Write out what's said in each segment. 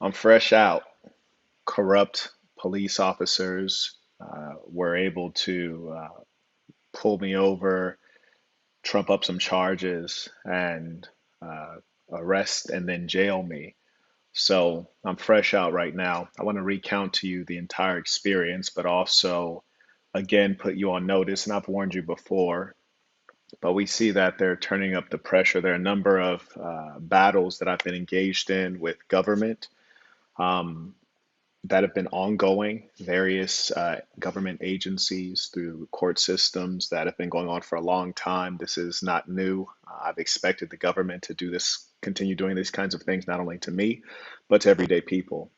I'm fresh out. Corrupt police officers were able to pull me over, trump up some charges, and uh, arrest and then jail me. So I'm fresh out right now. I want to recount to you the entire experience, but also, again, put you on notice. And I've warned you before, but we see that they're turning up the pressure. There are a number of battles that I've been engaged in with government. Um, that have been ongoing, various government agencies through court systems that have been going on for a long time. This is not new. I've expected the government to do this, continue doing these kinds of things, not only to me, but to everyday people.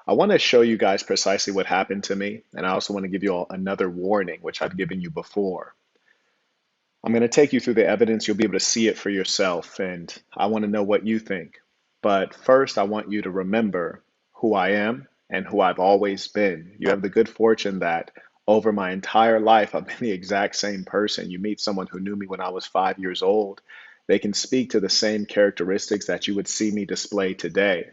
I want to show you guys precisely what happened to me, and I also want to give you all another warning, which I've given you before. I'm going to take you through the evidence. You'll be able to see it for yourself, and I want to know what you think. But first, I want you to remember who I am and who I've always been. You have the good fortune that over my entire life, I've been the exact same person. You meet someone who knew me when I was 5 years old, they can speak to the same characteristics that you would see me display today.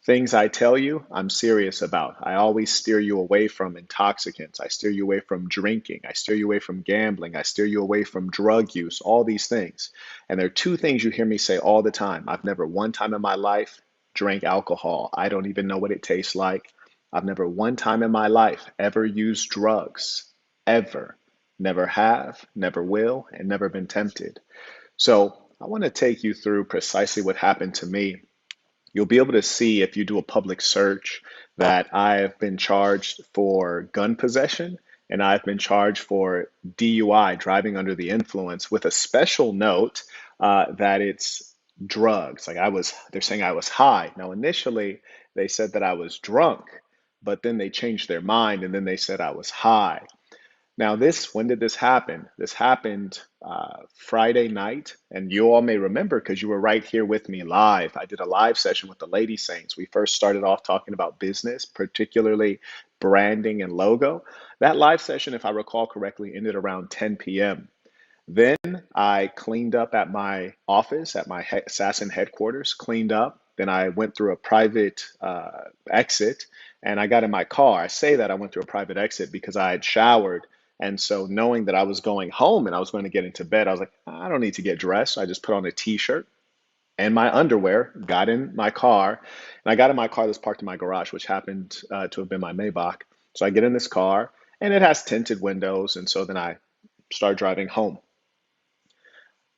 Things I tell you, I'm serious about. I always steer you away from intoxicants. I steer you away from drinking. I steer you away from gambling. I steer you away from drug use, all these things. And there are two things you hear me say all the time. I've never one time in my life drank alcohol. I don't even know what it tastes like. I've never one time in my life ever used drugs. Ever. Never have, never will, and never been tempted. So I want to take you through precisely what happened to me. You'll be able to see if you do a public search that I have been charged for gun possession and I've been charged for DUI, driving under the influence, with a special note that it's drugs. They're saying I was high. Now, initially, they said that I was drunk, but then they changed their mind and then they said I was high. Now, when did this happen? This happened Friday night, and you all may remember because you were right here with me live. I did a live session with the Lady Saints. We first started off talking about business, particularly branding and logo. That live session, if I recall correctly, ended around 10 p.m. Then I cleaned up at my office, at my Assassin headquarters, cleaned up. Then I went through a private exit and I got in my car. I say that I went through a private exit because I had showered. And so, knowing that I was going home and I was going to get into bed, I was like, I don't need to get dressed. So I just put on a t shirt and my underwear, got in my car, and I got in my car that's parked in my garage, which happened to have been my Maybach. So I get in this car and it has tinted windows. And so then I start driving home.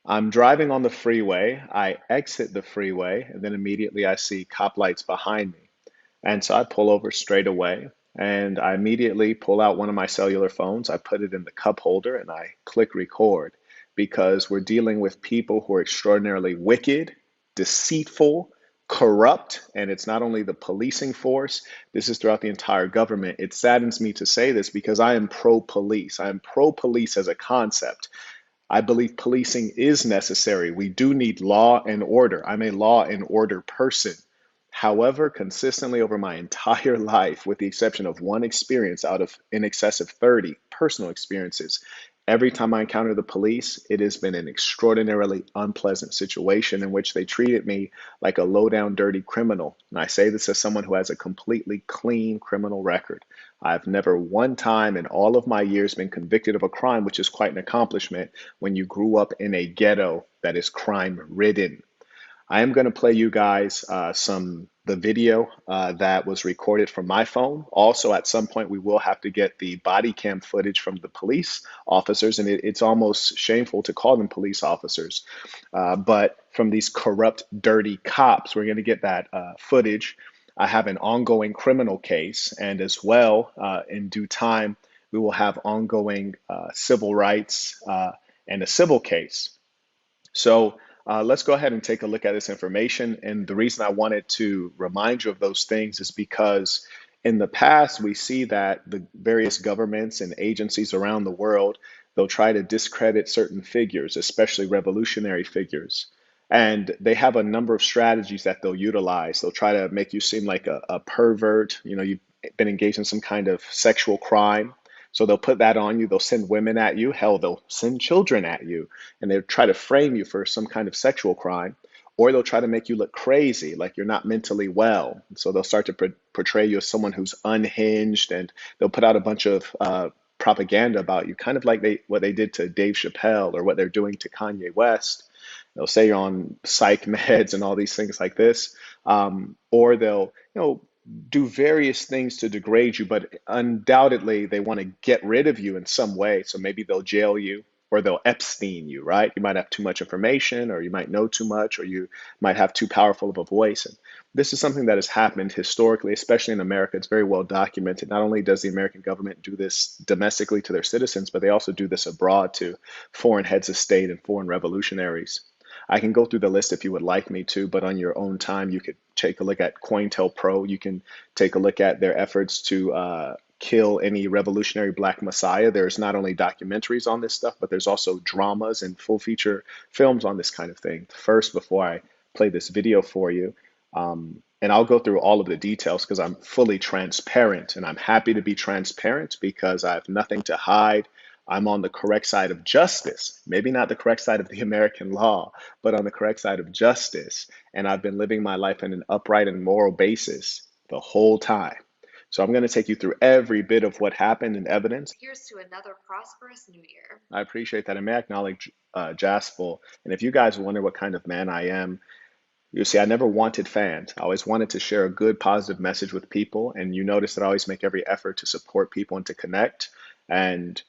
I'm driving on the freeway. I exit the freeway, and then immediately I see cop lights behind me. And so I pull over straight away, and I immediately pull out one of my cellular phones. I put it in the cup holder, and I click record because we're dealing with people who are extraordinarily wicked, deceitful, corrupt, and it's not only the policing force, this is throughout the entire government. It saddens me to say this because I am pro police. I am pro police as a concept. I believe policing is necessary. We do need law and order. I'm a law and order person. However, consistently over my entire life, with the exception of one experience out of in excess of 30 personal experiences, every time I encounter the police, it has been an extraordinarily unpleasant situation in which they treated me like a low down, dirty criminal. And I say this as someone who has a completely clean criminal record. I've never one time in all of my years been convicted of a crime, which is quite an accomplishment when you grew up in a ghetto that is crime ridden. I am going to play you guys the video that was recorded from my phone. Also, at some point, we will have to get the body cam footage from the police officers, and it's almost shameful to call them police officers. But from these corrupt, dirty cops, we're going to get that footage. I have an ongoing criminal case, and as well, in due time, we will have ongoing civil rights and a civil case. So let's go ahead and take a look at this information. And the reason I wanted to remind you of those things is because in the past, we see that the various governments and agencies around the world, they'll try to discredit certain figures, especially revolutionary figures. And they have a number of strategies that they'll utilize. They'll try to make you seem like a pervert. You know, you've been engaged in some kind of sexual crime. So they'll put that on you. They'll send women at you. Hell, they'll send children at you. And they'll try to frame you for some kind of sexual crime. or they'll try to make you look crazy, like you're not mentally well. So they'll start to portray you as someone who's unhinged, and they'll put out a bunch of propaganda about you, kind of like what they did to Dave Chappelle or what they're doing to Kanye West. They'll say you're on psych meds and all these things like this, or they'll, do various things to degrade you, but undoubtedly they want to get rid of you in some way. So maybe they'll jail you or they'll Epstein you, right? You might have too much information, or you might know too much, or you might have too powerful of a voice. And this is something that has happened historically, especially in America. It's very well documented. Not only does the American government do this domestically to their citizens, but they also do this abroad to foreign heads of state and foreign revolutionaries. I can go through the list if you would like me to, but on your own time, you could take a look at COINTELPRO. You can take a look at their efforts to kill any revolutionary Black Messiah. There's not only documentaries on this stuff, but there's also dramas and full feature films on this kind of thing. First, before I play this video for you, and I'll go through all of the details because I'm fully transparent, and I'm happy to be transparent because I have nothing to hide. I'm on the correct side of justice, maybe not the correct side of the American law, but on the correct side of justice. And I've been living my life on an upright and moral basis the whole time. So I'm going to take you through every bit of what happened in evidence. Here's to another prosperous new year. I appreciate that. And may I acknowledge Jaspel. And if you guys wonder what kind of man I am, you see, I never wanted fans. I always wanted to share a good, positive message with people. And you notice that I always make every effort to support people and to connect. And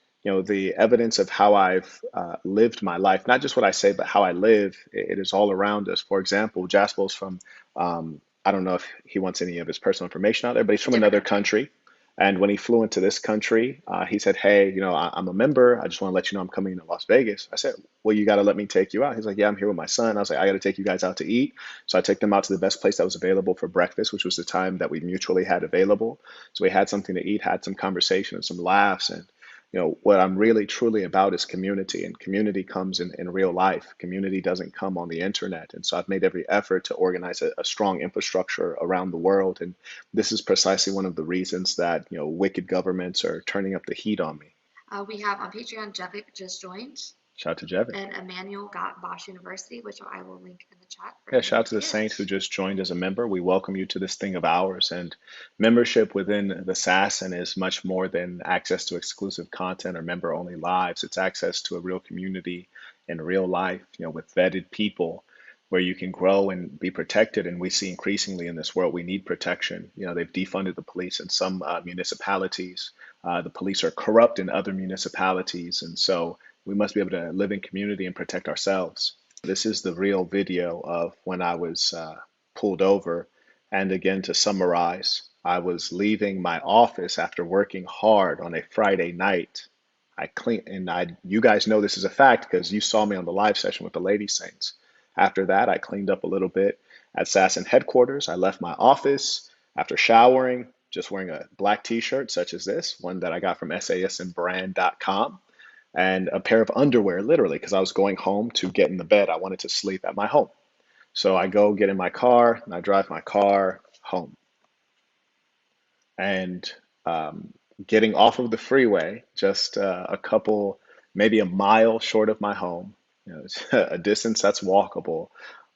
the evidence of how I've lived my life, not just what I say, but how I live, it is all around us. For example, Jaspel's from, I don't know if he wants any of his personal information out there, but he's from another country. And when he flew into this country, he said, "Hey, I'm a member. I just want to let you know I'm coming to Las Vegas." I said, "Well, you got to let me take you out." He's like, "Yeah, I'm here with my son." I was like, "I got to take you guys out to eat." So I took them out to the best place that was available for breakfast, which was the time that we mutually had available. So we had something to eat, had some conversation and some laughs. And what I'm really truly about is community, and community comes in real life. Community doesn't come on the internet. And so I've made every effort to organize a strong infrastructure around the world. And this is precisely one of the reasons that, wicked governments are turning up the heat on me. We have on Patreon, Jevic just joined. Shout out to Jevic. And Emmanuel got Bosch University, which I will link in the chat. Yeah, shout out to the Saint who just joined as a member. We welcome you to this thing of ours. And membership within the Assassin is much more than access to exclusive content or member-only lives. It's access to a real community in real life, with vetted people where you can grow and be protected. And we see increasingly in this world, we need protection. They've defunded the police in some municipalities. The police are corrupt in other municipalities. And so we must be able to live in community and protect ourselves. This is the real video of when I was pulled over. And again, to summarize, I was leaving my office after working hard on a Friday night. You guys know this is a fact because you saw me on the live session with the Lady Saints. After that, I cleaned up a little bit at Assassin headquarters. I left my office after showering, just wearing a black t-shirt such as this, one that I got from sasnbrand.com. And a pair of underwear, literally, because I was going home to get in the bed. I wanted to sleep at my home. So I go get in my car and I drive my car home. And getting off of the freeway, just a couple, maybe a mile short of my home, it's a distance that's walkable.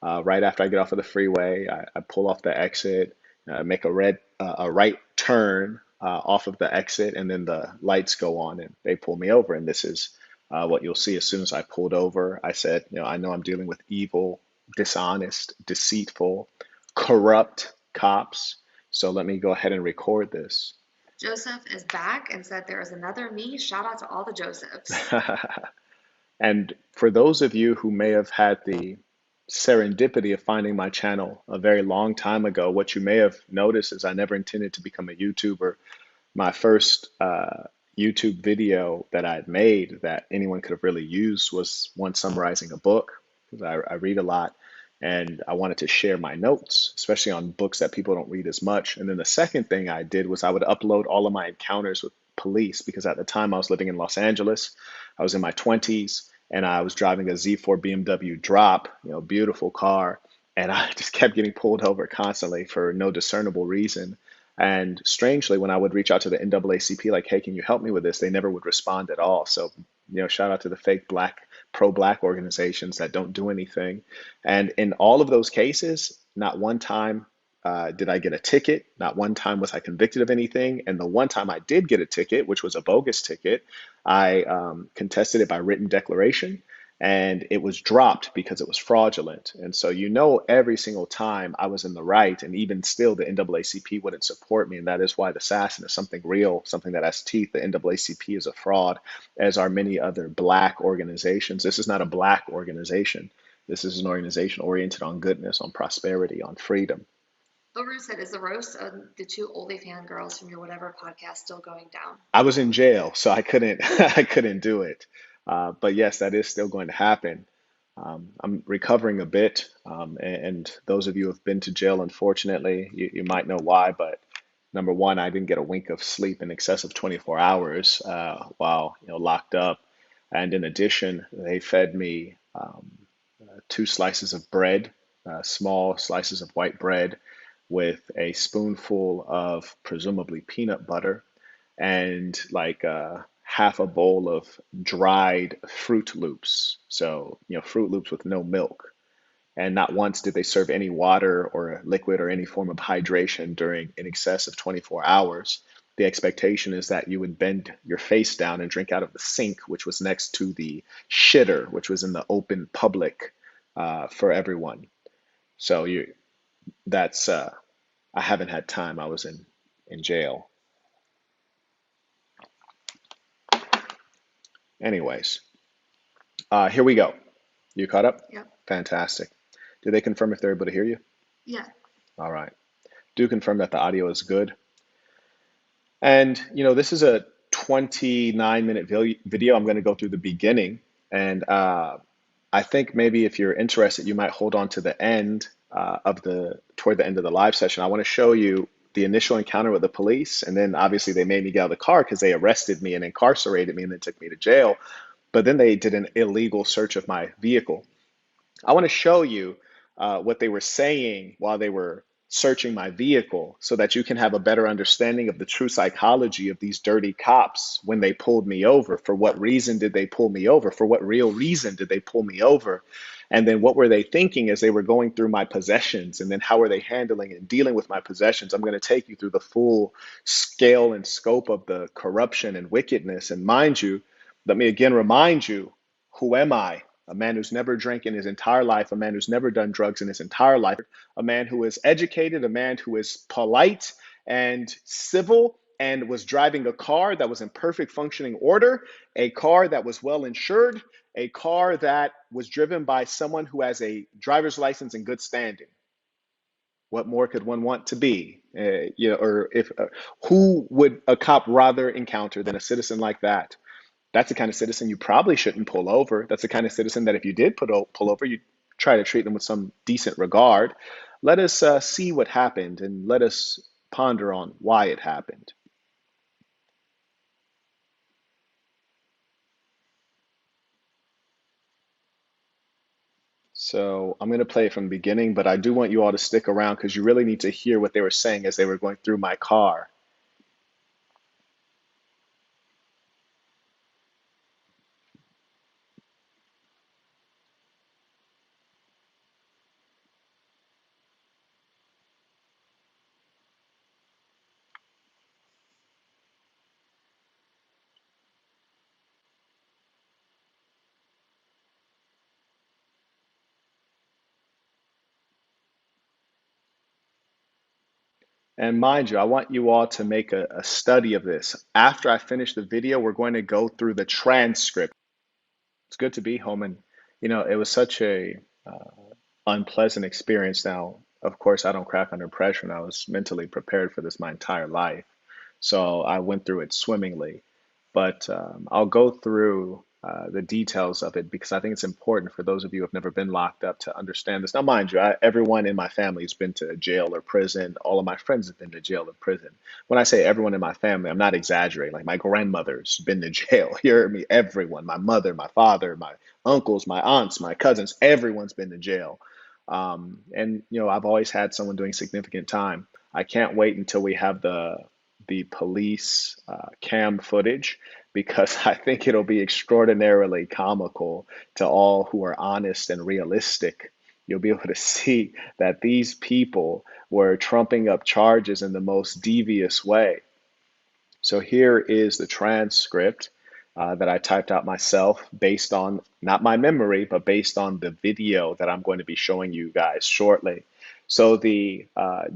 Right after I get off of the freeway, I pull off the exit, make a right turn off of the exit, and then the lights go on and they pull me over. And this is what you'll see as soon as I pulled over. I said, I know I'm dealing with evil, dishonest, deceitful, corrupt cops. So let me go ahead and record this. Joseph is back and said there is another me. Shout out to all the Josephs. And for those of you who may have had the serendipity of finding my channel a very long time ago, what you may have noticed is I never intended to become a YouTuber. My first YouTube video that I had made that anyone could have really used was one summarizing a book, because I read a lot and I wanted to share my notes, especially on books that people don't read as much. And then the second thing I did was I would upload all of my encounters with police, because at the time I was living in Los Angeles. I was in my 20s and I was driving a Z4 BMW drop, beautiful car. And I just kept getting pulled over constantly for no discernible reason. And strangely, when I would reach out to the NAACP, like, "Hey, can you help me with this?" they never would respond at all. So, shout out to the fake black pro-black organizations that don't do anything. And in all of those cases, not one time did I get a ticket. Not one time was I convicted of anything. And the one time I did get a ticket, which was a bogus ticket, I contested it by written declaration, and it was dropped because it was fraudulent. And so, every single time I was in the right, and even still, the NAACP wouldn't support me. And that is why the SASN is something real, something that has teeth. The NAACP is a fraud, as are many other black organizations. This is not a black organization. This is an organization oriented on goodness, on prosperity, on freedom. Over said, is the roast of the two OnlyFans girls from your whatever podcast still going down? I was in jail, so I couldn't I couldn't do it. But yes, that is still going to happen. I'm recovering a bit, and those of you who have been to jail, unfortunately, you might know why. But number one, I didn't get a wink of sleep in excess of 24 hours while locked up, and in addition, they fed me two slices of bread, small slices of white bread, with a spoonful of presumably peanut butter and like half a bowl of dried Fruit Loops. So, Fruit Loops with no milk. And not once did they serve any water or liquid or any form of hydration during in excess of 24 hours. The expectation is that you would bend your face down and drink out of the sink, which was next to the shitter, which was in the open public for everyone. So that's I haven't had time. I was in jail. Anyways, here we go. You caught up? Yep. Fantastic. Do they confirm if they're able to hear you? Yeah. All right. Do confirm that the audio is good. And, this is a 29-minute video. I'm going to go through the beginning. And I think maybe if you're interested, you might hold on to the end toward the end of the live session. I want to show you the initial encounter with the police. And then obviously they made me get out of the car because they arrested me and incarcerated me and then took me to jail. But then they did an illegal search of my vehicle. I want to show you what they were saying while they were searching my vehicle so that you can have a better understanding of the true psychology of these dirty cops when they pulled me over. For what reason did they pull me over? For what real reason did they pull me over? And then what were they thinking as they were going through my possessions? And then how were they handling and dealing with my possessions? I'm going to take you through the full scale and scope of the corruption and wickedness. And mind you, let me again remind you, who am I? A man who's never drank in his entire life, a man who's never done drugs in his entire life, a man who is educated, a man who is polite and civil and was driving a car that was in perfect functioning order, a car that was well insured, a car that was driven by someone who has a driver's license in good standing. What more could one want to be? Or if who would a cop rather encounter than a citizen like that? That's the kind of citizen you probably shouldn't pull over. That's the kind of citizen that if you did pull over, you try to treat them with some decent regard. Let us see what happened and let us ponder on why it happened. So I'm going to play it from the beginning, but I do want you all to stick around because you really need to hear what they were saying as they were going through my car. And mind you, I want you all to make a study of this. After I finish the video, we're going to go through the transcript. It's good to be home. And, it was such a unpleasant experience. Now, of course, I don't crack under pressure, and I was mentally prepared for this my entire life. So I went through it swimmingly. But I'll go through the details of it because I think it's important for those of you who have never been locked up to understand this. Now, mind you, everyone in my family has been to jail or prison. All of my friends have been to jail or prison. When I say everyone in my family, I'm not exaggerating. Like my grandmother's been to jail. You hear me? Everyone, my mother, my father, my uncles, my aunts, my cousins, everyone's been to jail. And I've always had someone doing significant time. I can't wait until we have the police cam footage because I think it'll be extraordinarily comical to all who are honest and realistic. You'll be able to see that these people were trumping up charges in the most devious way. So here is the transcript that I typed out myself based on not my memory, but based on the video that I'm going to be showing you guys shortly. So the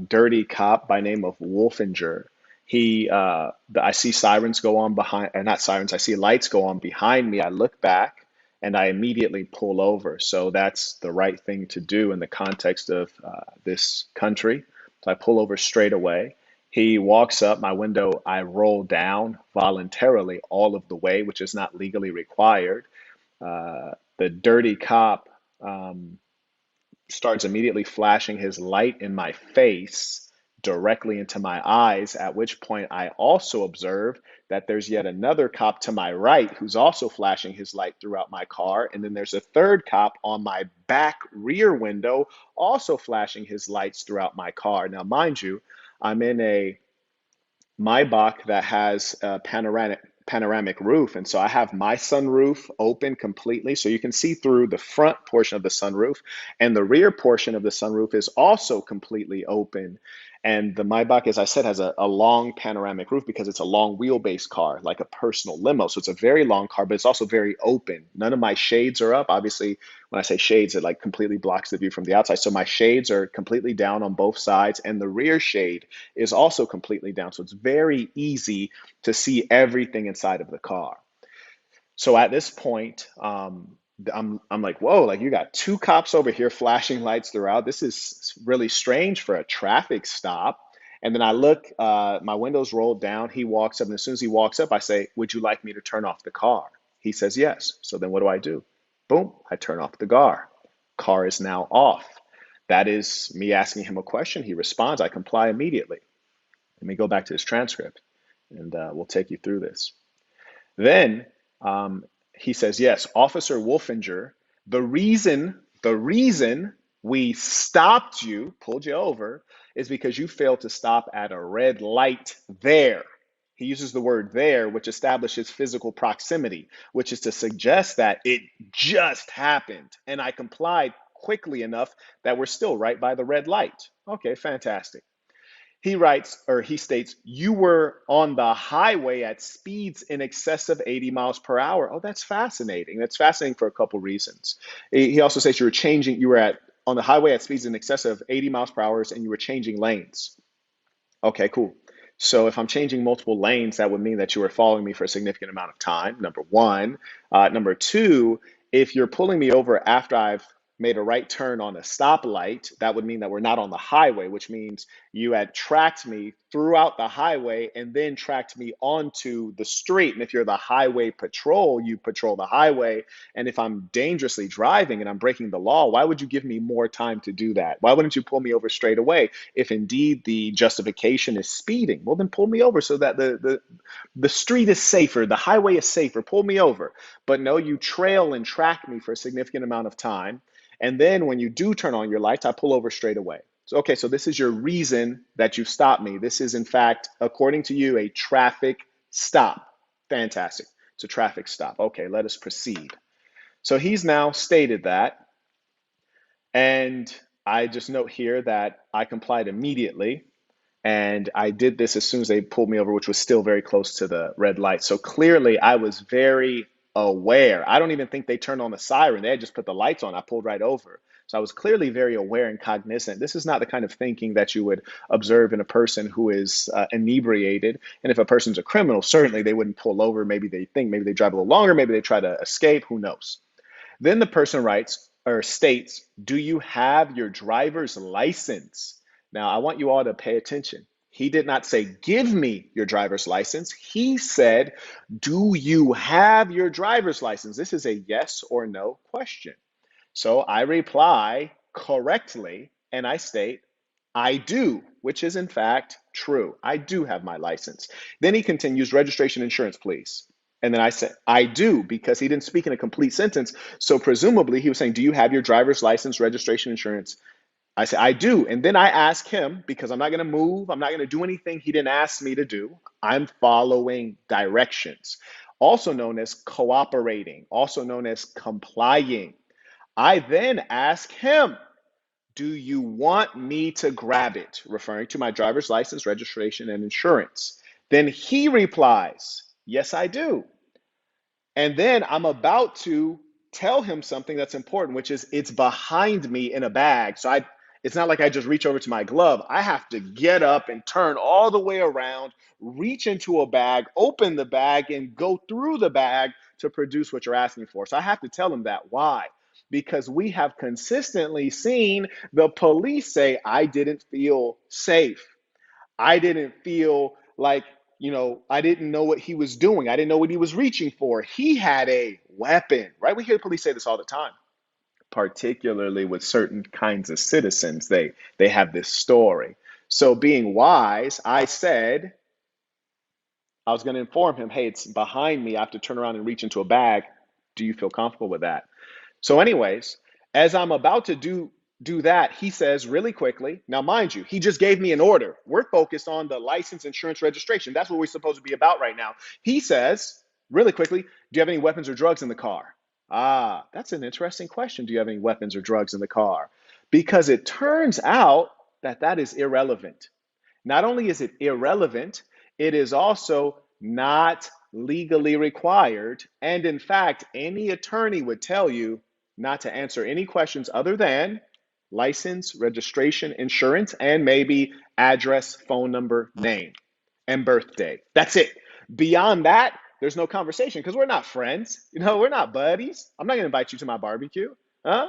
dirty cop by name of Wolfinger, I see sirens go on behind, not sirens, I see lights go on behind me. I look back and I immediately pull over. So that's the right thing to do in the context of this country. So I pull over straight away. He walks up my window. I roll down voluntarily all of the way, which is not legally required. The dirty cop starts immediately flashing his light in my face directly into my eyes, at which point I also observe that there's yet another cop to my right who's also flashing his light throughout my car. And then there's a third cop on my back rear window also flashing his lights throughout my car. Now, mind you, I'm in a Maybach that has a panoramic roof, and so I have my sunroof open completely, so you can see through the front portion of the sunroof, and the rear portion of the sunroof is also completely open. And the Maybach, as I said, has a long panoramic roof because it's a long wheelbase car, like a personal limo. So it's a very long car, but it's also very open. None of my shades are up. Obviously, when I say shades, it like completely blocks the view from the outside. So my shades are completely down on both sides, and the rear shade is also completely down. So it's very easy to see everything inside of the car. So at this point, I'm like, whoa, like you got two cops over here flashing lights throughout. This is really strange for a traffic stop. And then I look, my window's rolled down. He walks up, and as soon as he walks up, I say, would you like me to turn off the car? He says yes. So then what do? Boom, I turn off the car. Car is now off. That is me asking him a question. He responds. I comply immediately. Let me go back to his transcript, and we'll take you through this. Then he says, yes, Officer Wolfinger, the reason we stopped you, pulled you over, is because you failed to stop at a red light there. He uses the word there, which establishes physical proximity, which is to suggest that it just happened. And I complied quickly enough that we're still right by the red light. Okay, fantastic. He writes, or he states, you were on the highway at speeds in excess of 80 miles per hour. Oh, that's fascinating. That's fascinating for a couple reasons. He also says you were on the highway at speeds in excess of 80 miles per hour and you were changing lanes. Okay, cool. So if I'm changing multiple lanes, that would mean that you were following me for a significant amount of time, number one. Number two, if you're pulling me over after I've made a right turn on a stoplight, that would mean that we're not on the highway, which means you had tracked me throughout the highway and then tracked me onto the street. And if you're the highway patrol, you patrol the highway. And if I'm dangerously driving and I'm breaking the law, why would you give me more time to do that? Why wouldn't you pull me over straight away? If indeed the justification is speeding, well, then pull me over so that the street is safer, the highway is safer, pull me over. But no, you trail and track me for a significant amount of time. And then when you do turn on your lights, I pull over straight away. So, okay, so this is your reason that you stopped me. This is, in fact, according to you, a traffic stop. Fantastic. It's a traffic stop. Okay, let us proceed. So he's now stated that. And I just note here that I complied immediately. And I did this as soon as they pulled me over, which was still very close to the red light. So clearly, I was very aware. I don't even think they turned on the siren. They had just put the lights on. I pulled right over. So I was clearly very aware and cognizant. This is not the kind of thinking that you would observe in a person who is inebriated. And if a person's a criminal, certainly they wouldn't pull over. Maybe they think, maybe they drive a little longer, maybe they try to escape. Who knows? Then the person writes or states, do you have your driver's license? Now, I want you all to pay attention. He did not say, give me your driver's license. He said, do you have your driver's license? This is a yes or no question. So I reply correctly and I state, I do, which is in fact true. I do have my license. Then he continues, registration insurance, please. And then I said, I do, because he didn't speak in a complete sentence. So presumably he was saying, do you have your driver's license, registration insurance? I said, I do. And then I ask him, because I'm not going to move, I'm not going to do anything he didn't ask me to do. I'm following directions. also known as cooperating, also known as complying. I then ask him, do you want me to grab it? Referring to my driver's license, registration, and insurance. Then he replies, yes, I do. And then I'm about to tell him something that's important, which is it's behind me in a bag. It's not like I just reach over to my glove. I have to get up and turn all the way around, reach into a bag, open the bag, and go through the bag to produce what you're asking for. So I have to tell him that. Why? Because we have consistently seen the police say, I didn't feel safe. I didn't feel like, I didn't know what he was doing. I didn't know what he was reaching for. He had a weapon, right? We hear police say this all the time, particularly with certain kinds of citizens. They have this story. So being wise, I said, I was going to inform him, hey, it's behind me. I have to turn around and reach into a bag. Do you feel comfortable with that? So, anyways, as I'm about to do that, he says really quickly. Now, mind you, he just gave me an order. We're focused on the license, insurance, registration. That's what we're supposed to be about right now. He says really quickly, do you have any weapons or drugs in the car? Ah, that's an interesting question. Do you have any weapons or drugs in the car? Because it turns out that that is irrelevant. Not only is it irrelevant, it is also not legally required. And in fact, any attorney would tell you not to answer any questions other than license, registration, insurance, and maybe address, phone number, name, and birthday. That's it. Beyond that, there's no conversation because we're not friends. We're not buddies. I'm not going to invite you to my barbecue. Huh?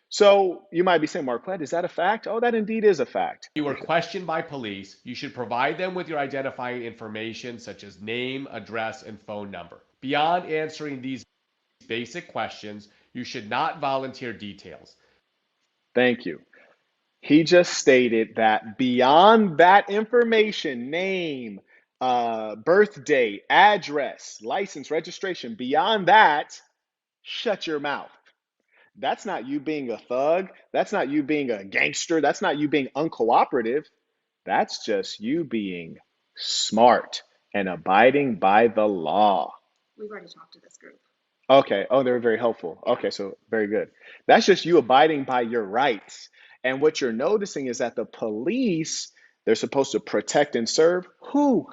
So you might be saying, Marquette, is that a fact? Oh, that indeed is a fact. You are questioned by police, you should provide them with your identifying information such as name, address, and phone number. Beyond answering these basic questions, you should not volunteer details. Thank you. He just stated that beyond that information, name, birth date, address, license, registration, beyond that, shut your mouth. That's not you being a thug. That's not you being a gangster. That's not you being uncooperative. That's just you being smart and abiding by the law. We've already talked to this group. Okay. Oh, they're very helpful. Yeah. Okay, so very good. That's just you abiding by your rights. And what you're noticing is that the police, they're supposed to protect and serve. Who?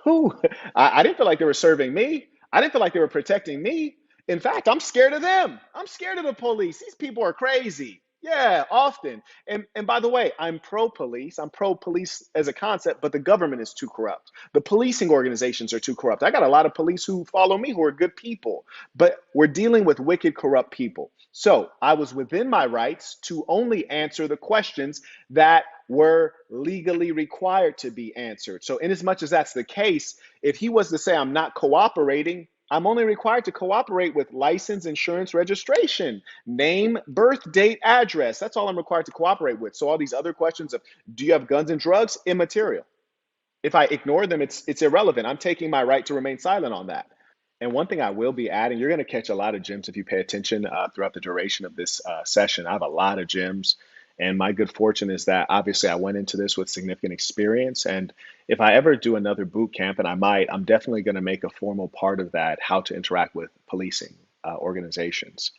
Who? I didn't feel like they were serving me. I didn't feel like they were protecting me. In fact, I'm scared of them. I'm scared of the police. These people are crazy. Yeah, often. And by the way, I'm pro police. I'm pro police as a concept, but the government is too corrupt. The policing organizations are too corrupt. I got a lot of police who follow me who are good people, but we're dealing with wicked, corrupt people. So I was within my rights to only answer the questions that were legally required to be answered. So, in as much as that's the case, if he was to say I'm not cooperating, I'm only required to cooperate with license, insurance, registration, name, birth date, address. That's all I'm required to cooperate with. So all these other questions of do you have guns and drugs? Immaterial. If I ignore them, it's irrelevant. I'm taking my right to remain silent on that. And one thing I will be adding, you're going to catch a lot of gems if you pay attention throughout the duration of this session. I have a lot of gems. And my good fortune is that obviously I went into this with significant experience. And if I ever do another boot camp, and I might, I'm definitely going to make a formal part of that, how to interact with policing organizations.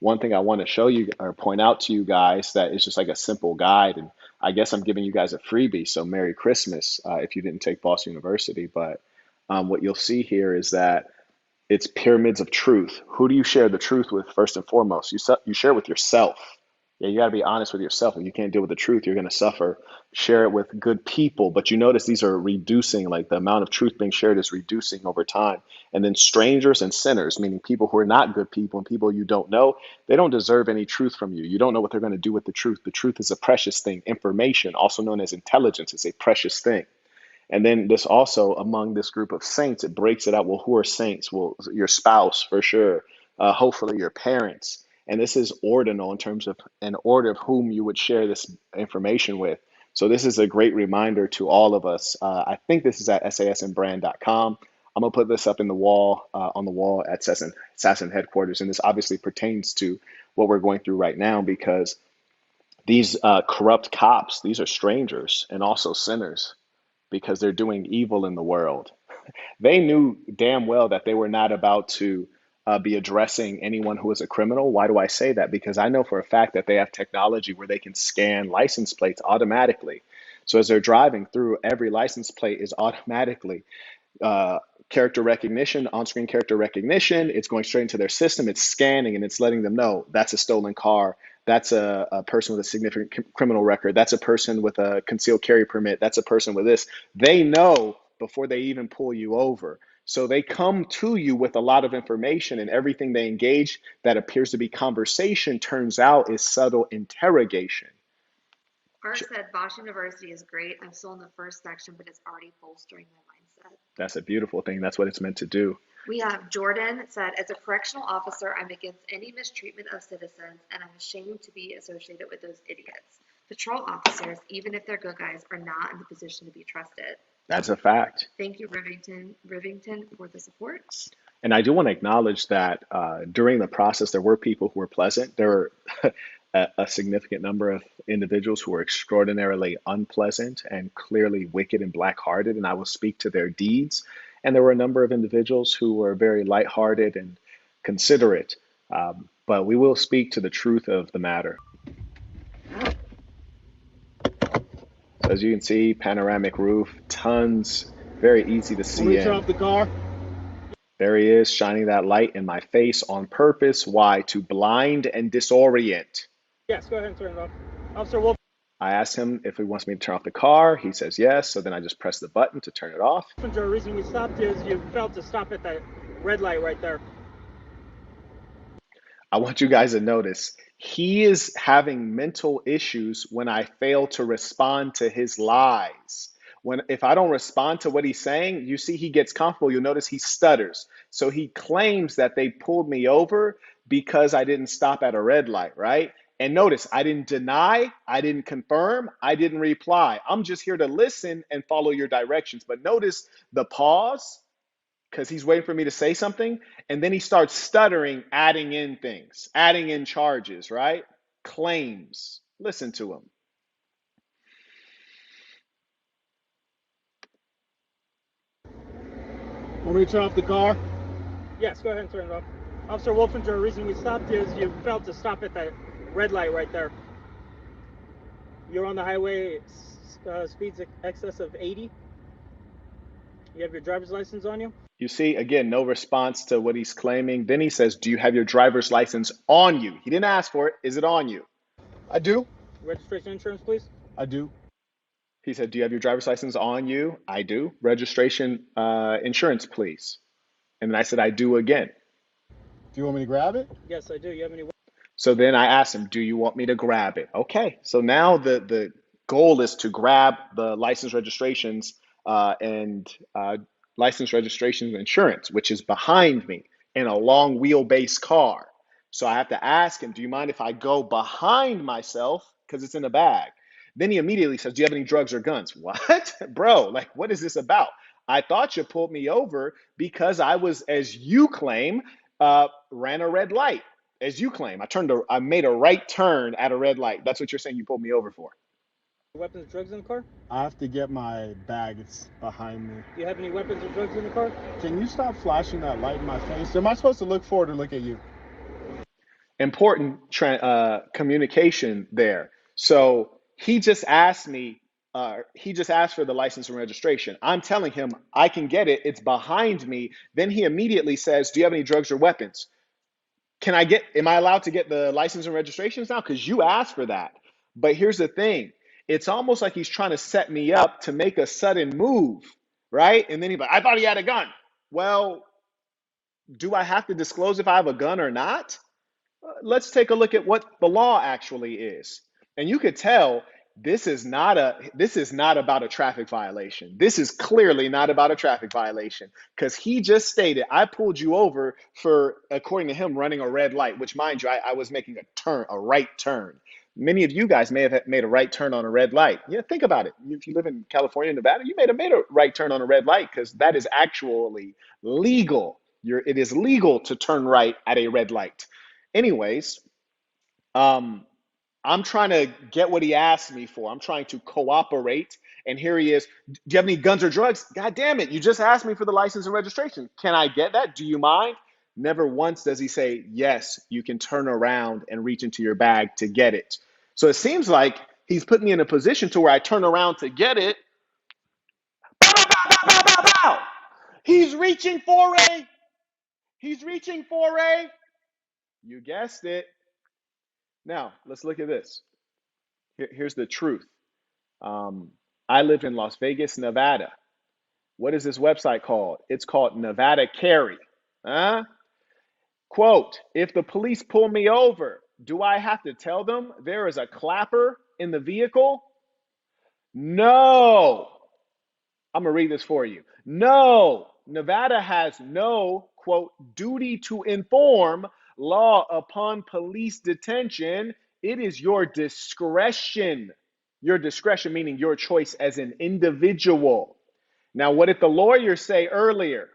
One thing I want to show you or point out to you guys that is just like a simple guide. And I guess I'm giving you guys a freebie. So Merry Christmas if you didn't take Boston University. But what you'll see here is that it's pyramids of truth. Who do you share the truth with first and foremost? You share with yourself. Yeah, you got to be honest with yourself. If you can't deal with the truth, you're going to suffer. Share it with good people. But you notice these are reducing, like the amount of truth being shared is reducing over time. And then strangers and sinners, meaning people who are not good people and people you don't know, they don't deserve any truth from you. You don't know what they're going to do with the truth. The truth is a precious thing. Information, also known as intelligence, is a precious thing. And then this also among this group of saints, it breaks it out. Well, who are saints? Well, your spouse for sure. Hopefully your parents. And this is ordinal in terms of an order of whom you would share this information with. So this is a great reminder to all of us. I think this is at sasnbrand.com. I'm gonna put this up in the wall on the wall at Sasson headquarters, and this obviously pertains to what we're going through right now because these corrupt cops, these are strangers and also sinners because they're doing evil in the world. They knew damn well that they were not about to be addressing anyone who is a criminal. Why do I say that? Because I know for a fact that they have technology where they can scan license plates automatically. So as they're driving through, every license plate is automatically uh, character recognition, on-screen character recognition. It's going straight into their system. It's scanning and it's letting them know that's a stolen car. That's a person with a significant criminal record. That's a person with a concealed carry permit. That's a person with this. They know before they even pull you over. So they come to you with a lot of information, and everything they engage that appears to be conversation turns out is subtle interrogation. Art said Bosch University is great. I'm still in the first section, but it's already bolstering my mindset. That's a beautiful thing. That's what it's meant to do. We have Jordan said, as a correctional officer, I'm against any mistreatment of citizens, and I'm ashamed to be associated with those idiots. Patrol officers, even if they're good guys, are not in the position to be trusted. That's a fact. Thank you, Rivington, for the support. And I do want to acknowledge that during the process, there were people who were pleasant. There were a significant number of individuals who were extraordinarily unpleasant and clearly wicked and black-hearted, and I will speak to their deeds. And there were a number of individuals who were very lighthearted and considerate, but we will speak to the truth of the matter. So as you can see, panoramic roof, tons, very easy to see Turn in. off the car. There he is, shining that light in my face on purpose. Why? To blind and disorient. Yes, go ahead and turn it off. Officer Wolf. I asked him if he wants me to turn off the car. He says yes. So then I just press the button to turn it off. The reason we stopped is you failed to stop at that red light right there. I want you guys to notice he is having mental issues when I fail to respond to his lies. If I don't respond to what he's saying, you see he gets comfortable. You'll notice he stutters. So he claims that they pulled me over because I didn't stop at a red light, right? And notice I didn't deny, I didn't confirm, I didn't reply. I'm just here to listen and follow your directions. But notice the pause, because he's waiting for me to say something, and then he starts stuttering, adding in things, adding in charges, right? Claims. Listen to him. Want me to turn off the car? Yes, go ahead and turn it off. Officer Wolfinger, the reason we stopped is you failed to stop at that red light right there. You're on the highway, speeds excess of 80. You have your driver's license on you? You see, again, no response to what he's claiming. Then he says, do you have your driver's license on you? He didn't ask for it. Is it on you? I do. Registration insurance, please? I do. He said, do you have your driver's license on you? I do. Registration insurance, please. And then I said, I do again. Do you want me to grab it? Yes, I do. You have any? So then I asked him, do you want me to grab it? Okay. So now the goal is to grab the license registrations and license registrations and insurance, which is behind me in a long wheelbase car. So I have to ask him, do you mind if I go behind myself? Because it's in a bag. Then he immediately says, do you have any drugs or guns? What? Bro, like, what is this about? I thought you pulled me over because I was, as you claim, ran a red light. As you claim, I made a right turn at a red light. That's what you're saying you pulled me over for. Weapons, drugs in the car? I have to get my bag. It's behind me. Do you have any weapons or drugs in the car? Can you stop flashing that light in my face? Am I supposed to look forward or look at you? Important communication there. So he just asked me, he just asked for the license and registration. I'm telling him I can get it. It's behind me. Then he immediately says, do you have any drugs or weapons? Am I allowed to get the license and registrations now? Because you asked for that. But here's the thing. It's almost like he's trying to set me up to make a sudden move, right? And then he's like, I thought he had a gun. Well, do I have to disclose if I have a gun or not? Let's take a look at what the law actually is. And you could tell this is not about a traffic violation. This is clearly not about a traffic violation because he just stated, I pulled you over for, according to him, running a red light, which mind you, I was making a right turn. Many of you guys may have made a right turn on a red light. Yeah, think about it. If you live in California, Nevada, you made a right turn on a red light because that is actually legal. It is legal to turn right at a red light. Anyways, I'm trying to get what he asked me for. I'm trying to cooperate. And here he is. Do you have any guns or drugs? God damn it. You just asked me for the license and registration. Can I get that? Do you mind? Never once does he say, yes, you can turn around and reach into your bag to get it. So it seems like he's put me in a position to where I turn around to get it. Bow, bow, bow, bow, bow, bow, bow. He's reaching for a, you guessed it. Now, let's look at this. Here's the truth. I live in Las Vegas, Nevada. What is this website called? It's called Nevada Carry. Huh? Quote, if the police pull me over, do I have to tell them there is a clapper in the vehicle? No. I'm going to read this for you. No. Nevada has no, quote, duty to inform law upon police detention. It is your discretion. Your discretion, meaning your choice as an individual. Now, what did the lawyer say earlier?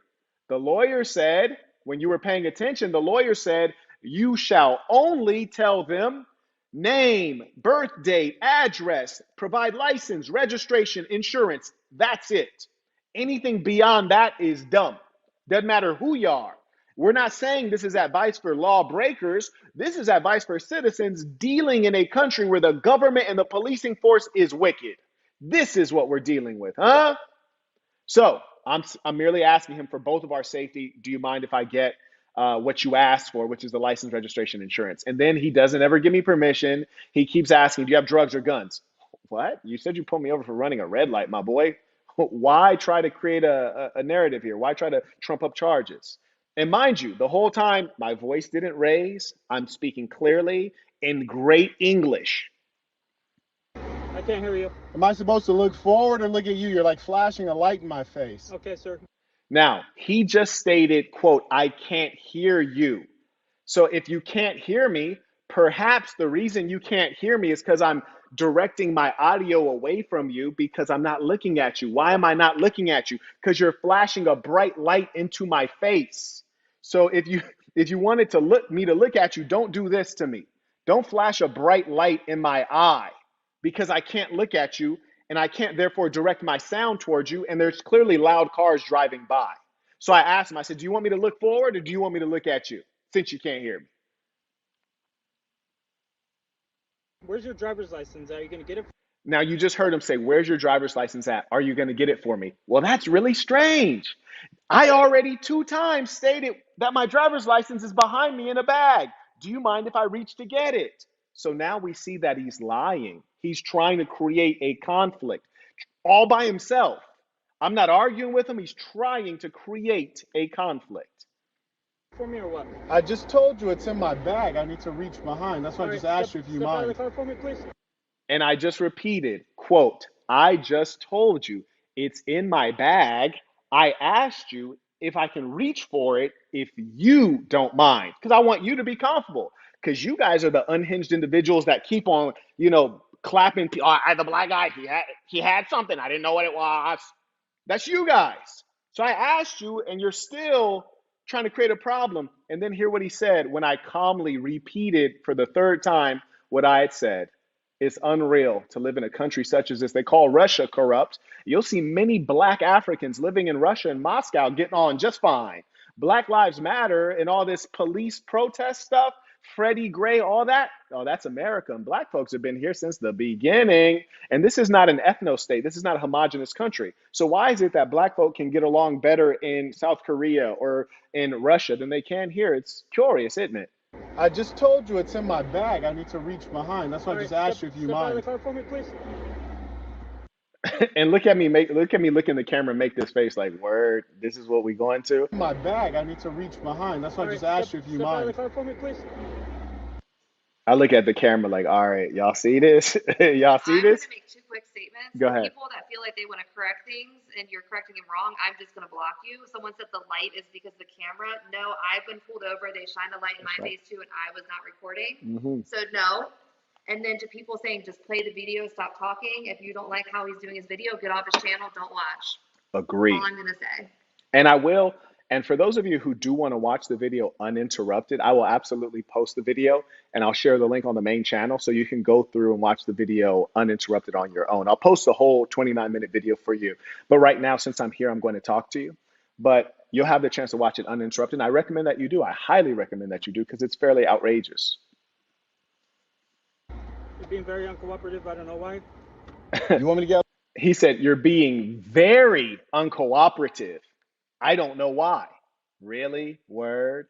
The lawyer said, when you were paying attention, the lawyer said, you shall only tell them name, birth date, address, provide license, registration, insurance. That's it. Anything beyond that is dumb. Doesn't matter who you are. We're not saying this is advice for lawbreakers. This is advice for citizens dealing in a country where the government and the policing force is wicked. This is what we're dealing with, huh? So I'm merely asking him for both of our safety. Do you mind if I get what you asked for, which is the license, registration, insurance? And then he doesn't ever give me permission. He keeps asking, do you have drugs or guns? What? You said you pulled me over for running a red light, my boy. Why try to create a narrative here? Why try to trump up charges? And mind you, the whole time my voice didn't raise. I'm speaking clearly in great English. I can't hear you. Am I supposed to look forward or look at you? You're like flashing a light in my face. Okay, sir. Now, he just stated, quote, I can't hear you. So if you can't hear me, perhaps the reason you can't hear me is because I'm directing my audio away from you because I'm not looking at you. Why am I not looking at you? Because you're flashing a bright light into my face. So if you wanted to look at you, don't do this to me. Don't flash a bright light in my eye because I can't look at you and I can't therefore direct my sound towards you. And there's clearly loud cars driving by. So I asked him, I said, do you want me to look forward or do you want me to look at you since you can't hear me? Where's your driver's license? Are you going to get it? Now, you just heard him say, where's your driver's license at? Are you going to get it for me? Well, that's really strange. I already 2 times stated that my driver's license is behind me in a bag. Do you mind if I reach to get it? So now we see that he's lying. He's trying to create a conflict all by himself. I'm not arguing with him. He's trying to create a conflict. For me or what? I just told you it's in my bag. I need to reach behind. That's why All I right, just asked you if you step out of the mind. car for me, please. And I just repeated, quote, I just told you it's in my bag. I asked you if I can reach for it if you don't mind, because I want you to be comfortable, because you guys are the unhinged individuals that keep on, clapping. Oh, the black guy, he had something. I didn't know what it was. That's you guys. So I asked you, and you're still trying to create a problem. And then hear what he said when I calmly repeated for the 3rd time what I had said. It's unreal to live in a country such as this. They call Russia corrupt. You'll see many black Africans living in Russia and Moscow getting on just fine. Black Lives Matter and all this police protest stuff, Freddie Gray, all that. Oh, that's America. And black folks have been here since the beginning. And this is not an ethno state. This is not a homogenous country. So why is it that black folk can get along better in South Korea or in Russia than they can here? It's curious, isn't it? I just told you it's in my bag. I need to reach behind. That's why All I right, just asked you if you step out of the mind. car for me, please. And look at me look in the camera and make this face like, word, this is what we going to. In my bag. I need to reach behind. That's why All I right, just asked you if you step out of the mind. car for me, please. I look at the camera like, all right, y'all see this? Y'all see I'm going this? to make 2 quick statements. Go For ahead. people that feel like they want to correct things and you're correcting them wrong, I'm just going to block you. Someone said the light is because of the camera. No, I've been pulled over. They shined a light in That's my right. face too, and I was not recording. Hmm. So no. And then to people saying just play the video, stop talking. If you don't like how he's doing his video, get off his channel. Don't watch. That's Agree. all I'm going to say. And I will, And for those of you who do want to watch the video uninterrupted, I will absolutely post the video and I'll share the link on the main channel so you can go through and watch the video uninterrupted on your own. I'll post the whole 29-minute video for you. But right now, since I'm here, I'm going to talk to you. But you'll have the chance to watch it uninterrupted. And I recommend that you do. I highly recommend that you do because it's fairly outrageous. You're being very uncooperative. I don't know why. You want me to get? He said, you're being very uncooperative. I don't know why. Really? Word?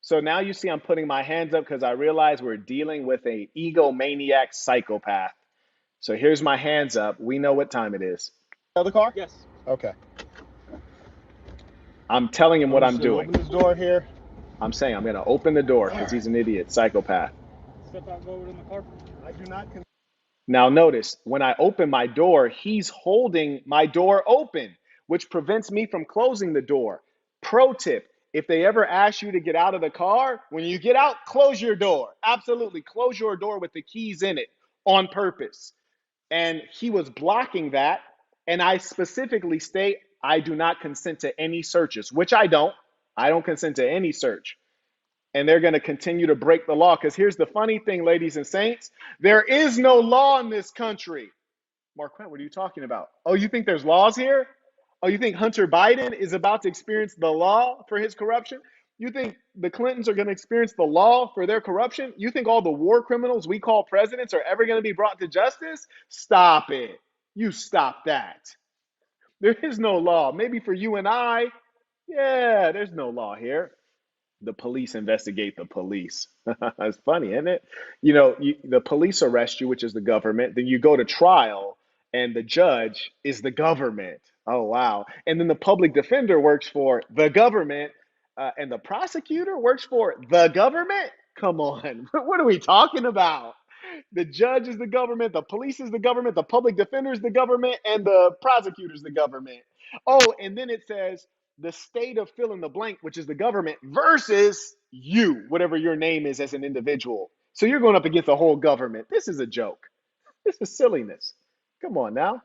So now you see I'm putting my hands up because I realize we're dealing with an egomaniac psychopath. So here's my hands up. We know what time it is. The car? Yes. Okay. I'm telling him what I'm just doing. Open this door here. I'm saying I'm going to open the door because he's an idiot, psychopath. Step out, go over to my car. I do not. Now notice, when I open my door, he's holding my door open, which prevents me from closing the door. Pro tip, if they ever ask you to get out of the car, when you get out, close your door. Absolutely, close your door with the keys in it on purpose. And he was blocking that, and I specifically state, I do not consent to any searches, which I don't. I don't consent to any search. And they're going to continue to break the law. Because here's the funny thing, ladies and saints. There is no law in this country. Marquette, what are you talking about? Oh, you think there's laws here? Oh, you think Hunter Biden is about to experience the law for his corruption? You think the Clintons are going to experience the law for their corruption? You think all the war criminals we call presidents are ever going to be brought to justice? Stop it. You stop that. There is no law. Maybe for you and I. Yeah, there's no law here. The police investigate the police. It's funny, isn't it? You know, the police arrest you, which is the government. Then you go to trial, and the judge is the government. Oh, wow. And then the public defender works for the government, and the prosecutor works for the government? Come on. What are we talking about? The judge is the government, the police is the government, the public defender is the government, and the prosecutor is the government. Oh, and then it says, the state of fill in the blank, which is the government, versus you, whatever your name is as an individual. So you're going up against the whole government. This is a joke. This is silliness. Come on now.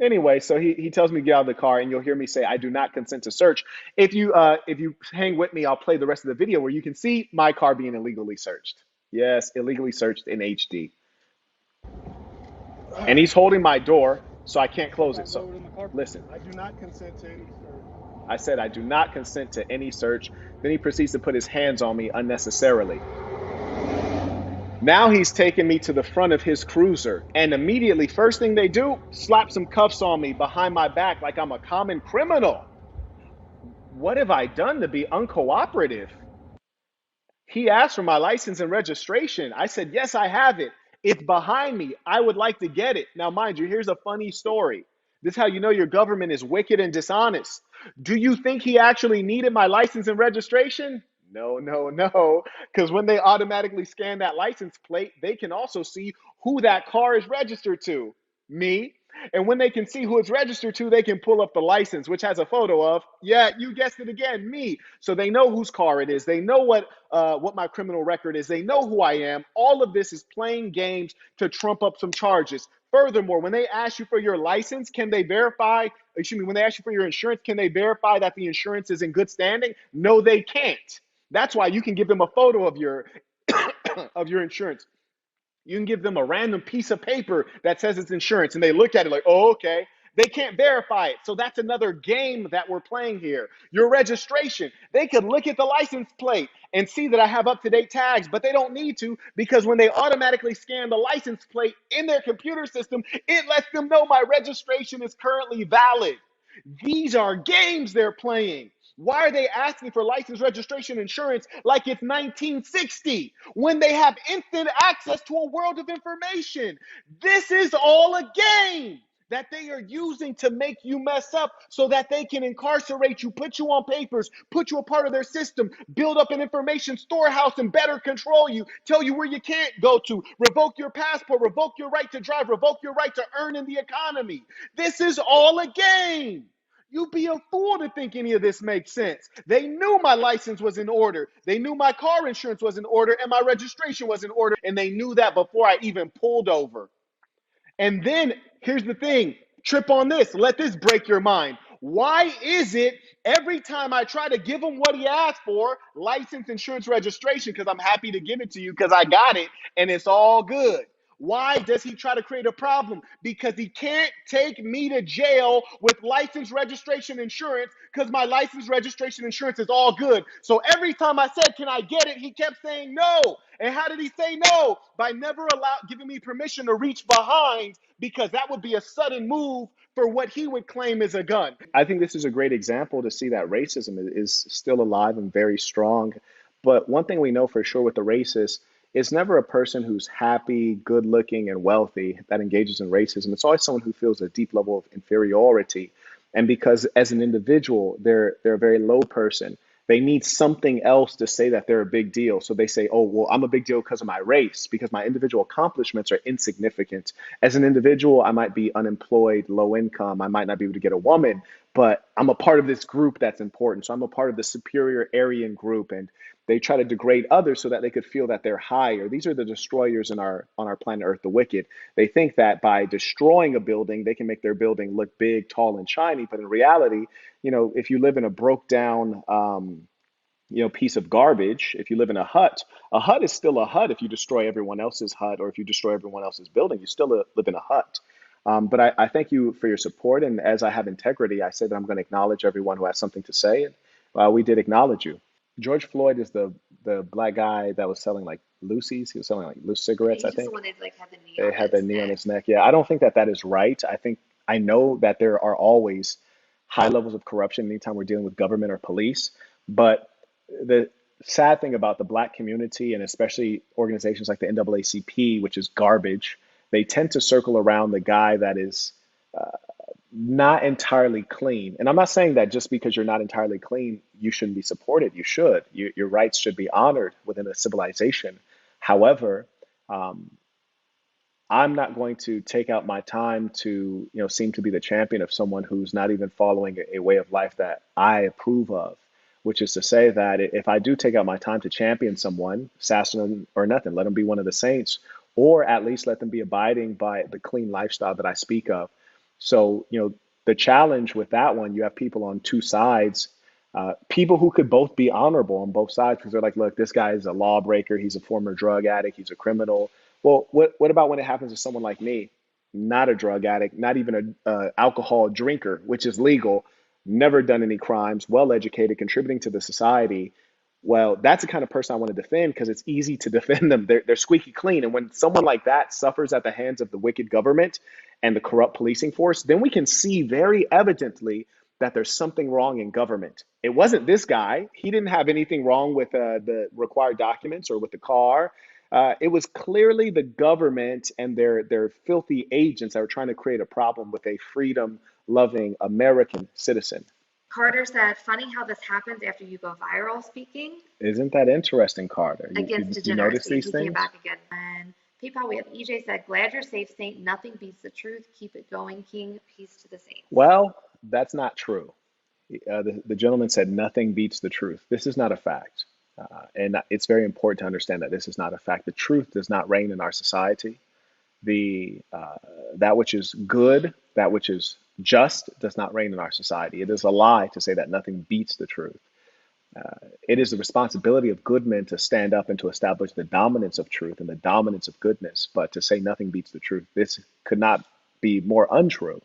Anyway, so he tells me to get out of the car, and you'll hear me say, I do not consent to search. If you hang with me, I'll play the rest of the video where you can see my car being illegally searched. Yes, illegally searched in HD. And he's holding my door, so I can't close it. So listen. I do not consent to any search. I said, I do not consent to any search. Then he proceeds to put his hands on me unnecessarily. Now he's taking me to the front of his cruiser. And immediately, first thing they do, slap some cuffs on me behind my back like I'm a common criminal. What have I done to be uncooperative? He asked for my license and registration. I said, yes, I have it. It's behind me. I would like to get it. Now, mind you, here's a funny story. This is how you know your government is wicked and dishonest. Do you think he actually needed my license and registration? No, no, no. Because when they automatically scan that license plate, they can also see who that car is registered to. Me. And when they can see who it's registered to, they can pull up the license, which has a photo of, yeah, you guessed it again, me. So they know whose car it is. They know what my criminal record is. They know who I am. All of this is playing games to trump up some charges. Furthermore, when they ask you for your license, when they ask you for your insurance, can they verify that the insurance is in good standing? No, they can't. That's why you can give them a photo of your of your insurance. You can give them a random piece of paper that says it's insurance, and they look at it like, oh, okay. They can't verify it. So that's another game that we're playing here. Your registration, they could look at the license plate and see that I have up-to-date tags, but they don't need to, because when they automatically scan the license plate in their computer system, it lets them know my registration is currently valid. These are games they're playing. Why are they asking for license, registration, insurance like it's 1960 when they have instant access to a world of information? This is all a game that they are using to make you mess up so that they can incarcerate you, put you on papers, put you a part of their system, build up an information storehouse and better control you, tell you where you can't go to, revoke your passport, revoke your right to drive, revoke your right to earn in the economy. This is all a game. You'd be a fool to think any of this makes sense. They knew my license was in order. They knew my car insurance was in order and my registration was in order. And they knew that before I even pulled over. And then here's the thing. Trip on this. Let this break your mind. Why is it every time I try to give him what he asked for, license, insurance, registration, because I'm happy to give it to you because I got it and it's all good? Why does he try to create a problem? Because he can't take me to jail with license, registration, insurance, because my license, registration, insurance is all good. So every time I said, can I get it? He kept saying no. And how did he say no? By never giving me permission to reach behind, because that would be a sudden move for what he would claim is a gun. I think this is a great example to see that racism is still alive and very strong. But one thing we know for sure with the racist, it's never a person who's happy, good looking, and wealthy that engages in racism. It's always someone who feels a deep level of inferiority. And because as an individual, they're a very low person, they need something else to say that they're a big deal. So they say, oh, well, I'm a big deal because of my race, because my individual accomplishments are insignificant. As an individual, I might be unemployed, low income, I might not be able to get a woman, but I'm a part of this group that's important. So I'm a part of the superior Aryan group. And they try to degrade others so that they could feel that they're higher. These are the destroyers in our on our planet Earth, the wicked. They think that by destroying a building, they can make their building look big, tall, and shiny. But in reality, if you live in a broke down piece of garbage, if you live in a hut is still a hut. If you destroy everyone else's hut, or if you destroy everyone else's building, you still live in a hut. But I thank you for your support. And as I have integrity, I say that I'm going to acknowledge everyone who has something to say. And we did acknowledge you. George Floyd is the black guy that was selling like Lucy's. He was selling like loose cigarettes, I He's just the think. one that like had the knee They on had the his knee on neck. his neck. Yeah, I don't think that that is right. I know that there are always high levels of corruption anytime we're dealing with government or police. But the sad thing about the black community, and especially organizations like the NAACP, which is garbage, they tend to circle around the guy that is not entirely clean. And I'm not saying that just because you're not entirely clean, you shouldn't be supported. You should. Your rights should be honored within a civilization. However, um, I'm not going to take out my time to, seem to be the champion of someone who's not even following a way of life that I approve of, which is to say that if I do take out my time to champion someone, assassin or nothing, let them be one of the saints, or at least let them be abiding by the clean lifestyle that I speak of. So, the challenge with that one, you have people on two sides, people who could both be honorable on both sides, because they're like, look, this guy is a lawbreaker, he's a former drug addict, he's a criminal. Well, what about when it happens to someone like me, not a drug addict, not even a alcohol drinker, which is legal, never done any crimes, well educated, contributing to the society? Well, that's the kind of person I want to defend because it's easy to defend them. They're squeaky clean. And when someone like that suffers at the hands of the wicked government and the corrupt policing force, then we can see very evidently that there's something wrong in government. It wasn't this guy. He didn't have anything wrong with the required documents or with the car. It was clearly the government and their filthy agents that were trying to create a problem with a freedom loving American citizen. Carter said, funny how this happens after you go viral speaking Isn't that interesting, Carter? against You notice degeneracy. these He came things? back again. And PayPal, we have EJ said, glad you're safe, Saint. Nothing beats the truth. Keep it going, King. Peace to the Saints. Well, that's not true. The gentleman said nothing beats the truth. This is not a fact. And it's very important to understand that this is not a fact. The truth does not reign in our society. That which is good, that which is just, does not reign in our society. It is a lie to say that nothing beats the truth. It is the responsibility of good men to stand up and to establish the dominance of truth and the dominance of goodness. But to say nothing beats the truth, this could not be more untrue.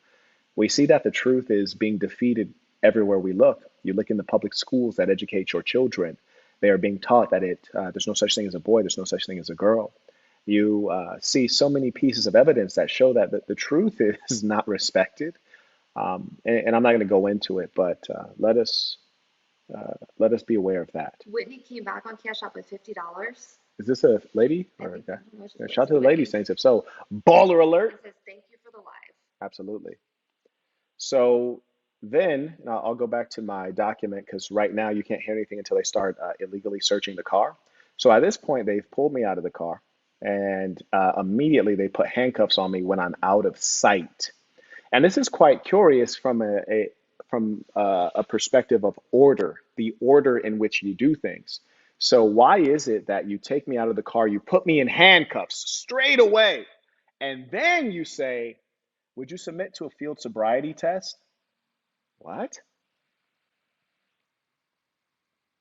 We see that the truth is being defeated everywhere we look. You look in the public schools that educate your children, they are being taught that there's no such thing as a boy, there's no such thing as a girl. You see so many pieces of evidence that show that the truth is not respected. And I'm not going to go into it, but let us be aware of that. Whitney came back on Cash App with $50. Is this a lady I or a think guy? I don't know what Yeah, she shout out says. to the lady Whitney. saints. If so, baller alert. It says, thank you for the live. Absolutely. So then I'll go back to my document because right now you can't hear anything until they start illegally searching the car. So at this point, they've pulled me out of the car and immediately they put handcuffs on me when I'm out of sight. And this is quite curious from a perspective of order, the order in which you do things. So why is it that you take me out of the car, you put me in handcuffs straight away, and then you say, would you submit to a field sobriety test? What?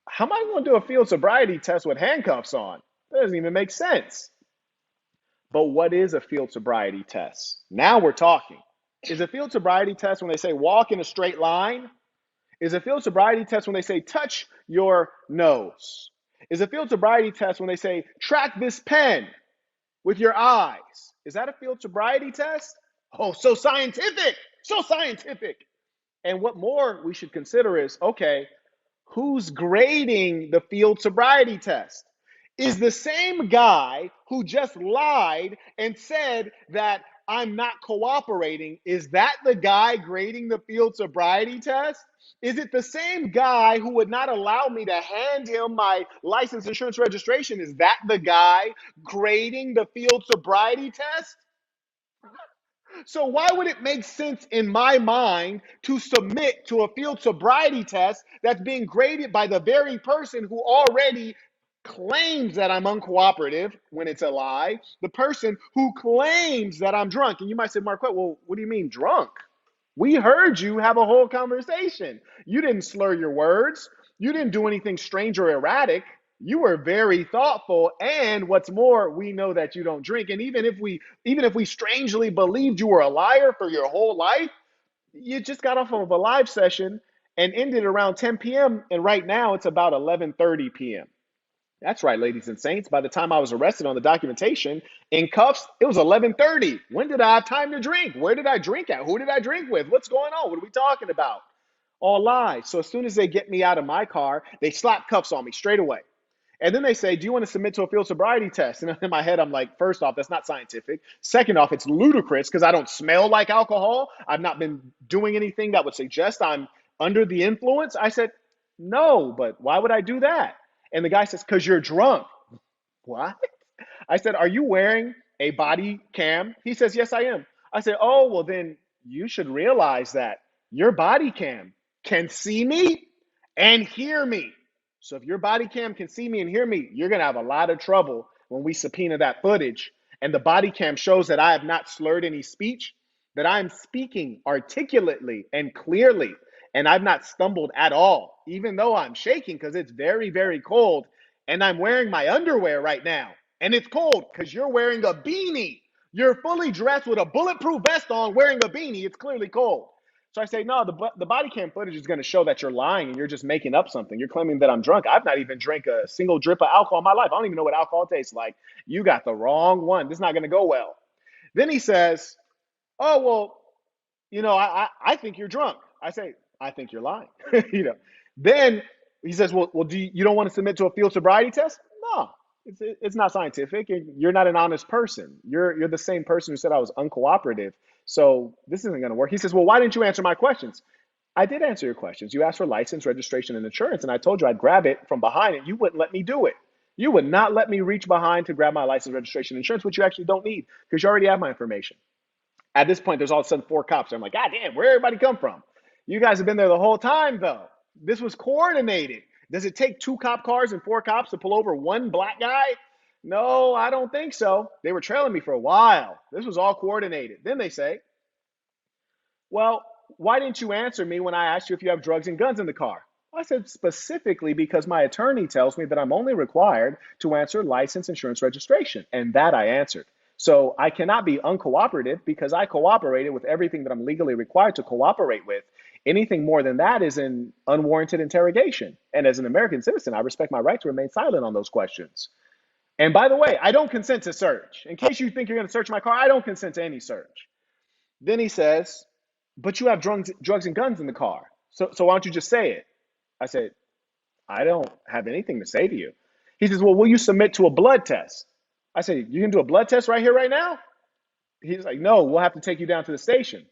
How am I going to do a field sobriety test with handcuffs on? That doesn't even make sense. But what is a field sobriety test? Now we're talking. Is a field sobriety test when they say walk in a straight line? Is a field sobriety test when they say touch your nose? Is a field sobriety test when they say track this pen with your eyes? Is that a field sobriety test? Oh, so scientific, so scientific. And what more we should consider is, okay, who's grading the field sobriety test? Is the same guy who just lied and said that I'm not cooperating, is that the guy grading the field sobriety test? Is it the same guy who would not allow me to hand him my license, insurance, registration? Is that the guy grading the field sobriety test? So why would it make sense in my mind to submit to a field sobriety test that's being graded by the very person who already claims that I'm uncooperative when it's a lie, the person who claims that I'm drunk? And you might say, Marquette, well, what do you mean drunk? We heard you have a whole conversation. You didn't slur your words. You didn't do anything strange or erratic. You were very thoughtful. And what's more, we know that you don't drink. And even if we strangely believed you were a liar for your whole life, you just got off of a live session and ended around 10 p.m. And right now it's about 11:30 p.m. That's right, ladies and saints. By the time I was arrested on the documentation in cuffs, it was 11:30. When did I have time to drink? Where did I drink at? Who did I drink with? What's going on? What are we talking about? All lies. So as soon as they get me out of my car, they slap cuffs on me straight away. And then they say, do you want to submit to a field sobriety test? And in my head, I'm like, first off, that's not scientific. Second off, it's ludicrous because I don't smell like alcohol. I've not been doing anything that would suggest I'm under the influence. I said, no, but why would I do that? And the guy says, because you're drunk. What? I said, are you wearing a body cam? He says, yes, I am. I said, oh, well, then you should realize that your body cam can see me and hear me. So if your body cam can see me and hear me, you're going to have a lot of trouble when we subpoena that footage. And the body cam shows that I have not slurred any speech, that I'm speaking articulately and clearly, and I've not stumbled at all, even though I'm shaking because it's very, very cold. And I'm wearing my underwear right now. And it's cold because you're wearing a beanie. You're fully dressed with a bulletproof vest on, wearing a beanie. It's clearly cold. So I say, no, the body cam footage is going to show that you're lying and you're just making up something. You're claiming that I'm drunk. I've not even drank a single drip of alcohol in my life. I don't even know what alcohol tastes like. You got the wrong one. This is not going to go well. Then he says, oh, well, I think you're drunk. I say, I think you're lying. Then he says, well, you don't want to submit to a field sobriety test? No, it's not scientific. And you're not an honest person. You're the same person who said I was uncooperative. So this isn't going to work. He says, well, why didn't you answer my questions? I did answer your questions. You asked for license, registration, and insurance, and I told you I'd grab it from behind, and you wouldn't let me do it. You would not let me reach behind to grab my license, registration, and insurance, which you actually don't need because you already have my information. At this point, there's all of a sudden 4 cops. I'm like, God damn, where everybody come from? You guys have been there the whole time, though. This was coordinated. Does it take 2 cop cars and 4 cops to pull over one black guy? No, I don't think so. They were trailing me for a while. This was all coordinated. Then they say, well, why didn't you answer me when I asked you if you have drugs and guns in the car? I said specifically because my attorney tells me that I'm only required to answer license, insurance, registration. And that I answered. So I cannot be uncooperative because I cooperated with everything that I'm legally required to cooperate with. Anything more than that is an unwarranted interrogation. And as an American citizen, I respect my right to remain silent on those questions. And by the way, I don't consent to search. In case you think you're going to search my car, I don't consent to any search. Then he says, but you have drugs and guns in the car. So why don't you just say it? I said, I don't have anything to say to you. He says, well, will you submit to a blood test? I said, you can do a blood test right here, right now? He's like, no, we'll have to take you down to the station.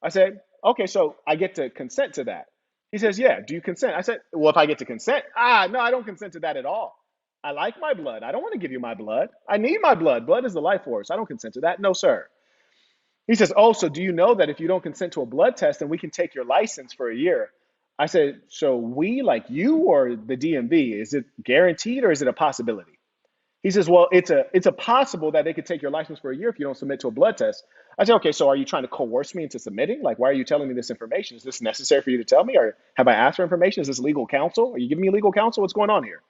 I said, okay, so I get to consent to that. He says, yeah, do you consent? I said, well, if I get to consent, no, I don't consent to that at all. I like my blood. I don't want to give you my blood. I need my blood. Blood is the life force. I don't consent to that. No, sir. He says, oh, so do you know that if you don't consent to a blood test, then we can take your license for a year? I said, so we, like you or the DMV, is it guaranteed or is it a possibility? He says, well, it's a possible that they could take your license for a year if you don't submit to a blood test. I said, okay, so are you trying to coerce me into submitting? Like, why are you telling me this information? Is this necessary for you to tell me? Or have I asked for information? Is this legal counsel? Are you giving me legal counsel? What's going on here?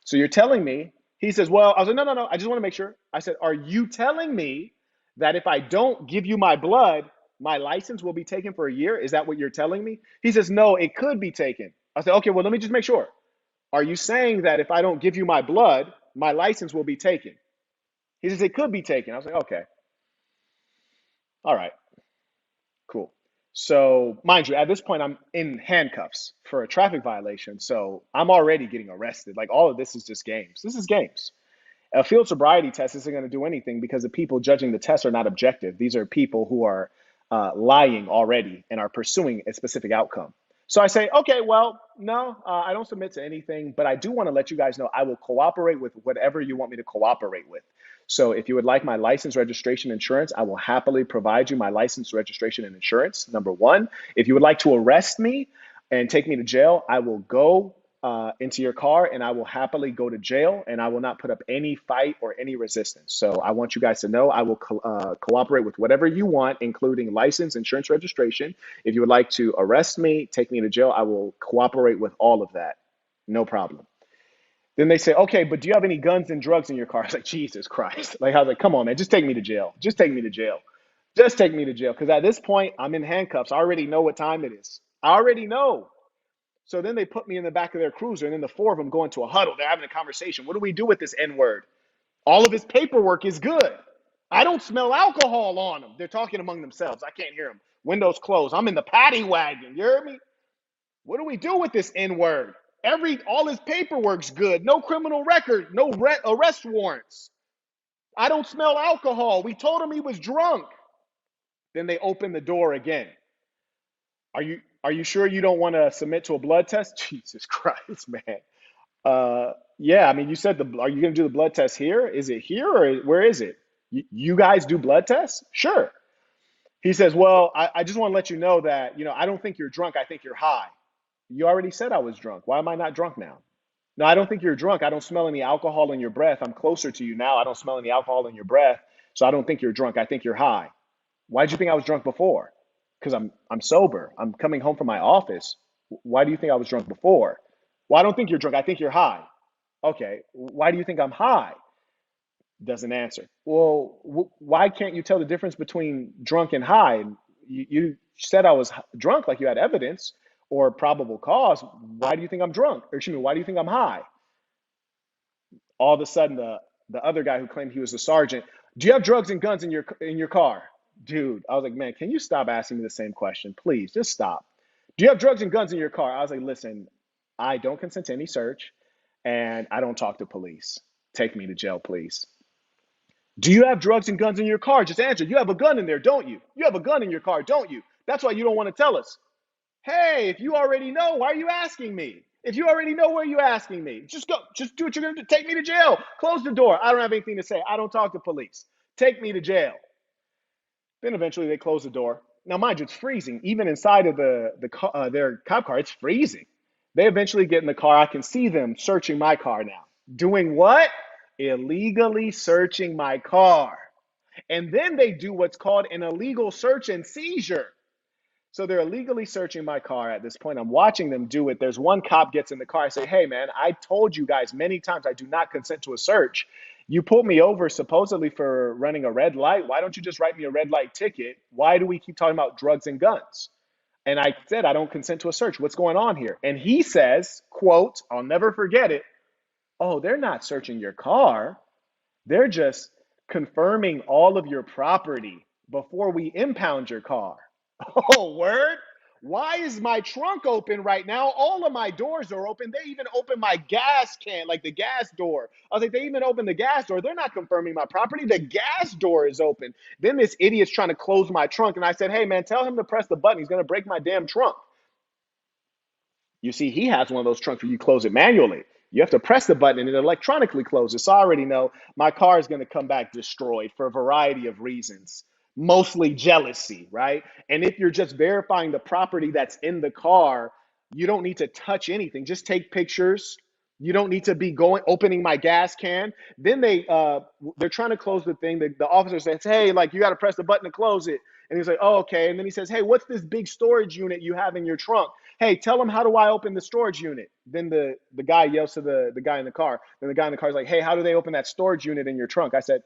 So you're telling me, he says, well, I was like, no, no, no. I just want to make sure. I said, are you telling me that if I don't give you my blood, my license will be taken for a year? Is that what you're telling me? He says, no, it could be taken. I said, okay, well, let me just make sure. Are you saying that if I don't give you my blood, my license will be taken? He says, it could be taken. I was like, okay, all right, cool. So, mind you, at this point, I'm in handcuffs for a traffic violation. So I'm already getting arrested. Like, all of this is just games. This is games. A field sobriety test isn't going to do anything because the people judging the test are not objective. These are people who are lying already and are pursuing a specific outcome. So I say, okay, well, no, I don't submit to anything, but I do want to let you guys know I will cooperate with whatever you want me to cooperate with. So if you would like my license, registration, insurance, I will happily provide you my license, registration, and insurance. Number one, if you would like to arrest me and take me to jail, I will go into your car and I will happily go to jail and I will not put up any fight or any resistance. So I want you guys to know I will cooperate with whatever you want, including license, insurance, registration. If you would like to arrest me, take me to jail, I will cooperate with all of that. No problem. Then they say, okay, but do you have any guns and drugs in your car? I was like, Jesus Christ. Like, I was like, come on, man, just take me to jail. Just take me to jail. Just take me to jail. Because at this point, I'm in handcuffs. I already know what time it is. I already know. So then they put me in the back of their cruiser, and then the four of them go into a huddle. They're having a conversation. What do we do with this N word? All of his paperwork is good. I don't smell alcohol on him. They're talking among themselves. I can't hear them. Windows closed. I'm in the paddy wagon. You heard me? What do we do with this N word? All his paperwork's good. No criminal record. No arrest warrants. I don't smell alcohol. We told him he was drunk. Then they open the door again. Are you sure you don't want to submit to a blood test? Jesus Christ, man. Yeah, I mean, you said are you going to do the blood test here? Is it here or where is it? You guys do blood tests? Sure. He says, well, I just want to let you know that, I don't think you're drunk. I think you're high. You already said I was drunk. Why am I not drunk now? No, I don't think you're drunk. I don't smell any alcohol in your breath. I'm closer to you now. I don't smell any alcohol in your breath. So I don't think you're drunk. I think you're high. Why did you think I was drunk before? Because I'm sober. I'm coming home from my office. Why do you think I was drunk before? Well, I don't think you're drunk. I think you're high. Okay. Why do you think I'm high? Doesn't answer. Well, why can't you tell the difference between drunk and high? You said I was drunk, like you had evidence or probable cause. Why do you think I'm drunk? Or excuse me, why do you think I'm high? All of a sudden, the other guy who claimed he was the sergeant, do you have drugs and guns in your car? Dude, I was like, man, can you stop asking me the same question? Please, just stop. Do you have drugs and guns in your car? I was like, listen, I don't consent to any search and I don't talk to police. Take me to jail, please. Do you have drugs and guns in your car? Just answer. You have a gun in there, don't you? You have a gun in your car, don't you? That's why you don't want to tell us. Hey, if you already know, why are you asking me? If you already know, where are you asking me? Just go. Just do what you're going to do. Take me to jail. Close the door. I don't have anything to say. I don't talk to police. Take me to jail. Then eventually they close the door. Now, mind you, it's freezing. Even inside of their cop car, it's freezing. They eventually get in the car. I can see them searching my car now. Doing what? Illegally searching my car. And then they do what's called an illegal search and seizure. So they're illegally searching my car at this point. I'm watching them do it. There's one cop gets in the car. I say, hey, man, I told you guys many times I do not consent to a search. You pulled me over supposedly for running a red light. Why don't you just write me a red light ticket? Why do we keep talking about drugs and guns? And I said, I don't consent to a search. What's going on here? And he says, quote, I'll never forget it. Oh, they're not searching your car. They're just confirming all of your property before we impound your car. Oh, word? Why is my trunk open right now? All of my doors are open. They even open my gas can, like the gas door. I was like, they even open the gas door. They're not confirming my property. The gas door is open. Then this idiot's trying to close my trunk. And I said, hey, man, tell him to press the button. He's going to break my damn trunk. You see, he has one of those trunks where you close it manually. You have to press the button and it electronically closes. So I already know my car is going to come back destroyed for a variety of reasons, mostly jealousy, right? And if you're just verifying the property that's in the car, you don't need to touch anything. Just take pictures, You don't need to be opening my gas can. Then they're trying to close the thing. The officer says, hey, like, you got to press the button to close it. And he's like, oh, okay. And then he says, hey, what's this big storage unit you have in your trunk? Hey, tell him, how do I open the storage unit? Then the guy yells to the guy in the car. Then the guy in the car is like, hey, how do they open that storage unit in your trunk? I said,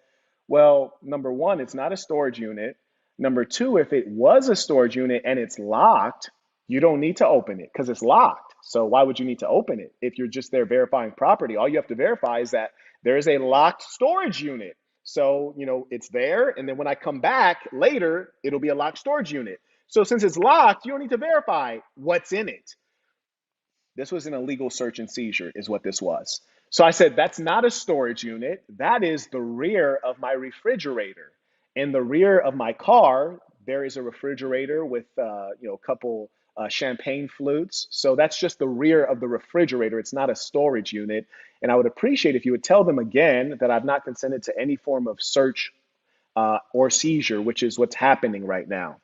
well, number one, it's not a storage unit. Number two, if it was a storage unit and it's locked, you don't need to open it because it's locked. So why would you need to open it if you're just there verifying property? All you have to verify is that there is a locked storage unit. So, it's there. And then when I come back later, it'll be a locked storage unit. So since it's locked, you don't need to verify what's in it. This was an illegal search and seizure is what this was. So I said, that's not a storage unit. That is the rear of my refrigerator. In the rear of my car, there is a refrigerator with, a couple champagne flutes. So that's just the rear of the refrigerator. It's not a storage unit. And I would appreciate if you would tell them again that I've not consented to any form of search or seizure, which is what's happening right now.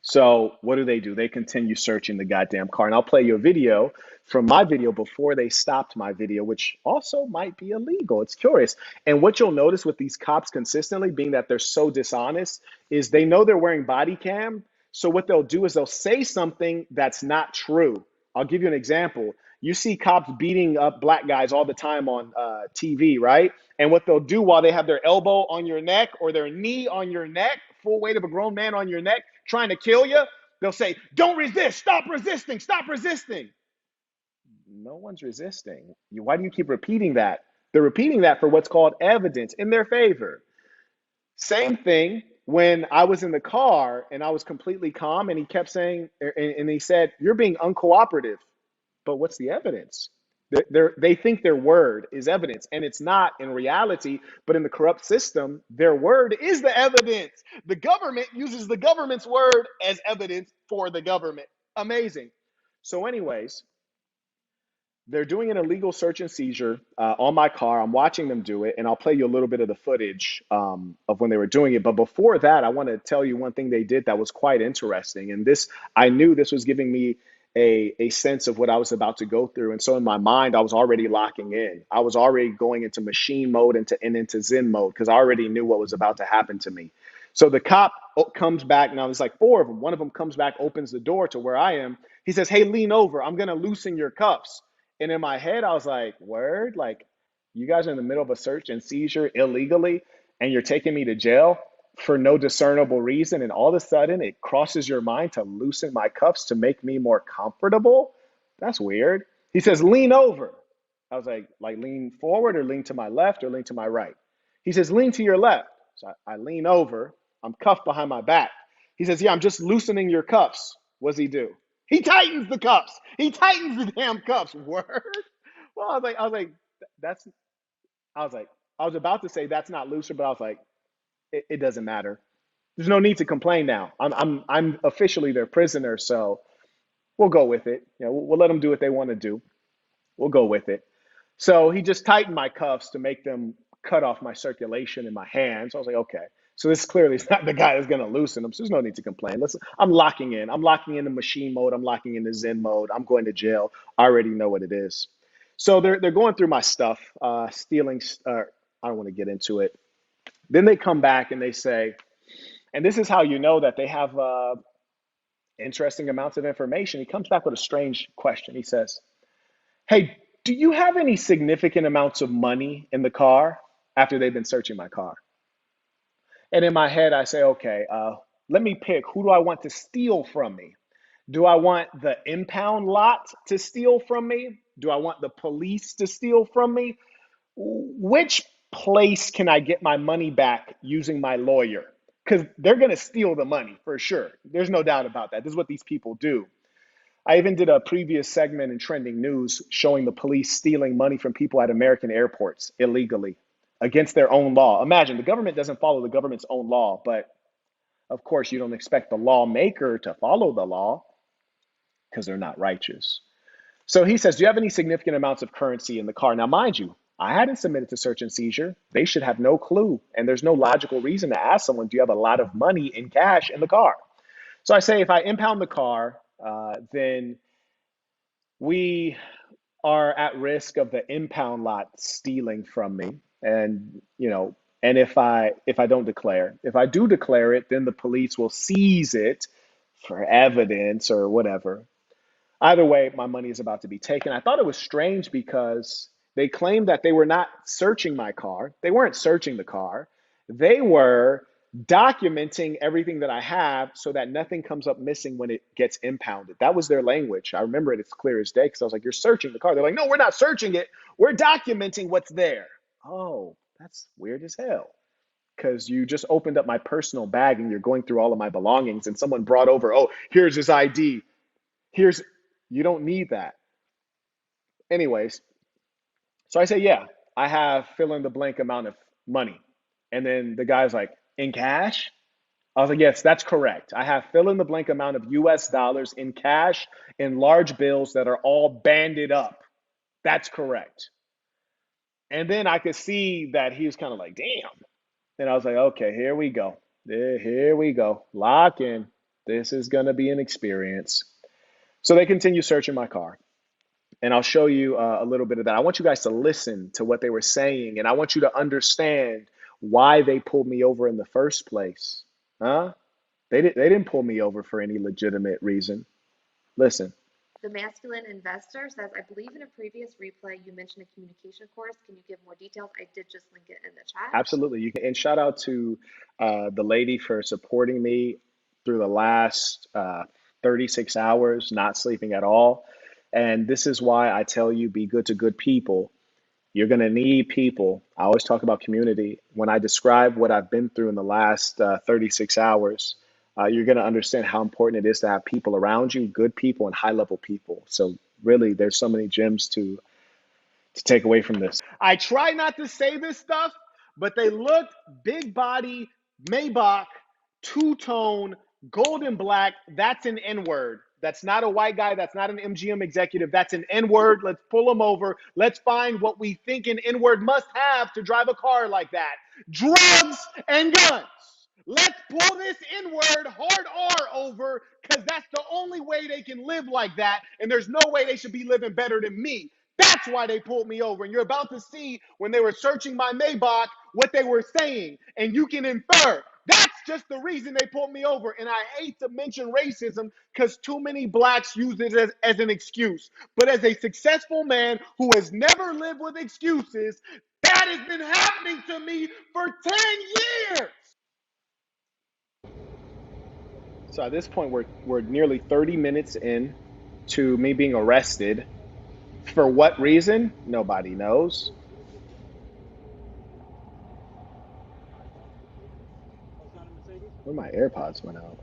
So what do? They continue searching the goddamn car. And I'll play you a video from my video before they stopped my video, which also might be illegal. It's curious. And what you'll notice with these cops consistently, being that they're so dishonest, is they know they're wearing body cam. So what they'll do is they'll say something that's not true. I'll give you an example. You see cops beating up black guys all the time on TV, right? And what they'll do while they have their elbow on your neck or their knee on your neck, full weight of a grown man on your neck, trying to kill you, they'll say, don't resist, stop resisting, stop resisting. No one's resisting. Why do you keep repeating that? They're repeating that for what's called evidence in their favor. Same thing when I was in the car and I was completely calm and he kept saying, and he said, you're being uncooperative. But what's the evidence? They think their word is evidence, and it's not in reality. But in the corrupt system, their word is the evidence. The government uses the government's word as evidence for the government. Amazing. So anyways, they're doing an illegal search and seizure on my car. I'm watching them do it, and I'll play you a little bit of the footage of when they were doing it. But before that, I want to tell you one thing they did that was quite interesting. And I knew this was giving me a sense of what I was about to go through. And so in my mind, I was already locking in. I was already going into machine mode and into Zen mode because I already knew what was about to happen to me. So the cop comes back. Now there's like four of them. One of them comes back, opens the door to where I am. He says, hey, lean over. I'm going to loosen your cuffs. And in my head, I was like, word? Like, you guys are in the middle of a search and seizure illegally, and you're taking me to jail for no discernible reason. And all of a sudden, it crosses your mind to loosen my cuffs to make me more comfortable? That's weird. He says, lean over. I was like lean forward or lean to my left or lean to my right? He says, lean to your left. So I lean over. I'm cuffed behind my back. He says, yeah, I'm just loosening your cuffs. What does he do? He tightens the cuffs. He tightens the damn cuffs. Word. Well, I was about to say that's not looser, but I was like, it doesn't matter. There's no need to complain now. I'm officially their prisoner, so we'll go with it. We'll let them do what they want to do. We'll go with it. So he just tightened my cuffs to make them cut off my circulation in my hands. So I was like, okay. So this clearly is not the guy that's going to loosen them. So there's no need to complain. I'm locking in. I'm locking into machine mode. I'm locking into Zen mode. I'm going to jail. I already know what it is. So they're going through my stuff, stealing. I don't want to get into it. Then they come back and they say, and this is how you know that they have interesting amounts of information. He comes back with a strange question. He says, hey, do you have any significant amounts of money in the car after they've been searching my car? And in my head, I say, okay, let me pick. Who do I want to steal from me? Do I want the impound lot to steal from me? Do I want the police to steal from me? Which place can I get my money back using my lawyer? Because they're going to steal the money for sure. There's no doubt about that. This is what these people do. I even did a previous segment in Trending News showing the police stealing money from people at American airports illegally against their own law. Imagine the government doesn't follow the government's own law, but of course you don't expect the lawmaker to follow the law because they're not righteous. So he says, do you have any significant amounts of currency in the car? Now, mind you, I hadn't submitted to search and seizure. They should have no clue. And there's no logical reason to ask someone, do you have a lot of money in cash in the car? So I say, if I impound the car, then we are at risk of the impound lot stealing from me. And, and if I don't declare, if I do declare it, then the police will seize it for evidence or whatever. Either way, my money is about to be taken. I thought it was strange because they claimed that they were not searching my car. They weren't searching the car. They were documenting everything that I have so that nothing comes up missing when it gets impounded. That was their language. I remember it as clear as day because I was like, you're searching the car. They're like, no, we're not searching it. We're documenting what's there. Oh, that's weird as hell. Because you just opened up my personal bag and you're going through all of my belongings and someone brought over, oh, here's his ID. Here's, you don't need that. Anyways, so I say, yeah, I have fill in the blank amount of money. And then the guy's like, in cash? I was like, yes, that's correct. I have fill in the blank amount of US dollars in cash in large bills that are all banded up. That's correct. And then I could see that he was kind of like, damn. And I was like, okay, here we go. Here we go. Lock in. This is going to be an experience. So they continue searching my car. And I'll show you a little bit of that. I want you guys to listen to what they were saying, and I want you to understand why they pulled me over in the first place. Huh? They didn't pull me over for any legitimate reason. Listen. The masculine investor says, I believe in a previous replay you mentioned a communication course. Can you give more details? I did just link it in the chat. Absolutely. You can, and shout out to the lady for supporting me through the last 36 hours, not sleeping at all. And this is why I tell you, be good to good people. You're going to need people. I always talk about community. When I describe what I've been through in the last 36 hours, you're going to understand how important it is to have people around you, good people and high level people. So really, there's so many gems to take away from this. I try not to say this stuff, but they looked big body, Maybach, two-tone, golden black. That's an N-word. That's not a white guy. That's not an MGM executive. That's an N-word. Let's pull them over. Let's find what we think an N-word must have to drive a car like that. Drugs and guns. Let's pull this N-word hard R over because that's the only way they can live like that. And there's no way they should be living better than me. That's why they pulled me over. And you're about to see when they were searching my Maybach what they were saying. And you can infer that's just the reason they pulled me over. And I hate to mention racism because too many blacks use it as an excuse. But as a successful man who has never lived with excuses, that has been happening to me for 10 years. So at this point, we're nearly 30 minutes in to me being arrested. For what reason? Nobody knows. Where my AirPods went out.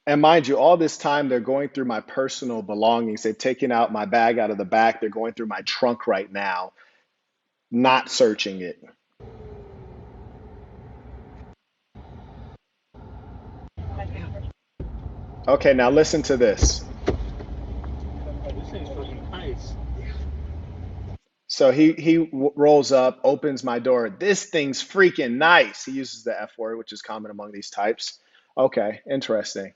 And mind you, all this time they're going through my personal belongings. They've taken out my bag out of the back. They're going through my trunk right now, not searching it. Okay, now listen to this. So he rolls up, opens my door. This thing's freaking nice. He uses the F word, which is common among these types. Okay, interesting.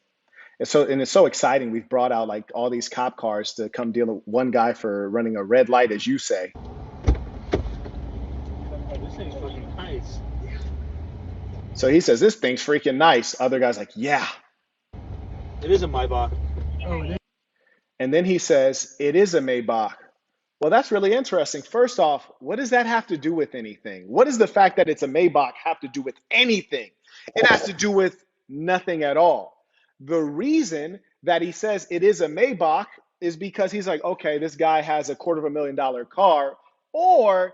And it's so exciting. We've brought out like all these cop cars to come deal with one guy for running a red light, as you say. So he says, this thing's freaking nice. Other guy's like, yeah. It is a Maybach. And then he says, it is a Maybach. Well, that's really interesting. First off, what does that have to do with anything? What does the fact that it's a Maybach have to do with anything? It has to do with nothing at all. The reason that he says it is a Maybach is because he's like, okay, this guy has a $250,000 car, or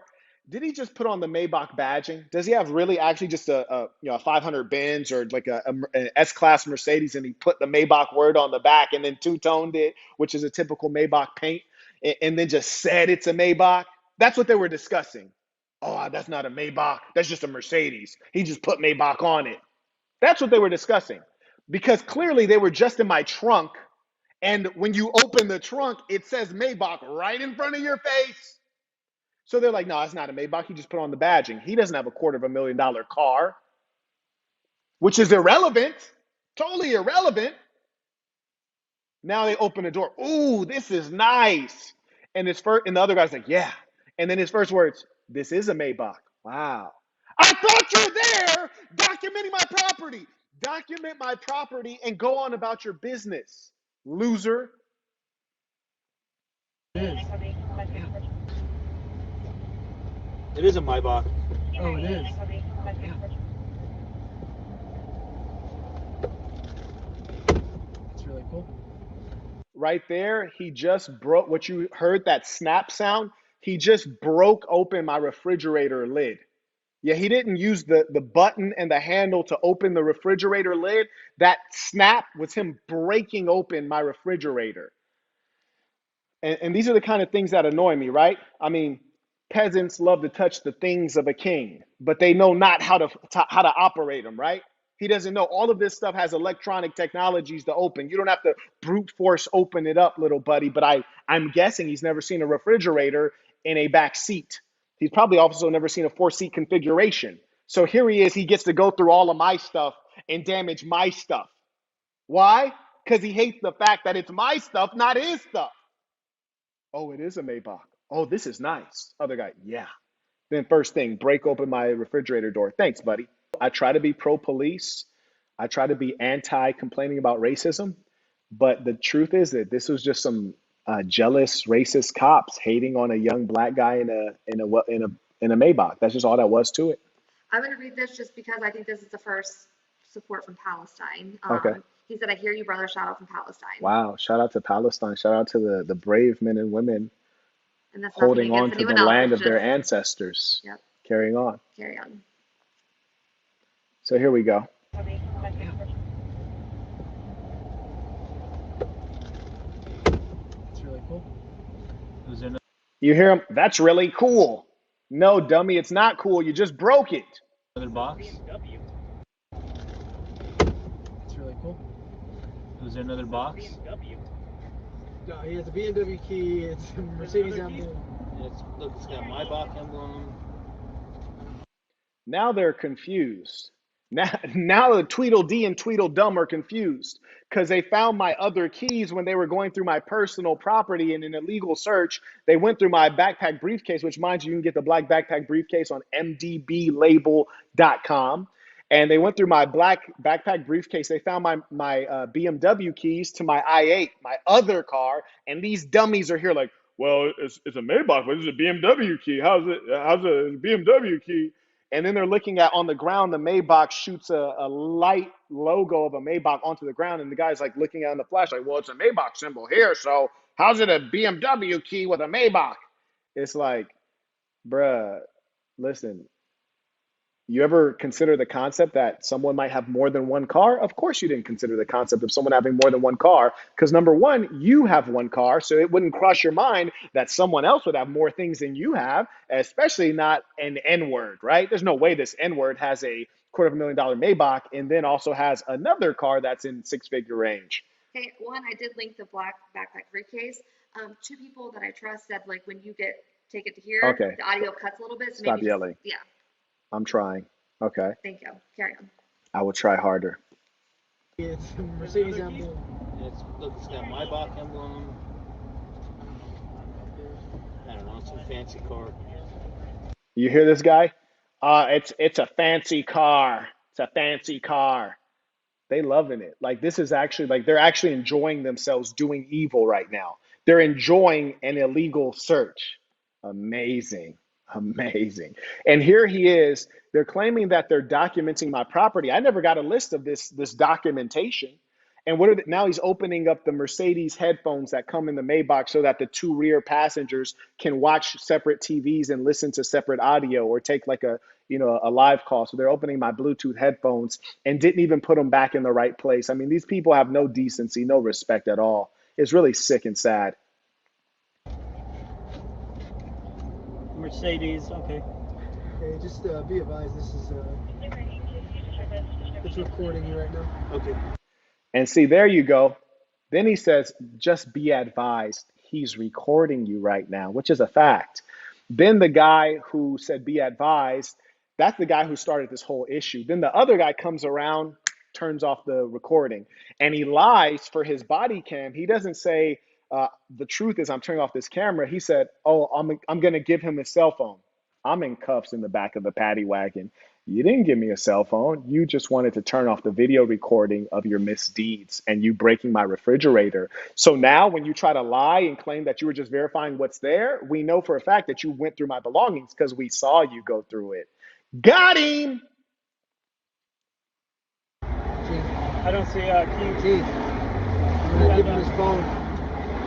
Did he just put on the Maybach badging? Does he have really actually just a 500 Benz or like an S-Class Mercedes, and he put the Maybach word on the back and then two-toned it, which is a typical Maybach paint, and then just said it's a Maybach? That's what they were discussing. Oh, that's not a Maybach. That's just a Mercedes. He just put Maybach on it. That's what they were discussing. Because clearly they were just in my trunk, and when you open the trunk, it says Maybach right in front of your face. So they're like, no, it's not a Maybach. He just put on the badging. He doesn't have a $250,000 car, which is irrelevant, totally irrelevant. Now they open the door. Ooh, this is nice. And and the other guy's like, yeah. And then his first words, this is a Maybach. Wow. I thought you're there documenting my property. Document my property and go on about your business, loser. It is a Maybach. Oh, it is. It's really cool. Right there, he just broke what you heard, that snap sound. He just broke open my refrigerator lid. Yeah, he didn't use the button and the handle to open the refrigerator lid. That snap was him breaking open my refrigerator. And these are the kind of things that annoy me, right? I mean, peasants love to touch the things of a king, but they know not how to operate them, right? He doesn't know all of this stuff has electronic technologies to open. You don't have to brute force open it up, little buddy. But I'm guessing he's never seen a refrigerator in a back seat. He's probably also never seen a 4-seat configuration. So here he is. He gets to go through all of my stuff and damage my stuff. Why? Because he hates the fact that it's my stuff, not his stuff. Oh, it is a Maybach. Oh, this is nice. Other guy, yeah. Then first thing, break open my refrigerator door. Thanks, buddy. I try to be pro-police. I try to be anti-complaining about racism. But the truth is that this was just some jealous, racist cops hating on a young black guy in a Maybach. That's just all that was to it. I'm going to read this just because I think this is the first support from Palestine. Okay. He said, I hear you, brother. Shout out from Palestine. Wow. Shout out to Palestine. Shout out to the brave men and women And that's holding on to the land of their just, ancestors. Yep. Carrying on. Carry on. So here we go. It's really cool. You hear him? That's really cool. No, dummy, it's not cool. You just broke it. Another box. It's really cool. Was there another box? No, he has a BMW key. It's a Mercedes emblem. Look, it's got my Maybach emblem. Now they're confused. Now the Tweedledee and Tweedledum are confused because they found my other keys when they were going through my personal property in an illegal search. They went through my backpack briefcase, which, mind you, you can get the black backpack briefcase on mdblabel.com. And they went through my black backpack briefcase. They found my BMW keys to my i8, my other car. And these dummies are here like, well, it's a Maybach, but it's a BMW key. How's a BMW key? And then they're looking at on the ground, the Maybach shoots a light logo of a Maybach onto the ground. And the guy's like looking at on the flash, like, well, it's a Maybach symbol here. So how's it a BMW key with a Maybach? It's like, bruh, listen, you ever consider the concept that someone might have more than one car? Of course you didn't consider the concept of someone having more than one car because number one, you have one car. So it wouldn't cross your mind that someone else would have more things than you have, especially not an N-word, right? There's no way this N-word has a $250,000 Maybach and then also has another car that's in six-figure range. Hey, one, I did link the black backpack briefcase. Two people that I trust said, like, when you take it to here, Okay. the audio cuts a little bit. So Stop maybe yelling. Yeah. I'm trying. Okay. Thank you. Carry on. I will try harder. It's a Mercedes emblem. Look, it's got my Maybach emblem. I don't know, some fancy car. You hear this guy? It's a fancy car. It's a fancy car. They loving it. Like this is actually like they're actually enjoying themselves doing evil right now. They're enjoying an illegal search. Amazing. Amazing. And here he is. They're claiming that they're documenting my property. I never got a list of this documentation. And now he's opening up the Mercedes headphones that come in the Maybach so that the two rear passengers can watch separate TVs and listen to separate audio or take like a live call. So they're opening my Bluetooth headphones and didn't even put them back in the right place. I mean, these people have no decency, no respect at all. It's really sick and sad. Mercedes, okay. Hey, just be advised, this is it's recording you right now. Okay. And see, there you go. Then he says, just be advised, he's recording you right now, which is a fact. Then the guy who said, be advised, that's the guy who started this whole issue. Then the other guy comes around, turns off the recording, and he lies for his body cam. He doesn't say, the truth is I'm turning off this camera. He said, oh, I'm going to give him his cell phone. I'm in cuffs in the back of the paddy wagon. You didn't give me a cell phone. You just wanted to turn off the video recording of your misdeeds and you breaking my refrigerator. So now when you try to lie and claim that you were just verifying what's there, we know for a fact that you went through my belongings because we saw you go through it. Got him. Chief, I don't see Keith. Chief, I'm gonna give him his phone.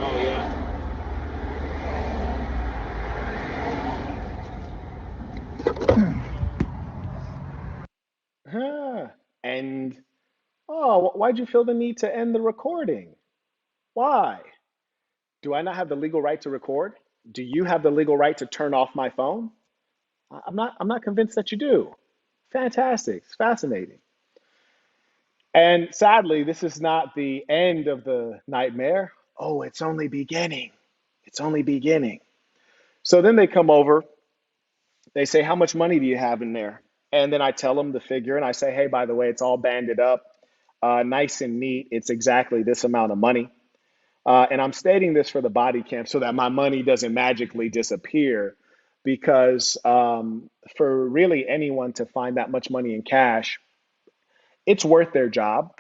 Oh yeah. And, oh, why'd you feel the need to end the recording? Why? Do I not have the legal right to record? Do you have the legal right to turn off my phone? I'm not convinced that you do. Fantastic. It's fascinating. And sadly, this is not the end of the nightmare. Oh, it's only beginning. It's only beginning. So then they come over. They say, how much money do you have in there? And then I tell them the figure and I say, hey, by the way, it's all banded up, nice and neat. It's exactly this amount of money. And I'm stating this for the body cam so that my money doesn't magically disappear because for really anyone to find that much money in cash, it's worth their job.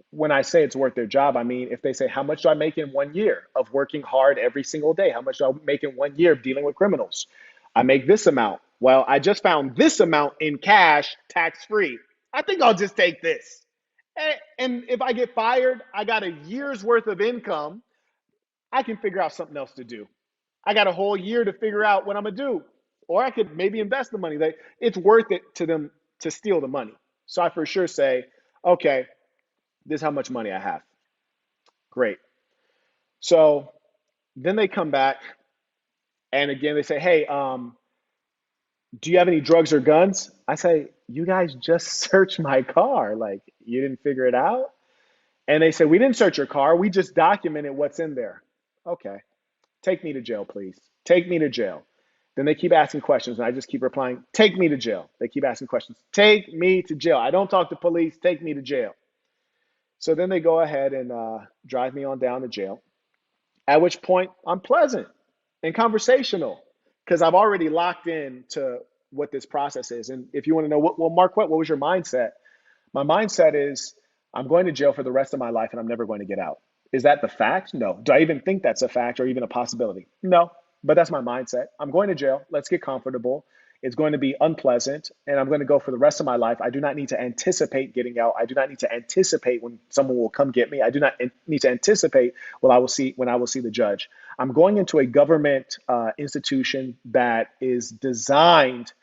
When I say it's worth their job, I mean, if they say, how much do I make in 1 year of working hard every single day? How much do I make in 1 year of dealing with criminals? I make this amount. Well, I just found this amount in cash, tax free. I think I'll just take this. And if I get fired, I got a year's worth of income. I can figure out something else to do. I got a whole year to figure out what I'm going to do. Or I could maybe invest the money. It's worth it to them to steal the money. So I for sure say, okay, this is how much money I have. Great. So then they come back and again they say, hey, do you have any drugs or guns? I say, you guys just searched my car. Like, you didn't figure it out? And they say, we didn't search your car. We just documented what's in there. Okay. Take me to jail, please. Take me to jail. Then they keep asking questions, and I just keep replying, take me to jail. They keep asking questions. Take me to jail. I don't talk to police. Take me to jail. So then they go ahead and drive me on down to jail, at which point I'm pleasant and conversational because I've already locked in to what this process is. And if you want to know, Marquette, what was your mindset? My mindset is I'm going to jail for the rest of my life and I'm never going to get out. Is that the fact? No. Do I even think that's a fact or even a possibility? No, but that's my mindset. I'm going to jail. Let's get comfortable. It's going to be unpleasant and I'm going to go for the rest of my life. I do not need to anticipate getting out. I do not need to anticipate when someone will come get me. I do not need to anticipate when I will see the judge. I'm going into a government institution that is designed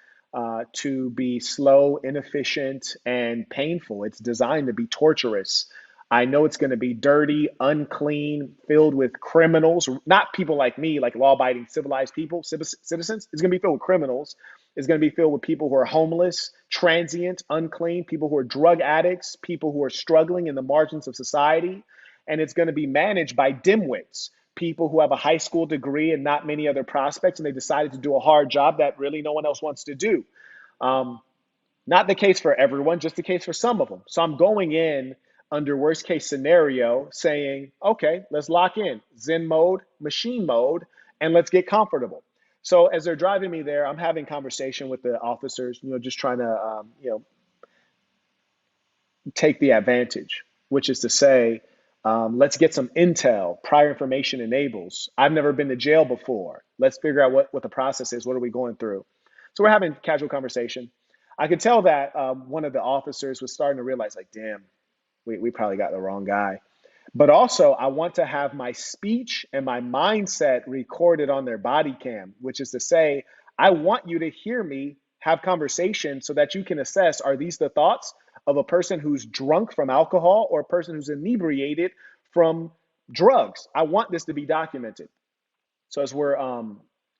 to be slow, inefficient, and painful. It's designed to be torturous. I know it's going to be dirty, unclean, filled with criminals, not people like me, like law-abiding, civilized people, citizens. It's going to be filled with criminals. It's going to be filled with people who are homeless, transient, unclean, people who are drug addicts, people who are struggling in the margins of society. And it's going to be managed by dimwits, people who have a high school degree and not many other prospects, and they decided to do a hard job that really no one else wants to do. Not the case for everyone, just the case for some of them. So I'm going in under worst case scenario saying, okay, let's lock in Zen mode, machine mode, and let's get comfortable. So as they're driving me there, I'm having conversation with the officers, just trying to, take the advantage, which is to say, let's get some intel. Prior information enables. I've never been to jail before. Let's figure out what the process is. What are we going through? So we're having casual conversation. I could tell that one of the officers was starting to realize, like, damn, we probably got the wrong guy. But also, I want to have my speech and my mindset recorded on their body cam, which is to say, I want you to hear me have conversation so that you can assess, are these the thoughts of a person who's drunk from alcohol or a person who's inebriated from drugs? I want this to be documented. So as we're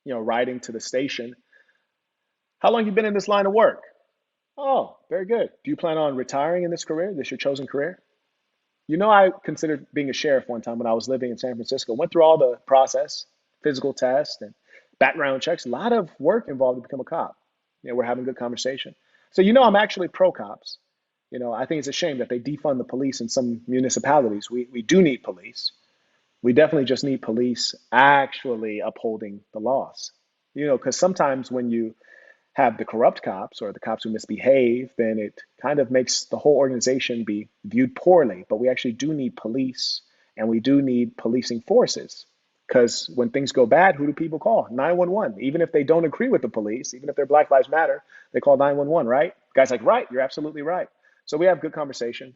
riding to the station, how long you been in this line of work? Oh, very good. Do you plan on retiring in this career? This your chosen career? I considered being a sheriff one time when I was living in San Francisco. Went through all the process, physical test and background checks. A lot of work involved to become a cop. We're having good conversation. So I'm actually pro cops. I think it's a shame that they defund the police in some municipalities. We do need police. We definitely just need police actually upholding the laws. Because sometimes when you have the corrupt cops or the cops who misbehave, then it kind of makes the whole organization be viewed poorly. But we actually do need police and we do need policing forces. Because when things go bad, who do people call? 911. Even if they don't agree with the police, even if they're Black Lives Matter, they call 911, right? Guy's like, right, you're absolutely right. So we have good conversation.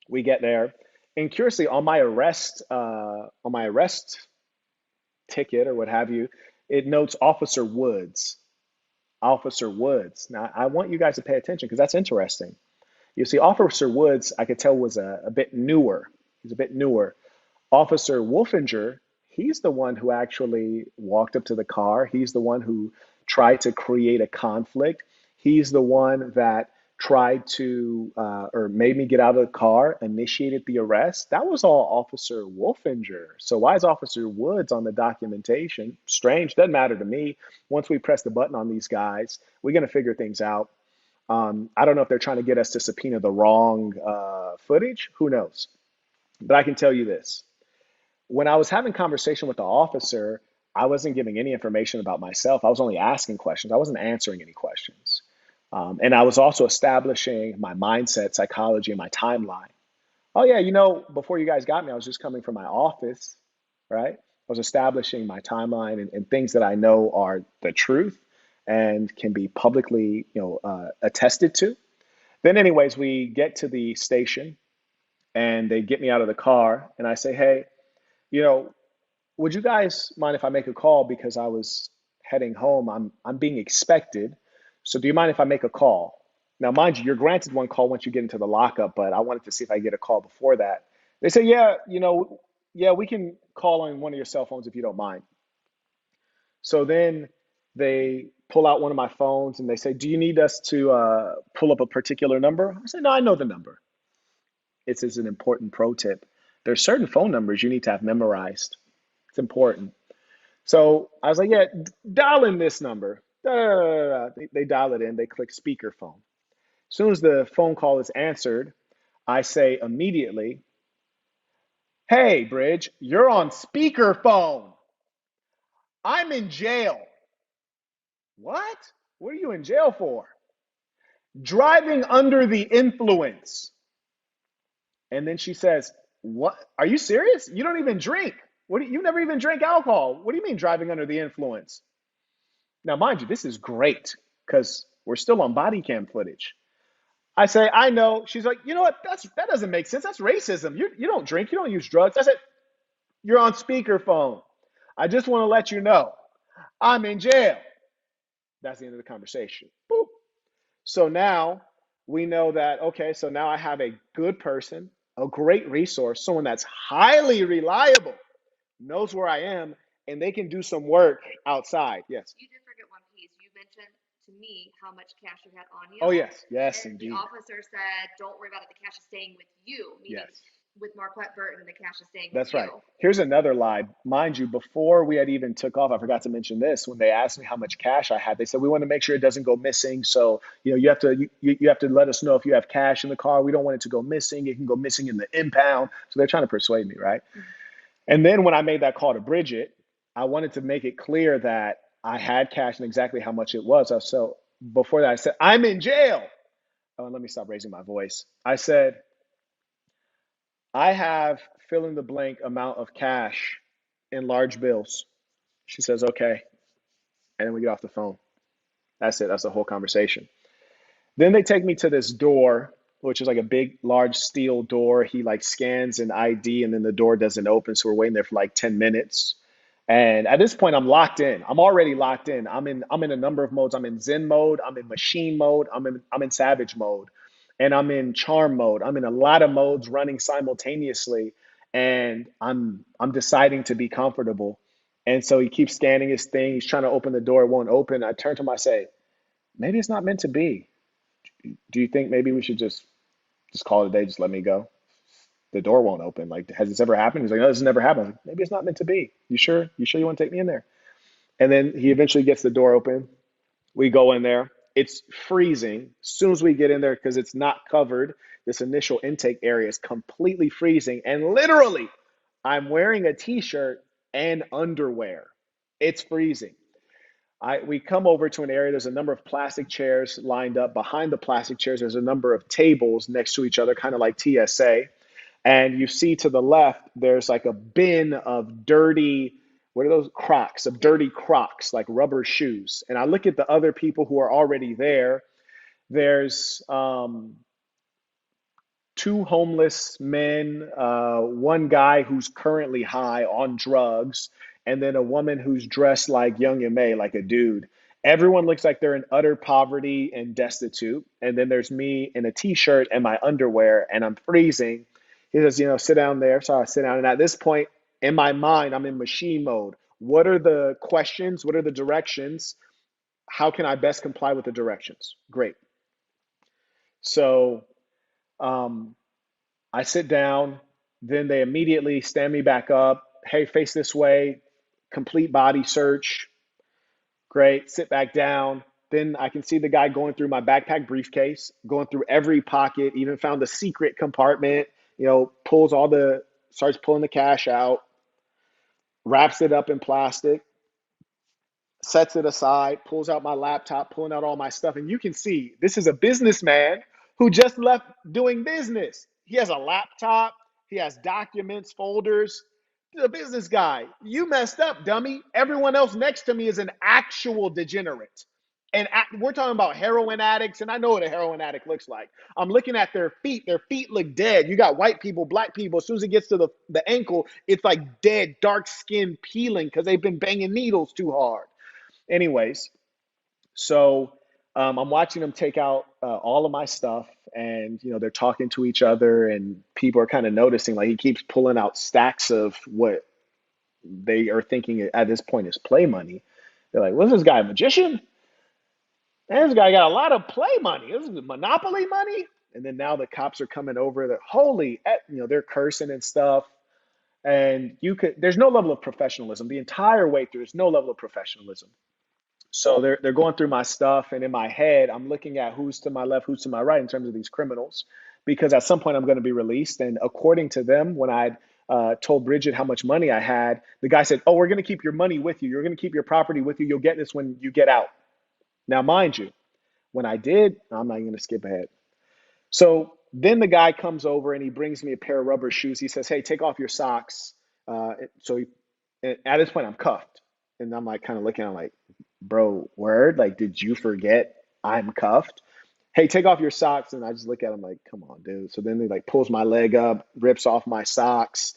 We get there. And curiously, on my arrest ticket or what have you, it notes Officer Woods. Officer Woods. Now, I want you guys to pay attention because that's interesting. You see, Officer Woods, I could tell was a bit newer. He's a bit newer. Officer Wolfinger, he's the one who actually walked up to the car. He's the one who tried to create a conflict. He's the one that tried to, or made me get out of the car, initiated the arrest. That was all Officer Wolfinger. So why is Officer Woods on the documentation? Strange, doesn't matter to me. Once we press the button on these guys, we're going to figure things out. I don't know if they're trying to get us to subpoena the wrong footage. Who knows? But I can tell you this. When I was having conversation with the officer, I wasn't giving any information about myself. I was only asking questions. I wasn't answering any questions. And I was also establishing my mindset, psychology, and my timeline. Oh, yeah, before you guys got me, I was just coming from my office, right? I was establishing my timeline and things that I know are the truth and can be publicly, attested to. Then, anyways, we get to the station and they get me out of the car and I say, hey, you know, would you guys mind if I make a call because I was heading home? I'm being expected. So do you mind if I make a call? Now, mind you, you're granted one call once you get into the lockup, but I wanted to see if I get a call before that. They say, yeah, yeah, we can call on one of your cell phones if you don't mind. So then they pull out one of my phones and they say, do you need us to pull up a particular number? I say, no, I know the number. It's an important pro tip. There's certain phone numbers you need to have memorized. It's important. So I was like, yeah, dial in this number. Da, da, da, da, da. They dial it in, they click speakerphone. As soon as the phone call is answered, I say immediately, hey, Bridge, you're on speakerphone. I'm in jail. What? What are you in jail for? Driving under the influence. And then she says, what? Are you serious? You don't even drink. You never even drank alcohol. What do you mean driving under the influence? Now, mind you, this is great because we're still on body cam footage. I say, I know. She's like, you know what? That doesn't make sense. That's racism. You don't drink. You don't use drugs. I said, you're on speakerphone. I just want to let you know I'm in jail. That's the end of the conversation. Boop. So now we know that, okay, so now I have a good person, a great resource, someone that's highly reliable, knows where I am, and they can do some work outside. Yes. You did forget one piece. You mentioned to me how much cash you had on you. Oh, yes, and indeed. the officer said, don't worry about it. The cash is staying with you. Meaning Yes. with Marquettdavon, the cash is staying That's with right. you. Here's another lie. Mind you, before we had even took off, I forgot to mention this. When they asked me how much cash I had, they said, we want to make sure it doesn't go missing. So, you have to let us know if you have cash in the car. We don't want it to go missing. It can go missing in the impound. So they're trying to persuade me, right? Mm-hmm. And then when I made that call to Bridget, I wanted to make it clear that I had cash and exactly how much it was. So before that, I said, I'm in jail. Oh, let me stop raising my voice. I said, I have fill in the blank amount of cash in large bills. She says, okay. And then we get off the phone. That's it. That's the whole conversation. Then they take me to this door which is like a big, large steel door. He like scans an ID and then the door doesn't open. So we're waiting there for like 10 minutes. And at this point, I'm locked in. I'm already locked in. I'm in a number of modes. I'm in Zen mode. I'm in machine mode. I'm in Savage mode, and I'm in Charm mode. I'm in a lot of modes running simultaneously, and I'm deciding to be comfortable. And so he keeps scanning his thing. He's trying to open the door. It won't open. I turn to him. I say, maybe it's not meant to be. Do you think maybe we should just call it a day? Just let me go. The door won't open. Like, has this ever happened? He's like, no, this has never happened. Like, maybe it's not meant to be. You sure? You sure you want to take me in there? And then he eventually gets the door open. We go in there. It's freezing. As soon as we get in there, because it's not covered, this initial intake area is completely freezing. And literally, I'm wearing a t-shirt and underwear. It's freezing. We come over to an area. There's a number of plastic chairs lined up. Behind the plastic chairs, there's a number of tables next to each other, kind of like TSA. And you see to the left, there's like a bin of dirty, what are those? Crocs, of dirty Crocs, like rubber shoes. And I look at the other people who are already there. There's two homeless men, one guy who's currently high on drugs, and then a woman who's dressed like Young M.A., like a dude. Everyone looks like they're in utter poverty and destitute. And then there's me in a t-shirt and my underwear, and I'm freezing. He says, sit down there. So I sit down. And at this point, in my mind, I'm in machine mode. What are the questions? What are the directions? How can I best comply with the directions? Great. So I sit down, then they immediately stand me back up. Hey, face this way, complete body search. Great, sit back down. Then I can see the guy going through my backpack briefcase, going through every pocket, even found the secret compartment, starts pulling the cash out, wraps it up in plastic, sets it aside, pulls out my laptop, pulling out all my stuff. And you can see this is a businessman who just left doing business. He has a laptop, he has documents, folders. He's a business guy. You messed up, dummy. Everyone else next to me is an actual degenerate. And we're talking about heroin addicts, and I know what a heroin addict looks like. I'm looking at their feet. Their feet look dead. You got white people, black people. As soon as it gets to the ankle, it's like dead, dark skin peeling because they've been banging needles too hard. Anyways, so I'm watching them take out all of my stuff, and they're talking to each other, and people are kind of noticing like he keeps pulling out stacks of what they are thinking at this point is play money. They're like, "What's this guy, a magician? Man, this guy got a lot of play money. This is Monopoly money." And then now the cops are coming over. They're cursing and stuff. And there's no level of professionalism. The entire way through, there's no level of professionalism. So they're going through my stuff, and in my head, I'm looking at who's to my left, who's to my right in terms of these criminals, because at some point I'm going to be released. And according to them, when I told Bridget how much money I had, the guy said, "Oh, we're going to keep your money with you. You're going to keep your property with you. You'll get this when you get out." Now, mind you, when I did, I'm not going to skip ahead. So then the guy comes over and he brings me a pair of rubber shoes. He says, "Hey, take off your socks." At this point, I'm cuffed, and I'm like kind of looking at him like, "Bro, word? Like, did you forget I'm cuffed? Hey, take off your socks." And I just look at him like, "Come on, dude." So then he like pulls my leg up, rips off my socks,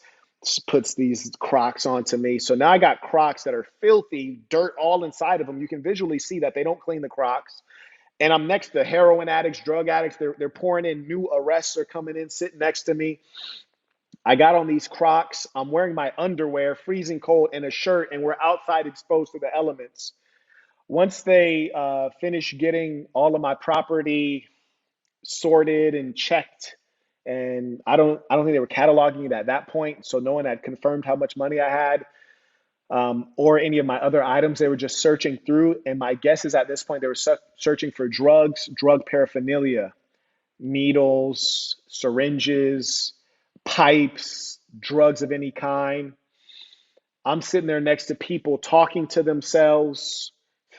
puts these Crocs onto me. So now I got Crocs that are filthy, dirt all inside of them. You can visually see that they don't clean the Crocs. And I'm next to heroin addicts, drug addicts. They're pouring in. New arrests are coming in, sitting next to me. I got on these Crocs. I'm wearing my underwear, freezing cold, and a shirt, and we're outside exposed to the elements. Once they finish getting all of my property sorted and checked, and I don't think they were cataloging it at that point, so no one had confirmed how much money I had or any of my other items. They were just searching through, and my guess is at this point they were searching for drugs, drug paraphernalia, needles, syringes, pipes, drugs of any kind. I'm sitting there next to people talking to themselves,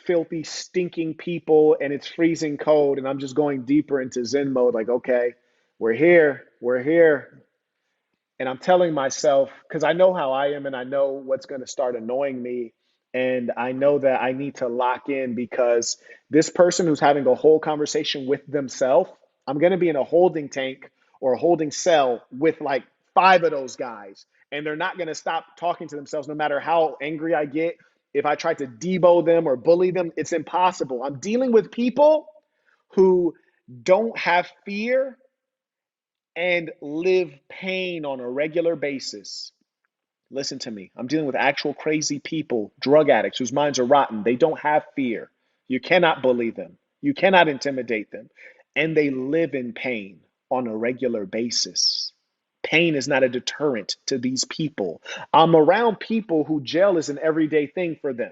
filthy, stinking people, and it's freezing cold. And I'm just going deeper into Zen mode, like, okay, we're here, we're here. And I'm telling myself, because I know how I am and I know what's going to start annoying me. And I know that I need to lock in because this person who's having a whole conversation with themselves I'm going to be in a holding tank or a holding cell with like 5 of those guys. And they're not going to stop talking to themselves no matter how angry I get. If I try to debo them or bully them, it's impossible. I'm dealing with people who don't have fear and live pain on a regular basis. Listen to me. I'm dealing with actual crazy people, drug addicts whose minds are rotten. They don't have fear. You cannot bully them. You cannot intimidate them. And they live in pain on a regular basis. Pain is not a deterrent to these people. I'm around people who jail is an everyday thing for them.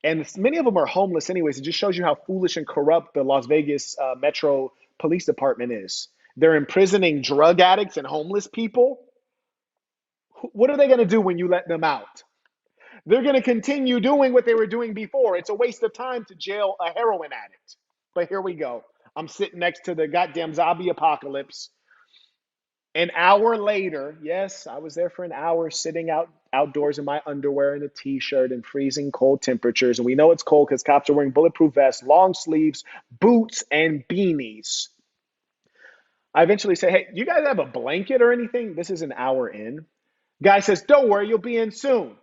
And many of them are homeless anyways. It just shows you how foolish and corrupt the Las Vegas Metro Police Department is. They're imprisoning drug addicts and homeless people. What are they going to do when you let them out? They're going to continue doing what they were doing before. It's a waste of time to jail a heroin addict. But here we go. I'm sitting next to the goddamn zombie apocalypse. An hour later, yes, I was there for an hour sitting outdoors in my underwear and a t-shirt in freezing cold temperatures. And we know it's cold because cops are wearing bulletproof vests, long sleeves, boots, and beanies. I eventually say, hey, you guys have a blanket or anything? This is an hour in. Guy says, don't worry, you'll be in soon.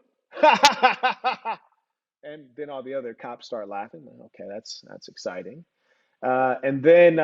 And then all the other cops start laughing. Okay, that's exciting. And then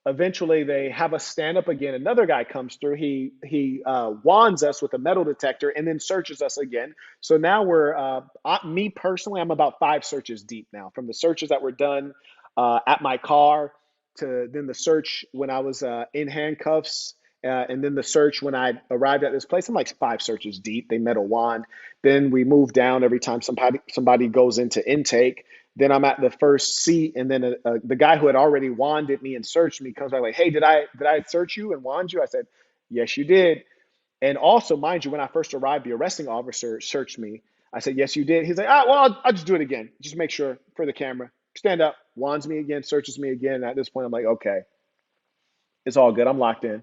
eventually they have us stand up again. Another guy comes through. He wands us with a metal detector and then searches us again. So now me personally, I'm about 5 searches deep now, from the searches that were done at my car to then the search when I was in handcuffs. And then the search when I arrived at this place. I'm like 5 searches deep. They metal wand. Then we move down every time somebody goes into intake. Then I'm at the first seat, and then the guy who had already wanded me and searched me comes by like, "Hey, did I search you and wand you?" I said, "Yes, you did." And also, mind you, when I first arrived, the arresting officer searched me. I said, "Yes, you did." He's like, well, I'll just do it again. Just make sure for the camera. Stand up, wands me again, searches me again. And at this point, I'm like, okay, it's all good. I'm locked in.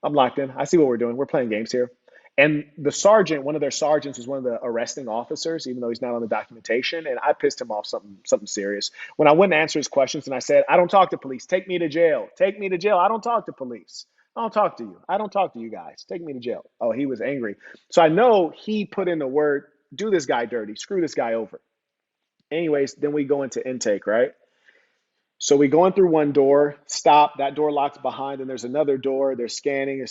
I'm locked in. I see what we're doing. We're playing games here. And the sergeant, one of their sergeants, was one of the arresting officers, even though he's not on the documentation. And I pissed him off something serious. When I went to answer his questions and I said, I don't talk to police. Take me to jail. Take me to jail. I don't talk to police. I don't talk to you. I don't talk to you guys. Take me to jail. Oh, he was angry. So I know he put in the word, do this guy dirty. Screw this guy over. Anyways, then we go into intake, right? So we go in through one door, stop, that door locks behind, and there's another door. They're scanning,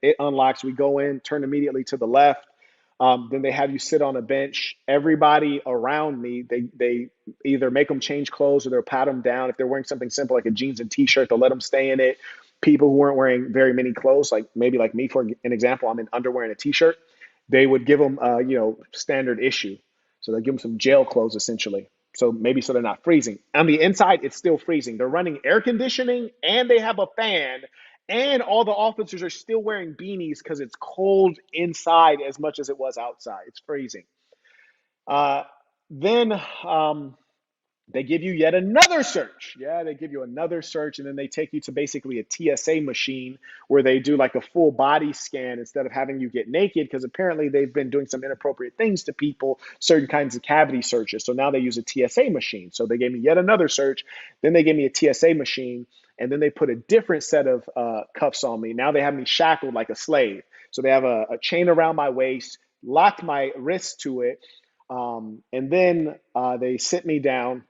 it unlocks. We go in, turn immediately to the left. Then they have you sit on a bench. Everybody around me, they either make them change clothes or they'll pat them down. If they're wearing something simple like a jeans and t-shirt, they'll let them stay in it. People who weren't wearing very many clothes, like maybe like me, for an example, I'm in underwear and a t-shirt, they would give them, standard issue. So they give them some jail clothes essentially. So maybe so they're not freezing. On the inside, it's still freezing. They're running air conditioning and they have a fan, and all the officers are still wearing beanies because it's cold inside as much as it was outside. It's freezing. Then they give you yet another search. Yeah, they give you another search, and then they take you to basically a TSA machine where they do like a full body scan instead of having you get naked, because apparently they've been doing some inappropriate things to people, certain kinds of cavity searches. So now they use a TSA machine. So they gave me yet another search. Then they gave me a TSA machine, and then they put a different set of cuffs on me. Now they have me shackled like a slave. So they have a chain around my waist, locked my wrist to it, and then they sit me down,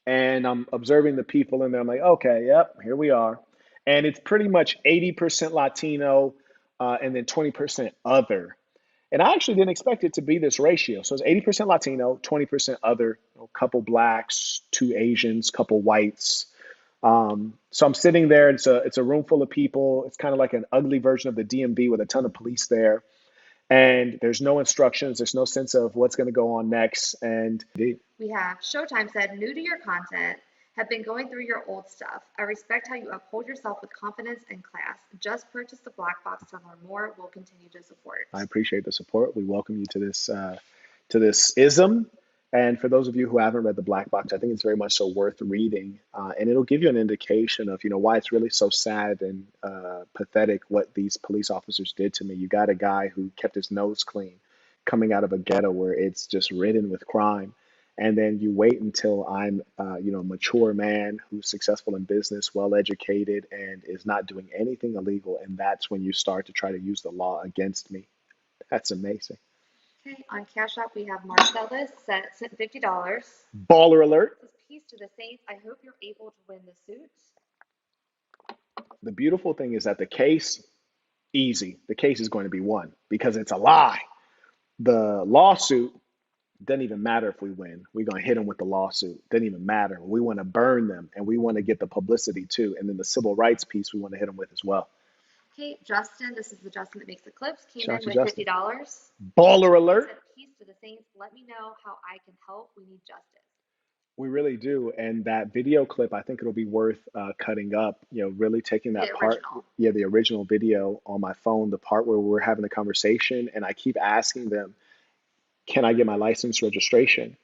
and I'm observing the people in there. I'm like, okay, yep, here we are. And it's pretty much 80% Latino and then 20% other. And I actually didn't expect it to be this ratio. So it's 80% Latino, 20% other, a couple blacks, 2 Asians, couple whites. So I'm sitting there. It's a room full of people. It's kind of like an ugly version of the DMV with a ton of police there. And there's no instructions. There's no sense of what's going to go on next. And We have Showtime said, new to your content, have been going through your old stuff. I respect how you uphold yourself with confidence and class. Just purchase the Black Box to learn more. We'll continue to support. I appreciate the support. We welcome you to this ism. And for those of you who haven't read the Black Box, I think it's very much so worth reading. And it'll give you an indication of, why it's really so sad and pathetic what these police officers did to me. You got a guy who kept his nose clean coming out of a ghetto where it's just ridden with crime. And then you wait until I'm, a mature man who's successful in business, well educated, and is not doing anything illegal. And that's when you start to try to use the law against me. That's amazing. Okay, on Cash App, we have Marcellus sent $50. Baller alert. This is peace to the saints. I hope you're able to win the suit. The beautiful thing is that the case, easy. The case is going to be won because it's a lie. The lawsuit doesn't even matter if we win. We're going to hit them with the lawsuit. Doesn't even matter. We want to burn them and we want to get the publicity too. And then the civil rights piece we want to hit them with as well. Okay, Justin, this is the Justin that makes the clips, came Shout out in to with Justin. $50. Baller He alert. said, peace to the saints. Let me know how I can help. We need justice. We really do. And that video clip, I think it'll be worth cutting up, really taking that The part, original. the original video on my phone, the part where we're having the conversation. And I keep asking them, can I get my license registration?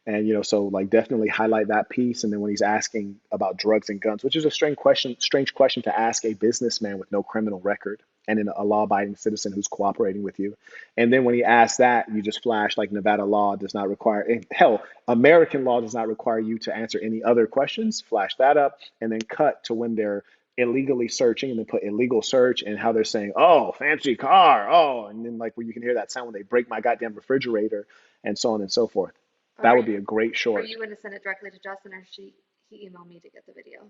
And so like definitely highlight that piece. And then when he's asking about drugs and guns, which is a strange question to ask a businessman with no criminal record and a law-abiding citizen who's cooperating with you. And then when he asks that, you just flash like Nevada law does not require, and hell, American law does not require you to answer any other questions. Flash that up and then cut to when they're illegally searching and then put illegal search and how they're saying, oh, fancy car. Oh, and then like where you can hear that sound when they break my goddamn refrigerator and so on and so forth. That would be a great Are short. you going to send it directly to Justin or he emailed me to get the video?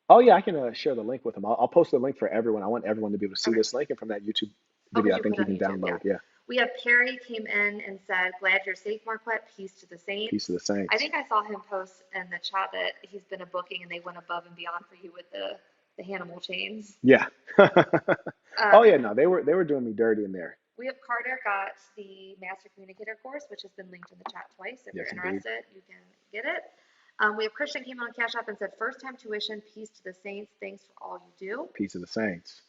Oh yeah, I can share the link with him. I'll post the link for everyone. I want everyone to be able to see Okay. this link, and from that YouTube Oh, video, I you think put you it can on YouTube, download. yeah. Yeah, We have Perry came in and said, glad you're safe, Marquette. Peace to the saints. peace of the saints. I think I saw him post in the chat that he's been a booking and they went above and beyond for you with the Hannibal chains. Yeah. Oh yeah, no, they were doing me dirty in there. We have Carter got the Master Communicator course, which has been linked in the chat twice. If Yes, you're indeed. interested, you can get it. We have Christian came on Cash App and said, first time tuition, peace to the saints. Thanks for all you do. Peace of the saints.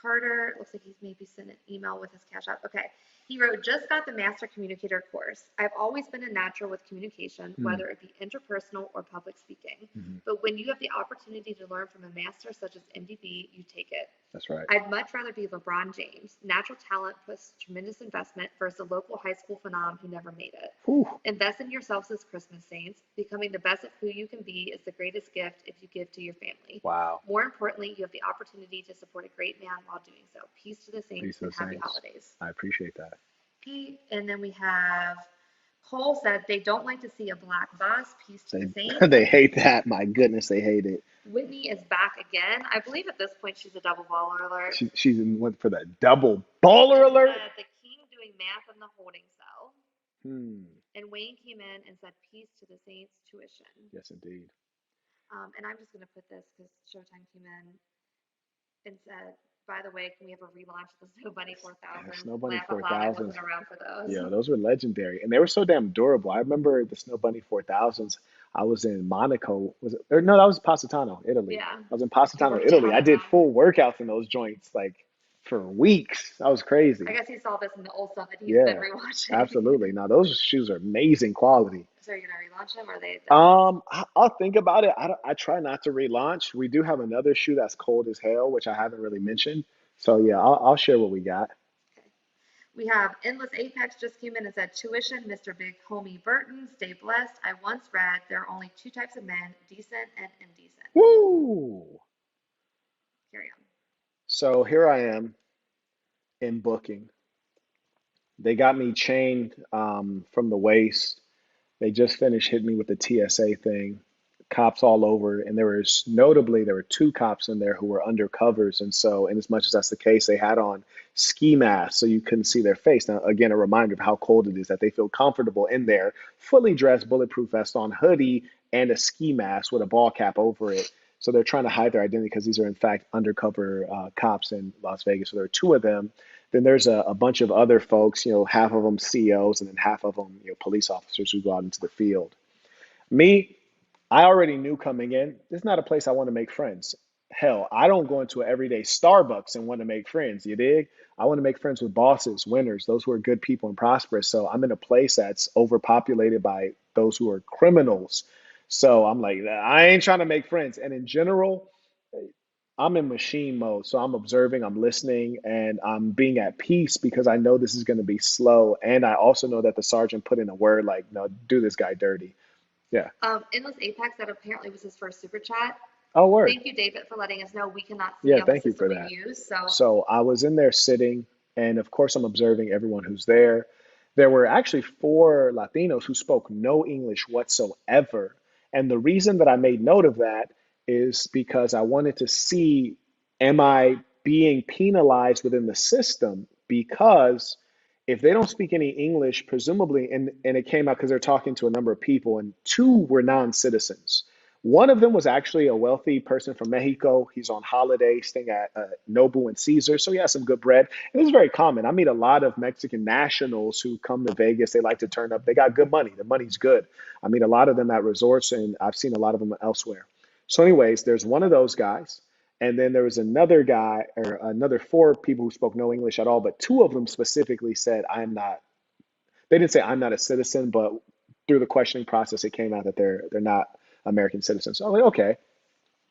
Carter, looks like he's maybe sent an email with his Cash App. Okay. He wrote, just got the Master Communicator course. I've always been a natural with communication, whether it be interpersonal or public speaking. But when you have the opportunity to learn from a master such as MDB, you take it. That's right. I'd much rather be LeBron James. Natural talent plus tremendous investment versus a local high school phenom who never made it. Whew. Invest in yourselves as Christmas saints. Becoming the best of who you can be is the greatest gift if you give to your family. Wow. More importantly, you have the opportunity to support a great man while doing so. Peace to the saints Peace of and the happy saints. holidays. I appreciate that. Okay, and then we have Cole said they don't like to see a black boss. Peace to the saints. They hate that. My goodness, they hate it. Whitney is back again. I believe at this point she's a double baller alert. She's went for the double baller alert. The king doing math in the holding cell. And Wayne came in and said, peace to the saints tuition. Yes, indeed. And I'm just going to put this because Showtime came in and said, by the way, can we have a relaunch of the Snow Bunny 4000? Snow Bunny Laugh out loud, I wasn't around for those. Yeah, those were legendary, and they were so damn durable. I remember the Snow Bunny 4000s. I was in Monaco. Was it? Or no, that was Positano, Italy. Yeah. I was in Positano, Italy. I did full workouts in those joints like for weeks. That was crazy. I guess he saw this in the old stuff that he's been rewatching. Absolutely. Now those shoes are amazing quality. So you're gonna relaunch them, or are they? I'll think about it. I try not to relaunch. We do have another shoe that's cold as hell, which I haven't really mentioned. So yeah, I'll share what we got. Okay. We have Endless Apex just came in and said, tuition, Mr. Big Homie Burton, stay blessed. I once read there are only two types of men, decent and indecent. Woo! Carry on. So here I am in booking. They got me chained from the waist. They just finished hitting me with the TSA thing. Cops all over, and there were two cops in there who were undercovers, and so, and as much as that's the case, they had on ski masks so you couldn't see their face. Now, again, a reminder of how cold it is, that they feel comfortable in there, fully dressed, bulletproof vest on, hoodie, and a ski mask with a ball cap over it. So they're trying to hide their identity because these are in fact undercover cops in Las Vegas. So there are two of them. Then there's a bunch of other folks, half of them CEOs, and then half of them, police officers who go out into the field. Me, I already knew coming in, this is not a place I want to make friends. Hell, I don't go into an everyday Starbucks and want to make friends, you dig? I want to make friends with bosses, winners, those who are good people and prosperous. So I'm in a place that's overpopulated by those who are criminals. So I'm like, I ain't trying to make friends. And in general, I'm in machine mode, so I'm observing, I'm listening, and I'm being at peace because I know this is going to be slow, and I also know that the sergeant put in a word like, "No, do this guy dirty." Yeah. Endless Apex, that apparently was his first super chat. Oh, word. Thank you, David, for letting us know. We cannot see Yeah, on the thank you system for we that. use, so So I was in there sitting, and of course, I'm observing everyone who's there. There were actually four Latinos who spoke no English whatsoever. And the reason that I made note of that is because I wanted to see, am I being penalized within the system? Because if they don't speak any English, presumably, and it came out because they're talking to a number of people, and two were non-citizens. One of them was actually a wealthy person from Mexico. He's on holiday, staying at Nobu and Caesar, so he has some good bread. And it's very common. I meet a lot of Mexican nationals who come to Vegas. They like to turn up. They got good money. The money's good. I meet a lot of them at resorts, and I've seen a lot of them elsewhere. So, anyways, there's one of those guys. And then there was another guy, or another four people who spoke no English at all, but two of them specifically said, I'm not, they didn't say I'm not a citizen, but through the questioning process, it came out that they're not American citizens. So I'm like, okay,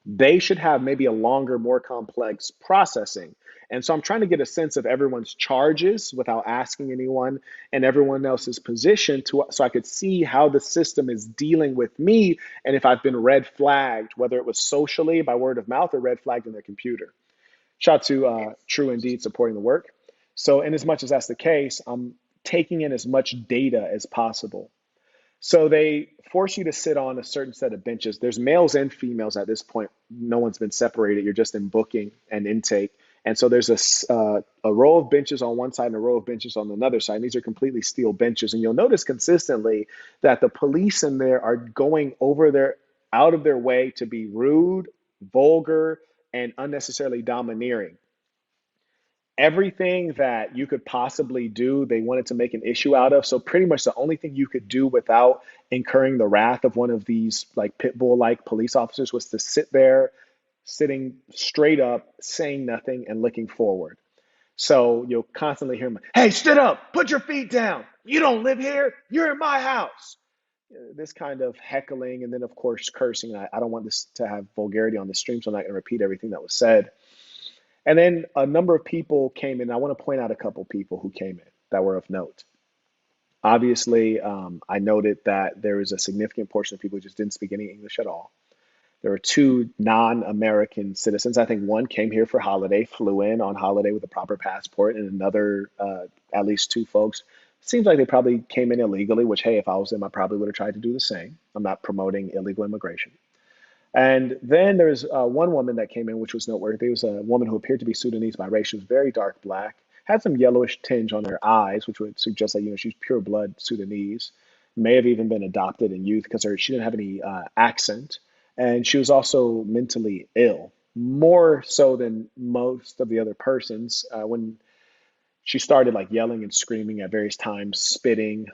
they should have maybe a longer, more complex processing. And so I'm trying to get a sense of everyone's charges without asking anyone and everyone else's position so I could see how the system is dealing with me and if I've been red flagged, whether it was socially by word of mouth or red flagged in their computer. Shout out to it's True Indeed supporting the work. So, in as much as that's the case, I'm taking in as much data as possible. So they force you to sit on a certain set of benches. There's males and females at this point. No one's been separated. You're just in booking and intake. And so there's a row of benches on one side and a row of benches on another side. And these are completely steel benches. And you'll notice consistently that the police in there are going out of their way to be rude, vulgar, and unnecessarily domineering. Everything that you could possibly do, they wanted to make an issue out of. So pretty much the only thing you could do without incurring the wrath of one of these like pit bull like police officers was to sit there, sitting straight up, saying nothing and looking forward. So you'll constantly hear them, hey, sit up, put your feet down. You don't live here. You're in my house. This kind of heckling, and then of course cursing. I don't want this to have vulgarity on the stream, so I'm not going to repeat everything that was said. And then a number of people came in. I want to point out a couple people who came in that were of note. Obviously, I noted that there was a significant portion of people who just didn't speak any English at all. There were two non-American citizens. I think one came here for holiday, flew in on holiday with a proper passport, and another, at least two folks, seems like they probably came in illegally, which, hey, if I was them, I probably would have tried to do the same. I'm not promoting illegal immigration. And then there's one woman that came in, which was noteworthy. It was a woman who appeared to be Sudanese by race. She was very dark black, had some yellowish tinge on her eyes, which would suggest that she's pure blood Sudanese. May have even been adopted in youth because she didn't have any accent, and she was also mentally ill, more so than most of the other persons. When she started like yelling and screaming at various times, spitting,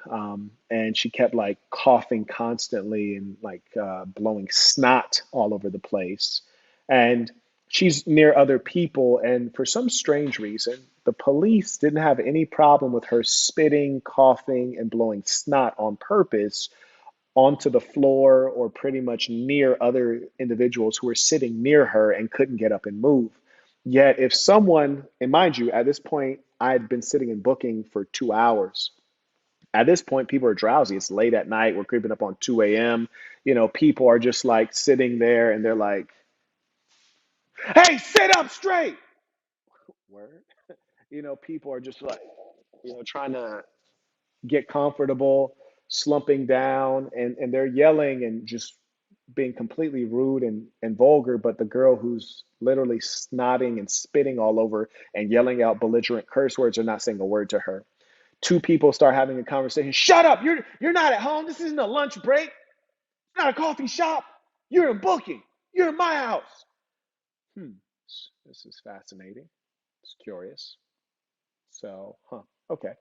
and she kept like coughing constantly and like blowing snot all over the place. And she's near other people, and for some strange reason, the police didn't have any problem with her spitting, coughing, and blowing snot on purpose onto the floor or pretty much near other individuals who were sitting near her and couldn't get up and move. Yet, if someone, and mind you, at this point, I had been sitting and booking for 2 hours. At this point, people are drowsy. It's late at night. We're creeping up on 2 a.m. People are just like sitting there and they're like, hey, sit up straight. Word. People are just like, trying to get comfortable, slumping down, and they're yelling and just being completely rude and vulgar. But the girl who's literally snotting and spitting all over and yelling out belligerent curse words are not saying a word to her. Two people start having a conversation. Shut up! You're not at home. This isn't a lunch break. It's not a coffee shop. You're in booking. You're in my house. This is fascinating. It's curious. So, okay.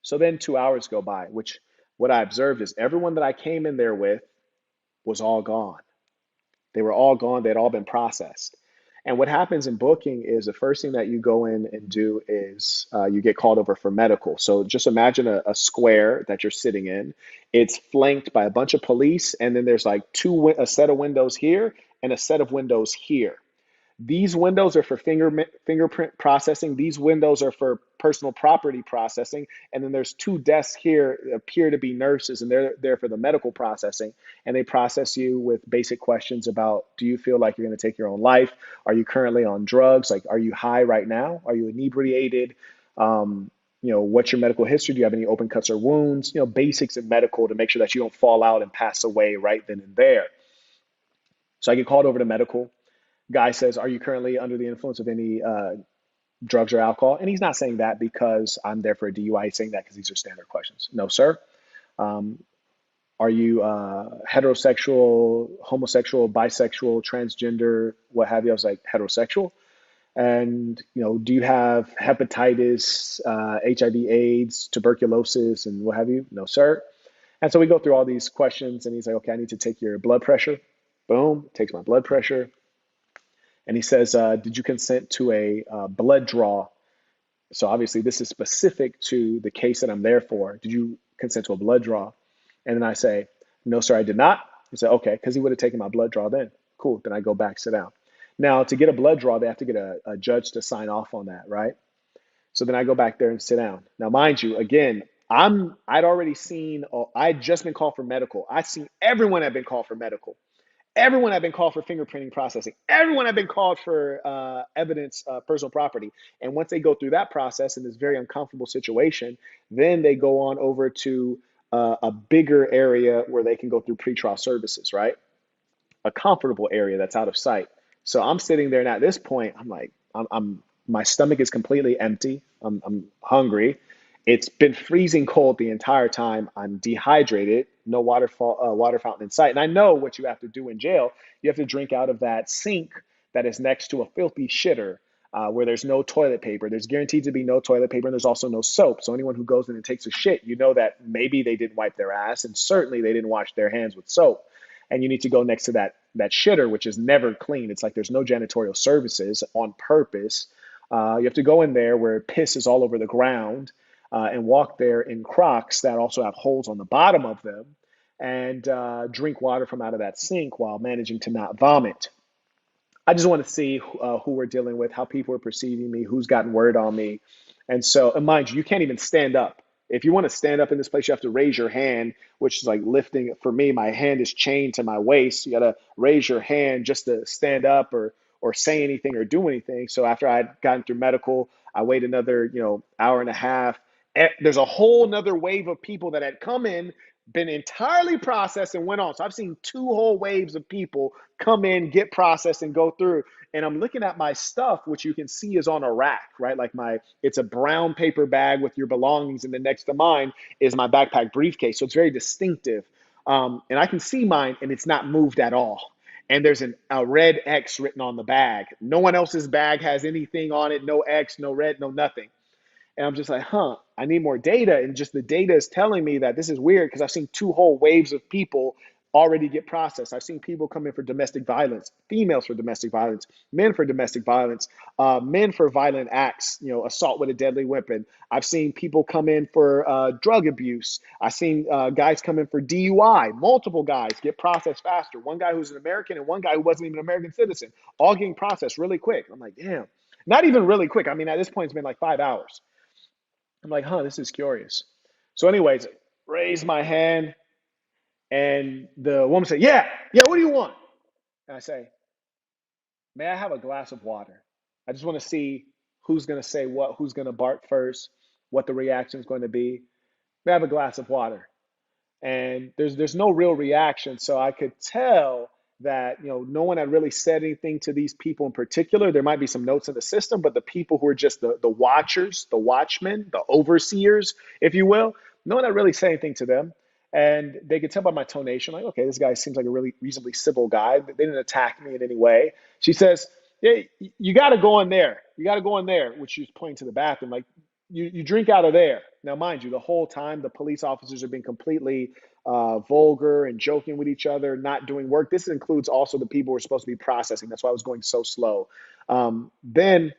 So then 2 hours go by, which what I observed is everyone that I came in there with was all gone. They were all gone. They'd all been processed. And what happens in booking is the first thing that you go in and do is you get called over for medical. So just imagine a square that you're sitting in. It's flanked by a bunch of police, and then there's like a set of windows here and a set of windows here. These windows are for fingerprint processing. These windows are for personal property processing. And then there's two desks here that appear to be nurses, and they're there for the medical processing. And they process you with basic questions about, do you feel like you're going to take your own life? Are you currently on drugs? Like, are you high right now? Are you inebriated? What's your medical history? Do you have any open cuts or wounds? Basics in medical to make sure that you don't fall out and pass away right then and there. So I get called over to medical. Guy says, are you currently under the influence of any drugs or alcohol? And he's not saying that because I'm there for a DUI. He's saying that because these are standard questions. No, sir. Um, are you heterosexual, homosexual, bisexual, transgender, what have you? I was like, heterosexual. And, do you have hepatitis, HIV, AIDS, tuberculosis, and what have you? No, sir. And so we go through all these questions, and he's like, okay, I need to take your blood pressure. Boom, takes my blood pressure. And he says, did you consent to a blood draw? So obviously this is specific to the case that I'm there for. Did you consent to a blood draw? And then I say, no, sir, I did not. He said, okay, because he would have taken my blood draw then. Cool, then I go back, sit down. Now, to get a blood draw, they have to get a judge to sign off on that, right? So then I go back there and sit down. Now, mind you, again, I'd just been called for medical. I'd seen everyone had been called for medical. Everyone had been called for fingerprinting processing. Everyone had been called for evidence, personal property. And once they go through that process in this very uncomfortable situation, then they go on over to a bigger area where they can go through pretrial services, right? A comfortable area that's out of sight. So I'm sitting there, and at this point, I'm like, my stomach is completely empty. I'm hungry. It's been freezing cold the entire time. I'm dehydrated. No water fountain in sight. And I know what you have to do in jail. You have to drink out of that sink that is next to a filthy shitter where there's no toilet paper. There's guaranteed to be no toilet paper, and there's also no soap. So anyone who goes in and takes a shit, you know that maybe they didn't wipe their ass, and certainly they didn't wash their hands with soap. And you need to go next to that shitter, which is never clean. It's like there's no janitorial services on purpose. You have to go in there where piss is all over the ground and walk there in Crocs that also have holes on the bottom of them and drink water from out of that sink while managing to not vomit. I just want to see who we're dealing with, how people are perceiving me, who's gotten word on me. And mind you, you can't even stand up. If you want to stand up in this place, you have to raise your hand, which is like lifting. For me, my hand is chained to my waist. You got to raise your hand just to stand up or say anything or do anything. So after I'd gotten through medical, I wait another, hour and a half. There's a whole nother wave of people that had come in, been entirely processed and went on. So I've seen two whole waves of people come in, get processed and go through. And I'm looking at my stuff, which you can see is on a rack, right? Like it's a brown paper bag with your belongings. And then next to mine is my backpack briefcase. So it's very distinctive. And I can see mine and it's not moved at all. And there's a red X written on the bag. No one else's bag has anything on it. No X, no red, no nothing. And I'm just like, I need more data. And just the data is telling me that this is weird because I've seen two whole waves of people already get processed. I've seen people come in for domestic violence, females for domestic violence, men for domestic violence, men for violent acts, assault with a deadly weapon. I've seen people come in for drug abuse. I've seen guys come in for DUI. Multiple guys get processed faster. One guy who's an American and one guy who wasn't even an American citizen, all getting processed really quick. I'm like, damn. Not even really quick. I mean, at this point, it's been like 5 hours. I'm like, this is curious. So anyways, raise my hand and the woman said, yeah, what do you want? And I say, may I have a glass of water? I just want to see who's going to say what, who's going to bark first, what the reaction is going to be. May I have a glass of water? And there's no real reaction. So I could tell that, no one had really said anything to these people in particular. There might be some notes in the system, but the people who are just the watchers, the watchmen, the overseers, if you will, no one had really said anything to them. And they could tell by my tonation, like, okay, this guy seems like a really reasonably civil guy. They didn't attack me in any way. She says, yeah, you got to go in there. You got to go in there, which she's pointing to the bathroom. Like, you drink out of there. Now, mind you, the whole time the police officers are being completely vulgar and joking with each other, not doing work. This includes also the people who are supposed to be processing. That's why I was going so slow. Then,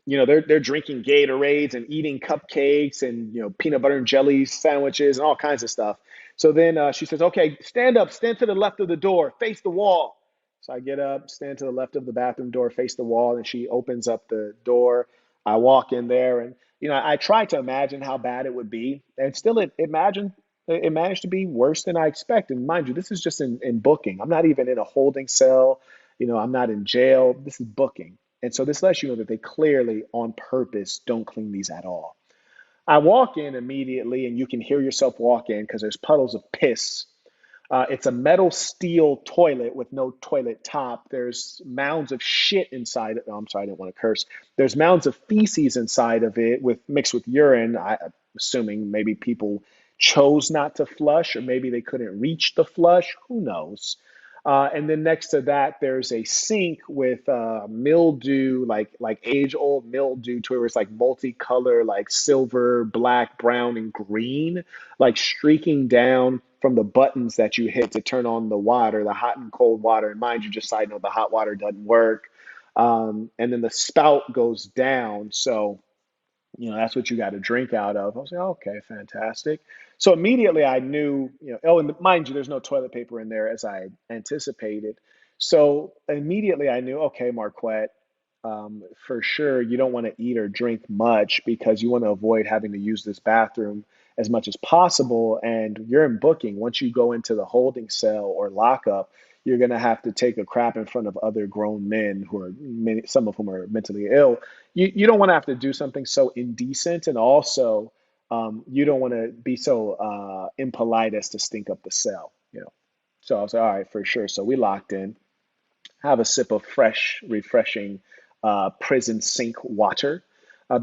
they're drinking Gatorades and eating cupcakes and, peanut butter and jelly sandwiches and all kinds of stuff. So then she says, okay, stand up, stand to the left of the door, face the wall. So I get up, stand to the left of the bathroom door, face the wall, and she opens up the door. I walk in there, and I try to imagine how bad it would be, and still, it managed to be worse than I expected. And mind you, this is just in booking. I'm not even in a holding cell. I'm not in jail. This is booking, and so this lets you know that they clearly, on purpose, don't clean these at all. I walk in immediately, and you can hear yourself walk in because there's puddles of piss. It's a metal steel toilet with no toilet top. There's mounds of shit inside it. Oh, I'm sorry, I didn't want to curse. There's mounds of feces inside of it with mixed with urine. I'm assuming maybe people chose not to flush, or maybe they couldn't reach the flush. Who knows? And then next to that, there's a sink with mildew, like age-old mildew, to where it's like multicolor, like silver, black, brown, and green, like streaking down from the buttons that you hit to turn on the water, the hot and cold water. And mind you, just side note, the hot water doesn't work. And then the spout goes down. So that's what you got to drink out of. I was like, okay, fantastic. So immediately I knew, oh, and mind you, there's no toilet paper in there as I anticipated. So immediately I knew, okay, Marquette, for sure, you don't want to eat or drink much because you want to avoid having to use this bathroom as much as possible. And you're in booking. Once you go into the holding cell or lockup, you're going to have to take a crap in front of other grown men who are some of whom are mentally ill. You don't want to have to do something so indecent, and also you don't want to be so impolite as to stink up the cell. So I was like, all right, for sure. So we locked in, have a sip of fresh, refreshing prison sink water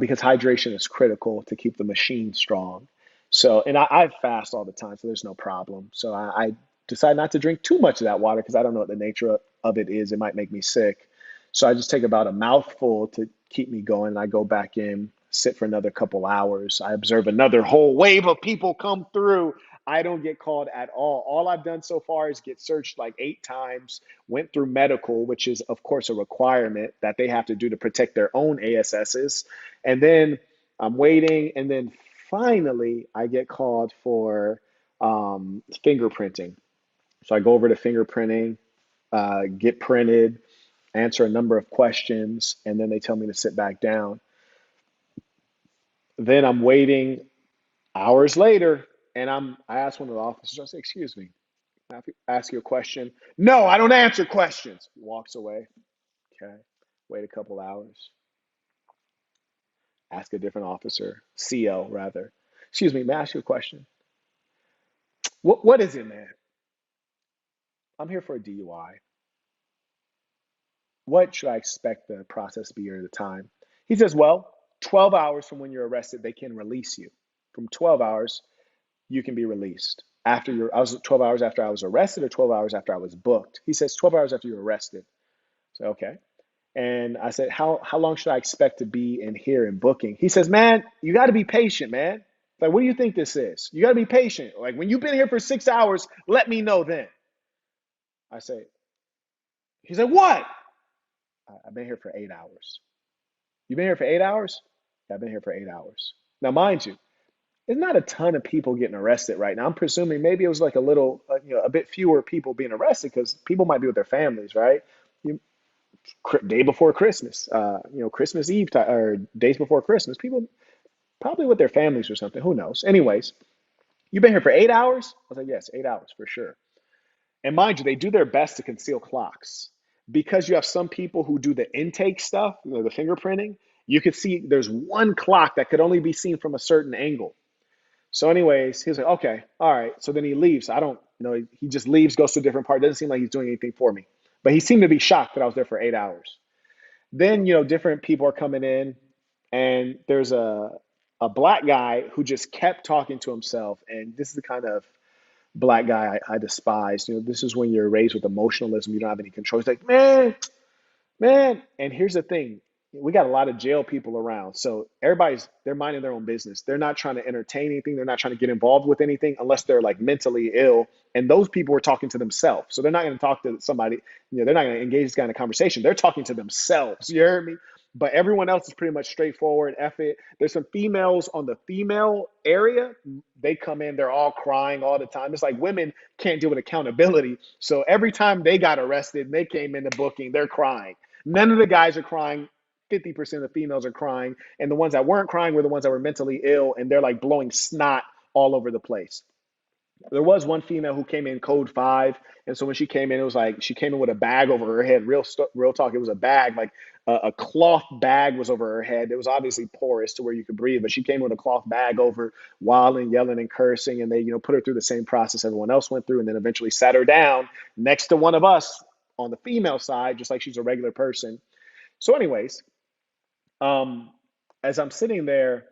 because hydration is critical to keep the machine strong. So, and I fast all the time, so there's no problem. So I decide not to drink too much of that water because I don't know what the nature of it is. It might make me sick. So I just take about a mouthful to keep me going. And I go back in, sit for another couple hours. I observe another whole wave of people come through. I don't get called at all. All I've done so far is get searched like 8 times, went through medical, which is, of course, a requirement that they have to do to protect their own ASSs. And then I'm waiting. And then finally, I get called for fingerprinting. So I go over to fingerprinting, get printed, answer a number of questions, and then they tell me to sit back down. Then I'm waiting hours later, and I ask one of the officers, I say, excuse me, can I ask you a question? No, I don't answer questions. He walks away. Okay. Wait a couple hours. Ask a different officer, CO rather. Excuse me, may I ask you a question? What is it, man? I'm here for a DUI. What should I expect the process to be at the time? He says, well, 12 hours from when you're arrested, they can release you. From 12 hours, you can be released. I was 12 hours after I was arrested or 12 hours after I was booked. He says 12 hours after you're arrested. So, okay. And I said, how long should I expect to be in here in booking? He says, man, you got to be patient, man. Like, what do you think this is? You got to be patient. Like, when you've been here for 6 hours, let me know then. I say, he said, what? I've been here for 8 hours. You've been here for 8 hours? Yeah, I've been here for 8 hours. Now, mind you, there's not a ton of people getting arrested right now. I'm presuming maybe it was like a bit fewer people being arrested because people might be with their families, right? You, Day before Christmas, Christmas Eve or days before Christmas, people probably with their families or something. Who knows? Anyways, you've been here for 8 hours? I was like, yes, 8 hours for sure. And mind you, they do their best to conceal clocks because you have some people who do the intake stuff, the fingerprinting. You could see there's one clock that could only be seen from a certain angle. So, anyways, he was like, okay, all right. So then he leaves. I don't know. He just leaves, goes to a different part. Doesn't seem like he's doing anything for me. But he seemed to be shocked that I was there for 8 hours. Then, different people are coming in, and there's a black guy who just kept talking to himself. And this is the kind of black guy I despise. This is when you're raised with emotionalism. You don't have any control. He's like, man. And here's the thing. We got a lot of jail people around. So they're minding their own business. They're not trying to entertain anything. They're not trying to get involved with anything unless they're like mentally ill. And those people are talking to themselves. So they're not going to talk to somebody, they're not going to engage this kind of conversation. They're talking to themselves. You heard me? but everyone else is pretty much straightforward. F it. There's some females on the female area. They come in, they're all crying all the time. It's like women can't deal with accountability. So every time they got arrested and they came into booking, they're crying. None of the guys are crying. 50% of the females are crying. And the ones that weren't crying were the ones that were mentally ill, and they're like blowing snot all over the place. There was one female who came in code 5, and so when she came in, it was like she came in with a bag over her head. Real talk. It was a bag, like a cloth bag was over her head. It was obviously porous to where you could breathe, but she came with a cloth bag over, wilding, yelling, and cursing, and they put her through the same process everyone else went through, and then eventually sat her down next to one of us on the female side, just like she's a regular person. So, anyways, um, as I'm sitting there,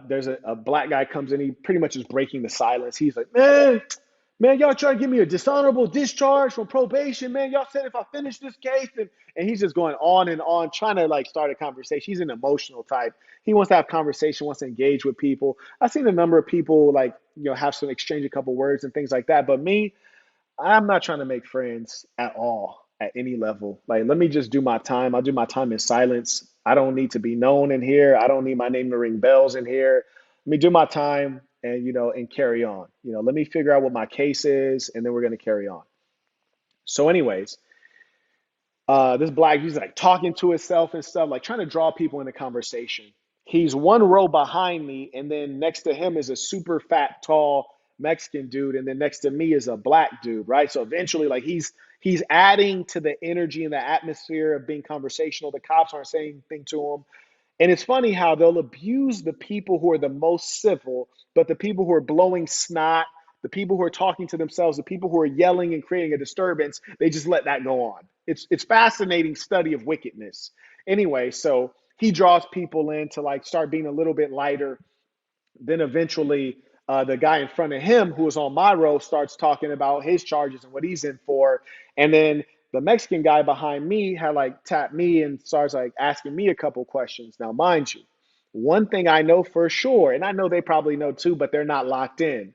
there's a black guy comes in. He pretty much is breaking the silence. He's like, man, y'all trying to give me a dishonorable discharge from probation, man. Y'all said if I finish this case, and he's just going on and on, trying to like start a conversation. He's an emotional type. He wants to have conversation, wants to engage with people. I've seen a number of people like, have some exchange a couple words and things like that. But me, I'm not trying to make friends at all at any level. Like, let me just do my time. I'll do my time in silence. I don't need to be known in here. I don't need my name to ring bells in here. Let me do my time and, and carry on. Let me figure out what my case is, and then we're going to carry on. So, anyways, this black, he's like talking to himself and stuff, like trying to draw people into conversation. He's one row behind me, and then next to him is a super fat, tall Mexican dude, and then next to me is a black dude, right? So eventually, like he's adding to the energy and the atmosphere of being conversational. The cops aren't saying anything to him. And it's funny how they'll abuse the people who are the most civil, but the people who are blowing snot, the people who are talking to themselves, the people who are yelling and creating a disturbance, they just let that go on. It's fascinating study of wickedness. Anyway, so he draws people in to like start being a little bit lighter. Then eventually, the guy in front of him, who was on my row, starts talking about his charges and what he's in for. And then the Mexican guy behind me had like tapped me and starts like asking me a couple questions. Now, mind you, one thing I know for sure, and I know they probably know too, but they're not locked in.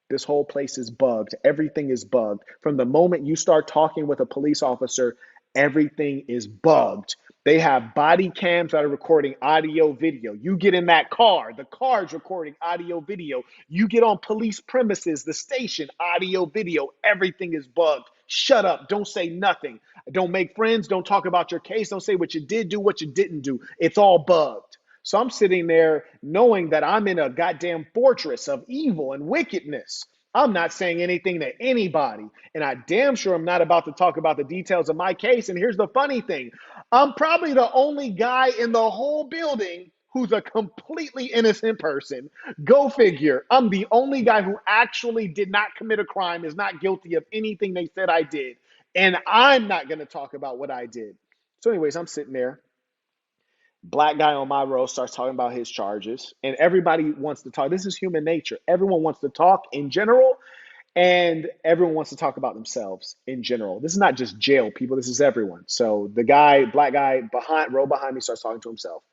This whole place is bugged. Everything is bugged. From the moment you start talking with a police officer, everything is bugged. They have body cams that are recording audio, video. You get in that car, the car's recording audio, video. You get on police premises, the station, audio, video. Everything is bugged. Shut up. Don't say nothing. Don't make friends. Don't talk about your case. Don't say what you did do, what you didn't do. It's all bugged. So I'm sitting there knowing that I'm in a goddamn fortress of evil and wickedness. I'm not saying anything to anybody. And I damn sure I'm not about to talk about the details of my case. And here's the funny thing. I'm probably the only guy in the whole building who's a completely innocent person. Go figure. I'm the only guy who actually did not commit a crime, is not guilty of anything they said I did. And I'm not going to talk about what I did. So anyways, I'm sitting there. Black guy on my row starts talking about his charges, and everybody wants to talk. This is human nature. Everyone wants to talk in general, and everyone wants to talk about themselves in general. This is not just jail people. This is everyone. So the black guy row behind me starts talking to himself.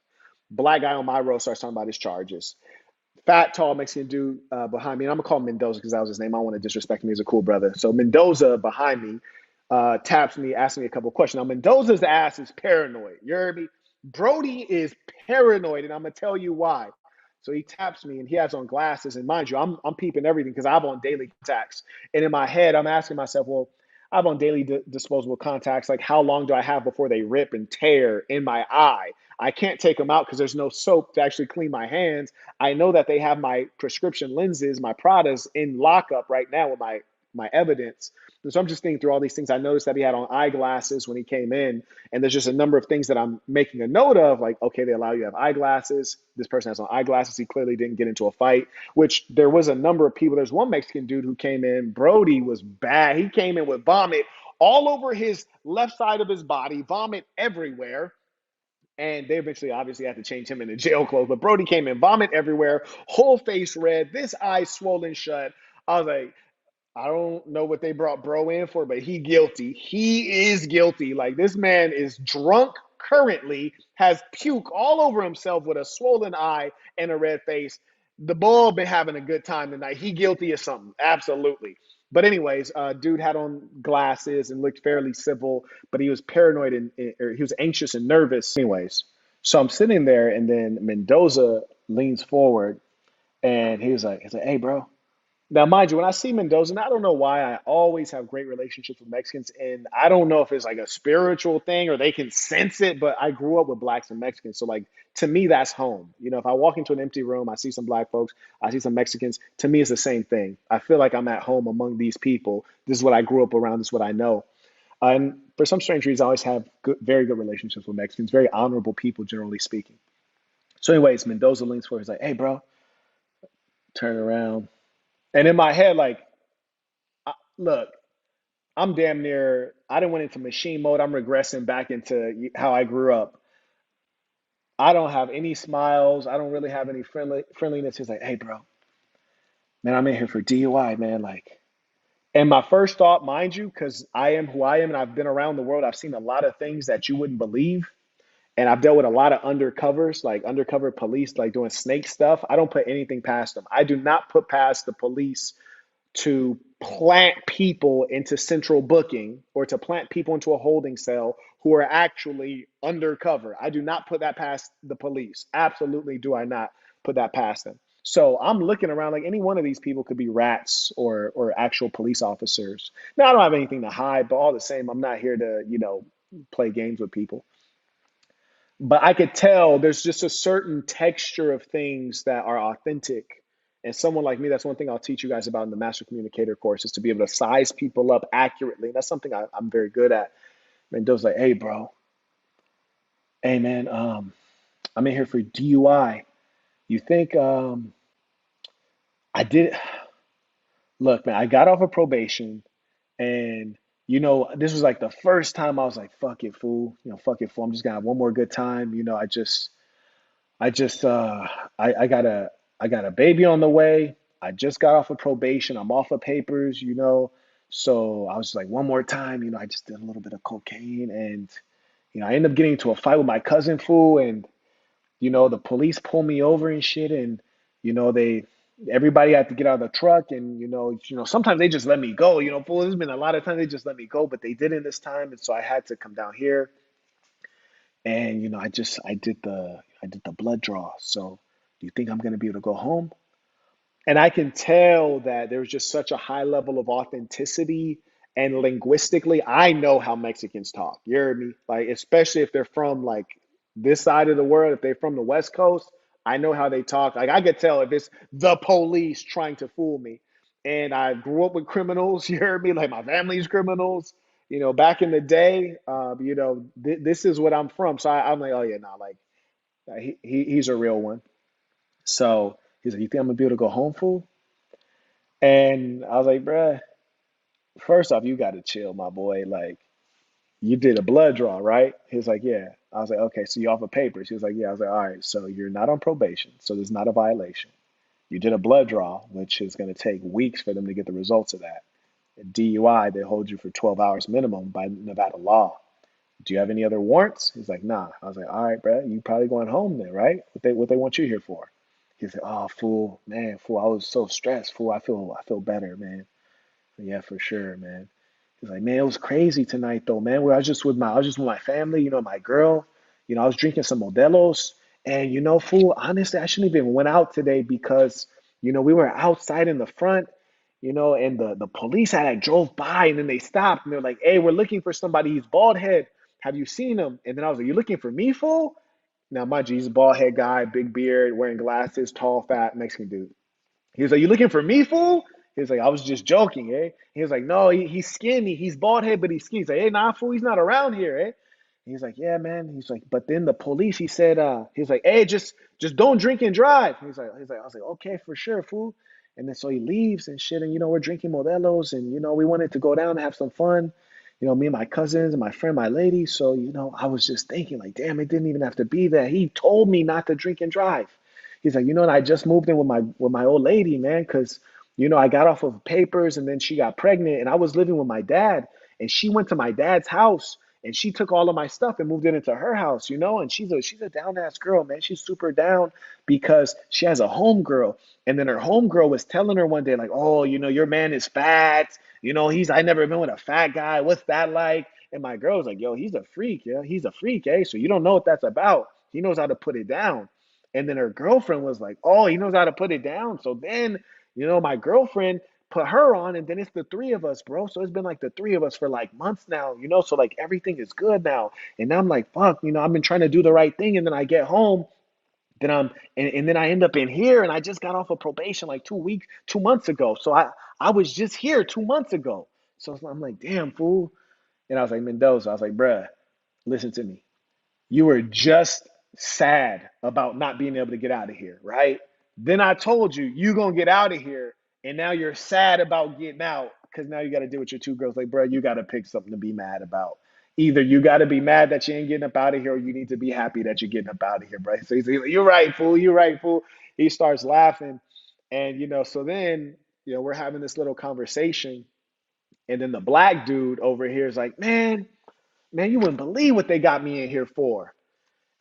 Black guy on my row starts talking about his charges. Fat, tall Mexican dude behind me, and I'm gonna call him Mendoza because that was his name. I don't want to disrespect him. He's a cool brother. So Mendoza behind me taps me, asks me a couple of questions. Now Mendoza's ass is paranoid. You heard me? Brody is paranoid, and I'm gonna tell you why. So he taps me, and he has on glasses. And mind you, I'm peeping everything because I have on daily contacts. And in my head, I'm asking myself, well, I have on daily disposable contacts. Like, how long do I have before they rip and tear in my eye? I can't take them out because there's no soap to actually clean my hands. I know that they have my prescription lenses, my Pradas, in lockup right now with my evidence. And so I'm just thinking through all these things. I noticed that he had on eyeglasses when he came in, and there's just a number of things that I'm making a note of, like, okay, they allow you to have eyeglasses. This person has on eyeglasses. He clearly didn't get into a fight, which there was a number of people. There's one Mexican dude who came in. Brody was bad. He came in with vomit all over his left side of his body, vomit everywhere. And they eventually obviously had to change him into jail clothes. But Brody came in, vomit everywhere, whole face red, this eye swollen shut. I was like, I don't know what they brought bro in for, but he guilty. He is guilty. Like, this man is drunk currently, has puke all over himself with a swollen eye and a red face. The boy been having a good time tonight. He guilty of something. Absolutely. But anyways, dude had on glasses and looked fairly civil, but he was paranoid and or he was anxious and nervous. Anyways, So I'm sitting there, and then Mendoza leans forward, and he's like, "Hey, bro." Now, mind you, when I see Mendoza, and I don't know why I always have great relationships with Mexicans, and I don't know if it's like a spiritual thing or they can sense it, but I grew up with blacks and Mexicans. So, like, to me, that's home. You know, if I walk into an empty room, I see some black folks, I see some Mexicans, to me, it's the same thing. I feel like I'm at home among these people. This is what I grew up around, this is what I know. And for some strange reason, I always have good, very good relationships with Mexicans, very honorable people, generally speaking. So, anyways, Mendoza leans forward. He's like, "Hey, bro," turn around. And in my head, like, look, I'm damn near, I didn't went into machine mode. I'm regressing back into how I grew up. I don't have any smiles. I don't really have any friendliness. He's like, "Hey, bro, man, I'm in here for DUI, man." Like, and my first thought, mind you, because I am who I am and I've been around the world, I've seen a lot of things that you wouldn't believe. And I've dealt with a lot of undercovers, like undercover police, like doing snake stuff. I don't put anything past them. I do not put past the police to plant people into central booking or to plant people into a holding cell who are actually undercover. I do not put that past the police. Absolutely do I not put that past them. So I'm looking around like any one of these people could be rats or actual police officers. Now I don't have anything to hide, but all the same, I'm not here to, play games with people. But I could tell there's just a certain texture of things that are authentic. And someone like me, that's one thing I'll teach you guys about in the Master Communicator course is to be able to size people up accurately. That's something I'm very good at. Mendoza's like, "Hey, bro, hey, man, I'm in here for DUI. You think I did? Look, man, I got off of probation, and this was like the first time I was like, fuck it, fool. Fuck it, fool. I'm just gonna have one more good time. I just I got a baby on the way. I just got off of probation. I'm off of papers. So I was like, one more time, I just did a little bit of cocaine and I ended up getting into a fight with my cousin fool and the police pulled me over and shit and they everybody had to get out of the truck and sometimes they just let me go. Fool, there's been a lot of times they just let me go, but they didn't this time and so I had to come down here and I did the blood draw. So do you think I'm gonna be able to go home? And I can tell that there's just such a high level of authenticity and linguistically, I know how Mexicans talk. You hear me? Like, especially if they're from like this side of the world, if they're from the West Coast, I know how they talk. Like, I could tell if it's the police trying to fool me. And I grew up with criminals. You heard me? Like, my family's criminals. Back in the day, this is what I'm from. So I'm like, oh yeah, nah, like he's a real one. So he's like, "You think I'm gonna be able to go home, fool?" And I was like, "Bruh, first off, you gotta chill, my boy. Like, you did a blood draw, right?" He was like, "Yeah." I was like, "Okay, so you off of papers?" He was like, "Yeah." I was like, "All right, so you're not on probation, so there's not a violation. You did a blood draw, which is gonna take weeks for them to get the results of that. DUI, they hold you for 12 hours minimum by Nevada law. Do you have any other warrants?" He's like, "Nah." I was like, "All right, bro, you probably going home then, right? What they want you here for?" He's like, "Oh, fool, man, fool, I was so stressed, fool. I feel better, man." Yeah, for sure, man. He's like, "Man, it was crazy tonight though, man. Where I was just with my family, my girl. I was drinking some Modelo's, and fool, honestly, I shouldn't even went out today because we were outside in the front, and the police had like, drove by and then they stopped and they're like, 'Hey, we're looking for somebody. He's bald head. Have you seen him?' And then I was like, 'You looking for me, fool?' Now, mind you, he's a bald head guy, big beard, wearing glasses, tall, fat Mexican dude. He was like, 'You looking for me, fool?' He was like, 'I was just joking, eh?' He was like, 'No, he's skinny. He's bald head, but he's skinny.' He's like, 'Hey, nah, fool, he's not around here, eh?' He's like, 'Yeah, man.' He's like, 'But then the police,' he said, he's like, 'Hey, just don't drink and drive.' He's like, I was like, 'Okay, for sure, fool.' And then so he leaves and shit, and we're drinking Modelo's, and we wanted to go down and have some fun. Me and my cousins and my friend, my lady. So, I was just thinking, like, damn, it didn't even have to be that. He told me not to drink and drive. He's like, and I just moved in with my old lady, man, because I got off of papers and then she got pregnant and I was living with my dad and she went to my dad's house and she took all of my stuff and moved it into her house, and she's a down ass girl, man. She's super down because she has a home girl. And then her home girl was telling her one day, like, "Oh, your man is fat. I never been with a fat guy. What's that like?" And my girl was like, "Yo, he's a freak, yeah. He's a freak, eh? So you don't know what that's about." He knows how to put it down. And then her girlfriend was like, oh, he knows how to put it down. So then, my girlfriend put her on, and then it's the three of us, bro. So it's been like the three of us for like months now, so like everything is good now. And now I'm like, fuck, I've been trying to do the right thing. And then I get home, then and then I end up in here, and I just got off of probation like 2 months ago. So I was just here 2 months ago. So I'm like, damn, fool. And I was like, Mendoza, I was like, bruh, listen to me. You were just sad about not being able to get out of here, right? Then I told you, you're going to get out of here. And now you're sad about getting out because now you got to deal with your two girls. Like, bro, you got to pick something to be mad about. Either you got to be mad that you ain't getting up out of here, or you need to be happy that you're getting up out of here, bro. So he's like, you're right, fool. You're right, fool. He starts laughing. And, so then, we're having this little conversation. And then the black dude over here is like, man, you wouldn't believe what they got me in here for.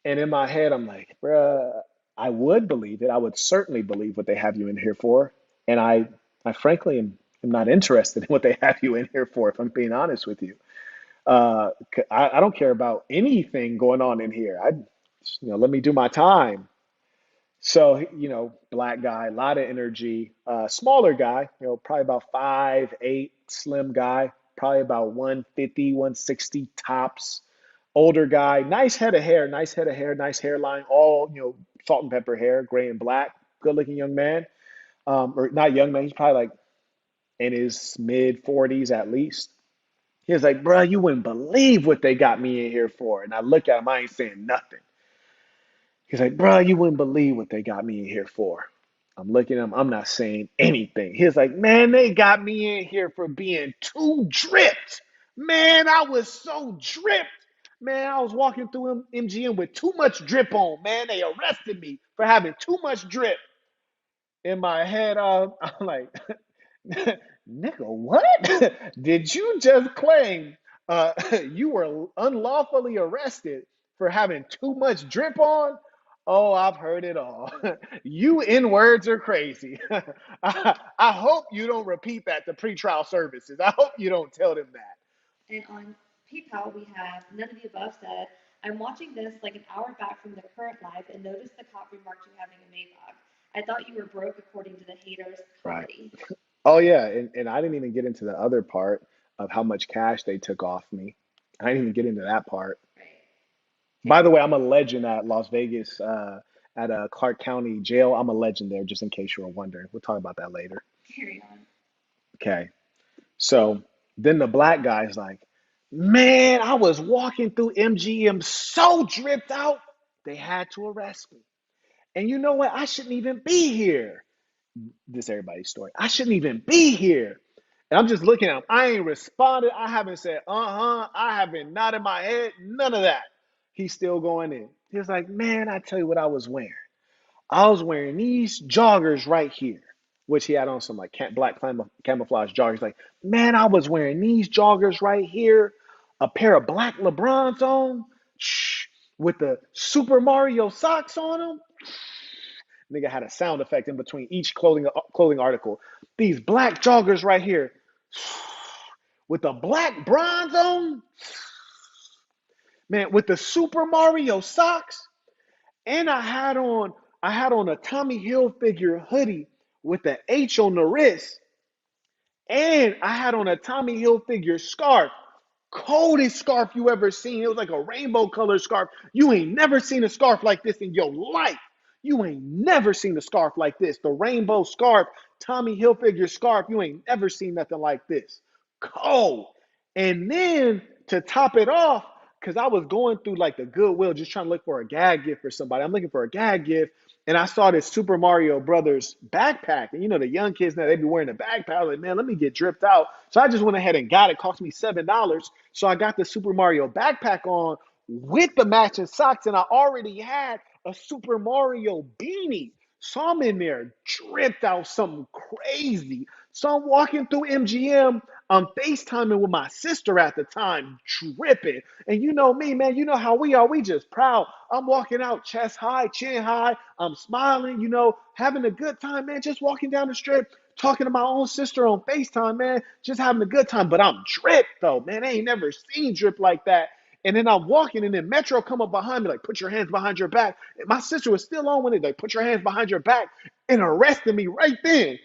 And in my head, I'm like, bruh, I would believe it. I would certainly believe what they have you in here for. And I frankly am not interested in what they have you in here for, if I'm being honest with you. I don't care about anything going on in here. Let me do my time. So, black guy, a lot of energy, smaller guy, probably about 5'8", slim guy, probably about 150, 160 tops. Older guy, nice head of hair, nice hairline, all, salt and pepper hair, gray and black, good looking young man. Or not young man, he's probably like in his mid 40s at least. He was like, bro, you wouldn't believe what they got me in here for. And I look at him, I ain't saying nothing. He's like, bro, you wouldn't believe what they got me in here for. I'm looking at him, I'm not saying anything. He's like, man, they got me in here for being too dripped. Man, I was so dripped. Man, I was walking through MGM with too much drip on. Man, they arrested me for having too much drip. In my head, I'm like, nigga, what? Did you just claim you were unlawfully arrested for having too much drip on? Oh, I've heard it all. You N-words are crazy. I hope you don't repeat that to pretrial services. I hope you don't tell them that. And on PayPal, we have none of the above said, I'm watching this like an hour back from the current live and noticed the cop remarked you having a Maybach. I thought you were broke according to the haters Right. comedy. Oh, yeah. And I didn't even get into the other part of how much cash they took off me. I didn't even get into that part. Right. By the way, I'm a legend at Las Vegas, at Clark County Jail. I'm a legend there, just in case you were wondering. We'll talk about that later. Carry on. Okay. So then the black guy's like, man, I was walking through MGM so dripped out, they had to arrest me. And you know what? I shouldn't even be here. This is everybody's story. I shouldn't even be here. And I'm just looking at him. I ain't responded. I haven't said, I haven't nodded my head. None of that. He's still going in. He was like, man, I tell you what I was wearing. I was wearing these joggers right here, which he had on some like black camouflage joggers. Like, man, I was wearing these joggers right here, a pair of black LeBrons on, with the Super Mario socks on them. Nigga had a sound effect in between each clothing article. These black joggers right here, with the black bronze on, man, with the Super Mario socks, and I had on a Tommy Hilfiger hoodie with the H on the wrist, and I had on a Tommy Hilfiger scarf, coldest scarf you ever seen. It was like a rainbow colored scarf. You ain't never seen a scarf like this in your life. You ain't never seen a scarf like this. The rainbow scarf, Tommy Hilfiger scarf. You ain't never seen nothing like this. Cold. And then to top it off, because I was going through like the Goodwill, just trying to look for a gag gift for somebody. I'm looking for a gag gift. And I saw this Super Mario Brothers backpack. And the young kids now, they be wearing the backpack. I was like, man, let me get dripped out. So I just went ahead and got it. It cost me $7. So I got the Super Mario backpack on with the matching socks. And I already had a Super Mario beanie. So I'm in there dripped out something crazy. So I'm walking through MGM. I'm FaceTiming with my sister at the time, dripping. And you know me, man, you know how we are. We just proud. I'm walking out chest high, chin high. I'm smiling, having a good time, man. Just walking down the strip, talking to my own sister on FaceTime, man. Just having a good time. But I'm dripped, though, man. I ain't never seen drip like that. And then I'm walking, and then Metro come up behind me, like, put your hands behind your back. And my sister was still on with it, like, put your hands behind your back, and arrested me right then.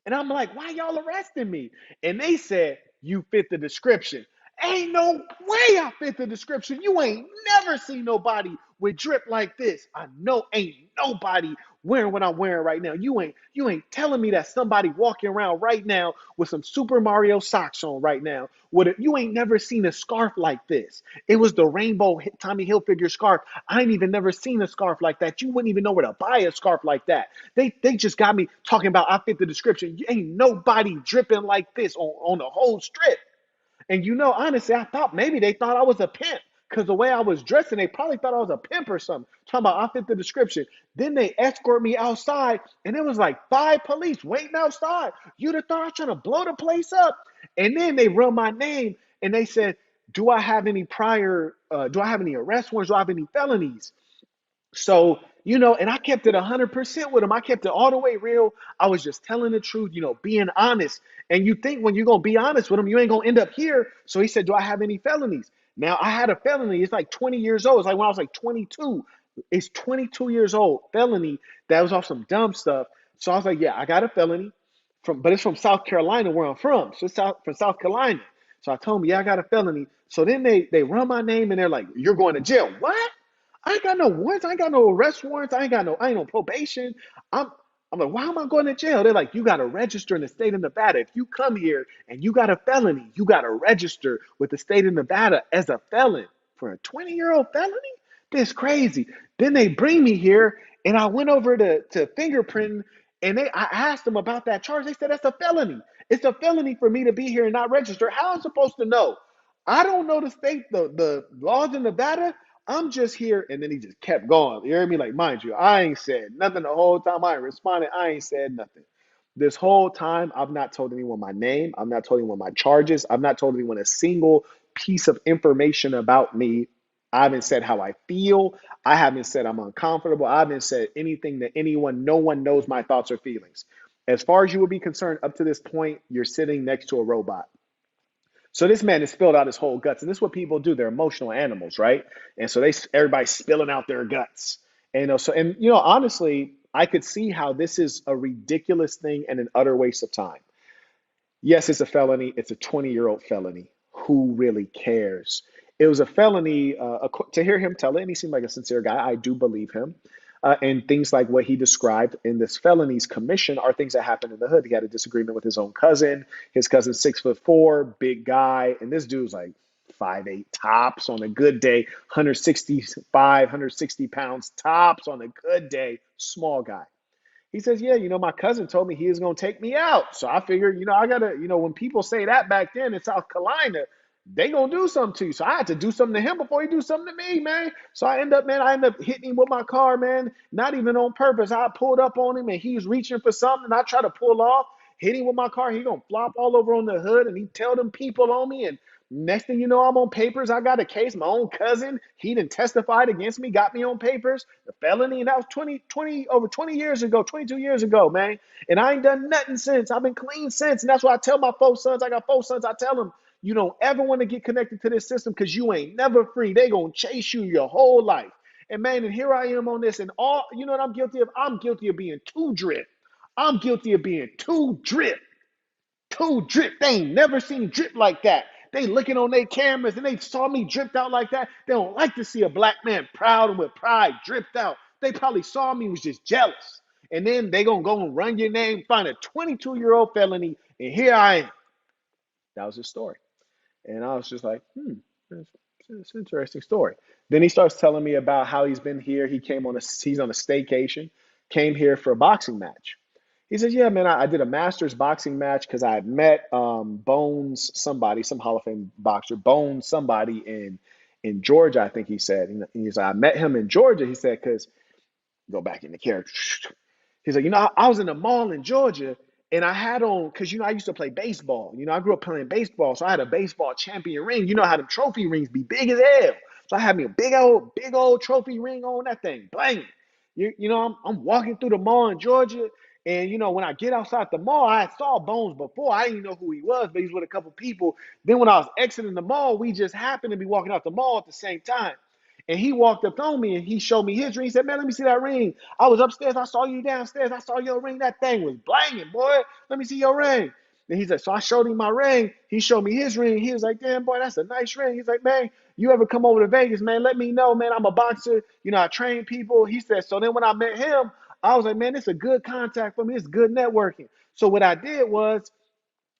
And I'm like, why y'all arresting me? And they said, you fit the description. Ain't no way I fit the description. You ain't never seen nobody with drip like this. I know ain't nobody wearing what I'm wearing right now. You ain't telling me that somebody walking around right now with some Super Mario socks on right now. You ain't never seen a scarf like this. It was the rainbow Tommy Hilfiger scarf. I ain't even never seen a scarf like that. You wouldn't even know where to buy a scarf like that. They just got me talking about I fit the description. Ain't nobody dripping like this on the whole strip. And honestly, I thought maybe they thought I was a pimp because the way I was dressing, they probably thought I was a pimp or something. Talking about I fit the description. Then they escort me outside, and it was like 5 police waiting outside. You'd have thought I was trying to blow the place up. And then they run my name, and they said, do I have any arrest warrants? Do I have any felonies? So, and I kept it 100% with him. I kept it all the way real. I was just telling the truth, being honest. And you think when you're going to be honest with him, you ain't going to end up here. So he said, do I have any felonies? Now, I had a felony. It's like 20 years old. It's like when I was like 22. It's 22 years old, felony. That was off some dumb stuff. So I was like, yeah, I got a felony, but it's from South Carolina where I'm from. So it's from South Carolina. So I told him, yeah, I got a felony. So then they run my name and they're like, you're going to jail. What? I ain't got no warrants. I ain't got no arrest warrants. I ain't no probation. I'm I'm like, why am I going to jail? They're like, you got to register in the state of Nevada. If you come here and you got a felony, you got to register with the state of Nevada as a felon for a 20-year-old felony. This crazy. Then they bring me here, and I went over to fingerprinting, and I asked them about that charge. They said that's a felony. It's a felony for me to be here and not register. How am I supposed to know? I don't know the laws in Nevada. I'm just here. And then he just kept going. You hear me? Like, mind you, I ain't said nothing the whole time. I ain't responded. I ain't said nothing. This whole time, I've not told anyone my name. I've not told anyone my charges. I've not told anyone a single piece of information about me. I haven't said how I feel. I haven't said I'm uncomfortable. I haven't said anything to anyone. No one knows my thoughts or feelings. As far as you would be concerned, up to this point, you're sitting next to a robot. So this man has spilled out his whole guts, and this is what people do. They're emotional animals, right? And so everybody's spilling out their guts. Honestly, I could see how this is a ridiculous thing and an utter waste of time. Yes, it's a felony. It's a 20-year-old felony. Who really cares? It was a felony. To hear him tell it, and he seemed like a sincere guy. I do believe him. And things like what he described in this felonies commission are things that happened in the hood. He had a disagreement with his own cousin. His cousin's 6'4", big guy, and this dude's like 5'8" tops on a good day, 165, 160 pounds tops on a good day, small guy. He says, yeah, my cousin told me he was going to take me out. So I figured, I got to, when people say that back then in South Carolina, they going to do something to you. So I had to do something to him before he do something to me, man. So I end up hitting him with my car, man, not even on purpose. I pulled up on him and he was reaching for something. I try to pull off, hit him with my car. He going to flop all over on the hood and he tell them people on me. And next thing you know, I'm on papers. I got a case. My own cousin, he done testified against me, got me on papers, the felony. And that was over 20 years ago, 22 years ago, man. And I ain't done nothing since. I've been clean since. And that's why I tell my 4 sons, I got 4 sons, I tell them, you don't ever want to get connected to this system because you ain't never free. They going to chase you your whole life. And man, and here I am on this. And you know what I'm guilty of? I'm guilty of being too drip. I'm guilty of being too drip. Too drip. They ain't never seen drip like that. They looking on their cameras and they saw me dripped out like that. They don't like to see a black man proud and with pride dripped out. They probably saw me, was just jealous. And then they going to go and run your name, find a 22-year-old felony, and here I am. That was his story. And I was just like, it's an interesting story. Then he starts telling me about how he's been here. He's on a staycation, came here for a boxing match. He says, yeah, man, I did a master's boxing match because I had met Bones somebody, some Hall of Fame boxer, Bones somebody in Georgia, I think he said. And he's like, I met him in Georgia, he said, because, go back in the character. He's like, I was in the mall in Georgia, and I had on, because, I used to play baseball. I grew up playing baseball, so I had a baseball champion ring. You know how the trophy rings be big as hell. So I had me a big old trophy ring on that thing, bang. I'm walking through the mall in Georgia, And, when I get outside the mall, I saw Bones before. I didn't know who he was, but he's with a couple people. Then when I was exiting the mall, we just happened to be walking out the mall at the same time. And he walked up on me and he showed me his ring. He said, man, let me see that ring. I was upstairs. I saw you downstairs. I saw your ring. That thing was blanging, boy. Let me see your ring. And he said, so I showed him my ring. He showed me his ring. He was like, damn, boy, that's a nice ring. He's like, man, you ever come over to Vegas, man, let me know, man. I'm a boxer. I train people. He said, so then when I met him, I was like, man, it's a good contact for me. It's good networking. So what I did was,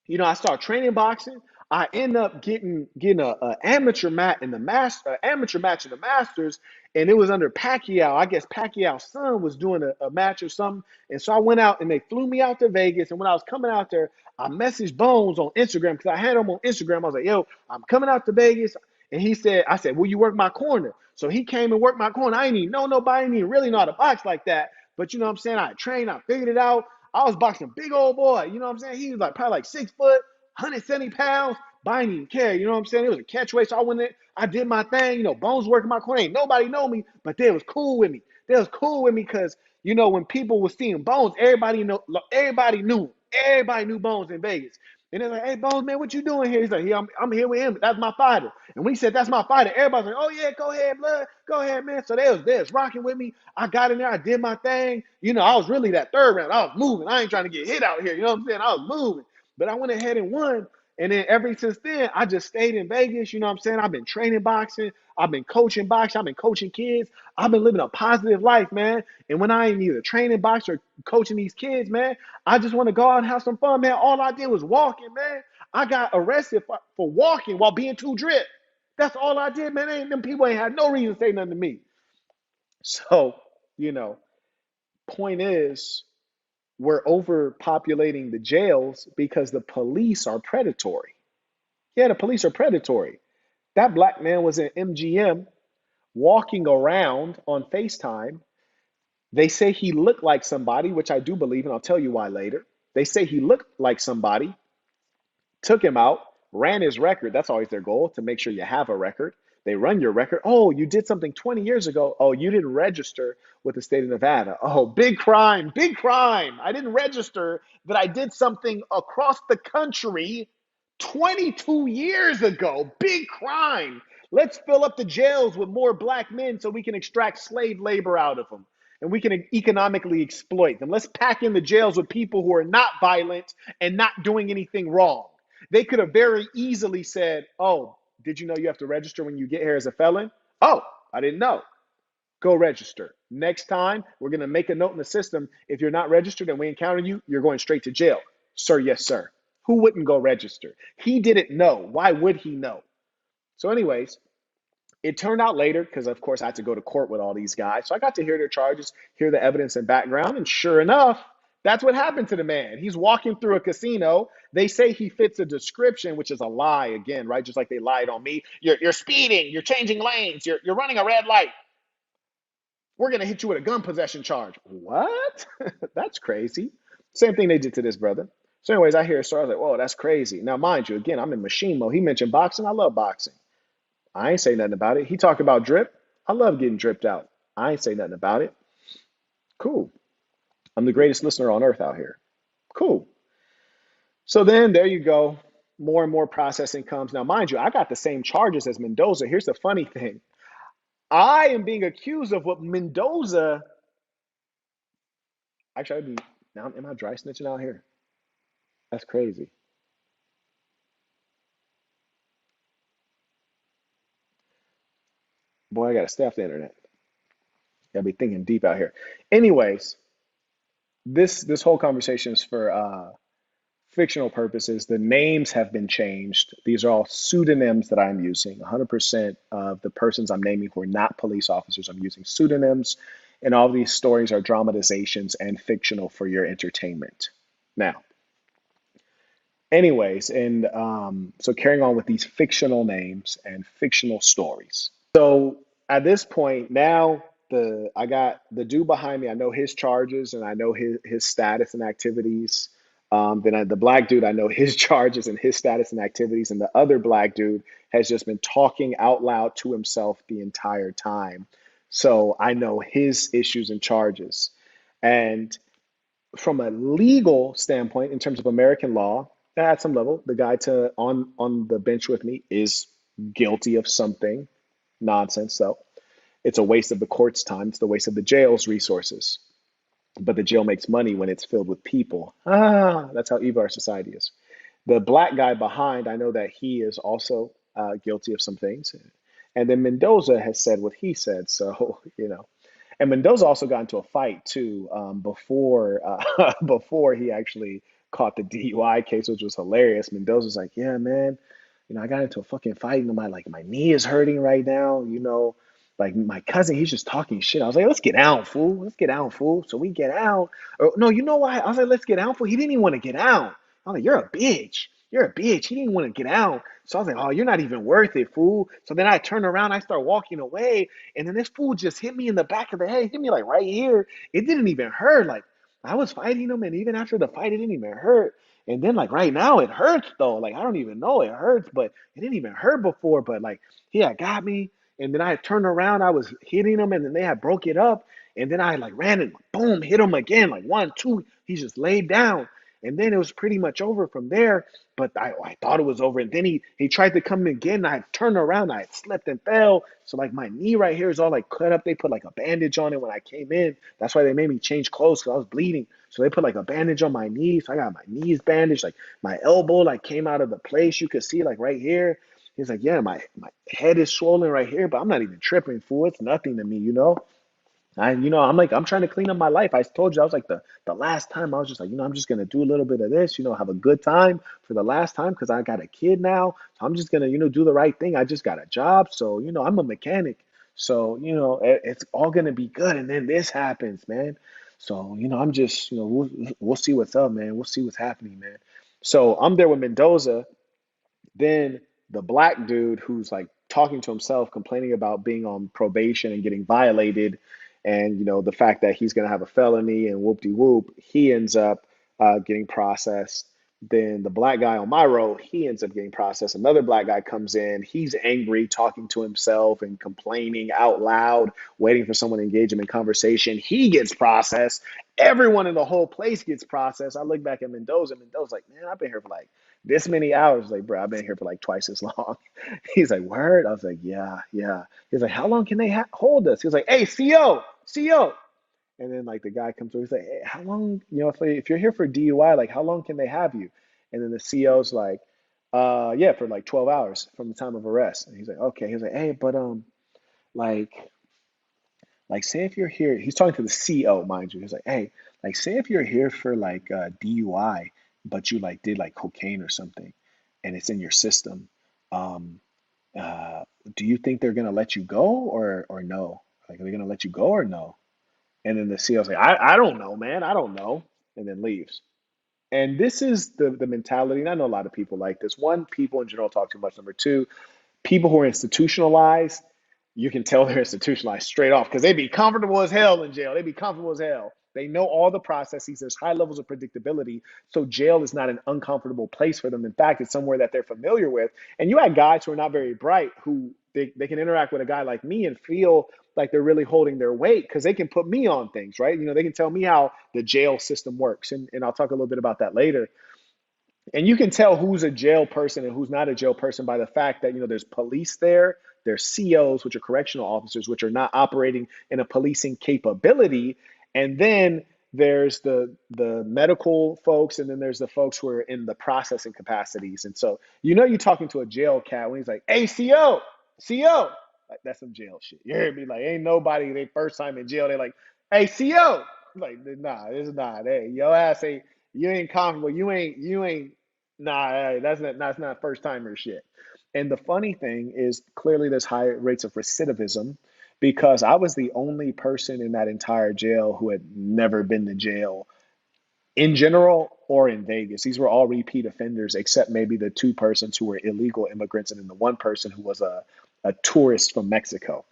I started training boxing. I end up getting a amateur match in the Masters, and it was under Pacquiao. I guess Pacquiao's son was doing a match or something, and so I went out and they flew me out to Vegas. And when I was coming out there, I messaged Bones on Instagram because I had him on Instagram. I was like, "Yo, I'm coming out to Vegas," and I said, "Will you work my corner?" So he came and worked my corner. I didn't even know nobody. I didn't even really know how to box like that, but you know what I'm saying. I trained. I figured it out. I was boxing big old boy. You know what I'm saying? He was like probably like 6 foot, 170 pounds. But I didn't even care. You know what I'm saying? It was a catch weight. So I went in, I did my thing. Bones working my corner. Ain't nobody know me, but they was cool with me. They was cool with me because, when people was seeing Bones, everybody knew him. Everybody knew Bones in Vegas. And they're like, hey, Bones, man, what you doing here? He's like, yeah, I'm here with him. That's my fighter. And when he said, that's my fighter, everybody's like, oh, yeah, go ahead, blood. Go ahead, man. So they was rocking with me. I got in there. I did my thing. I was really that third round. I was moving. I ain't trying to get hit out here. You know what I'm saying? I was moving. But I went ahead and won. And then ever since then, I just stayed in Vegas. You know what I'm saying? I've been training boxing. I've been coaching boxing. I've been coaching kids. I've been living a positive life, man. And when I ain't either training boxing or coaching these kids, man, I just want to go out and have some fun, man. All I did was walking, man. I got arrested for walking while being too drip. That's all I did, man. Them people ain't had no reason to say nothing to me. So, point is, we're overpopulating the jails because the police are predatory. Yeah, the police are predatory. That black man was in MGM walking around on FaceTime. They say he looked like somebody, which I do believe, and I'll tell you why later. They say he looked like somebody, took him out, ran his record. That's always their goal, to make sure you have a record. They run your record. Oh, you did something 20 years ago. Oh, you didn't register with the state of Nevada. Oh, big crime, big crime. I didn't register that I did something across the country 22 years ago. Big crime. Let's fill up the jails with more black men so we can extract slave labor out of them and we can economically exploit them. Let's pack in the jails with people who are not violent and not doing anything wrong. They could have very easily said, oh, did you know you have to register when you get here as a felon? Oh, I didn't know. Go register. Next time, we're going to make a note in the system. If you're not registered and we encounter you, you're going straight to jail. Sir, yes, sir. Who wouldn't go register? He didn't know. Why would he know? So anyways, it turned out later, because of course I had to go to court with all these guys. So I got to hear their charges, hear the evidence and background. And sure enough, that's what happened to the man. He's walking through a casino. They say he fits a description, which is a lie again, right? Just like they lied on me. You're speeding. You're changing lanes. You're running a red light. We're going to hit you with a gun possession charge. What? That's crazy. Same thing they did to this brother. So anyways, I hear a story. I was like, whoa, that's crazy. Now, mind you, again, I'm in machine mode. He mentioned boxing. I love boxing. I ain't say nothing about it. He talked about drip. I love getting dripped out. I ain't say nothing about it. Cool. I'm the greatest listener on earth out here. Cool. So then there you go. More and more processing comes. Now, mind you, I got the same charges as Mendoza. Here's the funny thing. I am being accused of what Mendoza. Actually, now am I dry snitching out here? That's crazy. Boy, I gotta stay off the internet. Gotta be thinking deep out here. Anyways, this whole conversation is for fictional purposes. The names have been changed. These are all pseudonyms that I'm using. 100% of the persons I'm naming who are not police officers, I'm using pseudonyms. And all these stories are dramatizations and fictional for your entertainment. Now, anyways, and so carrying on with these fictional names and fictional stories. So at this point now, I got the dude behind me. I know his charges and I know his status and activities. The black dude, I know his charges and his status and activities, and the other black dude has just been talking out loud to himself the entire time. So I know his issues and charges. And from a legal standpoint, in terms of American law, at some level, the guy to on the bench with me is guilty of something nonsense. So it's a waste of the court's time. It's the waste of the jail's resources. But the jail makes money when it's filled with people. That's how evil our society is. The black guy behind, I know that he is also guilty of some things. And then Mendoza has said what he said. So, and Mendoza also got into a fight too before before he actually caught the DUI case, which was hilarious. Mendoza's like, "Yeah, man, I got into a fucking fight, and my knee is hurting right now. Like my cousin, he's just talking shit." I was like, "Let's get out, fool. Let's get out, fool." So we get out. Or no, you know why? I was like, "Let's get out, fool." He didn't even want to get out. I was like, "You're a bitch. You're a bitch." He didn't want to get out. So I was like, "Oh, you're not even worth it, fool." So then I turn around, I start walking away, and then this fool just hit me in the back of the head, hit me like right here. It didn't even hurt. Like I was fighting him, and even after the fight, it didn't even hurt. And then like right now, it hurts though. Like I don't even know it hurts, but it didn't even hurt before. But like he had got me, and then I had turned around, I was hitting him, and then they had broke it up, and then I like ran and boom, hit him again, like one, two. He just laid down, and then it was pretty much over from there. But I thought it was over. And then he tried to come again. And I turned around. I had slipped and fell. So like my knee right here is all like cut up. They put like a bandage on it when I came in. That's why they made me change clothes because I was bleeding. So they put like a bandage on my knee. So I got my knees bandaged. Like my elbow like came out of the place. You could see like right here. He's like, yeah, my head is swollen right here, but I'm not even tripping, fool. It's nothing to me. I'm trying to clean up my life. I told you, I was like the last time I was just like, I'm just gonna do a little bit of this, have a good time for the last time because I got a kid now. So I'm just gonna, do the right thing. I just got a job. So, I'm a mechanic. So, it's all gonna be good. And then this happens, man. So, I'm just, we'll see what's up, man. We'll see what's happening, man. So I'm there with Mendoza. Then the black dude who's like talking to himself, complaining about being on probation and getting violated, and the fact that he's going to have a felony and whoop de whoop, he ends up getting processed. Then the black guy on my row, he ends up getting processed. Another black guy comes in. He's angry, talking to himself and complaining out loud, waiting for someone to engage him in conversation. He gets processed. Everyone in the whole place gets processed. I look back at Mendoza. Mendoza's like, man, I've been here for like this many hours. Like, bro, I've been here for like twice as long. He's like, word? I was like, yeah, yeah. He's like, how long can they hold us? He was like, hey, CO, CO. And then like the guy comes over, he's like, hey, how long, if you're here for DUI, like how long can they have you? And then the CO's like, yeah, for like 12 hours from the time of arrest. And he's like, okay. He's like, hey, but like say if you're here, he's talking to the CO, mind you. He's like, hey, like say if you're here for like DUI, but you like did like cocaine or something, and it's in your system, um, uh, do you think they're gonna let you go or no? Like, are they gonna let you go or no? And then the CEO's like, I don't know, man, I don't know, and then leaves. And this is the mentality, and I know a lot of people like this. One, people in general talk too much. Number two, people who are institutionalized, you can tell they're institutionalized straight off because they be comfortable as hell in jail. They be comfortable as hell. They know all the processes. There's high levels of predictability. So jail is not an uncomfortable place for them. In fact, it's somewhere that they're familiar with. And you had guys who are not very bright who they can interact with a guy like me and feel like they're really holding their weight because they can put me on things, right? They can tell me how the jail system works. And I'll talk a little bit about that later. And you can tell who's a jail person and who's not a jail person by the fact that, there's police there, there's COs, which are correctional officers, which are not operating in a policing capability. And then there's the medical folks, and then there's the folks who are in the processing capacities. And so, you're talking to a jail cat when he's like, hey, CO, CO. Like, that's some jail shit. You hear me? Like, ain't nobody, they first time in jail, they like, hey, CO. Like, nah, it's not. Hey, your ass ain't, you ain't comfortable. You ain't. Nah, hey, that's not first timer shit. And the funny thing is, clearly there's high rates of recidivism because I was the only person in that entire jail who had never been to jail in general or in Vegas. These were all repeat offenders, except maybe the two persons who were illegal immigrants and then the one person who was a tourist from Mexico.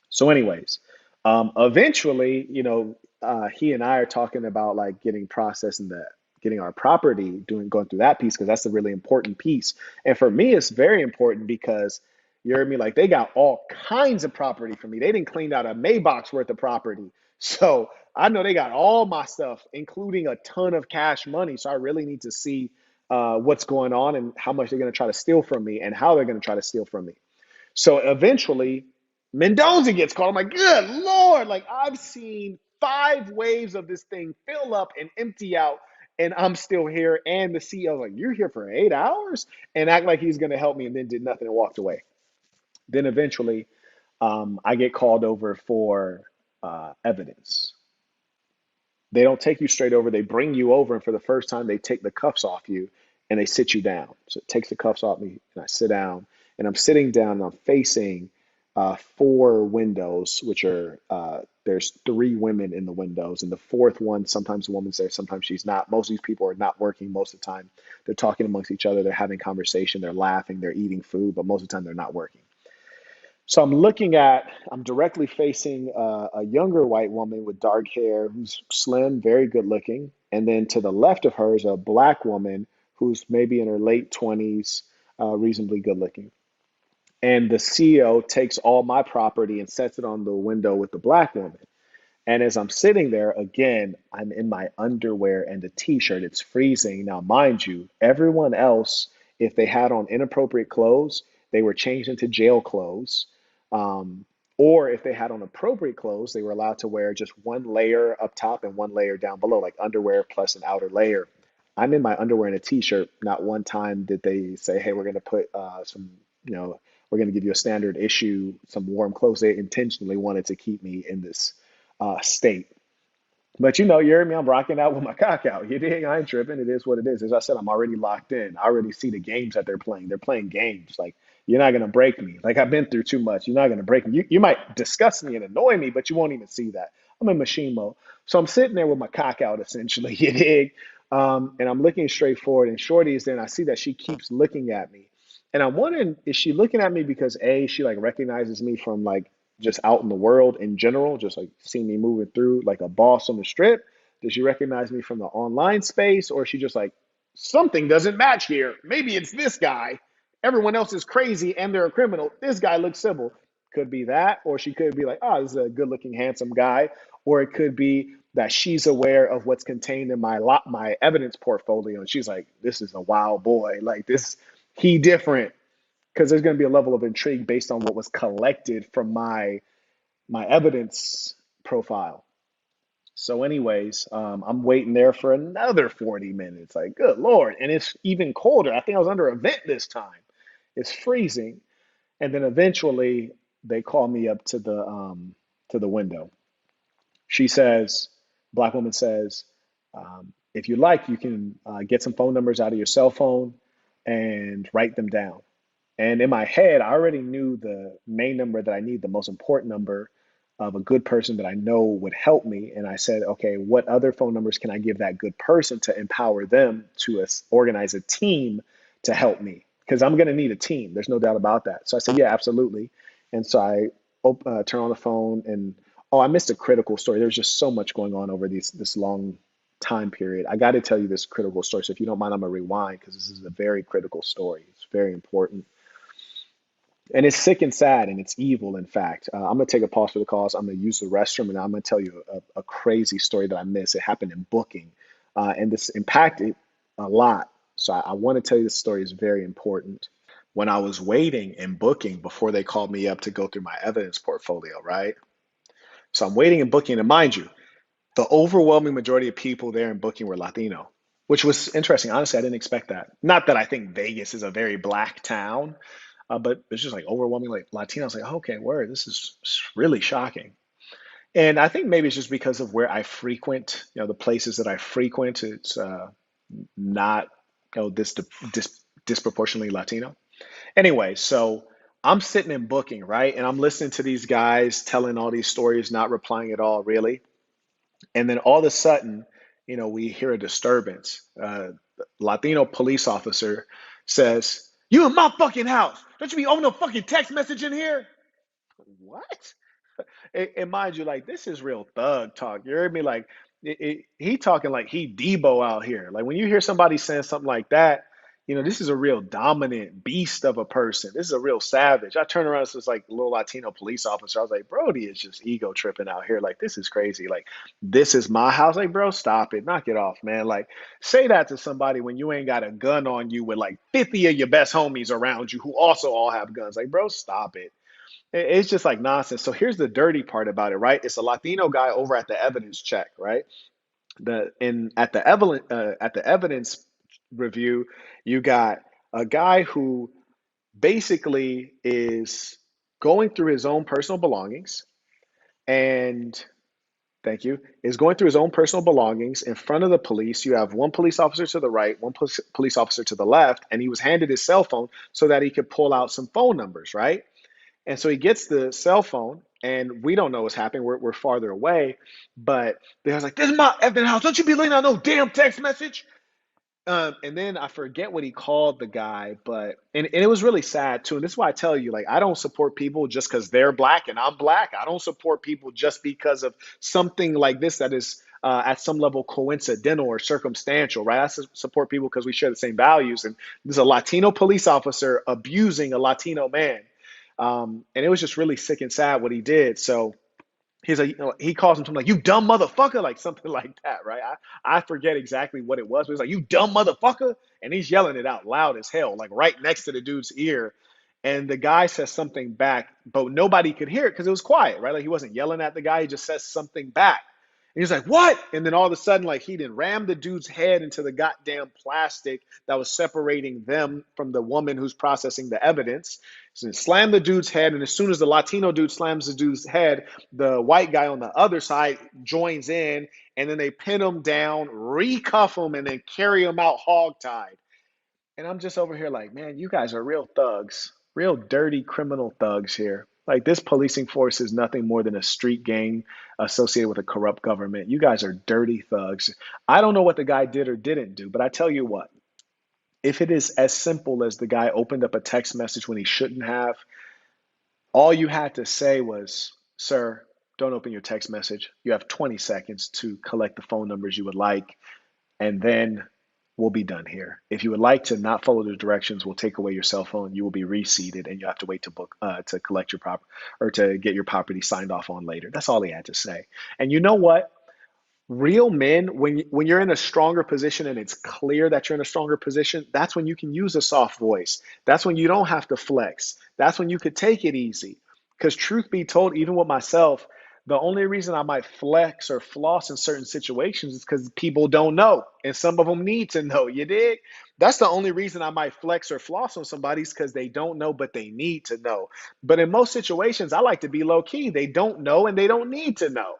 So, anyways, eventually, he and I are talking about like getting processed and getting our property, going through that piece because that's the really important piece. And for me, it's very important because you hear me, like they got all kinds of property for me. They didn't clean out a Maybach's worth of property. So I know they got all my stuff, including a ton of cash money. So I really need to see what's going on and how much they're going to try to steal from me and how they're going to try to steal from me. So eventually, Mendoza gets called. I'm like, good Lord. Like, I've seen 5 waves of this thing fill up and empty out, and I'm still here. And the CEO's like, you're here for 8 hours? And act like he's going to help me, and then did nothing and walked away. Then eventually, I get called over for evidence. They don't take you straight over. They bring you over, and for the first time, they take the cuffs off you and they sit you down. So it takes the cuffs off me, and I sit down. And I'm sitting down, and I'm facing 4 windows, which are there's 3 women in the windows, and the fourth one, sometimes the woman's there, sometimes she's not. Most of these people are not working most of the time. They're talking amongst each other, they're having conversation, they're laughing, they're eating food, but most of the time they're not working. So I'm directly facing a younger white woman with dark hair who's slim, very good looking. And then to the left of her is a black woman who's maybe in her late 20s, reasonably good looking. And the CEO takes all my property and sets it on the window with the black woman. And as I'm sitting there, again, I'm in my underwear and a t-shirt. It's freezing. Now, mind you, everyone else, if they had on inappropriate clothes, they were changed into jail clothes. Um, or if they had on appropriate clothes, they were allowed to wear just one layer up top and one layer down below, like underwear plus an outer layer. I'm in my underwear and a t-shirt. Not one time did they say, hey, we're going to put we're going to give you a standard issue, some warm clothes. They intentionally wanted to keep me in this state. But you hear me, I'm rocking out with my cock out. You dig? I ain't tripping. It is what it is. As I said, I'm already locked in. I already see the games that they're playing. They're playing games. Like, you're not gonna break me. Like, I've been through too much. You're not gonna break me. You might disgust me and annoy me, but you won't even see that. I'm in machine mode. So I'm sitting there with my cock out essentially, you dig? And I'm looking straight forward, and Shorty is there, and I see that she keeps looking at me. And I'm wondering, is she looking at me because A, she like recognizes me from like just out in the world in general, just like seeing me moving through like a boss on the strip? Does she recognize me from the online space, or is she just like, something doesn't match here? Maybe it's this guy. Everyone else is crazy and they're a criminal. This guy looks civil. Could be that, or she could be like, oh, this is a good-looking, handsome guy, or it could be that she's aware of what's contained in my evidence portfolio, and she's like, this is a wild boy, like this, he different, because there's going to be a level of intrigue based on what was collected from my evidence profile. So, anyways, I'm waiting there for another 40 minutes. Like, good Lord. And it's even colder. I think I was under a vent this time. It's freezing. And then eventually they call me up to the window. She says, Black woman says, if you like, you can get some phone numbers out of your cell phone and write them down. And in my head, I already knew the main number that I need, the most important number of a good person that I know would help me. And I said, okay, what other phone numbers can I give that good person to empower them to organize a team to help me? Because I'm going to need a team. There's no doubt about that. So I said, yeah, absolutely. And so I turn on the phone, and oh, I missed a critical story. There's just so much going on over this long time period. I got to tell you this critical story. So if you don't mind, I'm going to rewind because this is a very critical story. It's very important. And it's sick and sad, and it's evil, in fact. I'm going to take a pause for the cause. I'm going to use the restroom, and I'm going to tell you a crazy story that I missed. It happened in booking, and this impacted a lot. So I want to tell you this story is very important. When I was waiting in booking before they called me up to go through my evidence portfolio, right? So I'm waiting in booking, and mind you, the overwhelming majority of people there in booking were Latino, which was interesting. Honestly, I didn't expect that. Not that I think Vegas is a very black town, but it's just like overwhelmingly like Latino. I was like, okay, word, this is really shocking. And I think maybe it's just because of where I frequent, the places that I frequent, it's not, disproportionately Latino. Anyway, so I'm sitting in booking, right? And I'm listening to these guys telling all these stories, not replying at all, really. And then all of a sudden, we hear a disturbance. Latino police officer says, "You in my fucking house? Don't you be on no fucking text message in here?" What? And mind you, like, this is real thug talk. You heard me? Like, he talking like he Debo out here. Like, when you hear somebody saying something like that, this is a real dominant beast of a person. This is a real savage. I turned around, it's this like little Latino police officer. I was like, Brody is just ego tripping out here. Like, this is crazy. Like, this is my house. Like, bro, stop it. Knock it off, man. Like, say that to somebody when you ain't got a gun on you with like 50 of your best homies around you who also all have guns. Like, bro, stop it. It's just like nonsense. So here's the dirty part about it, right? It's a Latino guy over at the evidence check, right? At the evidence review, you got a guy who basically is going through his own personal belongings and thank you, is going through his own personal belongings in front of the police. You have one police officer to the right, one police officer to the left, and he was handed his cell phone so that he could pull out some phone numbers, right? And so he gets the cell phone, and we don't know what's happening. We're farther away, but the guy's like, "This is my effing house. Don't you be looking at no damn text message." And then I forget what he called the guy, but and it was really sad too. And this is why I tell you, like, I don't support people just because they're black and I'm black. I don't support people just because of something like this that is at some level coincidental or circumstantial, right? Support people because we share the same values. And there's a Latino police officer abusing a Latino man. And it was just really sick and sad what he did. So he's like, he calls him something like, "You dumb motherfucker," like something like that, right? I forget exactly what it was, but he's like, "You dumb motherfucker," and he's yelling it out loud as hell, like right next to the dude's ear. And the guy says something back, but nobody could hear it because it was quiet, right? Like he wasn't yelling at the guy, he just says something back. And he's like, "What?" And then all of a sudden, like he didn't ram the dude's head into the goddamn plastic that was separating them from the woman who's processing the evidence. So he slammed the dude's head, and as soon as the Latino dude slams the dude's head, the white guy on the other side joins in, and then they pin him down, recuff him, and then carry him out hogtied. And I'm just over here like, man, you guys are real thugs, real dirty criminal thugs here. Like this policing force is nothing more than a street gang associated with a corrupt government. You guys are dirty thugs. I don't know what the guy did or didn't do, but I tell you what, if it is as simple as the guy opened up a text message when he shouldn't have, all you had to say was, "Sir, don't open your text message. You have 20 seconds to collect the phone numbers you would like, and then we'll be done here. If you would like to not follow the directions, we'll take away your cell phone. You will be reseated, and you have to wait to book to collect your property or to get your property signed off on later." That's all he had to say. And you know what? Real men, when you're in a stronger position and it's clear that you're in a stronger position, that's when you can use a soft voice. That's when you don't have to flex. That's when you could take it easy. Because truth be told, even with myself, the only reason I might flex or floss in certain situations is because people don't know, and some of them need to know. You dig? That's the only reason I might flex or floss on somebody is because they don't know, but they need to know. But in most situations, I like to be low key. They don't know and they don't need to know.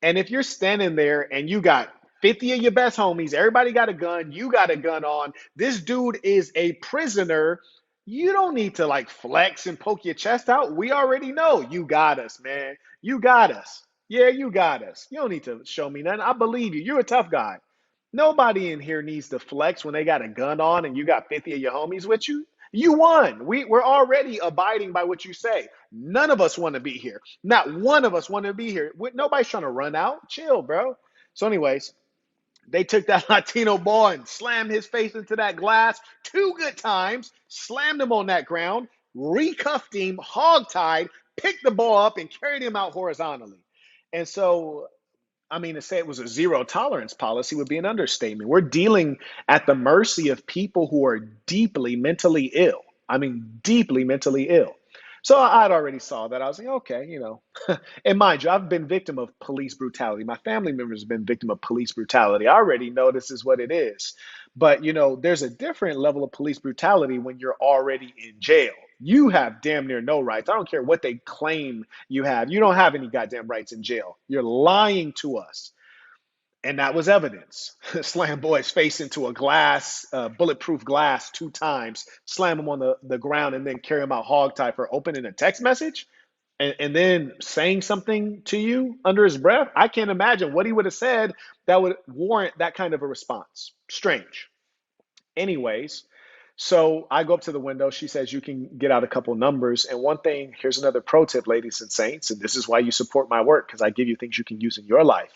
And if you're standing there and you got 50 of your best homies, everybody got a gun, you got a gun on, this dude is a prisoner, you don't need to like flex and poke your chest out. We already know you got us, man. You got us. Yeah, you got us. You don't need to show me nothing. I believe you. You're a tough guy. Nobody in here needs to flex when they got a gun on and you got 50 of your homies with you. You won. We're already abiding by what you say. None of us want to be here. Not one of us want to be here. Nobody's trying to run out. Chill, bro. So, anyways, they took that Latino boy and slammed his face into that glass 2 good times, slammed him on that ground, recuffed him, hogtied, picked the ball up, and carried him out horizontally. And so I mean, to say it was a zero tolerance policy would be an understatement. We're dealing at the mercy of people who are deeply mentally ill. I mean, deeply mentally ill. So I'd already saw that. I was like, okay, and mind you, I've been victim of police brutality. My family members have been victim of police brutality. I already know this is what it is. But, there's a different level of police brutality when you're already in jail. You have damn near no rights. I don't care what they claim you have. You don't have any goddamn rights in jail. You're lying to us. And that was evidence. Slam boy's face into a glass, bulletproof glass 2 times, slam him on the ground, and then carry him out hogtied for opening a text message and then saying something to you under his breath. I can't imagine what he would have said that would warrant that kind of a response. Strange. Anyways, so I go up to the window. She says, "You can get out a couple numbers." And one thing, here's another pro tip, ladies and saints, and this is why you support my work, because I give you things you can use in your life.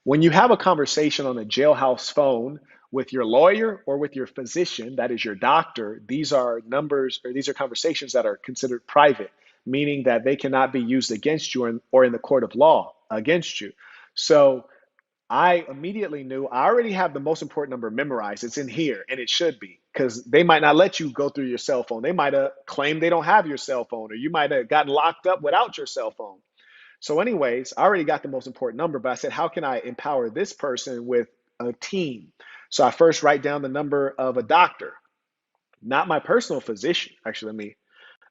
When you have a conversation on a jailhouse phone With your lawyer or with your physician, that is your doctor, these are numbers or these are conversations that are considered private, meaning that they cannot be used against you or in the court of law against you. So I immediately knew I already have the most important number memorized. It's in here, and it should be because they might not let you go through your cell phone. They might have claimed they don't have your cell phone, or you might have gotten locked up without your cell phone. So, anyways, I already got the most important number, but I said, how can I empower this person with a team? So I first write down the number of a doctor, not my personal physician. Actually,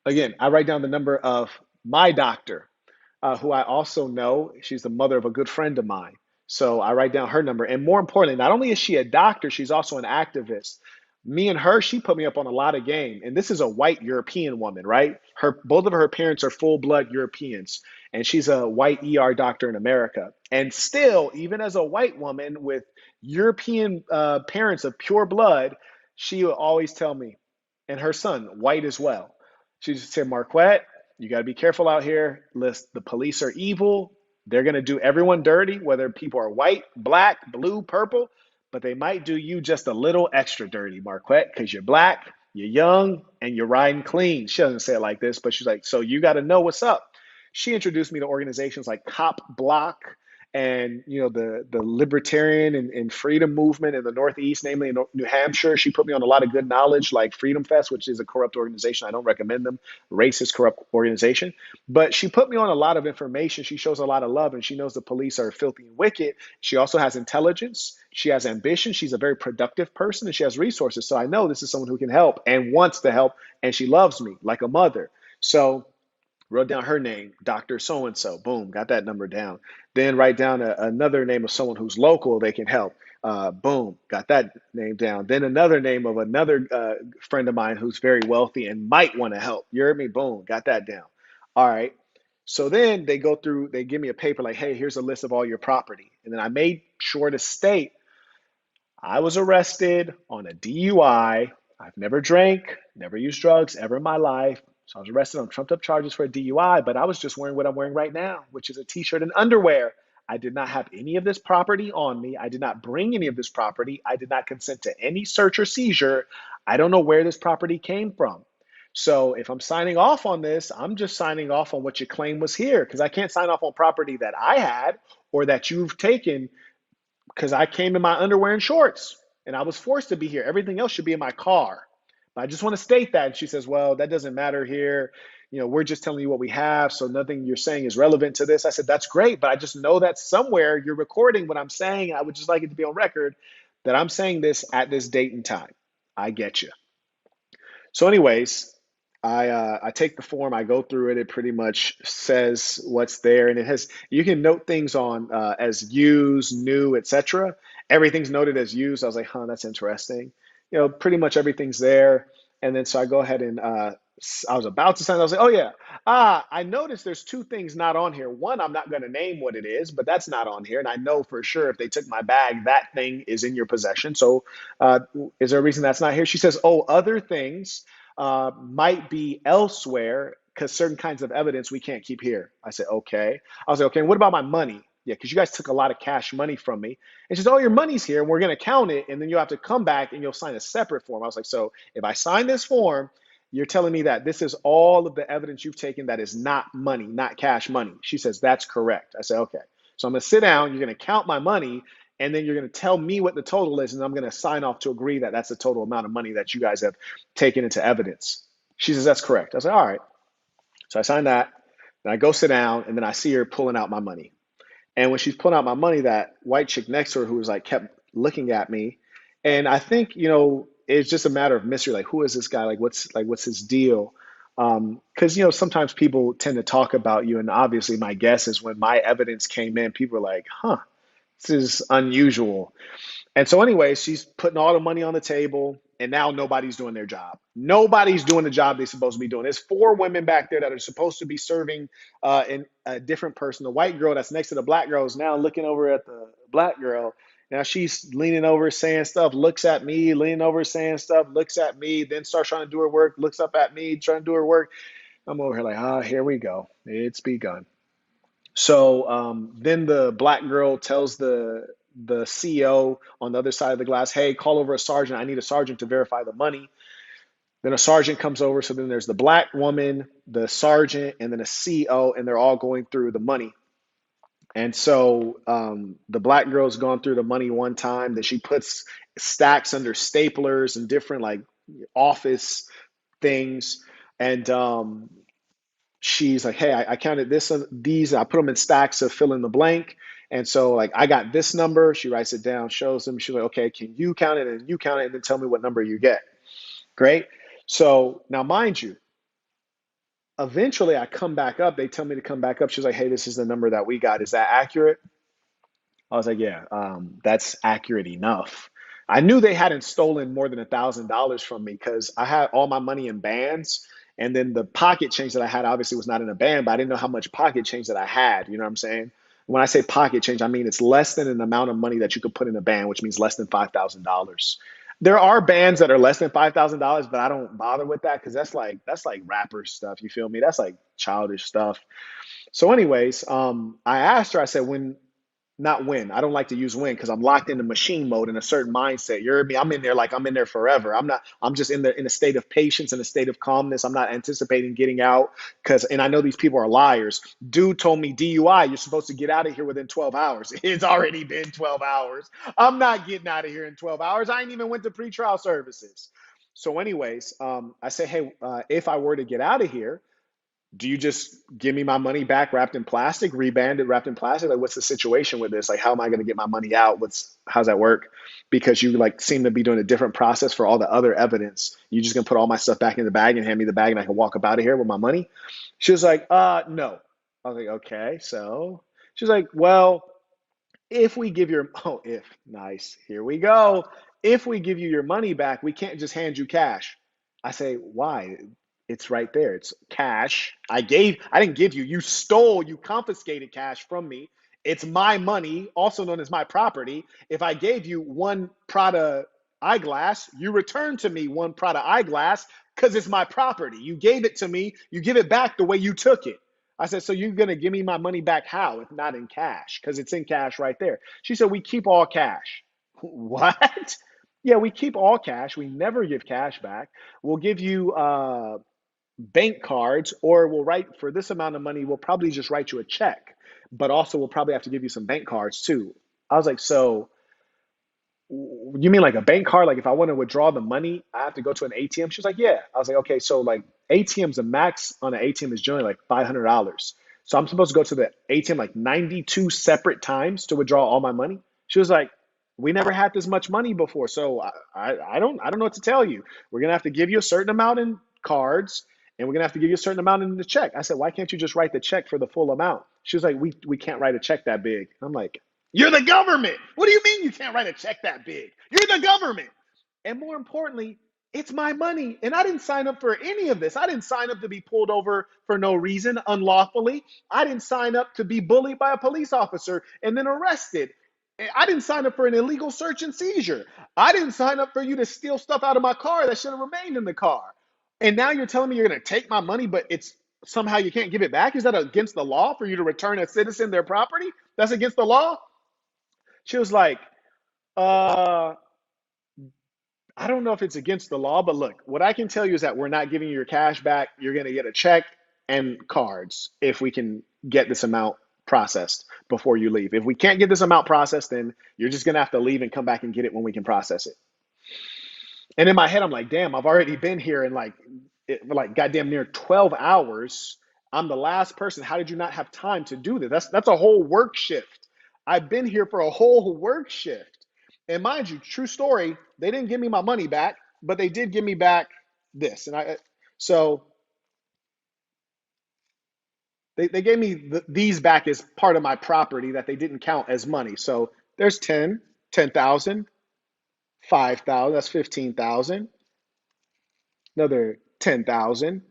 I write down the number of my doctor, who I also know. She's the mother of a good friend of mine. So I write down her number. And more importantly, not only is she a doctor, she's also an activist. Me and her, she put me up on a lot of game. And this is a white European woman, right? Both of her parents are full blood Europeans, and she's a white ER doctor in America. And still, even as a white woman with European parents of pure blood, she will always tell me, and her son, white as well. She just said, Marquette, you got to be careful out here. Listen, the police are evil. They're going to do everyone dirty, whether people are white, black, blue, purple, but they might do you just a little extra dirty, Marquette, because you're black, you're young, and you're riding clean. She doesn't say it like this, but she's like, so you got to know what's up. She introduced me to organizations like Cop Block and the libertarian and freedom movement in the Northeast, namely in New Hampshire. She put me on a lot of good knowledge, like Freedom Fest, which is a corrupt organization. I don't recommend them. Racist, corrupt organization. But she put me on a lot of information. She shows a lot of love, and she knows the police are filthy and wicked. She also has intelligence. She has ambition. She's a very productive person, and she has resources. So I know this is someone who can help and wants to help, and she loves me like a mother. So wrote down her name, Dr. So and so. Boom, got that number down. Then write down another name of someone who's local they can help. Boom, got that name down. Then another name of another friend of mine who's very wealthy and might want to help. You heard me? Boom, got that down. All right. So then they go through, they give me a paper like, hey, here's a list of all your property. And then I made sure to state I was arrested on a DUI. I've never drank, never used drugs ever in my life. So I was arrested on trumped up charges for a DUI, but I was just wearing what I'm wearing right now, which is a t-shirt and underwear. I did not have any of this property on me. I did not bring any of this property. I did not consent to any search or seizure. I don't know where this property came from. So if I'm signing off on this, I'm just signing off on what you claim was here because I can't sign off on property that I had or that you've taken because I came in my underwear and shorts and I was forced to be here. Everything else should be in my car. But I just want to state that. And she says, well, that doesn't matter here. We're just telling you what we have. So nothing you're saying is relevant to this. I said, that's great. But I just know that somewhere you're recording what I'm saying. I would just like it to be on record that I'm saying this at this date and time. I get you. So anyways, I take the form, I go through it. It pretty much says what's there, and it has you can note things on as used, new, etc. Everything's noted as used. I was like, huh, that's interesting. Pretty much everything's there. And then so I go ahead and I was about to sign. I was like, oh yeah, I noticed there's two things not on here. One, I'm not going to name what it is, but that's not on here, and I know for sure if they took my bag, that thing is in your possession. So is there a reason that's not here? She says, oh, other things might be elsewhere because certain kinds of evidence we can't keep here. I said, okay. I was like, okay, and what about my money? Yeah, because you guys took a lot of cash money from me. And she says, oh, your money's here and we're going to count it. And then you'll have to come back and you'll sign a separate form. I was like, so if I sign this form, you're telling me that this is all of the evidence you've taken that is not money, not cash money. She says, that's correct. I said, okay. So I'm going to sit down. You're going to count my money. And then you're going to tell me what the total is, and I'm going to sign off to agree that that's the total amount of money that you guys have taken into evidence. She says, that's correct. I was like, all right. So I signed that, and I go sit down, and then I see her pulling out my money. And when she's pulling out my money, that white chick next to her who was like kept looking at me. And I think, it's just a matter of mystery. Like, who is this guy? What's his deal? Because, sometimes people tend to talk about you. And obviously my guess is when my evidence came in, people were like, huh, this is unusual. And so anyway, she's putting all the money on the table, and now nobody's doing their job. Nobody's doing the job they're supposed to be doing. There's four women back there that are supposed to be serving in a different person. The white girl that's next to the black girl is now looking over at the black girl. Now she's leaning over saying stuff, looks at me, leaning over saying stuff, looks at me, then starts trying to do her work, looks up at me, trying to do her work. I'm over here like, here we go. It's begun. So then the black girl tells the the CEO on the other side of the glass, hey, call over a sergeant. I need a sergeant to verify the money. Then a sergeant comes over. So then there's the black woman, the sergeant, and then a CO, and they're all going through the money. And so the black girl's gone through the money one time. Then she puts stacks under staplers and different like office things. And she's like, hey, I counted these. I put them in stacks to fill in the blank. And so like I got this number. She writes it down, shows them. She's like, okay, can you count it? And you count it, and then tell me what number you get. Great. So now, mind you, eventually I come back up. They tell me to come back up. She's like, hey, this is the number that we got. Is that accurate? I was like, yeah, that's accurate enough. I knew they hadn't stolen more than $1,000 from me because I had all my money in bands. And then the pocket change that I had obviously was not in a band, but I didn't know how much pocket change that I had. You know what I'm saying? When I say pocket change, I mean it's less than an amount of money that you could put in a band, which means less than $5,000. There are bands that are less than $5,000, but I don't bother with that because that's like rapper stuff. You feel me? That's like childish stuff. So, anyways, I asked her. I said, not when. I don't like to use when because I'm locked into machine mode in a certain mindset. You heard me? I'm in there like I'm in there forever. I'm not, I'm just in a state of patience and a state of calmness. I'm not anticipating getting out because, and I know these people are liars. Dude told me DUI, you're supposed to get out of here within 12 hours. It's already been 12 hours. I'm not getting out of here in 12 hours. I ain't even went to pretrial services. So, anyways, I say, hey, if I were to get out of here, do you just give me my money back wrapped in plastic, rebanded, wrapped in plastic? Like, what's the situation with this? Like, how am I going to get my money out? How's that work? Because you like seem to be doing a different process for all the other evidence. You just going to put all my stuff back in the bag and hand me the bag and I can walk up out of here with my money? She was like, no. I was like, okay. So she's like, well, if we give your, oh, if, nice, here we go. If we give you your money back, we can't just hand you cash. I say, why? It's right there. It's cash. I didn't give you. You stole, you confiscated cash from me. It's my money, also known as my property. If I gave you one Prada eyeglass, you return to me one Prada eyeglass because it's my property. You gave it to me. You give it back the way you took it. I said, so you're going to give me my money back how if not in cash? Because it's in cash right there. She said, we keep all cash. What? Yeah, we keep all cash. We never give cash back. We'll give you bank cards, or we'll write for this amount of money. We'll probably just write you a check, but also we'll probably have to give you some bank cards too. I was like, so you mean like a bank card? Like if I want to withdraw the money, I have to go to an ATM? She was like, yeah. I was like, okay, so like ATMs, the max on an ATM is generally like $500. So I'm supposed to go to the ATM like 92 separate times to withdraw all my money. She was like, we never had this much money before. So I don't know what to tell you. We're gonna have to give you a certain amount in cards and we're gonna have to give you a certain amount in the check. I said, why can't you just write the check for the full amount? She was like, we can't write a check that big. I'm like, you're the government. What do you mean you can't write a check that big? You're the government. And more importantly, it's my money. And I didn't sign up for any of this. I didn't sign up to be pulled over for no reason unlawfully. I didn't sign up to be bullied by a police officer and then arrested. I didn't sign up for an illegal search and seizure. I didn't sign up for you to steal stuff out of my car that should have remained in the car. And now you're telling me you're going to take my money, but it's somehow you can't give it back? Is that against the law for you to return a citizen their property? That's against the law? She was like, uh, I don't know if it's against the law, but look, what I can tell you is that we're not giving you your cash back. You're going to get a check and cards if we can get this amount processed before you leave. If we can't get this amount processed, then you're just going to have to leave and come back and get it when we can process it. And in my head, I'm like, damn, I've already been here in like goddamn near 12 hours. I'm the last person. How did you not have time to do this? That's a whole work shift. I've been here for a whole work shift. And mind you, true story, they didn't give me my money back, but they did give me back this. And so they gave me these back as part of my property that they didn't count as money. So there's 10,000, 5,000, that's 15,000. Another 10,000,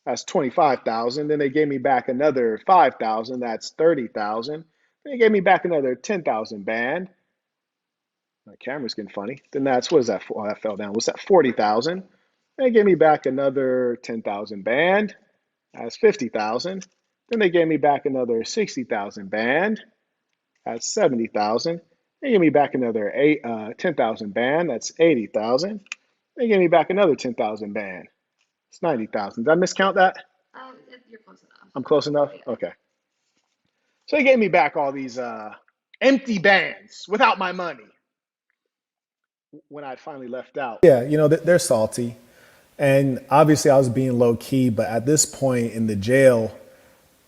that's 25,000. Then they gave me back another 5,000, that's 30,000. Then they gave me back another 10,000 band. My camera's getting funny. Then what is that? Oh, that fell down. What's that? 40,000. They gave me back another 10,000 band. That's 50,000. Then they gave me back another 60,000 band. That's 70,000. They give me back another 10,000 band. That's 80,000. They give me back another 10,000 band. It's 90,000. Did I miscount that? You're close enough. I'm close enough? Yeah. Okay. So they gave me back all these empty bands without my money when I finally left out. Yeah, you know, they're salty. And obviously, I was being low key, but at this point in the jail,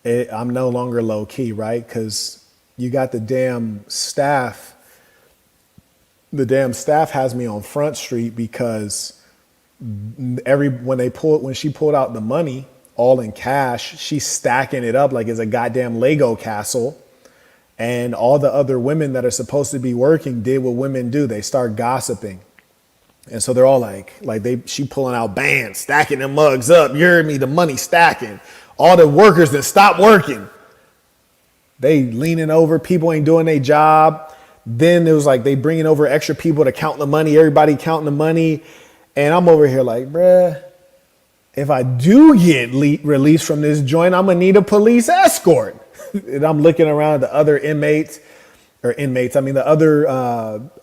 I'm no longer low key, right? Because you got the damn staff. The damn staff has me on Front Street because when she pulled out the money, all in cash, she's stacking it up like it's a goddamn Lego castle. And all the other women that are supposed to be working did what women do. They start gossiping. And so they're all she pulling out bands, stacking them mugs up. You heard me, the money stacking. All the workers that stop working. They leaning over, people ain't doing their job. Then it was like they bringing over extra people to count the money, everybody counting the money. And I'm over here like, bruh, if I do get released from this joint, I'm gonna need a police escort. And I'm looking around at the other the other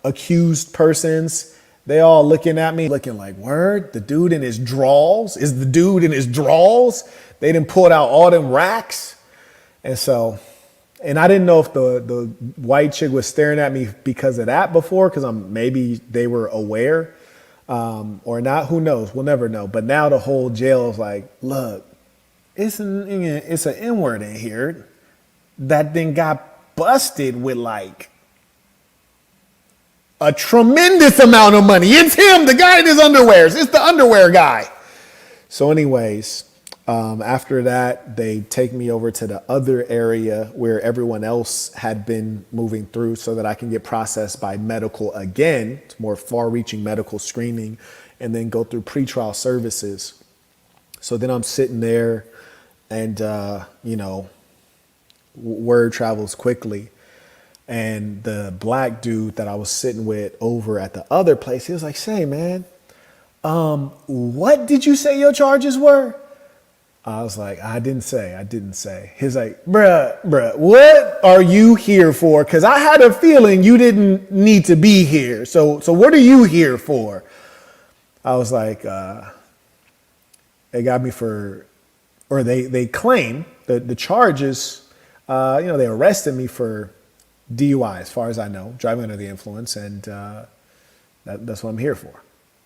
accused persons. They all looking at me, looking like, word, the dude in his drawers? Is the dude in his drawers? They done pulled out all them racks. And so, and I didn't know if the white chick was staring at me because of that before, because maybe they were aware or not. Who knows? We'll never know. But now the whole jail is like, look, it's an N-word in here that then got busted with like a tremendous amount of money. It's him, the guy in his underwears. It's the underwear guy. So anyways, after that, they take me over to the other area where everyone else had been moving through so that I can get processed by medical again. It's more far-reaching medical screening, and then go through pretrial services. So then I'm sitting there and, word travels quickly. And the black dude that I was sitting with over at the other place, he was like, say, man, what did you say your charges were? I was like, I didn't say. He's like, bruh, what are you here for? Because I had a feeling you didn't need to be here. So what are you here for? I was like, they got me they claim that the charges, they arrested me for DUI, as far as I know, driving under the influence, and that's what I'm here for.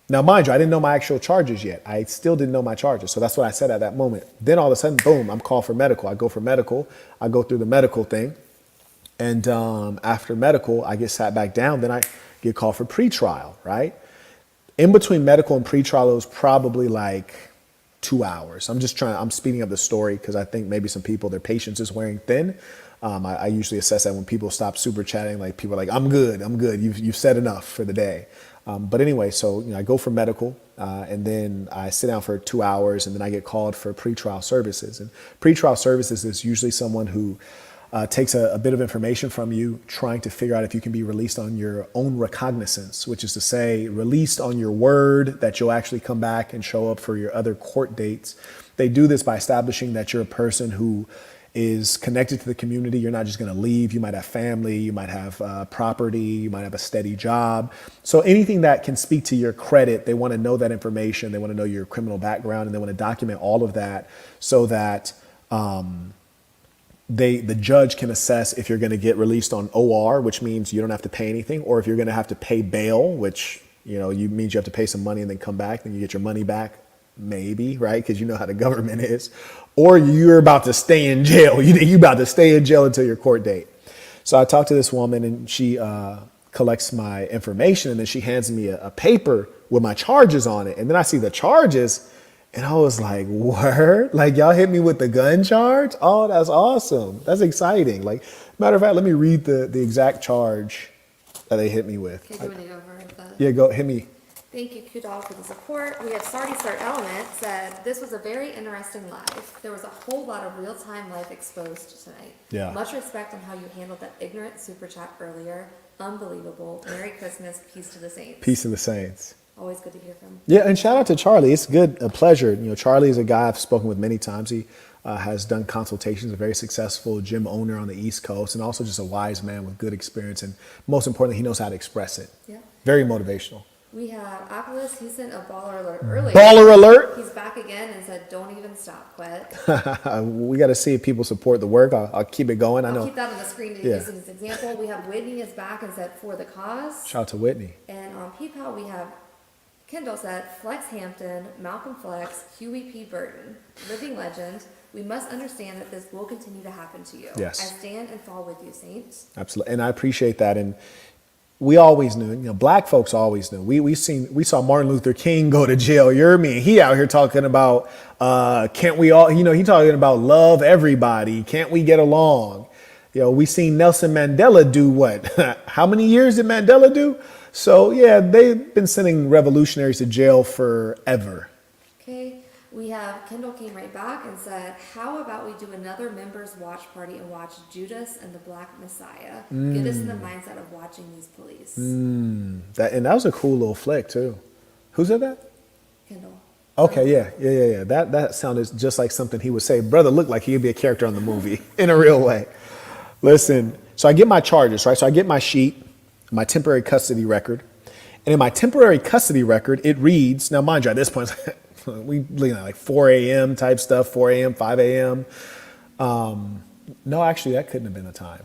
Now, mind you, I didn't know my actual charges yet. I still didn't know my charges, so that's what I said at that moment. Then all of a sudden, boom, I'm called for medical. I go for medical. I go through the medical thing, and after medical, I get sat back down. Then I get called for pretrial, right? In between medical and pretrial, it was probably like 2 hours. I'm speeding up the story because I think maybe some people, their patience is wearing thin. I usually assess that when people stop super chatting, like people are like, I'm good. You've said enough for the day. But anyway, so I go for medical and then I sit down for 2 hours and then I get called for pretrial services. And pretrial services is usually someone who takes a bit of information from you, trying to figure out if you can be released on your own recognizance, which is to say released on your word that you'll actually come back and show up for your other court dates. They do this by establishing that you're a person who is connected to the community. You're not just going to leave. You might have family, you might have property, you might have a steady job. So anything that can speak to your credit, they want to know that information. They want to know your criminal background, and they want to document all of that so that the judge can assess if you're going to get released on OR, which means you don't have to pay anything, or if you're going to have to pay bail, which means you have to pay some money and then come back, then you get your money back, maybe, right? Because you know how the government is. Or you're about to stay in jail. You're about to stay in jail until your court date. So I talked to this woman, and she collects my information, and then she hands me a paper with my charges on it. And then I see the charges, and I was like, word? Like, y'all hit me with the gun charge? Oh, that's awesome. That's exciting. Like, matter of fact, let me read the exact charge that they hit me with. Okay, do you want to go over Yeah, go hit me. Thank you, Kudal, for the support. We have Sardi Start Element said, this was a very interesting live. There was a whole lot of real-time life exposed tonight. Yeah. Much respect on how you handled that ignorant super chat earlier. Unbelievable. Merry Christmas. Peace to the Saints. Peace to the Saints. always good to hear from. Yeah, and shout out to Charlie. It's a pleasure. Charlie is a guy I've spoken with many times. He has done consultations, a very successful gym owner on the East Coast, and also just a wise man with good experience. And most importantly, he knows how to express it. Yeah. Very motivational. We have Oculus. He sent a baller alert earlier. Baller alert? He's back again and said, "Don't even stop, Quet." We got to see if people support the work. I'll keep it going. I know. I'll keep that on the screen to use as an example. We have Whitney is back and said, "For the cause." Shout out to Whitney. And on PayPal, we have Kendall said, Flex Hampton, Malcolm Flex, Huey P. Burton, living legend. We must understand that this will continue to happen to you. Yes. I stand and fall with you, Saints. Absolutely. And I appreciate that. And we always knew, black folks always knew. We saw Martin Luther King go to jail. You're me. He out here talking about, can't we all, he talking about love everybody. Can't we get along? We seen Nelson Mandela do what? How many years did Mandela do? So yeah, they've been sending revolutionaries to jail forever. Okay. We have Kendall came right back and said, how about we do another members watch party and watch Judas and the Black Messiah? Get us in the mindset of watching these police. That was a cool little flick too. Who said that? Kendall. Okay, yeah. That sounded just like something he would say. Brother looked like he'd be a character on the movie in a real way. Listen, so I get my charges, right? So I get my sheet, my temporary custody record. And in my temporary custody record, it reads, now mind you, at this point, we looking at like 4 a.m. type stuff, 4 a.m., 5 a.m. No, actually, that couldn't have been the time.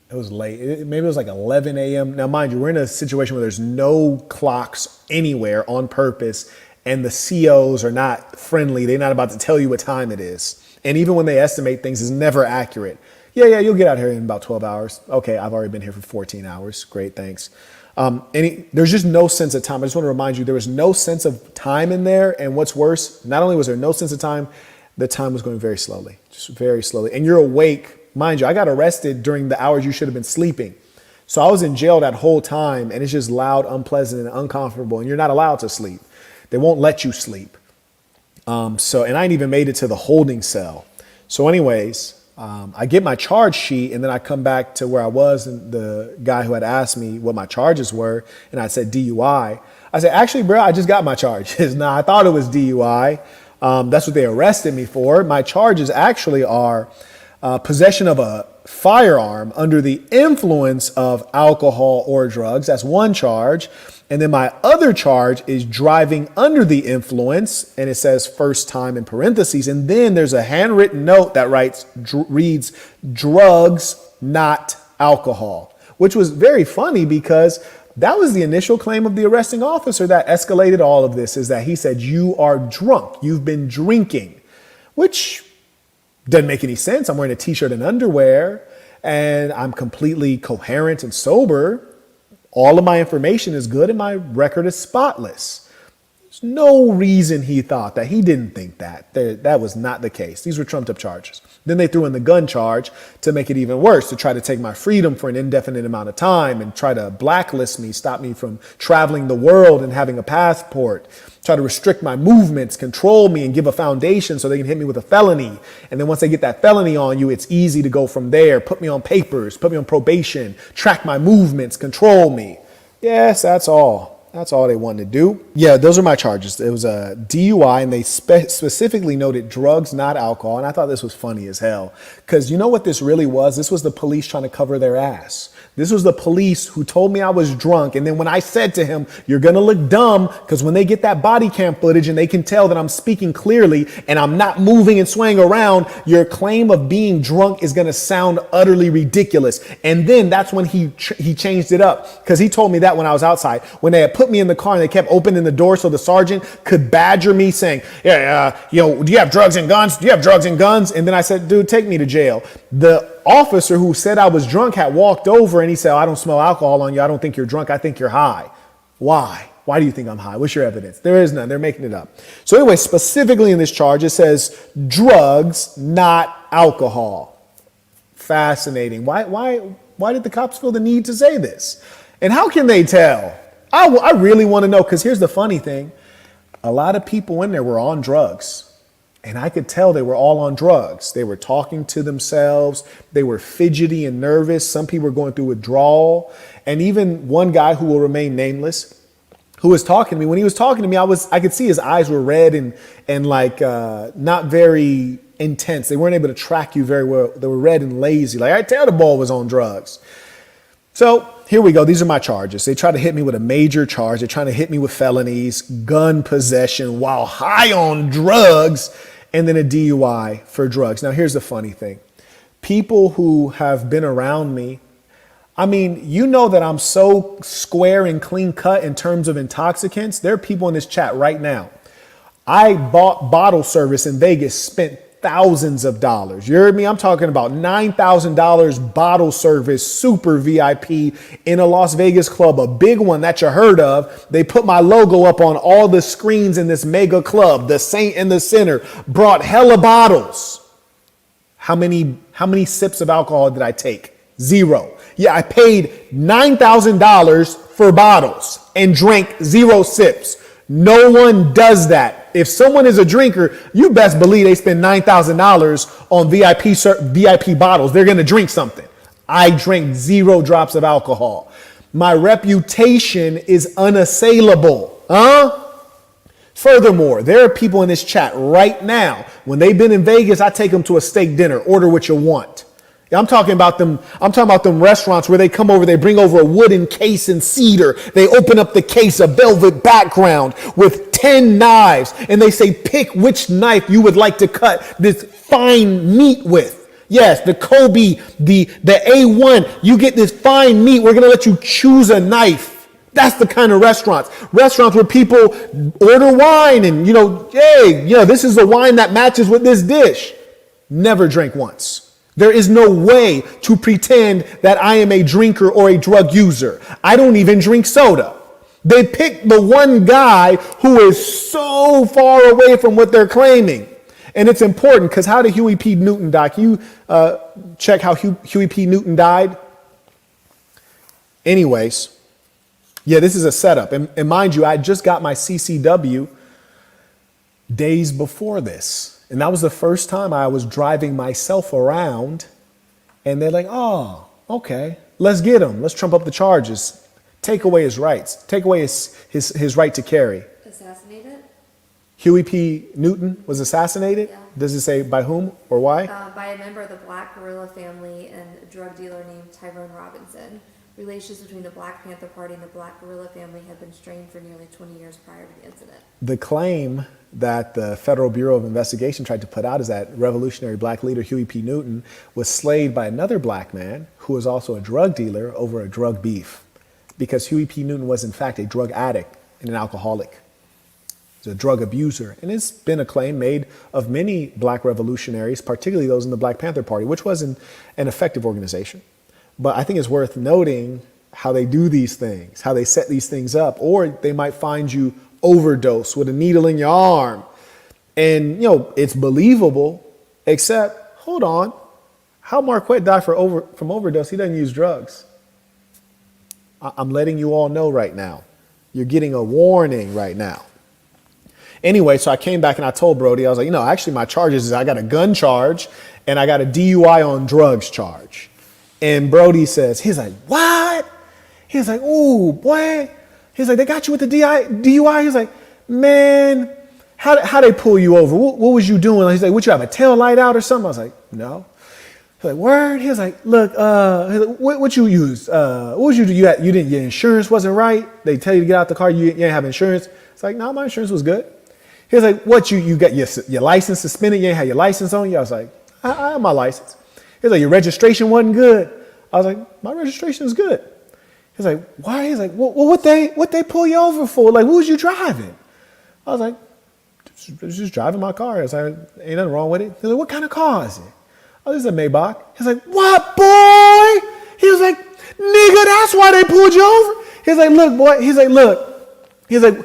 It was late. Maybe it was like 11 a.m. Now, mind you, we're in a situation where there's no clocks anywhere on purpose, and the COs are not friendly. They're not about to tell you what time it is. And even when they estimate things, it's never accurate. Yeah, you'll get out here in about 12 hours. Okay, I've already been here for 14 hours. Great, thanks. There's just no sense of time. I just want to remind you, there was no sense of time in there. And what's worse, not only was there no sense of time, the time was going very slowly, just very slowly. And you're awake. Mind you, I got arrested during the hours you should have been sleeping. So I was in jail that whole time, and it's just loud, unpleasant, and uncomfortable. And you're not allowed to sleep. They won't let you sleep. And I ain't even made it to the holding cell. So anyways, I get my charge sheet, and then I come back to where I was, and the guy who had asked me what my charges were, and I said DUI. I said, actually, bro, I just got my charges. Now, I thought it was DUI. That's what they arrested me for. My charges actually are possession of a firearm under the influence of alcohol or drugs. That's one charge. And then my other charge is driving under the influence, and it says first time in parentheses. And then there's a handwritten note that reads drugs, not alcohol, which was very funny because that was the initial claim of the arresting officer that escalated all of this, is that he said, you are drunk, you've been drinking, which doesn't make any sense. I'm wearing a t-shirt and underwear, and I'm completely coherent and sober. All of my information is good and my record is spotless. There's no reason he thought that. He didn't think that. That was not the case. These were trumped up charges. Then they threw in the gun charge to make it even worse, to try to take my freedom for an indefinite amount of time and try to blacklist me, stop me from traveling the world and having a passport, try to restrict my movements, control me, and give a foundation so they can hit me with a felony. And then once they get that felony on you, it's easy to go from there, put me on papers, put me on probation, track my movements, control me. Yes, that's all. That's all they wanted to do. Yeah, those are my charges. It was a DUI, and they specifically noted drugs, not alcohol. And I thought this was funny as hell, because you know what this really was? This was the police trying to cover their ass. This was the police who told me I was drunk. And then when I said to him, you're going to look dumb, because when they get that body cam footage and they can tell that I'm speaking clearly and I'm not moving and swaying around, your claim of being drunk is going to sound utterly ridiculous. And then that's when he changed it up, because he told me that when I was outside, when they had put me in the car and they kept opening the door so the sergeant could badger me saying, do you have drugs and guns? Do you have drugs and guns? And then I said, dude, take me to jail. The officer who said I was drunk had walked over and he said, I don't smell alcohol on you. I don't think you're drunk. I think you're high. Why? Why do you think I'm high? What's your evidence? There is none. They're making it up. So anyway, specifically in this charge, it says drugs, not alcohol. Fascinating. Why did the cops feel the need to say this? And how can they tell? I really want to know, because here's the funny thing. A lot of people in there were on drugs. And I could tell they were all on drugs. They were talking to themselves. They were fidgety and nervous. Some people were going through withdrawal. And even one guy who will remain nameless, who was talking to me. When he was talking to me, I could see his eyes were red and like not very intense. They weren't able to track you very well. They were red and lazy. Like, I tell the boy was on drugs. So here we go. These are my charges. They try to hit me with a major charge. They're trying to hit me with felonies, gun possession while high on drugs, and then a DUI for drugs. Now, here's the funny thing. People who have been around me, I mean, you know that I'm so square and clean cut in terms of intoxicants. There are people in this chat right now. I bought bottle service in Vegas, spent thousands of dollars. You heard me? I'm talking about $9,000 bottle service, super VIP in a Las Vegas club, a big one that you heard of. They put my logo up on all the screens in this mega club. The Saint in the center brought hella bottles. How many sips of alcohol did I take? 0. Yeah, I paid $9,000 for bottles and drank 0 sips. No one does that. If someone is a drinker, you best believe they spend $9,000 on VIP bottles. They're going to drink something. I drank 0 drops of alcohol. My reputation is unassailable. Furthermore, there are people in this chat right now. When they've been in Vegas, I take them to a steak dinner. Order what you want. I'm talking about them restaurants where they come over, they bring over a wooden case and cedar. They open up the case, a velvet background with 10 knives, and they say, pick which knife you would like to cut this fine meat with. Yes, the Kobe, the A1, you get this fine meat. We're going to let you choose a knife. That's the kind of restaurants where people order wine and, hey, this is the wine that matches with this dish. Never drink once. There is no way to pretend that I am a drinker or a drug user. I don't even drink soda. They picked the one guy who is so far away from what they're claiming. And it's important because how did Huey P. Newton die? Can you check how Huey P. Newton died? Anyways, yeah, this is a setup. And mind you, I just got my CCW days before this. And that was the first time I was driving myself around. And they're like, oh, okay, let's get him. Let's trump up the charges. Take away his rights. Take away his right to carry. Assassinated? Huey P. Newton was assassinated? Yeah. Does it say by whom or why? By a member of the Black Guerrilla family and a drug dealer named Tyrone Robinson. Relations between the Black Panther Party and the Black Guerrilla family had been strained for nearly 20 years prior to the incident. The claim that the Federal Bureau of Investigation tried to put out is that revolutionary black leader Huey P. Newton was slayed by another black man who was also a drug dealer over a drug beef, because Huey P. Newton was in fact a drug addict and an alcoholic. He's a drug abuser. And it's been a claim made of many black revolutionaries, particularly those in the Black Panther Party, which was an effective organization. But I think it's worth noting how they do these things, how they set these things up, or they might find you overdose with a needle in your arm. And, it's believable, except, hold on, how Marquette died from overdose? He doesn't use drugs. I'm letting you all know right now. You're getting a warning right now. Anyway, so I came back and I told Brody, I was like, actually my charges is I got a gun charge and I got a DUI on drugs charge. And Brody says, he's like, what? He's like, ooh, boy. He's like, they got you with the DUI? He's like, man, how they pull you over? What was you doing? He's like, what, you have a tail light out or something? I was like, no. He's like, word? He was like, look, what you use? What was you do? You didn't, your insurance wasn't right. They tell you to get out the car. You didn't have insurance. It's like, no, my insurance was good. He was like, what, you got your license suspended? You ain't had your license on you? I was like, I have my license. He's like, your registration wasn't good. I was like, my registration is good. He's like, why? He's like, well, what they pull you over for? Like, what was you driving? I was like, just driving my car. I was like, ain't nothing wrong with it. He's like, what kind of car is it? Oh, this is a Maybach. He's like, what, boy? He was like, nigga, that's why they pulled you over. He's like, look, boy. He's like, look. He's like,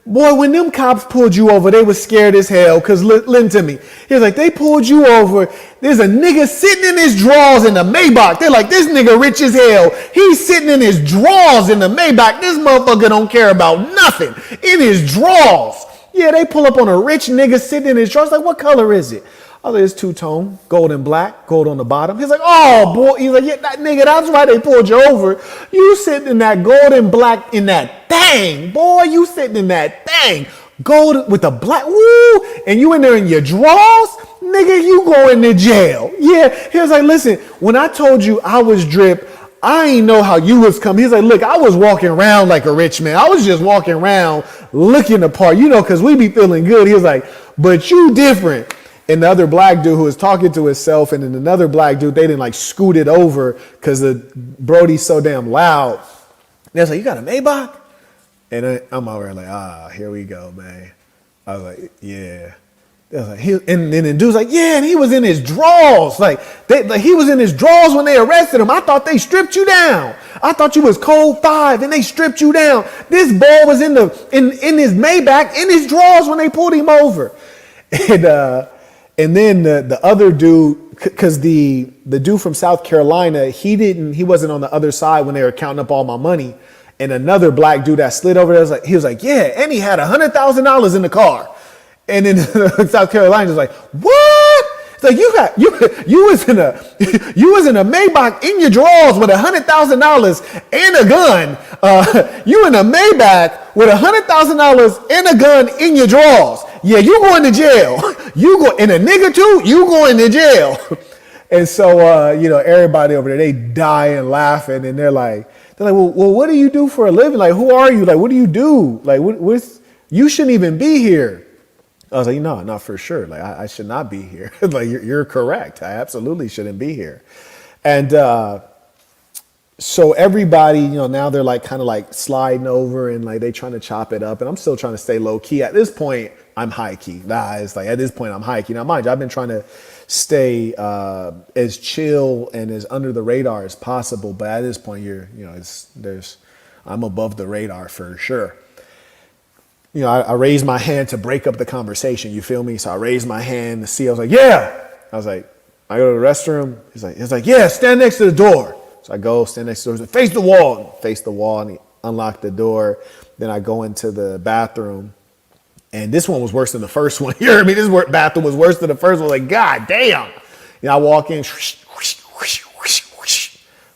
boy, when them cops pulled you over, they was scared as hell. Because listen to me. He was like, they pulled you over. There's a nigga sitting in his drawers in the Maybach. They're like, this nigga rich as hell. He's sitting in his drawers in the Maybach. This motherfucker don't care about nothing. In his drawers. Yeah, they pull up on a rich nigga sitting in his drawers. Like, what color is it? I was like, it's two-tone, gold and black, gold on the bottom. He's like, oh, boy. He's like, yeah, that nigga, that's why they pulled you over. You sitting in that gold and black in that thing. Boy, you sitting in that thing. Gold with the black, woo. And you in there in your drawers. Nigga, you going to jail. Yeah. He was like, listen, when I told you I was drip, I ain't know how you was coming. He's like, look, I was walking around like a rich man. I was just walking around looking the part, because we be feeling good. He was like, but you different. And the other black dude who was talking to himself, and then another black dude, they didn't like scoot it over because the Brody's so damn loud. And they was like, you got a Maybach? And I'm over like, here we go, man. I was like, yeah. They was like, and then the dude's like, yeah, and he was in his drawers. Like he was in his drawers when they arrested him. I thought they stripped you down. I thought you was code 5 and they stripped you down. This boy was in his Maybach in his drawers when they pulled him over. And then the other dude, because the dude from South Carolina, he wasn't on the other side when they were counting up all my money. And another black dude that slid over there he was like, yeah, and he had $100,000 in the car. And then South Carolina was like, what? It's like you was in a Maybach in your drawers with $100,000 and a gun. You in a Maybach with $100,000 and a gun in your drawers. Yeah, you going to jail. You go and a nigga too. You going to jail. And so everybody over there, they dying laughing, and they're like, well, what do you do for a living? Like, who are you? Like, what do you do? Like, you shouldn't even be here. I was like, no, not for sure. Like, I should not be here. Like, you're correct. I absolutely shouldn't be here. And so everybody, now they're like kind of like sliding over and like they trying to chop it up. And I'm still trying to stay low key. At this point, I'm high key. It's like at this point, I'm high key. Now, mind you, I've been trying to stay as chill and as under the radar as possible. But at this point, I'm above the radar for sure. I raised my hand to break up the conversation. You feel me? So I raised my hand. The CEO was like, yeah. I was like, I go to the restroom. He's like, yeah, stand next to the door. So I go stand next to the door. Face the wall. And he unlocked the door. Then I go into the bathroom. And this one was worse than the first one. You heard me? This bathroom was worse than the first one. Like, God damn. I walk in.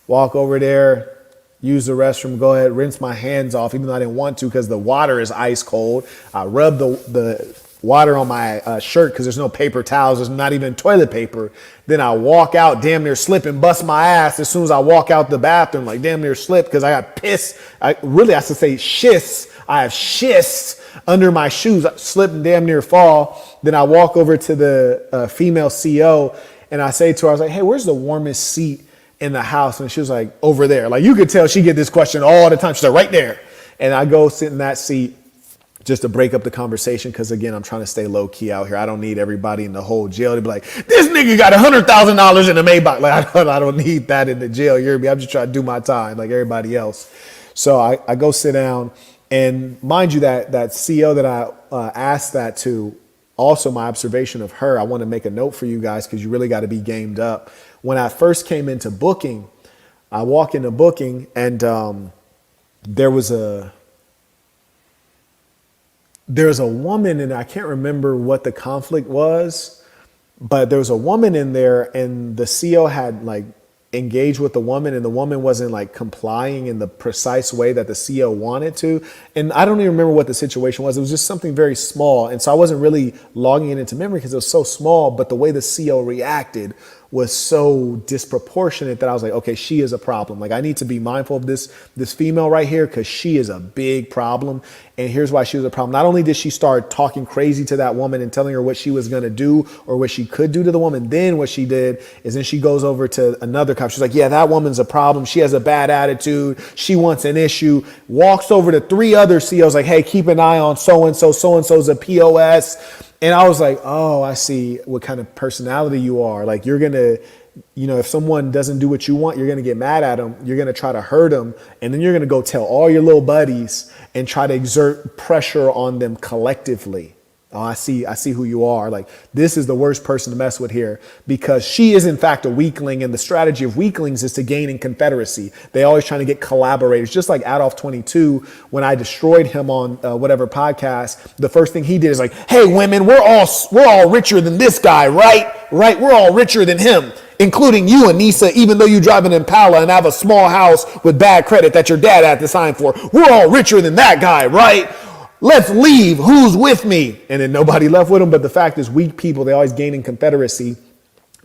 Walk over there. Use the restroom, go ahead, rinse my hands off, even though I didn't want to because the water is ice cold. I rub the water on my shirt because there's no paper towels. There's not even toilet paper. Then I walk out, damn near slip and bust my ass as soon as I walk out the bathroom, like damn near slip because I got pissed. I should say schists. I have schists under my shoes. I slip and damn near fall. Then I walk over to the female CO and I say to her, I was like, hey, where's the warmest seat in the house? And she was like, over there. Like, you could tell she get this question all the time. She's like, right there. And I go sit in that seat just to break up the conversation because, again, I'm trying to stay low key out here. I don't need everybody in the whole jail to be like, this nigga got $100,000 in the Maybach. Like, I don't need that in the jail. You hear me? I'm just trying to do my time like everybody else. So I go sit down. And mind you, that CO that I asked that to, also my observation of her, I want to make a note for you guys because you really got to be gamed up. When I first came into booking, I walk into booking and there was a woman, and I can't remember what the conflict was, but there was a woman in there and the CO had like engaged with the woman and the woman wasn't like complying in the precise way that the CO wanted to. And I don't even remember what the situation was. It was just something very small. And so I wasn't really logging it into memory because it was so small, but the way the CO reacted was so disproportionate that I was like, okay, she is a problem. Like, I need to be mindful of this female right here because she is a big problem. And here's why she was a problem. Not only did she start talking crazy to that woman and telling her what she was going to do or what she could do to the woman, then what she did is then she goes over to another cop. She's like, yeah, that woman's a problem. She has a bad attitude. She wants an issue. Walks over to 3 other COs like, hey, keep an eye on so-and-so. So-and-so's a POS. And I was like, oh, I see what kind of personality you are. Like, you're going to, if someone doesn't do what you want, you're going to get mad at them. You're going to try to hurt them. And then you're going to go tell all your little buddies and try to exert pressure on them collectively. oh, I see who you are. Like, this is the worst person to mess with here, because she is in fact a weakling, and the strategy of weaklings is to gain in confederacy. They always trying to get collaborators. Just like Adolf 22, when I destroyed him on whatever podcast, the first thing he did is like, hey, women, we're all richer than this guy, right? Right? We're all richer than him, including you, Anissa, even though you drive an Impala and have a small house with bad credit that your dad had to sign for. We're all richer than that guy, right? Let's leave. Who's with me? And then nobody left with him. But the fact is, weak people, they always gain in confederacy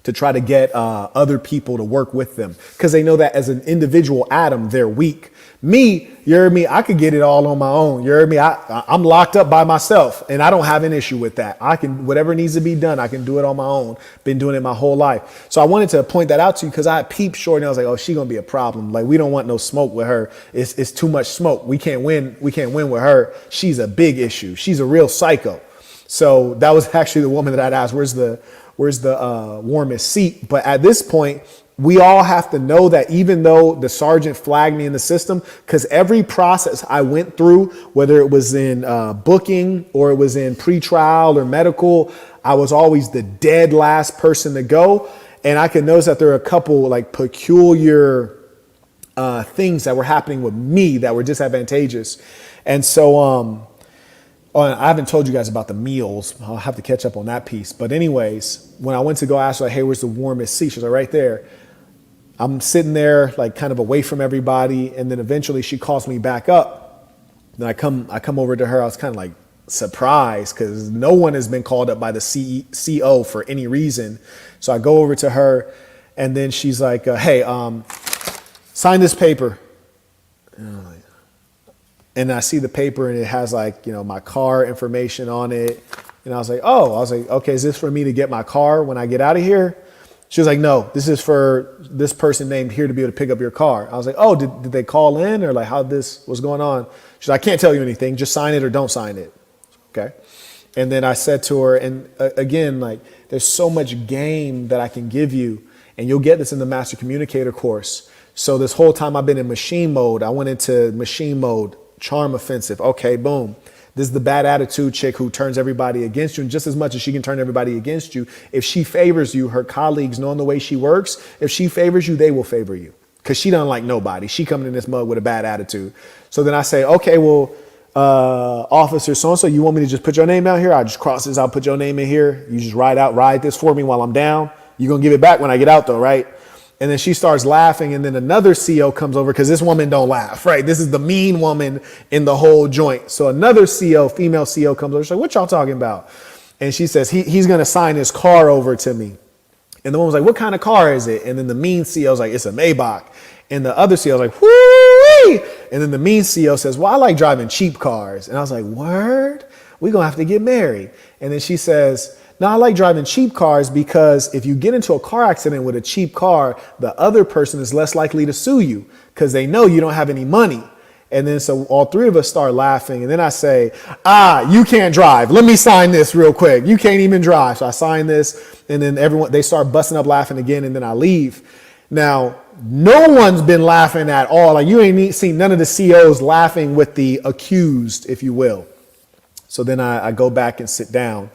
to try to get other people to work with them, because they know that as an individual atom, they're weak. Me, you heard me, I could get it all on my own. You heard me, I'm locked up by myself, and I don't have an issue with that. I can, whatever needs to be done, I can do it on my own. Been doing it my whole life. So I wanted to point that out to you, because I peeped Shorty and I was like, oh, she gonna be a problem. Like, we don't want no smoke with her. It's too much smoke. We can't win with her. She's a big issue. She's a real psycho. So that was actually the woman that I'd asked, where's the warmest seat? But at this point, we all have to know that even though the sergeant flagged me in the system, because every process I went through, whether it was in booking or it was in pretrial or medical, I was always the dead last person to go. And I could notice that there are a couple like peculiar things that were happening with me that were disadvantageous. And so I haven't told you guys about the meals. I'll have to catch up on that piece. But anyways, when I went to go ask her, like, hey, where's the warmest seat? She's like, right there. I'm sitting there like kind of away from everybody. And then eventually she calls me back up. Then I come over to her. I was kind of like surprised, because no one has been called up by the CO for any reason. So I go over to her, and then she's like, hey, sign this paper. And I see the paper, and it has like, my car information on it. And I was like, okay, is this for me to get my car when I get out of here? She was like, no, this is for this person named here to be able to pick up your car. I was like, oh, did they call in, or like how this was going on? She's like, I can't tell you anything. Just sign it or don't sign it. Okay. And then I said to her, and again, like, there's so much game that I can give you, and you'll get this in the Master Communicator course. So this whole time I've been in machine mode. I went into machine mode, charm offensive. Okay, boom. This is the bad attitude chick who turns everybody against you. And just as much as she can turn everybody against you, if she favors you, her colleagues, knowing the way she works, if she favors you, they will favor you, because she doesn't like nobody. She coming in this mug with a bad attitude. So then I say, okay, well, officer so-and-so, you want me to just put your name out here? I'll just cross this. I'll put your name in here. You just ride this for me while I'm down. You're going to give it back when I get out though, right? And then she starts laughing, and then another CO comes over, because this woman don't laugh, right? This is the mean woman in the whole joint. So another CO, female CO, comes over. She's like, what y'all talking about? And she says, he's going to sign his car over to me. And the woman's like, what kind of car is it? And then the mean CO's like, it's a Maybach. And the other CO's like, whoo! And then the mean CO says, well, I like driving cheap cars. And I was like, word? We're going to have to get married. And then she says, no, I like driving cheap cars, because if you get into a car accident with a cheap car, the other person is less likely to sue you, because they know you don't have any money. And then so all three of us start laughing. And then I say, you can't drive. Let me sign this real quick. You can't even drive. So I sign this, and then they start busting up laughing again. And then I leave. Now, no one's been laughing at all. Like, you ain't seen none of the COs laughing with the accused, if you will. So then I go back and sit down.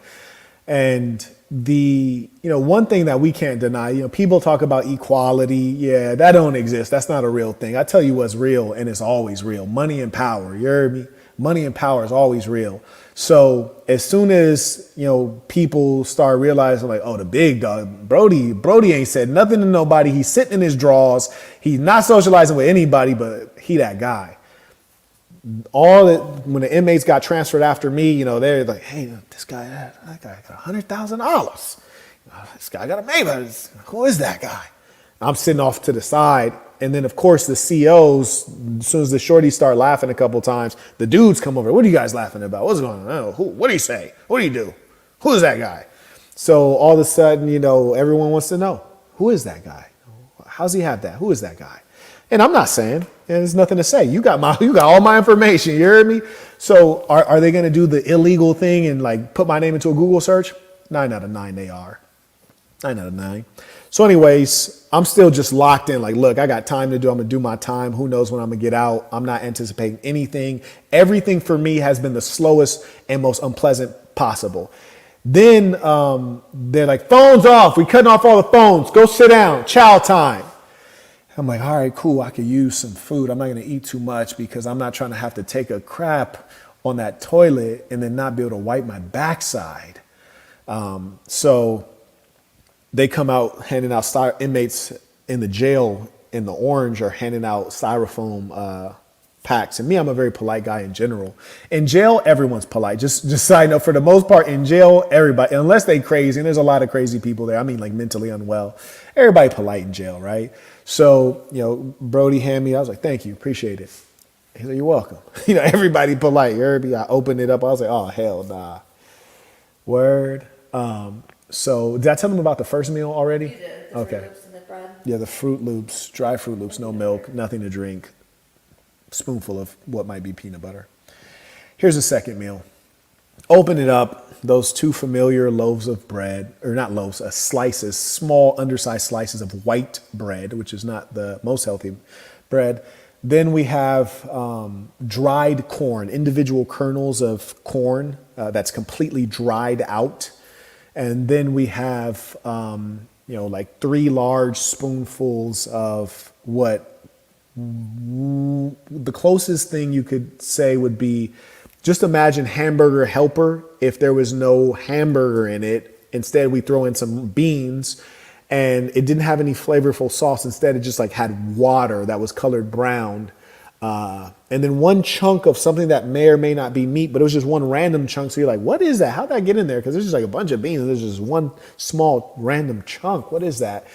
And one thing that we can't deny, people talk about equality. Yeah, that don't exist. That's not a real thing. I tell you what's real, and it's always real. Money and power. You heard me? Money and power is always real. So as soon as, people start realizing like, oh, the big dog, Brody ain't said nothing to nobody. He's sitting in his drawers. He's not socializing with anybody, but he that guy. When the inmates got transferred after me, they're like, hey, that guy got $100,000. This guy got a Maybach. Who is that guy? I'm sitting off to the side. And then, of course, the COs, as soon as the shorties start laughing a couple times, the dudes come over. What are you guys laughing about? What's going on? Oh, what do you say? What do you do? Who is that guy? So all of a sudden, everyone wants to know, who is that guy? How's he have that? Who is that guy? And I'm not saying, and there's nothing to say. You got all my information. You heard me? So are they going to do the illegal thing and like put my name into a Google search? 9 out of 9 they are. 9 out of 9. So anyways, I'm still just locked in. Like, look, I got time to do. I'm going to do my time. Who knows when I'm going to get out? I'm not anticipating anything. Everything for me has been the slowest and most unpleasant possible. Then they're like, phones off. We cutting off all the phones. Go sit down. Chow time. I'm like, all right, cool. I could use some food. I'm not going to eat too much because I'm not trying to have to take a crap on that toilet and then not be able to wipe my backside. So they come out handing out inmates in the jail in the orange are handing out styrofoam packs. And me, I'm a very polite guy in general. In jail, everyone's polite. Just side note, for the most part, in jail, everybody, unless they crazy, and there's a lot of crazy people there. I mean, like mentally unwell. Everybody polite in jail, right? So, Brody handed me, I was like, thank you, appreciate it. He's like, you're welcome. Everybody polite. I opened it up. I was like, oh, hell nah. Word. So did I tell them about the first meal already? You did. The Okay. Fruit Loops and the bread. Yeah, the Fruit Loops, dry Fruit Loops, no milk, nothing to drink. Spoonful of what might be peanut butter. Here's the second meal. Open it up. Those two familiar loaves of bread, or not loaves, slices, small undersized slices of white bread, which is not the most healthy bread. Then we have dried corn, individual kernels of corn that's completely dried out. And then we have, like 3 large spoonfuls of what the closest thing you could say would be, just imagine Hamburger Helper if there was no hamburger in it. Instead, we throw in some beans, and it didn't have any flavorful sauce. Instead, it just like had water that was colored brown. And then one chunk of something that may or may not be meat, but it was just one random chunk. So you're like, what is that? How'd that get in there? Because there's just like a bunch of beans. And there's just one small random chunk. What is that?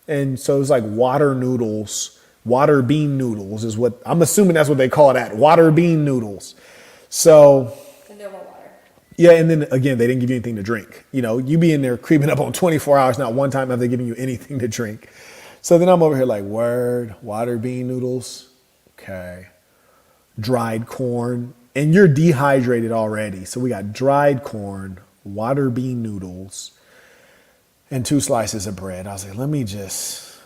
And so it was like water noodles, water bean noodles is what I'm assuming that's what they call that. Water bean noodles. So And no more water. yeah, and then again, they didn't give you anything to drink. You be in there creeping up on 24 hours, not one time have they given you anything to drink. So then I'm over here like, word, water bean noodles. Okay. Dried corn. And you're dehydrated already. So we got dried corn, water bean noodles, and 2 slices of bread. I was like, let me just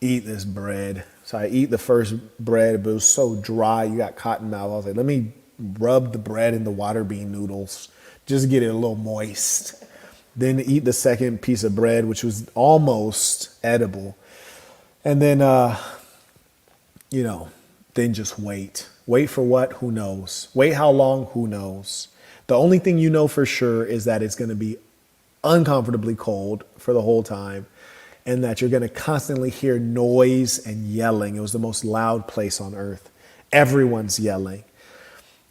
eat this bread. So I eat the first bread, but it was so dry, you got cotton mouth. I was like, let me rub the bread in the water bean noodles, just get it a little moist. Then eat the second piece of bread, which was almost edible. And then, then just wait. Wait for what? Who knows? Wait how long? Who knows? The only thing you know for sure is that it's going to be uncomfortably cold for the whole time, and that you're going to constantly hear noise and yelling. It was the most loud place on earth. Everyone's yelling.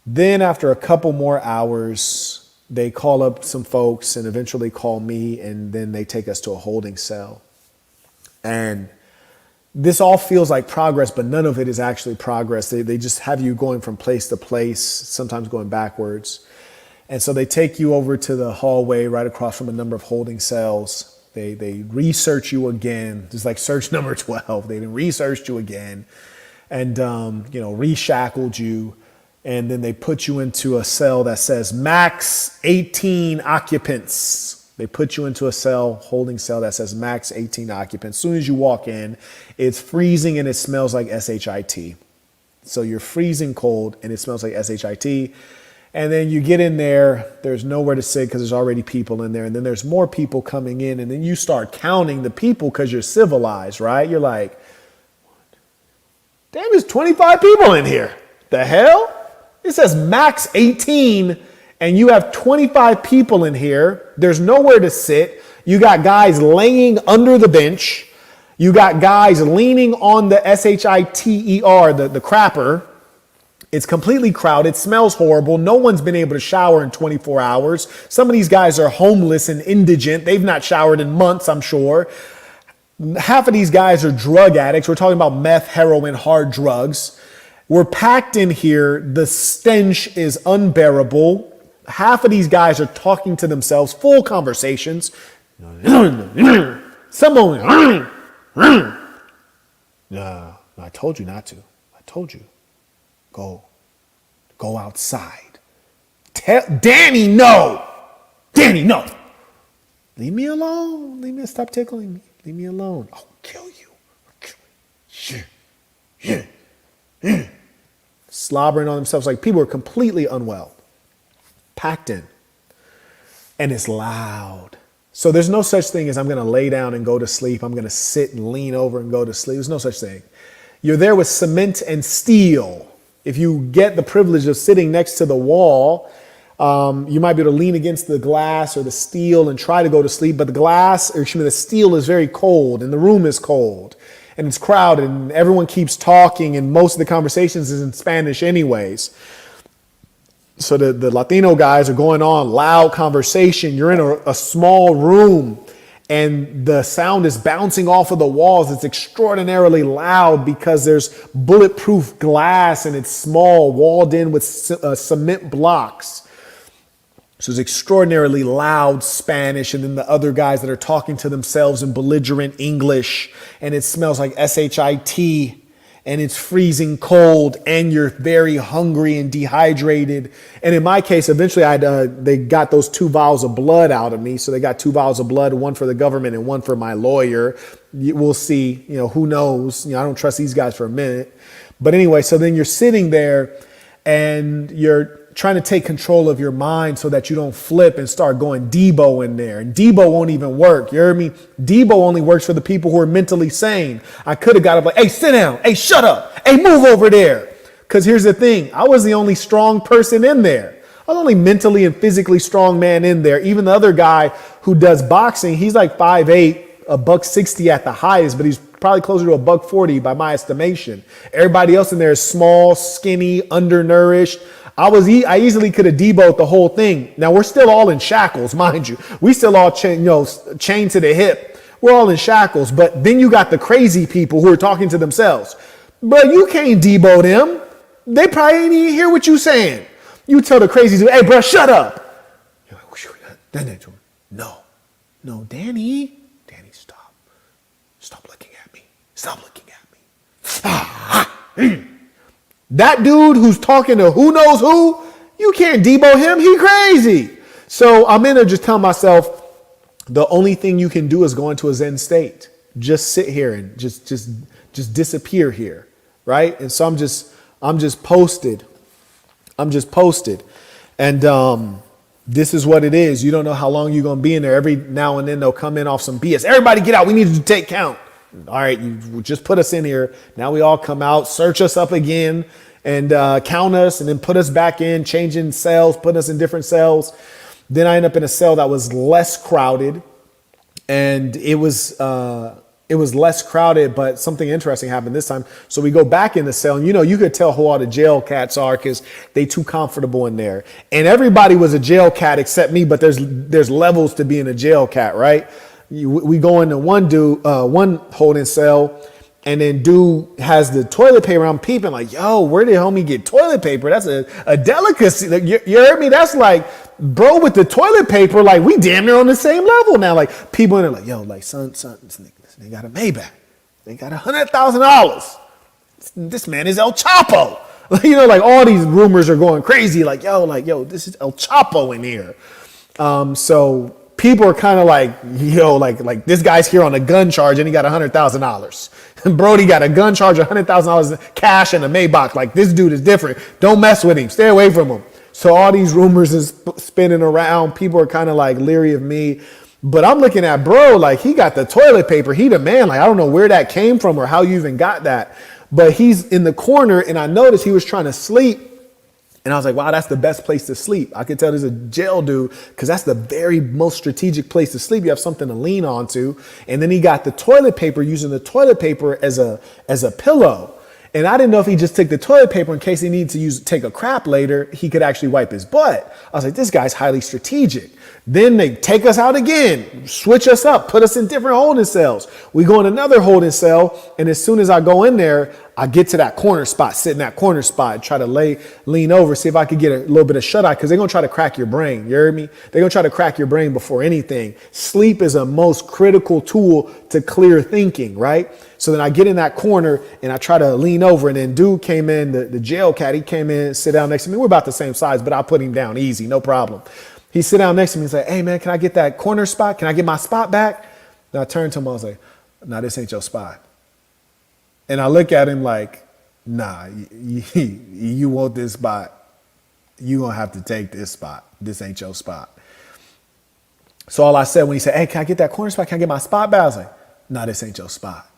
Then after a couple more hours, they call up some folks and eventually call me, and then they take us to a holding cell. And this all feels like progress, but none of it is actually progress. They just have you going from place to place, sometimes going backwards. And so they take you over to the hallway right across from a number of holding cells. They research you again. It's like search number 12. They researched you again and, reshackled you. And then they put you into a cell that says max 18 occupants. They put you into a holding cell that says max 18 occupants. As soon as you walk in, it's freezing and it smells like SHIT. So you're freezing cold and it smells like SHIT. And then you get in there, there's nowhere to sit because there's already people in there. And then there's more people coming in. And then you start counting the people because you're civilized, right? You're like, damn, there's 25 people in here. The hell? It says max 18 and you have 25 people in here. There's nowhere to sit. You got guys laying under the bench. You got guys leaning on the SHITER, the crapper. It's completely crowded, smells horrible. No one's been able to shower in 24 hours. Some of these guys are homeless and indigent. They've not showered in months, I'm sure. Half of these guys are drug addicts. We're talking about meth, heroin, hard drugs. We're packed in here. The stench is unbearable. Half of these guys are talking to themselves, full conversations. Someone, no, I told you not to. I told you. Go outside. Tell Danny, no. Danny, no. Leave me alone. Stop tickling me. Leave me alone. I'll kill you. Yeah. Slobbering on themselves like people are completely unwell. Packed in. and it's loud. So there's no such thing as I'm going to lay down and go to sleep. I'm going to sit and lean over and go to sleep. There's no such thing. You're there with cement and steel. If you get the privilege of sitting next to the wall, you might be able to lean against the glass or the steel and try to go to sleep. But the steel is very cold and the room is cold and it's crowded and everyone keeps talking and most of the conversations is in Spanish anyways. So the Latino guys are going on loud conversation. You're in a small room and the sound is bouncing off of the walls. It's extraordinarily loud because there's bulletproof glass and it's small, walled in with cement blocks. So it's extraordinarily loud Spanish, and then the other guys that are talking to themselves in belligerent English, and it smells like shit, and it's freezing cold, and you're very hungry and dehydrated. And in my case, eventually they got those 2 vials of blood out of me. So they got 2 vials of blood, one for the government and one for my lawyer. We'll see, who knows? I don't trust these guys for a minute. But anyway, so then you're sitting there and you're trying to take control of your mind so that you don't flip and start going Debo in there. And Debo won't even work. You heard me? Debo only works for the people who are mentally sane. I could have got up like, hey, sit down. Hey, shut up. Hey, move over there. Because here's the thing. I was the only strong person in there. I was the only mentally and physically strong man in there. Even the other guy who does boxing, he's like 5'8", $160 at the highest, but he's probably closer to $140 by my estimation. Everybody else in there is small, skinny, undernourished. I easily could have deboed the whole thing. Now we're still all in shackles, mind you. We still all chained to the hip. We're all in shackles. But then you got the crazy people who are talking to themselves. But you can't debo them. They probably ain't even hear what you saying. You tell the crazy dude, hey, bro, shut up. You're like, no, Danny, stop. Stop looking at me. Stop looking at me. That dude who's talking to who knows who, you can't debo him. He crazy. So I'm in there just telling myself, the only thing you can do is go into a Zen state. Just sit here and just disappear here, right? And so I'm just posted. And this is what it is. You don't know how long you're gonna be in there. Every now and then they'll come in off some BS. Everybody get out. We need to take count. All right, you just put us in here. Now we all come out, search us up again, and count us, and then put us back in, changing cells, put us in different cells. Then I end up in a cell that was less crowded, and it was less crowded, but something interesting happened this time. So we go back in the cell, and you could tell who all the jail cats are because they too comfortable in there. And everybody was a jail cat except me, but there's levels to being a jail cat, right? We go into one holding cell, and then dude has the toilet paper. I'm peeping like, yo, where did homie get toilet paper? That's a delicacy. Like, you heard me? That's like, bro, with the toilet paper, like we damn near on the same level now. Like people in there like, yo, like son, they got a Maybach. They got $100,000. This man is El Chapo. Like all these rumors are going crazy. Like, yo, this is El Chapo in here. So people are kind of like, yo, like this guy's here on a gun charge and he got $100,000. Brody got a gun charge, $100,000 cash and a Maybach. Like this dude is different. Don't mess with him. Stay away from him. So all these rumors is spinning around. People are kind of like leery of me. But I'm looking at bro, like he got the toilet paper. He the man. Like I don't know where that came from or how you even got that. But he's in the corner and I noticed he was trying to sleep. And I was like, wow, that's the best place to sleep. I could tell there's a jail dude because that's the very most strategic place to sleep. You have something to lean onto. And then he got the toilet paper, using the toilet paper as a pillow. And I didn't know if he just took the toilet paper in case he needed to take a crap later, he could actually wipe his butt. I was like, this guy's highly strategic. Then they take us out again, switch us up, put us in different holding cells. We go in another holding cell, and as soon as I go in there, I get to that corner spot, sit in that corner spot, and try to lean over, see if I could get a little bit of shut-eye, because they're going to try to crack your brain. You heard me? They're going to try to crack your brain before anything. Sleep is a most critical tool to clear thinking, right? So then I get in that corner, and I try to lean over, and then dude came in, the jail cat, he came in, sit down next to me. We're about the same size, but I'll put him down easy, no problem. He sit down next to me and say, hey, man, can I get that corner spot? Can I get my spot back? And I turned to him. I was like, nah, this ain't your spot. And I look at him like, nah, you want this spot. You going to have to take this spot. This ain't your spot. So all I said when he said, hey, can I get that corner spot? Can I get my spot back? I was like, no, this ain't your spot.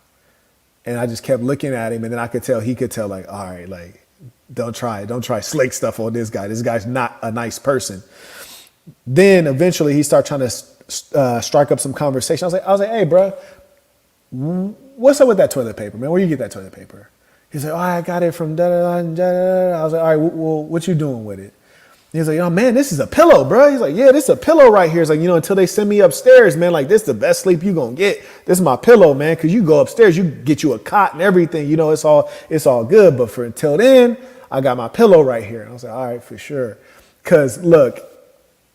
And I just kept looking at him, and then I could tell, he could tell, like, all right, like, don't try slick stuff on this guy. This guy's not a nice person. Then eventually he started trying to strike up some conversation. I was like, hey, bro, what's up with that toilet paper, man? Where you get that toilet paper? He's like, oh, I got it from da-da-da. I was like, all right, well, what you doing with it? He's like, oh, man, this is a pillow, bro. He's like, yeah, this is a pillow right here. It's like, until they send me upstairs, man, like, this is the best sleep you going to get. This is my pillow, man, because you go upstairs, you get you a cot and everything. It's all good. But for until then, I got my pillow right here. And I was like, all right, for sure. Because, look,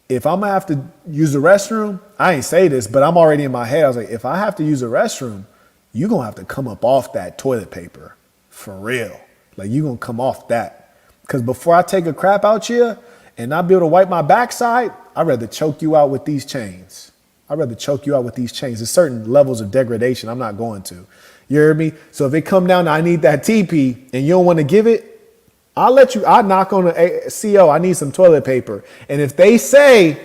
if I'm going to have to use the restroom, I ain't say this, but I'm already in my head. I was like, if I have to use the restroom, you're going to have to come up off that toilet paper. For real. Like, you're going to come off that. Because before I take a crap out here and not be able to wipe my backside, I'd rather choke you out with these chains. There's certain levels of degradation I'm not going to. You heard me? So if it come down to I need that TP and you don't want to give it, I'll knock on the CO, I need some toilet paper. And if they say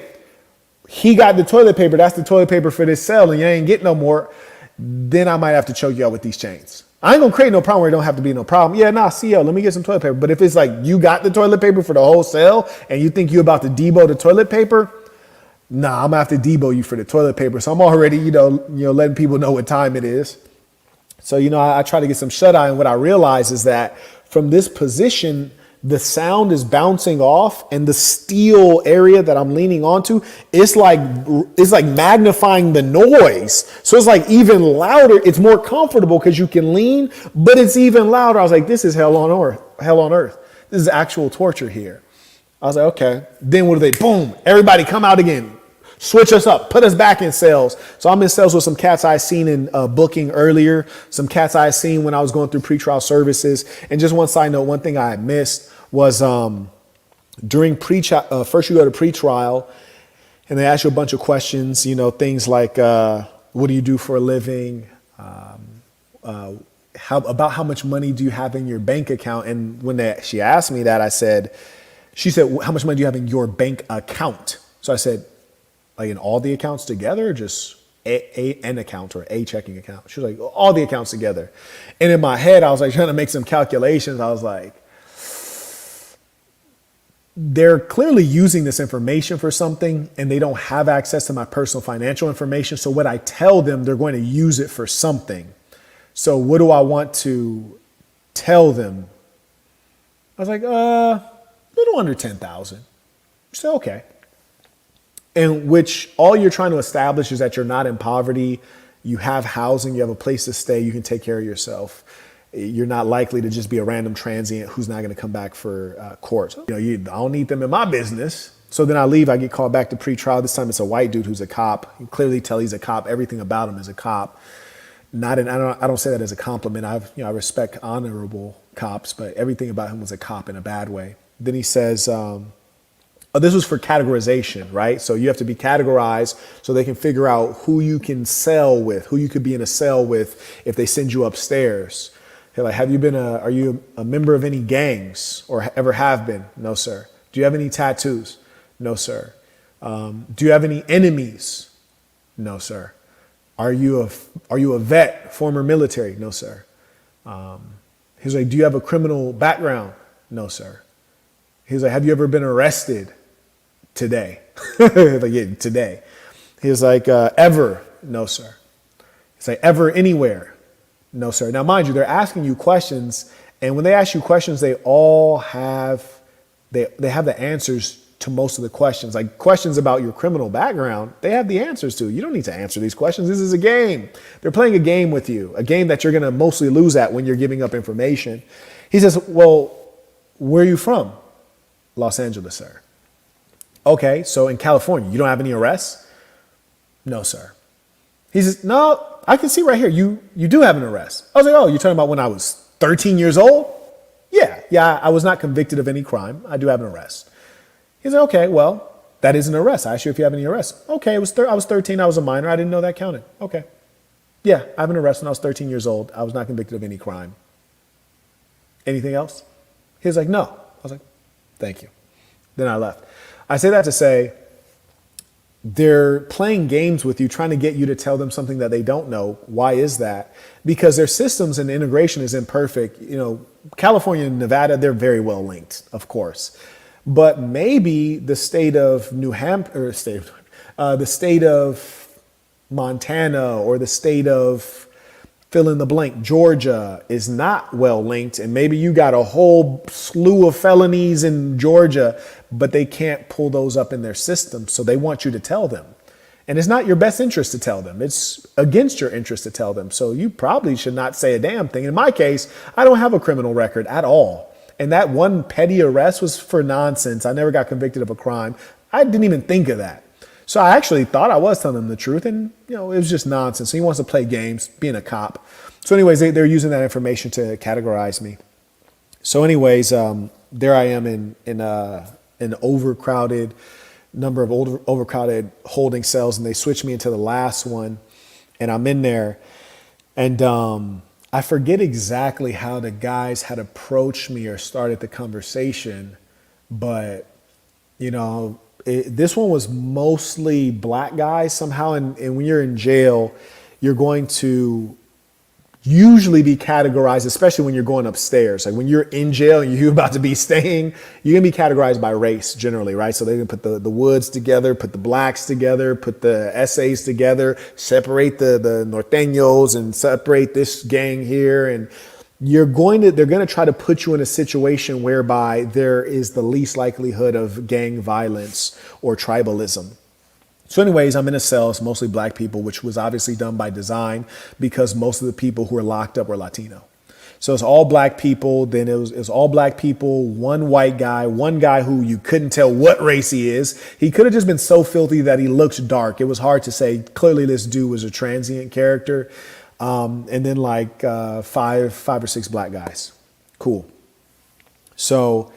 he got the toilet paper, that's the toilet paper for this cell and you ain't get no more, then I might have to choke you out with these chains. I ain't gonna create no problem where it don't have to be no problem. Yeah, nah, CO, let me get some toilet paper. But if it's like you got the toilet paper for the whole cell and you think you about to debo the toilet paper, nah, I'm gonna have to debo you for the toilet paper. So I'm already, letting people know what time it is. So, I try to get some shut eye, and what I realize is that from this position, the sound is bouncing off, and the steel area that I'm leaning onto, it's like magnifying the noise. So it's like even louder. It's more comfortable because you can lean, but it's even louder. I was like, this is hell on earth. This is actual torture here. I was like, okay. Then what do they? Boom! Everybody come out again. Switch us up, put us back in sales. So I'm in sales with some cats I seen in booking earlier, some cats I seen when I was going through pretrial services. And just one side note, one thing I had missed was during first you go to pretrial and they ask you a bunch of questions, things like what do you do for a living? How much money do you have in your bank account? And when she asked me that, she said, how much money do you have in your bank account? So I said, like in all the accounts together, or just an account or a checking account? She was like, all the accounts together. And in my head, I was like trying to make some calculations. I was like, they're clearly using this information for something and they don't have access to my personal financial information. So what I tell them, they're going to use it for something. So what do I want to tell them? I was like, a little under 10,000. So, okay. In which all you're trying to establish is that you're not in poverty, you have housing, you have a place to stay, you can take care of yourself. You're not likely to just be a random transient who's not going to come back for court. I don't need them in my business. So then I leave, I get called back to pretrial. This time it's a white dude who's a cop. You can clearly tell he's a cop. Everything about him is a cop. I don't say that as a compliment. I respect honorable cops, but everything about him was a cop in a bad way. Then he says, this was for categorization, right? So you have to be categorized so they can figure out who you can sell with, who you could be in a cell with if they send you upstairs. They're like, are you a member of any gangs or ever have been? No, sir. Do you have any tattoos? No, sir. Do you have any enemies? No, sir. Are you a vet, former military? No, sir. He's like, do you have a criminal background? No, sir. He's like, have you ever been arrested? Today. Like, yeah, today. He was like, ever? No, sir. He's like, ever anywhere? No, sir. Now, mind you, they're asking you questions, and when they ask you questions, they all have the answers to most of the questions. Like questions about your criminal background, they have the answers to. You don't need to answer these questions. This is a game. They're playing a game with you, a game that you're going to mostly lose at when you're giving up information. He says, well, where are you from? Los Angeles, sir. Okay, so in California, you don't have any arrests? No, sir. He says, no, I can see right here, you do have an arrest. I was like, oh, you're talking about when I was 13 years old? Yeah, I was not convicted of any crime. I do have an arrest. He said, okay, well, that is an arrest. I asked you if you have any arrests. Okay, I was 13, I was a minor. I didn't know that counted. Okay. Yeah, I have an arrest when I was 13 years old. I was not convicted of any crime. Anything else? He was like, no. I was like, thank you. Then I left. I say that to say, they're playing games with you, trying to get you to tell them something that they don't know. Why is that? Because their systems and integration is imperfect. You know, California and Nevada, they're very well linked, of course. But maybe the state of New Hampshire, the state of Montana, or the state of fill in the blank, Georgia, is not well linked. And maybe you got a whole slew of felonies in Georgia, but they can't pull those up in their system. So they want you to tell them. And it's not your best interest to tell them. It's against your interest to tell them. So you probably should not say a damn thing. In my case, I don't have a criminal record at all. And that one petty arrest was for nonsense. I never got convicted of a crime. I didn't even think of that. So I actually thought I was telling him the truth, and it was just nonsense. So he wants to play games, being a cop. So anyways, they're using that information to categorize me. So anyways, there I am in an overcrowded number of overcrowded holding cells, and they switched me into the last one, and I'm in there, and I forget exactly how the guys had approached me or started the conversation, but this one was mostly black guys somehow. And when you're in jail, you're going to usually be categorized, especially when you're going upstairs. Like when you're in jail and you're about to be staying, you're going to be categorized by race generally, right? So they're going to put the Woods together, put the blacks together, put the essays together, separate the norteños and separate this gang here. And they're going to try to put you in a situation whereby there is the least likelihood of gang violence or tribalism. So anyways, I'm in a cell. It's mostly black people, which was obviously done by design because most of the people who were locked up were Latino. So it's all black people. Then it was all black people, one white guy, one guy who you couldn't tell what race he is. He could have just been so filthy that he looked dark. It was hard to say. Clearly this dude was a transient character. And then like five or six black guys. Cool. So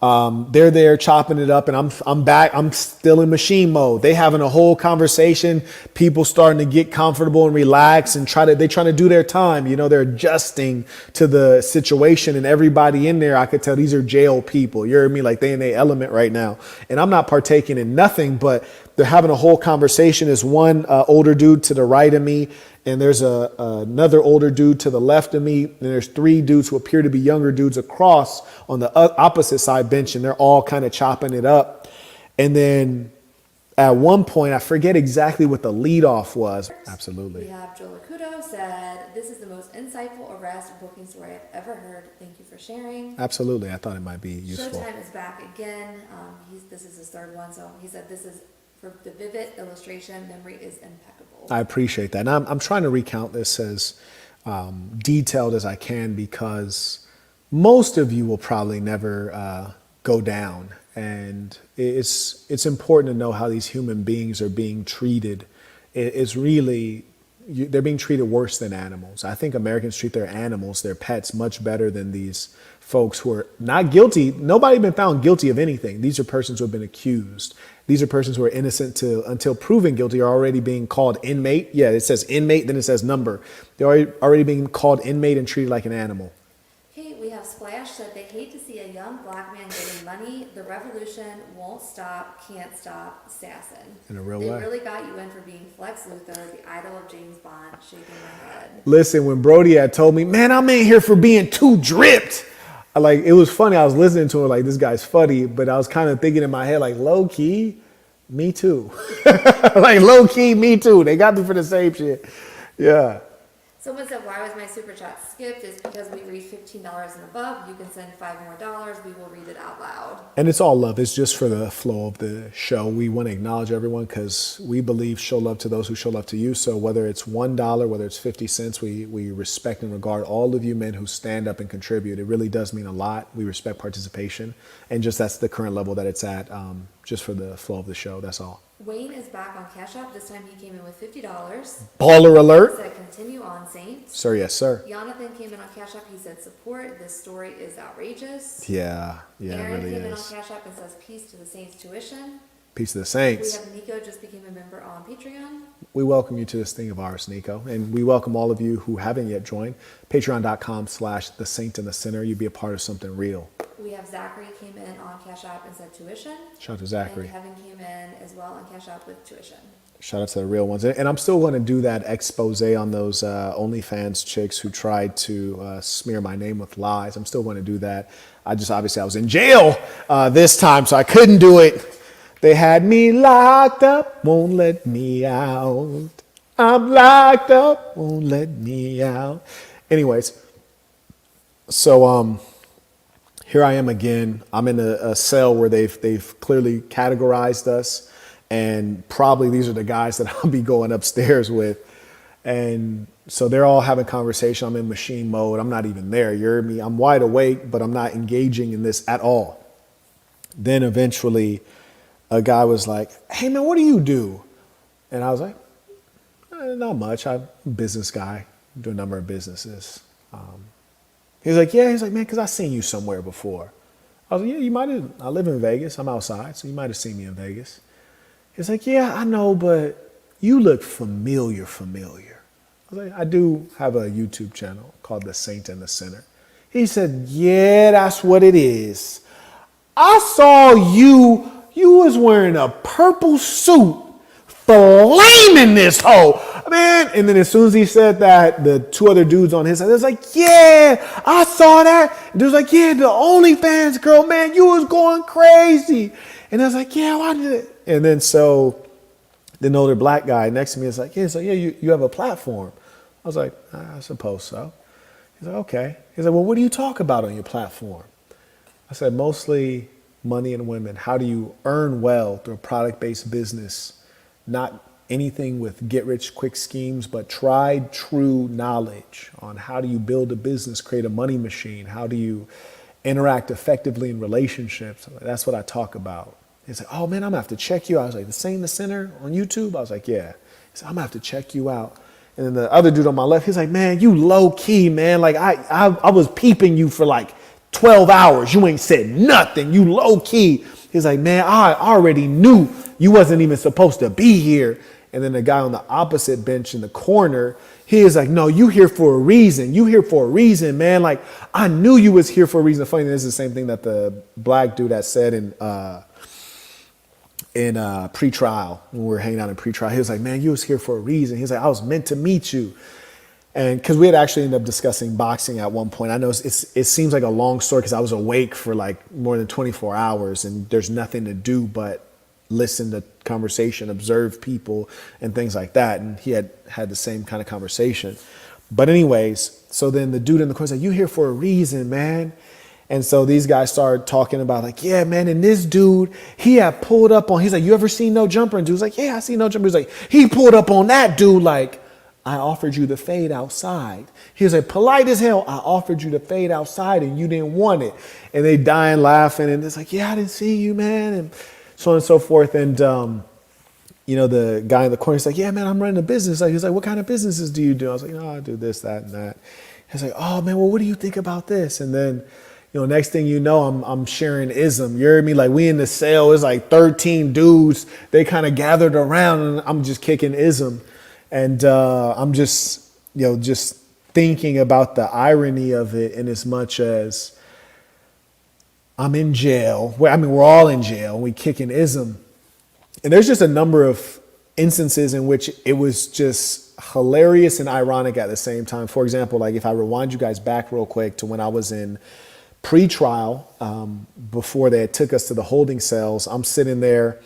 they're there chopping it up, and I'm back. I'm still in machine mode. They having a whole conversation. People starting to get comfortable and relax and trying to do their time. They're adjusting to the situation, and everybody in there, I could tell these are jail people. You hear me? Like they in their element right now, and I'm not partaking in nothing, but they're having a whole conversation. There's one older dude to the right of me, and there's another older dude to the left of me, and there's three dudes who appear to be younger dudes across on the opposite side bench, and they're all kind of chopping it up. And then at one point, I forget exactly what the leadoff was. Absolutely. We have Joel Acuto said, "This is the most insightful arrest booking story I've ever heard. Thank you for sharing." Absolutely. I thought it might be useful. Showtime is back again. This is his third one, so he said this is for the vivid illustration. Memory is impeccable. I appreciate that. And I'm trying to recount this as detailed as I can because most of you will probably never go down. And it's important to know how these human beings are being treated. It's really, they're being treated worse than animals. I think Americans treat their animals, their pets, much better than these folks who are not guilty. Nobody been found guilty of anything. These are persons who have been accused. These are persons who are innocent until proven guilty are already being called inmate. Yeah, it says inmate, then it says number. They're already being called inmate and treated like an animal. Okay, we have Splash said they hate to see a young black man getting money. The revolution won't stop, can't stop, assassin. In a real they way. They really got you in for being Flex Luthor, the idol of James Bond, shaking my head. Listen, when Brody had told me, man, I'm in here for being too dripped. It was funny. I was listening to it like, this guy's funny, but I was kind of thinking in my head, like, low key, me too. Like, low key, me too. They got me for the same shit. Yeah. Someone said, why was my super chat skipped? It's because we reached $15 and above. You can send $5 more. We will read it out loud. And it's all love. It's just for the flow of the show. We want to acknowledge everyone because we believe show love to those who show love to you. So whether it's $1, whether it's 50 cents, we respect and regard all of you men who stand up and contribute. It really does mean a lot. We respect participation. And just that's the current level that it's at, just for the flow of the show. That's all. Wayne is back on Cash App. This time he came in with $50. Baller alert. He said, continue on, Saints. Sir, yes, sir. Jonathan came in on Cash App. He said, support. This story is outrageous. Yeah, Aaron it really came in on is. Cash App and says, peace to the Saints tuition. Peace to the We saints. have Nico just became a member on Patreon. We welcome you to this thing of ours, Nico. And we welcome all of you who haven't yet joined. Patreon.com/the Saint and the Sinner. You'd be a part of something real. We have Zachary came in on Cash App and said tuition. Shout out to Zachary. And Kevin came in as well on Cash App with tuition. Shout out to the real ones. And I'm still going to do that expose on those OnlyFans chicks who tried to smear my name with lies. I'm still going to do that. I was in jail this time, so I couldn't do it. They had me locked up, won't let me out. I'm locked up, won't let me out. Anyways, so here I am again. I'm in a cell where they've clearly categorized us, and probably these are the guys that I'll be going upstairs with. And so they're all having conversation. I'm in machine mode. I'm not even there. You hear me? I'm wide awake, but I'm not engaging in this at all. Then eventually a guy was like, "Hey man, what do you do?" And I was like, "Not much. I'm a business guy. Do a number of businesses." He's like, "Yeah." He's like, "Man, because I seen you somewhere before." I was like, "Yeah, you might have. I live in Vegas. I'm outside, so you might have seen me in Vegas." He's like, "Yeah, I know, but you look familiar. I was like, "I do have a YouTube channel called The Saint and the Sinner." He said, "Yeah, that's what it is. I saw you. You was wearing a purple suit, flaming this hoe, man." And then as soon as he said that, the two other dudes on his side, they was like, "Yeah, I saw that." And they was like, "Yeah, the OnlyFans girl, man, you was going crazy." And I was like, "Yeah, why did it?" And then so the older black guy next to me is like, "Yeah, so yeah, you have a platform." I was like, "I suppose so." He's like, "Okay." He's like, "Well, what do you talk about on your platform?" I said, "Mostly money and women. How do you earn well through a product-based business? Not anything with get-rich-quick schemes, but tried, true knowledge on how do you build a business, create a money machine? How do you interact effectively in relationships?" That's what I talk about. He's like, "Oh man, I'm gonna have to check you out." I was like, "The Saint and the Sinner on YouTube?" I was like, "Yeah." He said, "I'm gonna have to check you out." And then the other dude on my left, he's like, "Man, you low key, man. Like I was peeping you for like 12 hours. You ain't said nothing. You low key." He's like, "Man, I already knew you wasn't even supposed to be here." And then the guy on the opposite bench in the corner, he is like, "No, you here for a reason. You here for a reason, man. Like I knew you was here for a reason." Funny, this is the same thing that the black dude had said in pre-trial when we were hanging out in pre-trial. He was like, "Man, you was here for a reason." He's like, "I was meant to meet you." And because we had actually ended up discussing boxing at one point. I know it seems like a long story because I was awake for like more than 24 hours and there's nothing to do but listen to conversation, observe people and things like that. And he had the same kind of conversation. But anyways, so then the dude in the corner said, "You here for a reason, man." And so these guys started talking about like, "Yeah, man, and this dude, he had pulled up on," he's like, "You ever seen No Jumper?" And dude's like, "Yeah, I seen No Jumper." He's like, "He pulled up on that dude like, I offered you the fade outside." He was like, "Polite as hell. I offered you the fade outside and you didn't want it." And they dying laughing and it's like, "Yeah, I didn't see you, man." And so on and so forth. And, the guy in the corner is like, "Yeah, man, I'm running a business." Like, he's like, "What kind of businesses do you do?" I was like, "I do this, that, and that." He's like, "Oh man, well, what do you think about this?" And then, next thing you know, I'm sharing ism. You hear me? Like we in the cell, it's like 13 dudes. They kind of gathered around and I'm just kicking ism. And I'm just thinking about the irony of it in as much as I'm in jail. We're all in jail and we kicking ism. And there's just a number of instances in which it was just hilarious and ironic at the same time. For example, like if I rewind you guys back real quick to when I was in pre-trial, before they took us to the holding cells, I'm sitting there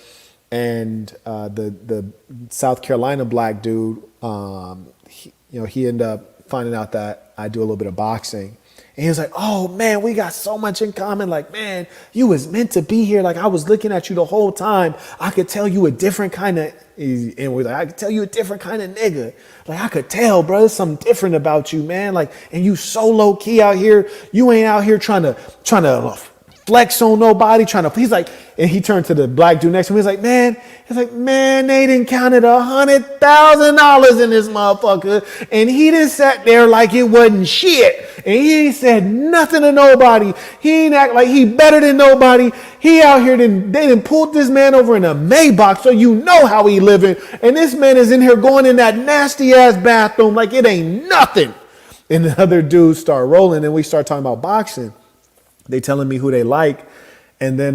and the South Carolina black dude, he ended up finding out that I do a little bit of boxing. And he was like, "Oh man, we got so much in common. Like, man, you was meant to be here. Like I was looking at you the whole time. I could tell you a different kind of," and we're like, "I could tell you a different kind of nigga. Like I could tell, bro, there's something different about you, man. Like, and you so low key out here. You ain't out here trying to flex on nobody, he's like, and he turned to the black dude next to him. He's like, man, they done counted $100,000 in this motherfucker. And he just sat there like it wasn't shit. And he ain't said nothing to nobody. He ain't act like he better than nobody. He out here, they done pulled this man over in a Maybach, so you know how he living. And this man is in here going in that nasty ass bathroom like it ain't nothing. And the other dudes start rolling, and we start talking about boxing. They telling me who they like, and then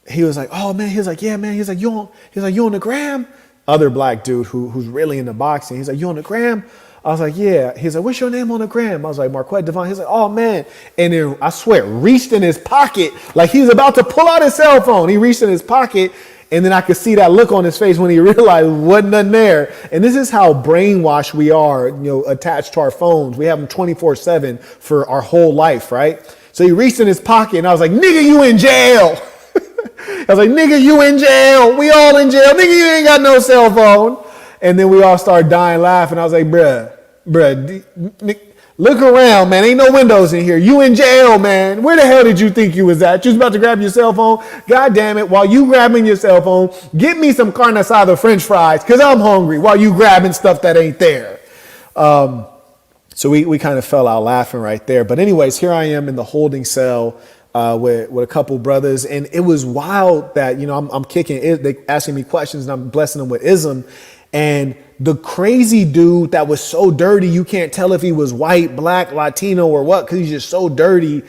he was like, "Oh man," he's like, "Yeah man," he's like, "You on the gram?" Other black dude who's really into boxing, he's like, "You on the gram?" I was like, "Yeah." He's like, "What's your name on the gram?" I was like, "Marquettdavon." He's like, "Oh man," and then I swear, reached in his pocket like he was about to pull out his cell phone. He reached in his pocket. And then I could see that look on his face when he realized wasn't nothing there. And this is how brainwashed we are, attached to our phones. We have them 24/7 for our whole life, right? So he reached in his pocket and I was like, "Nigga, you in jail." I was like, "Nigga, you in jail. We all in jail. Nigga, you ain't got no cell phone." And then we all started dying laughing. I was like, bruh, look around, man. Ain't no windows in here. You in jail, man. Where the hell did you think you was at? You was about to grab your cell phone? God damn it. While you grabbing your cell phone, get me some carne asada French fries because I'm hungry while you grabbing stuff that ain't there. So we kind of fell out laughing right there. But anyways, here I am in the holding cell with a couple brothers. And it was wild that, I'm kicking it. They asking me questions and I'm blessing them with ism. And the crazy dude that was so dirty, you can't tell if he was white, black, Latino, or what, because he's just so dirty.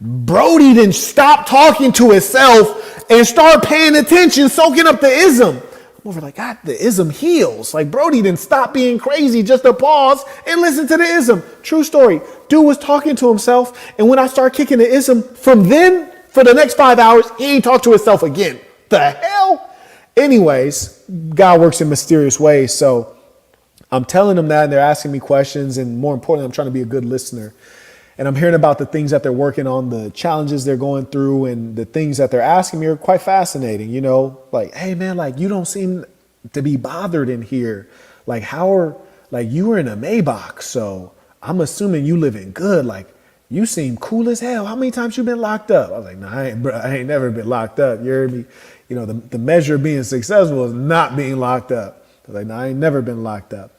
Brody didn't stop talking to himself and start paying attention, soaking up the ism. I'm over like, God, the ism heals. Like, Brody didn't stop being crazy just to pause and listen to the ism. True story. Dude was talking to himself. And when I start kicking the ism, from then, for the next 5 hours, he ain't talked to himself again. The hell? Anyways, God works in mysterious ways. So I'm telling them that and they're asking me questions. And more importantly, I'm trying to be a good listener. And I'm hearing about the things that they're working on, the challenges they're going through, and the things that they're asking me are quite fascinating. Like, hey, man, like, you don't seem to be bothered in here. Like, you were in a Maybach, so I'm assuming you living good. Like, you seem cool as hell. How many times you been locked up? I was like, nah, I ain't never been locked up. You heard me? The measure of being successful is not being locked up. I was like, nah, I ain't never been locked up.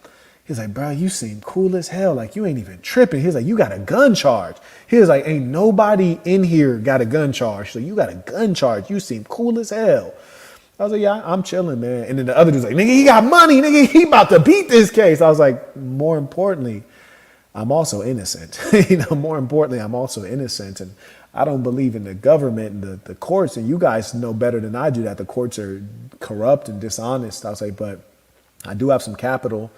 He's like, bro, you seem cool as hell. Like, you ain't even tripping. He's like, you got a gun charge. He was like, ain't nobody in here got a gun charge. So you got a gun charge. You seem cool as hell. I was like, yeah, I'm chilling, man. And then the other dude's like, nigga, he got money. Nigga, he about to beat this case. I was like, more importantly, I'm also innocent. More importantly, I'm also innocent. And I don't believe in the government and the courts. And you guys know better than I do that the courts are corrupt and dishonest. I was like, but I do have some capital.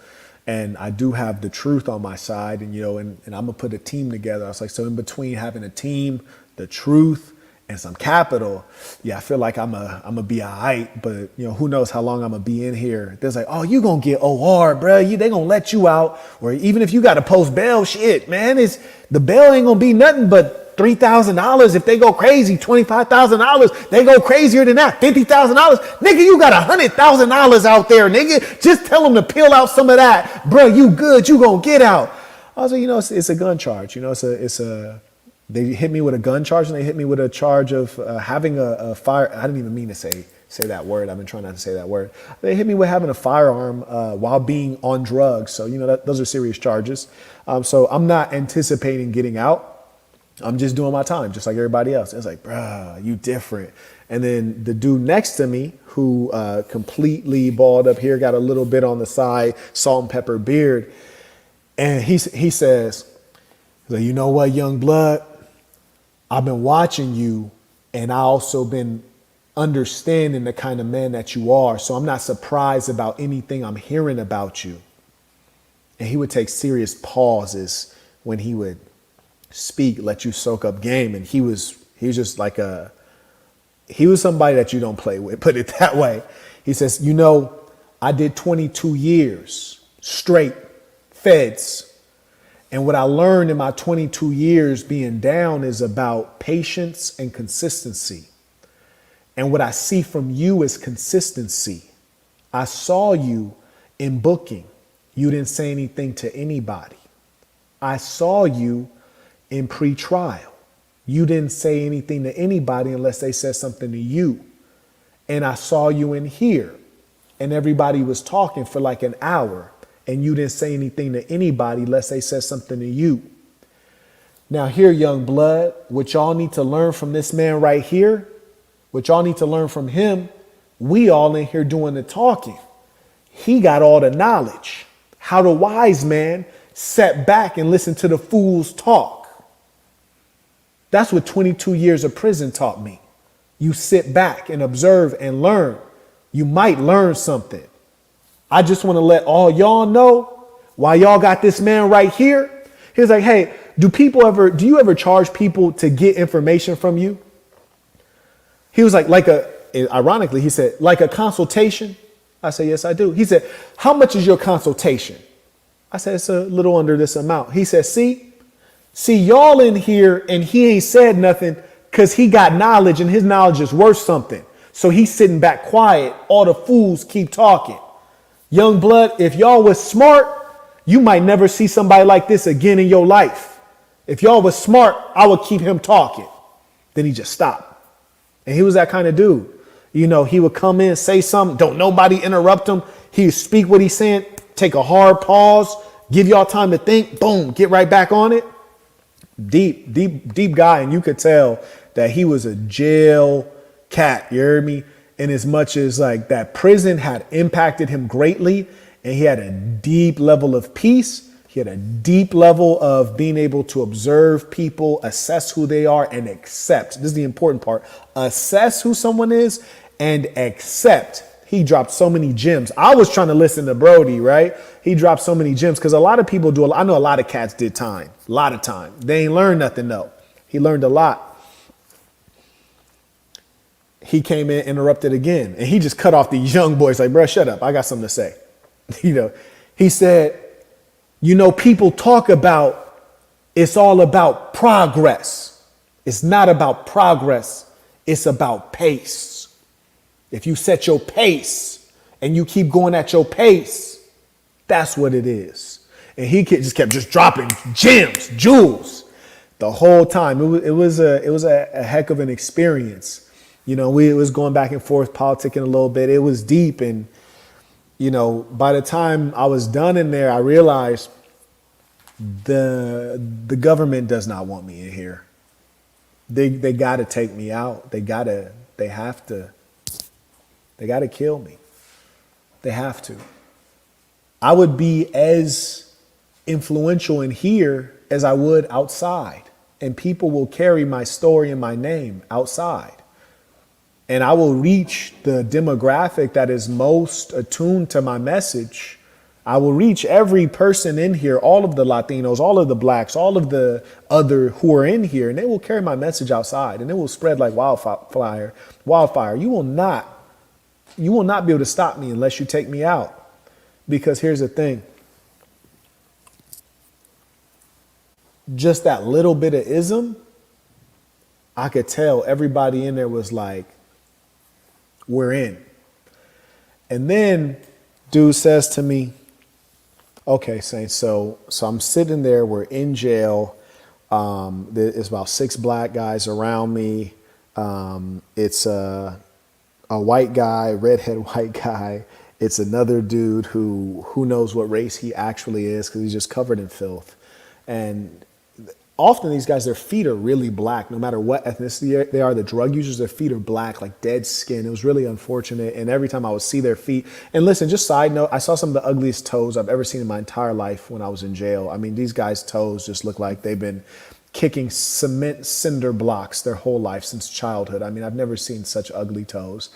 And I do have the truth on my side, and I'm gonna put a team together. I was like, so in between having a team, the truth, and some capital, yeah, I feel like I'm a be all right. But who knows how long I'm gonna be in here? There's like, oh, you gonna get OR, bro? They gonna let you out, or even if you got to post bail, shit, man, the bail ain't gonna be nothing but $3,000 if they go crazy. $25,000, they go crazier than that. $50,000, nigga, you got $100,000 out there, nigga. Just tell them to peel out some of that, bro. You good? You gonna get out? I was like, it's a gun charge. They hit me with a gun charge, and they hit me with a charge of having a fire. I didn't even mean to say that word. I've been trying not to say that word. They hit me with having a firearm while being on drugs. So those are serious charges. So I'm not anticipating getting out. I'm just doing my time, just like everybody else. It's like, bruh, you different. And then the dude next to me, who completely balled up here, got a little bit on the side, salt and pepper beard. And he says, you know what, young blood? I've been watching you, and I also been understanding the kind of man that you are. So I'm not surprised about anything I'm hearing about you. And he would take serious pauses when he would speak, let you soak up game. And he was just like he was somebody that you don't play with, put it that way. He says, I did 22 years straight feds. And what I learned in my 22 years being down is about patience and consistency. And what I see from you is consistency. I saw you in booking. You didn't say anything to anybody. I saw you in pre-trial. You didn't say anything to anybody unless they said something to you. And I saw you in here and everybody was talking for like an hour and you didn't say anything to anybody unless they said something to you. Now here, young blood, what y'all need to learn from this man right here, what y'all need to learn from him, we all in here doing the talking. He got all the knowledge. How the wise man sat back and listened to the fools talk. That's what 22 years of prison taught me. You sit back and observe and learn. You might learn something. I just want to let all y'all know why y'all got this man right here. He's like, hey, do you ever charge people to get information from you? He was like ironically, he said, like a consultation. I said, yes, I do. He said, how much is your consultation? I said, it's a little under this amount. He said, see y'all in here and he ain't said nothing because he got knowledge and his knowledge is worth something. So he's sitting back quiet. All the fools keep talking. Young blood, if y'all was smart, you might never see somebody like this again in your life. If y'all was smart, I would keep him talking. Then he just stopped. And he was that kind of dude. You know, he would come in, say something, don't nobody interrupt him. He would speak what he's saying, take a hard pause, give y'all time to think, boom, get right back on it. Deep guy. And you could tell that he was a jail cat. You heard me? And as much as like that prison had impacted him greatly and he had a deep level of peace, he had a deep level of being able to observe people, assess who they are and accept. This is the important part. Assess who someone is and accept. He dropped so many gems. I was trying to listen to Brody, right? He dropped so many gems because a lot of people do. I know a lot of cats did time, a lot of time. They ain't learned nothing though. He learned a lot. He came in, interrupted again, and he just cut off the young boys like, bro, shut up. I got something to say. He said, people talk about it's all about progress. It's not about progress. It's about pace. If you set your pace and you keep going at your pace, that's what it is. And he just kept dropping gems, jewels the whole time. It was a heck of an experience. It was going back and forth, politicking a little bit. It was deep. And, by the time I was done in there, I realized the government does not want me in here. They got to take me out. They have to kill me. They have to. I would be as influential in here as I would outside. And people will carry my story and my name outside. And I will reach the demographic that is most attuned to my message. I will reach every person in here, all of the Latinos, all of the blacks, all of the other who are in here, and they will carry my message outside and it will spread like wildfire. You will not be able to stop me unless you take me out. Because here's the thing. Just that little bit of ism, I could tell everybody in there was like, we're in. And then dude says to me, okay, Saint, so I'm sitting there, we're in jail. There's about 6 black guys around me. It's a white guy, redhead white guy. It's another dude who knows what race he actually is because he's just covered in filth. And often these guys, their feet are really black, no matter what ethnicity they are. The drug users, their feet are black, like dead skin. It was really unfortunate. And every time I would see their feet, and listen, just side note, I saw some of the ugliest toes I've ever seen in my entire life when I was in jail. I mean, these guys' toes just look like they've been kicking cement cinder blocks their whole life since childhood. I mean, I've never seen such ugly toes.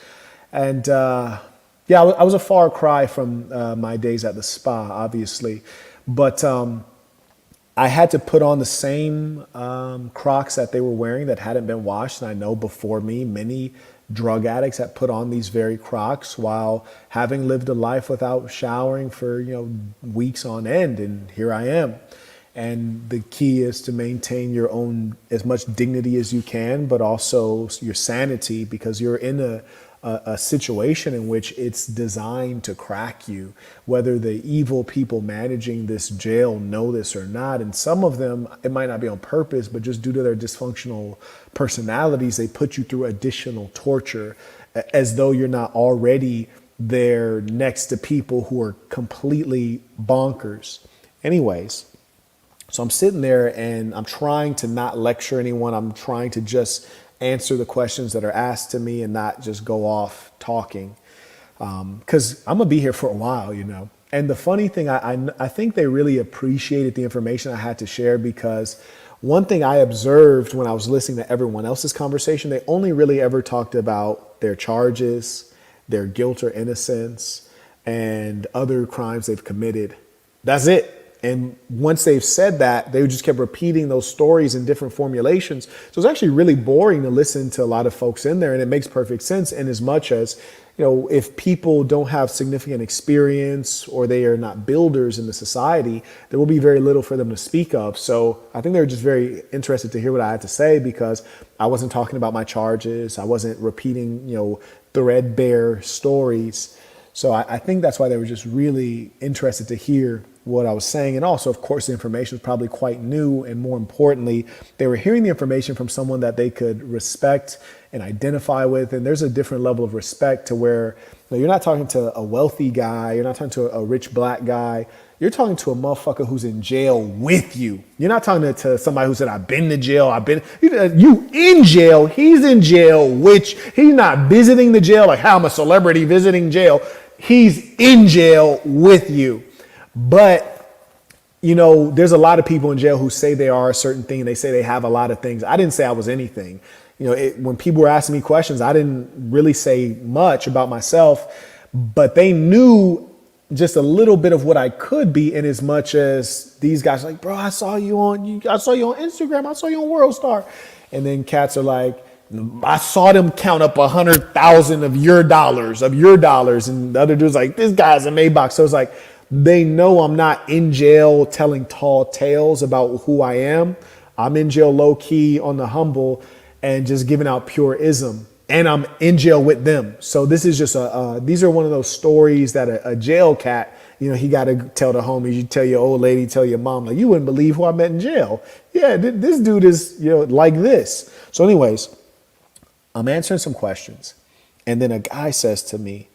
And I was a far cry from my days at the spa, obviously. But I had to put on the same Crocs that they were wearing that hadn't been washed. And I know before me, many drug addicts had put on these very Crocs while having lived a life without showering for, weeks on end. And here I am. And the key is to maintain your own as much dignity as you can, but also your sanity, because you're in a situation in which it's designed to crack you, whether the evil people managing this jail know this or not. And some of them, it might not be on purpose, but just due to their dysfunctional personalities, they put you through additional torture as though you're not already there next to people who are completely bonkers. Anyways, so I'm sitting there and I'm trying to not lecture anyone. I'm trying to just answer the questions that are asked to me and not just go off talking. Because I'm going to be here for a while, you know. And the funny thing, I think they really appreciated the information I had to share, because one thing I observed when I was listening to everyone else's conversation, they only really ever talked about their charges, their guilt or innocence, and other crimes they've committed. That's it. And once they've said that, they just kept repeating those stories in different formulations. So it's actually really boring to listen to a lot of folks in there. And it makes perfect sense, in as much as, you know, if people don't have significant experience or they are not builders in the society, there will be very little for them to speak of. So I think they're just very interested to hear what I had to say, because I wasn't talking about my charges. I wasn't repeating, you know, threadbare stories. So I think that's why they were just really interested to hear what I was saying. And also, of course, the information was probably quite new. And more importantly, they were hearing the information from someone that they could respect and identify with. And there's a different level of respect to where, you know, you're not talking to a wealthy guy. You're not talking to a rich black guy. You're talking to a motherfucker who's in jail with you. You're not talking to somebody who said, I've been to jail. You in jail. He's in jail, which he's not visiting the jail like how I'm a celebrity visiting jail. He's in jail with you. But, you know, there's a lot of people in jail who say they are a certain thing. They say they have a lot of things. I didn't say I was anything. You know, when people were asking me questions, I didn't really say much about myself, but they knew just a little bit of what I could be, in as much as these guys are like, bro, I saw you on Instagram. I saw you on World Star. And then cats are like, I saw them count up 100,000 of your dollars. And the other dude's like, this guy's a Maybach. So it's like, they know I'm not in jail telling tall tales about who I am. I'm in jail low key on the humble and just giving out pure ism. And I'm in jail with them. So this is just these are one of those stories that a jail cat, you know, he got to tell the homies. You tell your old lady, tell your mom, like, you wouldn't believe who I met in jail. Yeah, this dude is, you know, like this. So anyways, I'm answering some questions. And then a guy says to me,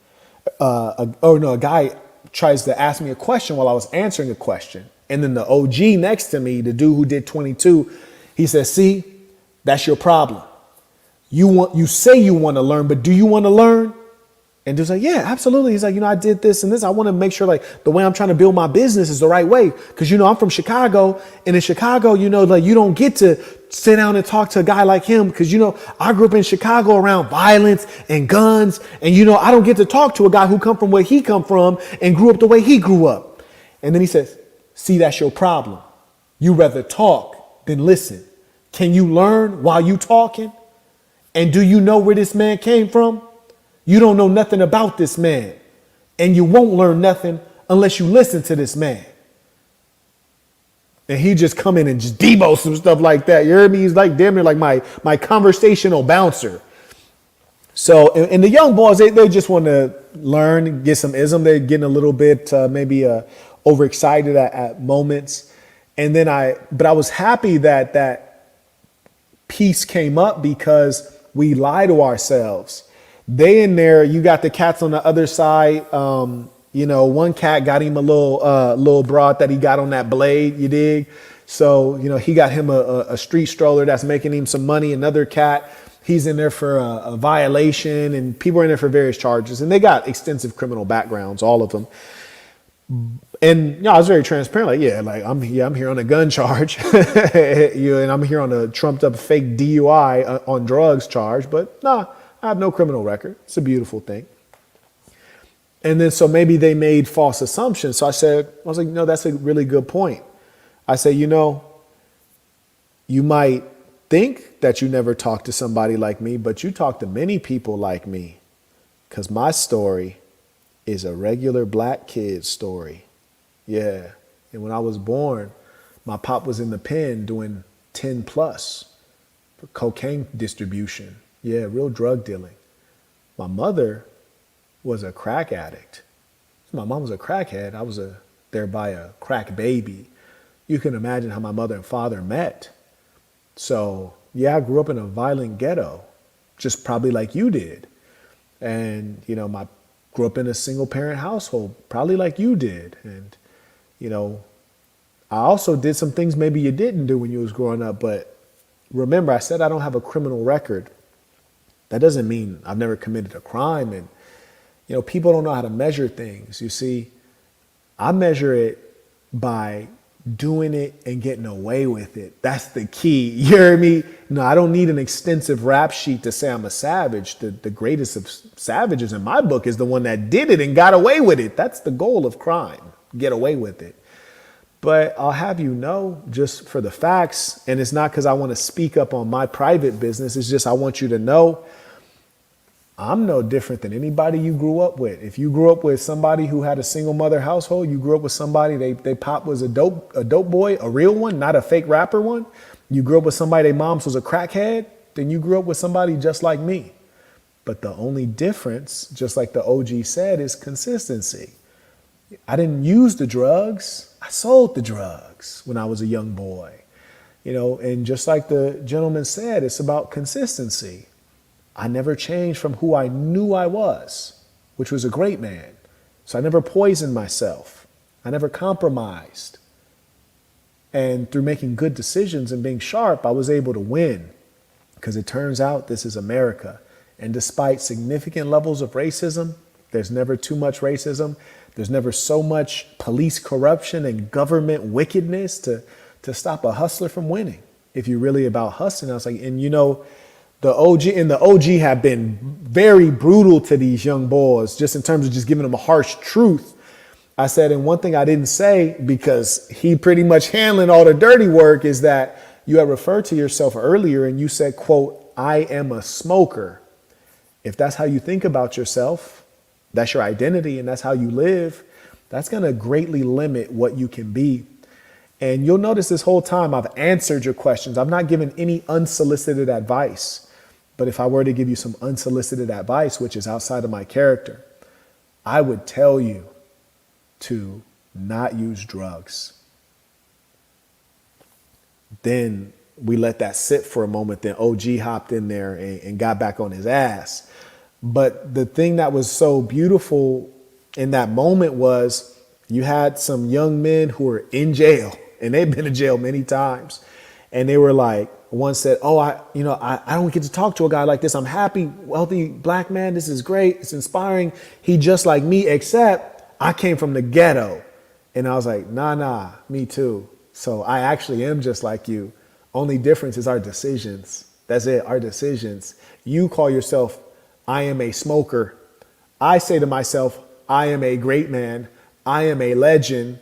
a guy tries to ask me a question while I was answering a question. And then the OG next to me, the dude who did 22, he says, see, that's your problem. You say you want to learn, but do you want to learn? And dude's like, yeah, absolutely. He's like, you know, I did this and this. I want to make sure like the way I'm trying to build my business is the right way. Cause you know, I'm from Chicago, and in Chicago, you know, like you don't get to sit down and talk to a guy like him. Cause you know, I grew up in Chicago around violence and guns. And you know, I don't get to talk to a guy who come from where he come from and grew up the way he grew up. And then he says, see, that's your problem. You rather talk than listen. Can you learn while you talking? And do you know where this man came from? You don't know nothing about this man. And you won't learn nothing unless you listen to this man. And he just come in and just debo some stuff like that. You heard me? He's like damn near like my conversational bouncer. So, and the young boys, they just want to learn, get some ism. They're getting a little bit maybe overexcited at moments. And then I was happy that piece came up, because we lie to ourselves. They in there, you got the cats on the other side. You know, one cat got him a little broad that he got on that blade, you dig? So, you know, he got him a street stroller that's making him some money. Another cat, he's in there for a violation, and people are in there for various charges. And they got extensive criminal backgrounds, all of them. And you know, I was very transparent, like, yeah, like I'm here on a gun charge, and I'm here on a trumped up fake DUI on drugs charge, but nah, I have no criminal record. It's a beautiful thing. And then so maybe they made false assumptions. So I was like, no, that's a really good point. I say, you know, you might think that you never talked to somebody like me, but you talk to many people like me, because my story is a regular black kid story. Yeah. And when I was born, my pop was in the pen doing 10 plus for cocaine distribution. Yeah, real drug dealing. My mother was a crack addict. My mom was a crackhead. I was thereby a crack baby. You can imagine how my mother and father met. So, yeah, I grew up in a violent ghetto, just probably like you did. And, my grew up in a single parent household, probably like you did. And, you know, I also did some things maybe you didn't do when you was growing up, but remember I said I don't have a criminal record. That doesn't mean I've never committed a crime. And, people don't know how to measure things. You see, I measure it by doing it and getting away with it. That's the key. You hear me? No, I don't need an extensive rap sheet to say I'm a savage. The greatest of savages in my book is the one that did it and got away with it. That's the goal of crime. Get away with it. But I'll have you know, just for the facts, and it's not because I want to speak up on my private business. It's just I want you to know I'm no different than anybody you grew up with. If you grew up with somebody who had a single mother household, you grew up with somebody they pop was a dope boy, a real one, not a fake rapper one. You grew up with somebody their moms was a crackhead, then you grew up with somebody just like me. But the only difference, just like the OG said, is consistency. I didn't use the drugs. I sold the drugs when I was a young boy. And just like the gentleman said, it's about consistency. I never changed from who I knew I was, which was a great man. So I never poisoned myself. I never compromised. And through making good decisions and being sharp, I was able to win. Because it turns out this is America. And despite significant levels of racism, there's never too much racism. There's never so much police corruption and government wickedness to stop a hustler from winning. If you're really about hustling, I was like, and the OG have been very brutal to these young boys, just in terms of just giving them a harsh truth. I said, and one thing I didn't say, because he pretty much handling all the dirty work, is that you had referred to yourself earlier and you said, quote, I am a smoker. If that's how you think about yourself, that's your identity and that's how you live, that's going to greatly limit what you can be. And you'll notice this whole time I've answered your questions. I've not given any unsolicited advice. But if I were to give you some unsolicited advice, which is outside of my character, I would tell you to not use drugs. Then we let that sit for a moment. Then OG hopped in there and got back on his ass. But the thing that was so beautiful in that moment was you had some young men who were in jail, and they've been in jail many times. And they were like, one said, oh, I don't get to talk to a guy like this. I'm happy, wealthy black man. This is great. It's inspiring. He just like me, except I came from the ghetto. And I was like, nah, me too. So I actually am just like you. Only difference is our decisions. That's it, our decisions. You call yourself, I am a smoker. I say to myself, I am a great man. I am a legend.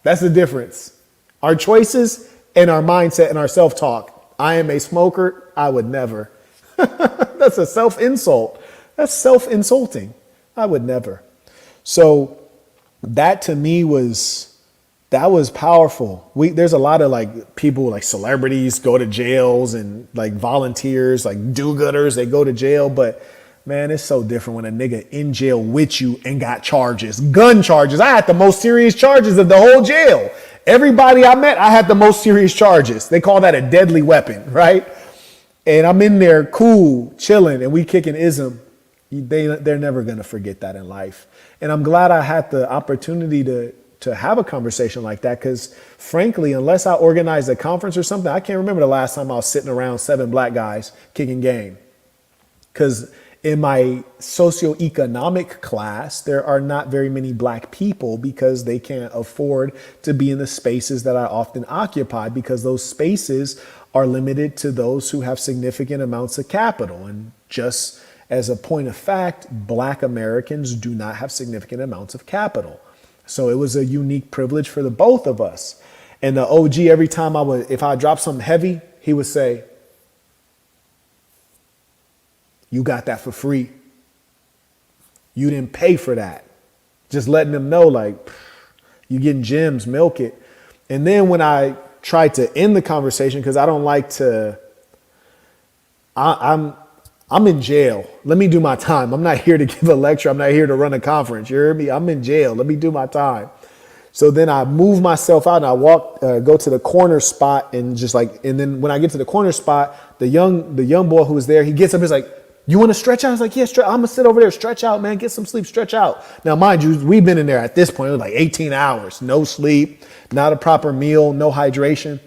That's the difference. Our choices and our mindset and our self-talk. I am a smoker. I would never. That's a self-insult. That's self-insulting. I would never. So that to me was powerful. There's a lot of like people like celebrities go to jails and like volunteers, like do-gooders, they go to jail. But man, it's so different when a nigga in jail with you and got charges, gun charges. I had the most serious charges of the whole jail. Everybody I met, I had the most serious charges. They call that a deadly weapon, right? And I'm in there cool, chilling, and we kicking ism. They're never going to forget that in life. And I'm glad I had the opportunity to have a conversation like that, because frankly, unless I organized a conference or something, I can't remember the last time I was sitting around 7 black guys kicking game. Because in my socioeconomic class, there are not very many black people because they can't afford to be in the spaces that I often occupy, because those spaces are limited to those who have significant amounts of capital. And just as a point of fact, black Americans do not have significant amounts of capital. So it was a unique privilege for the both of us. And the OG, every time if I dropped something heavy, he would say, you got that for free. You didn't pay for that. Just letting them know, like, you getting gems, milk it. And then when I tried to end the conversation, because I don't like to, I'm in jail. Let me do my time. I'm not here to give a lecture. I'm not here to run a conference. You hear me? I'm in jail. Let me do my time. So then I move myself out and I walk, go to the corner spot and just like, and then when I get to the corner spot, the young boy who was there, he gets up, he's like, you want to stretch out? I was like, yeah, I'm gonna sit over there, stretch out, man, get some sleep, stretch out. Now, mind you, we've been in there at this point, it was like 18 hours, no sleep, not a proper meal, no hydration.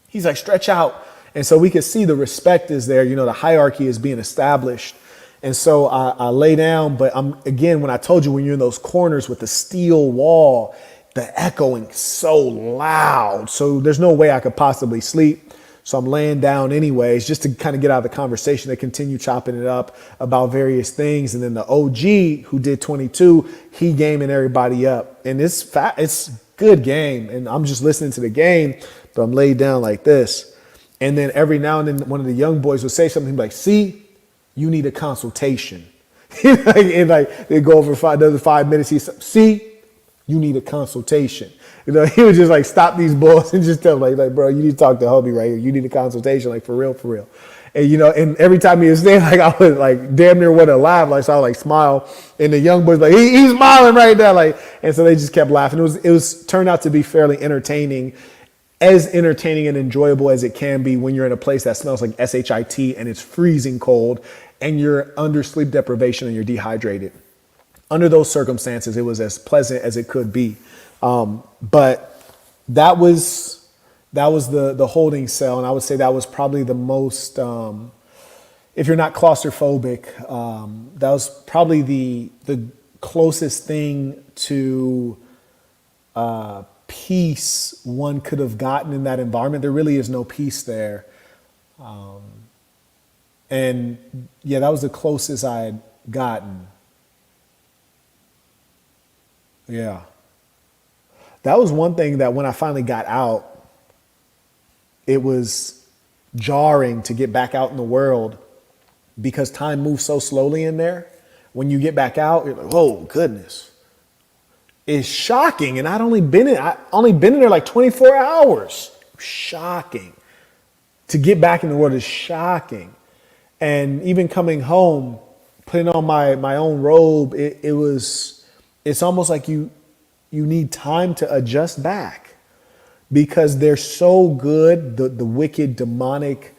He's like, stretch out. And so we could see the respect is there, the hierarchy is being established. And so I lay down, but again, when I told you, when you're in those corners with the steel wall, the echoing so loud. So there's no way I could possibly sleep. So I'm laying down anyways, just to kind of get out of the conversation. They continue chopping it up about various things. And then the OG who did 22, he gaming everybody up. And it's good game. And I'm just listening to the game, but I'm laid down like this. And then every now and then one of the young boys would say something like, see, you need a consultation. And like they go over another 5 minutes. He's, see, you need a consultation. He would just like stop these bulls and just tell them like, bro, you need to talk to hubby right here. You need a consultation, like for real, for real. And and every time he was there, like I would like damn near want to laugh, like so I would like smile. And the young boys like he's smiling right now, like, and so they just kept laughing. It was turned out to be fairly entertaining, as entertaining and enjoyable as it can be when you're in a place that smells like shit and it's freezing cold and you're under sleep deprivation and you're dehydrated. Under those circumstances, it was as pleasant as it could be. But that was the holding cell. And I would say that was probably the most, if you're not claustrophobic, that was probably the closest thing to peace one could have gotten in that environment. There really is no peace there. And yeah, that was the closest I had gotten. Yeah. That was one thing that when I finally got out, it was jarring to get back out in the world because time moves so slowly in there. When you get back out, you're like, oh, goodness. It's shocking. And I only been in there like 24 hours. Shocking. To get back in the world is shocking. And even coming home, putting on my own robe, it's almost like you need time to adjust back because they're so good, the wicked demonic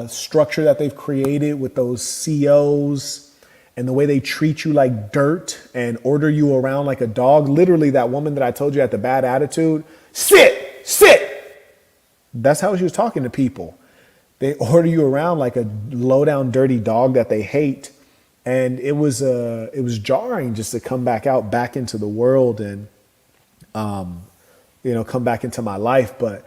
structure that they've created with those COs and the way they treat you like dirt and order you around like a dog. Literally, that woman that I told you had the bad attitude, sit. That's how she was talking to people. They order you around like a low down dirty dog that they hate. And it was jarring just to come back into the world and, come back into my life. But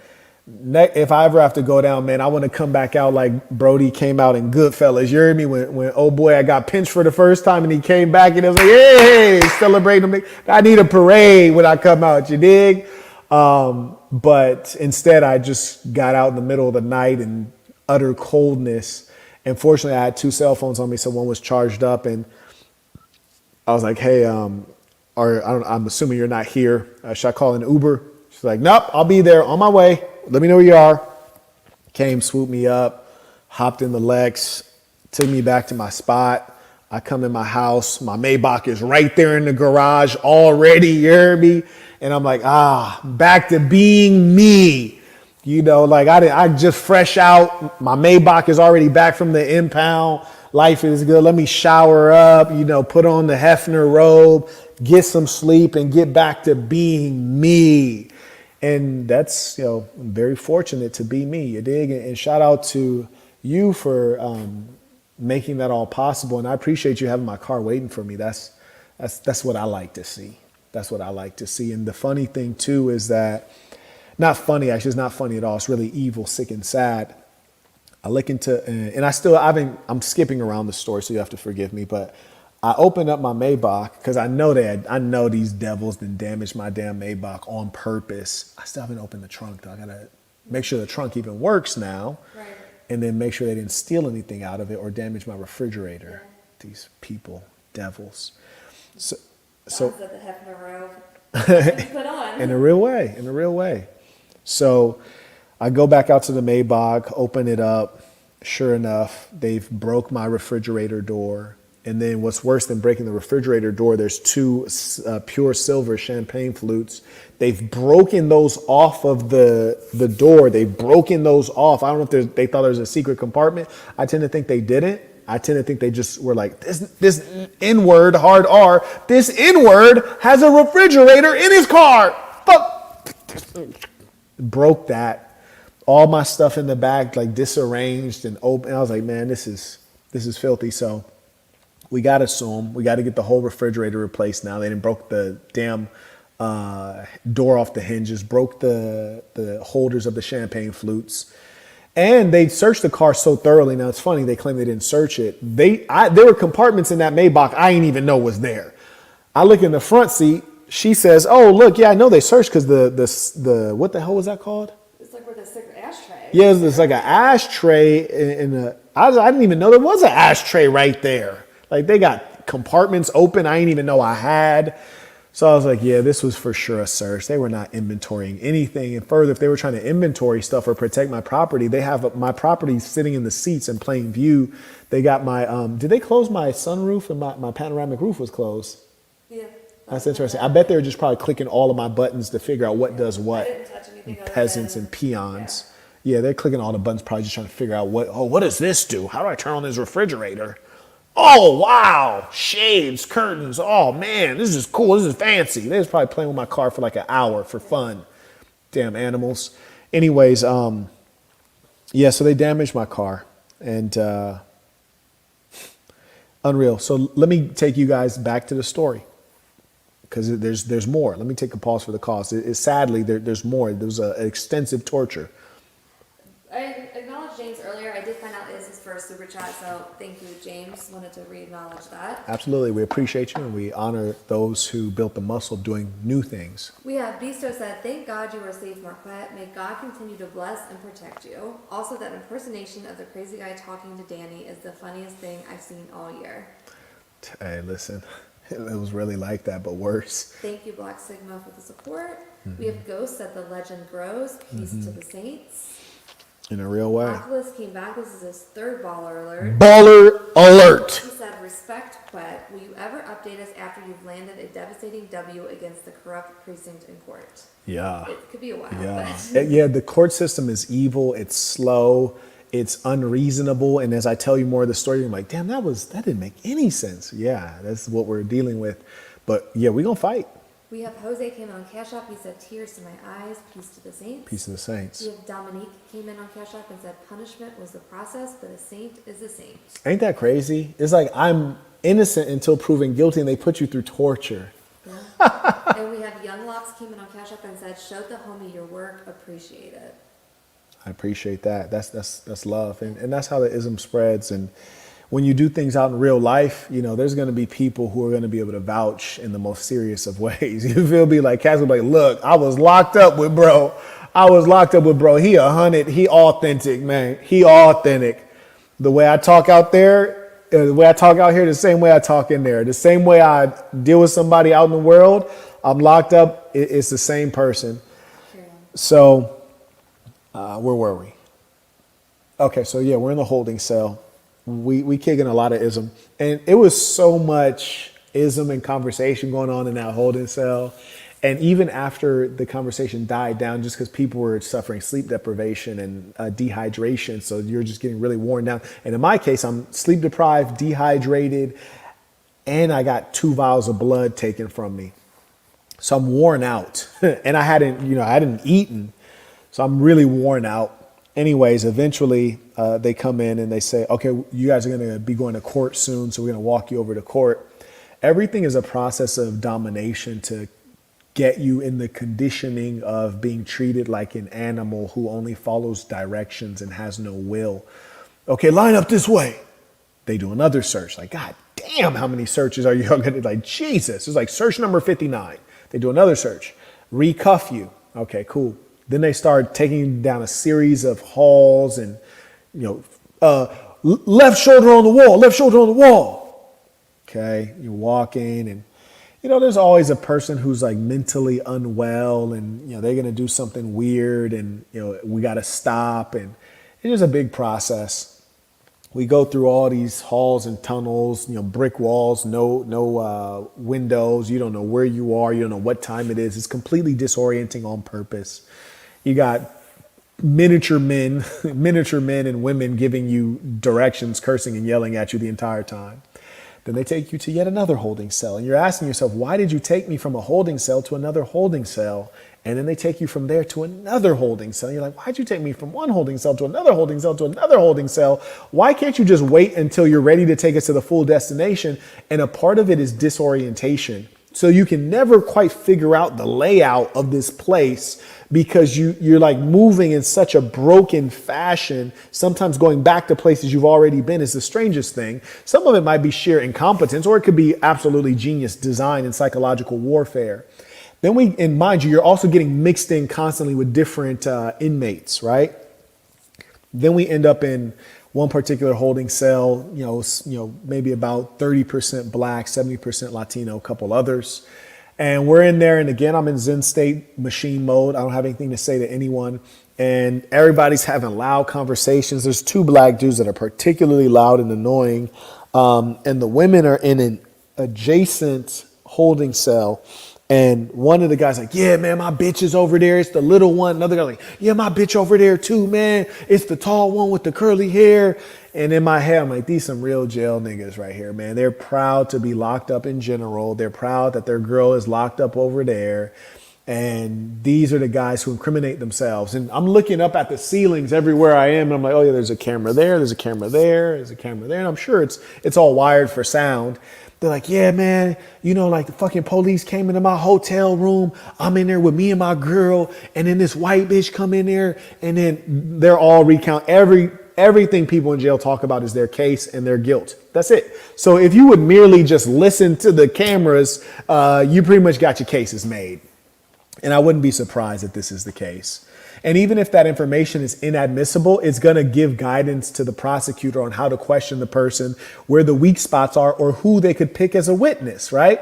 if I ever have to go down, man, I want to come back out like Brody came out in Goodfellas. You heard me when oh boy, I got pinched for the first time and he came back and it was like, hey, celebrating me. I need a parade when I come out, you dig? But instead I just got out in the middle of the night in utter coldness. And fortunately, I had 2 cell phones on me, so one was charged up, and I was like, "Hey, I'm assuming you're not here. Should I call an Uber?" She's like, "Nope, I'll be there on my way. Let me know where you are." Came, swooped me up, hopped in the Lex, took me back to my spot. I come in my house, my Maybach is right there in the garage already. You hear me? And I'm like, back to being me. Like I just fresh out. My Maybach is already back from the impound. Life is good. Let me shower up, put on the Hefner robe, get some sleep and get back to being me. And that's, I'm very fortunate to be me. You dig? And shout out to you for making that all possible. And I appreciate you having my car waiting for me. That's what I like to see. That's what I like to see. And the funny thing too is that, not funny, actually, it's not funny at all. It's really evil, sick, and sad. I look into, and I'm skipping around the story, so you have to forgive me, but I opened up my Maybach because I know these devils done damaged my damn Maybach on purpose. I still haven't opened the trunk, though. I gotta make sure the trunk even works now, right. And then make sure they didn't steal anything out of it or damage my refrigerator. Yeah. These people, devils. So the Hefner robe. Put on. In a real way. So I go back out to the Maybach, open it up, Sure enough, they've broke my refrigerator door. And then what's worse than breaking the refrigerator door, there's two pure silver champagne flutes. They've broken those off of the door. They've broken those off. I don't know if they thought there was a secret compartment. I tend to think they didn't. I tend to think they just were like, this N-word, hard R, this N-word has a refrigerator in his car. Fuck. Broke that. All my stuff in the back, like disarranged and open. I was like, man, this is filthy. So we got to sue them. We got to get the whole refrigerator replaced now. They didn't broke the damn door off the hinges, broke the holders of the champagne flutes. And they searched the car so thoroughly. Now it's funny, they claim they didn't search it. There were compartments in that Maybach I didn't even know was there. I look in the front seat. She says, "Oh, look, yeah, I know they searched because the what the hell was that called?" It's like with a cigarette ashtray. Yeah, it's like an ashtray I didn't even know there was an ashtray right there. Like they got compartments open I didn't even know I had. So I was like, yeah, this was for sure a search. They were not inventorying anything. And further, if they were trying to inventory stuff or protect my property, they have my property sitting in the seats in plain view. They got my, did they close my sunroof? And my panoramic roof was closed. Yeah. That's interesting. I bet they were just probably clicking all of my buttons to figure out what does what. I didn't touch anything other Peasants than- and peons. Yeah, they're clicking all the buttons, probably just trying to figure out what does this do? How do I turn on this refrigerator? Oh, wow. Shades, curtains. Oh, man, this is cool. This is fancy. They was probably playing with my car for like an hour for fun. Damn animals. Anyways, yeah, so they damaged my car. And unreal. So let me take you guys back to the story. Because there's more. Let me take a pause for the cause. Sadly, there's more. There was an extensive torture. I acknowledged James earlier. I did find out it is his first super chat, so thank you, James. Wanted to re-acknowledge that. Absolutely. We appreciate you and we honor those who built the muscle doing new things. We have Bisto said, thank God you were safe, Marquette. May God continue to bless and protect you. Also, that impersonation of the crazy guy talking to Danny is the funniest thing I've seen all year. Hey, listen, it was really like that, but worse. Thank you, Black Sigma, for the support. We have Ghost said, the legend grows. Peace to the saints. In a real way. Oculus came back. This is his third baller alert. Baller alert. He said, respect, but will you ever update us after you've landed a devastating W against the corrupt precinct in court? Yeah. It could be a while. Yeah. But Yeah, the court system is evil. It's slow. It's unreasonable. And as I tell you more of the story, I'm like, damn, that didn't make any sense. Yeah, that's what we're dealing with. But yeah, we're going to fight. we have Jose came in on Cash App. He said, tears to my eyes, peace to the saints. Peace of the saints. We have Dominique came in on Cash App and said, punishment was the process, but a saint is a saint. Ain't that crazy? It's like I'm innocent until proven guilty and they put you through torture. Yeah. And we have Young Locks came in on Cash App and said, show the homie your work, appreciate it. I appreciate that. That's love. And that's how the ism spreads. And when you do things out in real life, you know, there's going to be people who are going to be able to vouch in the most serious of ways. You feel me? Like Cass will be like, look, I was locked up with bro. He 100. He authentic, man. He authentic. The way I talk out there, the way I talk out here, the same way I talk in there. The same way I deal with somebody out in the world, I'm locked up. It's the same person. True. So where were we? Okay, so yeah, we're in the holding cell. We kicking a lot of ism. And it was so much ism and conversation going on in that holding cell. And even after the conversation died down, just because people were suffering sleep deprivation and dehydration, so you're just getting really worn down. And in my case, I'm sleep deprived, dehydrated, and I got 2 vials of blood taken from me. So I'm worn out. And I hadn't eaten. So I'm really worn out. Anyways, eventually they come in and they say, okay, you guys are going to be going to court soon, so we're going to walk you over to court. Everything is a process of domination to get you in the conditioning of being treated like an animal who only follows directions and has no will. Okay, line up this way. They do another search. Like, God damn, how many searches are you going to do? Like, Jesus. It's like search number 59. They do another search. Recuff you. Okay, cool. Then they start taking down a series of halls and, left shoulder on the wall, left shoulder on the wall. Okay, you're walking and, there's always a person who's like mentally unwell and, they're going to do something weird and, we got to stop. And it's just a big process. We go through all these halls and tunnels, brick walls, no windows. You don't know where you are. You don't know what time it is. It's completely disorienting on purpose. You got miniature men, miniature men and women giving you directions, cursing and yelling at you the entire time. Then they take you to yet another holding cell. And you're asking yourself, why did you take me from a holding cell to another holding cell? And then they take you from there to another holding cell. You're like, why'd you take me from one holding cell to another holding cell to another holding cell? Why can't you just wait until you're ready to take us to the full destination? And a part of it is disorientation. So you can never quite figure out the layout of this place because you're like moving in such a broken fashion. Sometimes going back to places you've already been is the strangest thing. Some of it might be sheer incompetence, or it could be absolutely genius design and psychological warfare. Then and mind you, you're also getting mixed in constantly with different inmates, right? Then we end up in one particular holding cell, maybe about 30% black, 70% Latino, a couple others. And we're in there. And again, I'm in Zen state machine mode. I don't have anything to say to anyone. And everybody's having loud conversations. There's two black dudes that are particularly loud and annoying. And the women are in an adjacent holding cell. And one of the guys like, yeah, man, my bitch is over there. It's the little one. Another guy like, yeah, my bitch over there too, man. It's the tall one with the curly hair. And in my head, I'm like, these some real jail niggas right here, man. They're proud to be locked up in general. They're proud that their girl is locked up over there. And these are the guys who incriminate themselves. And I'm looking up at the ceilings everywhere I am. And I'm like, oh, yeah, there's a camera there. There's a camera there. There's a camera there. And I'm sure it's all wired for sound. They're like, yeah, man, like the fucking police came into my hotel room. I'm in there with me and my girl. And then this white bitch come in there. And then they're all recount everything people in jail talk about is their case and their guilt. That's it. So if you would merely just listen to the cameras, you pretty much got your cases made. And I wouldn't be surprised if this is the case. And even if that information is inadmissible, it's going to give guidance to the prosecutor on how to question the person, where the weak spots are, or who they could pick as a witness, right?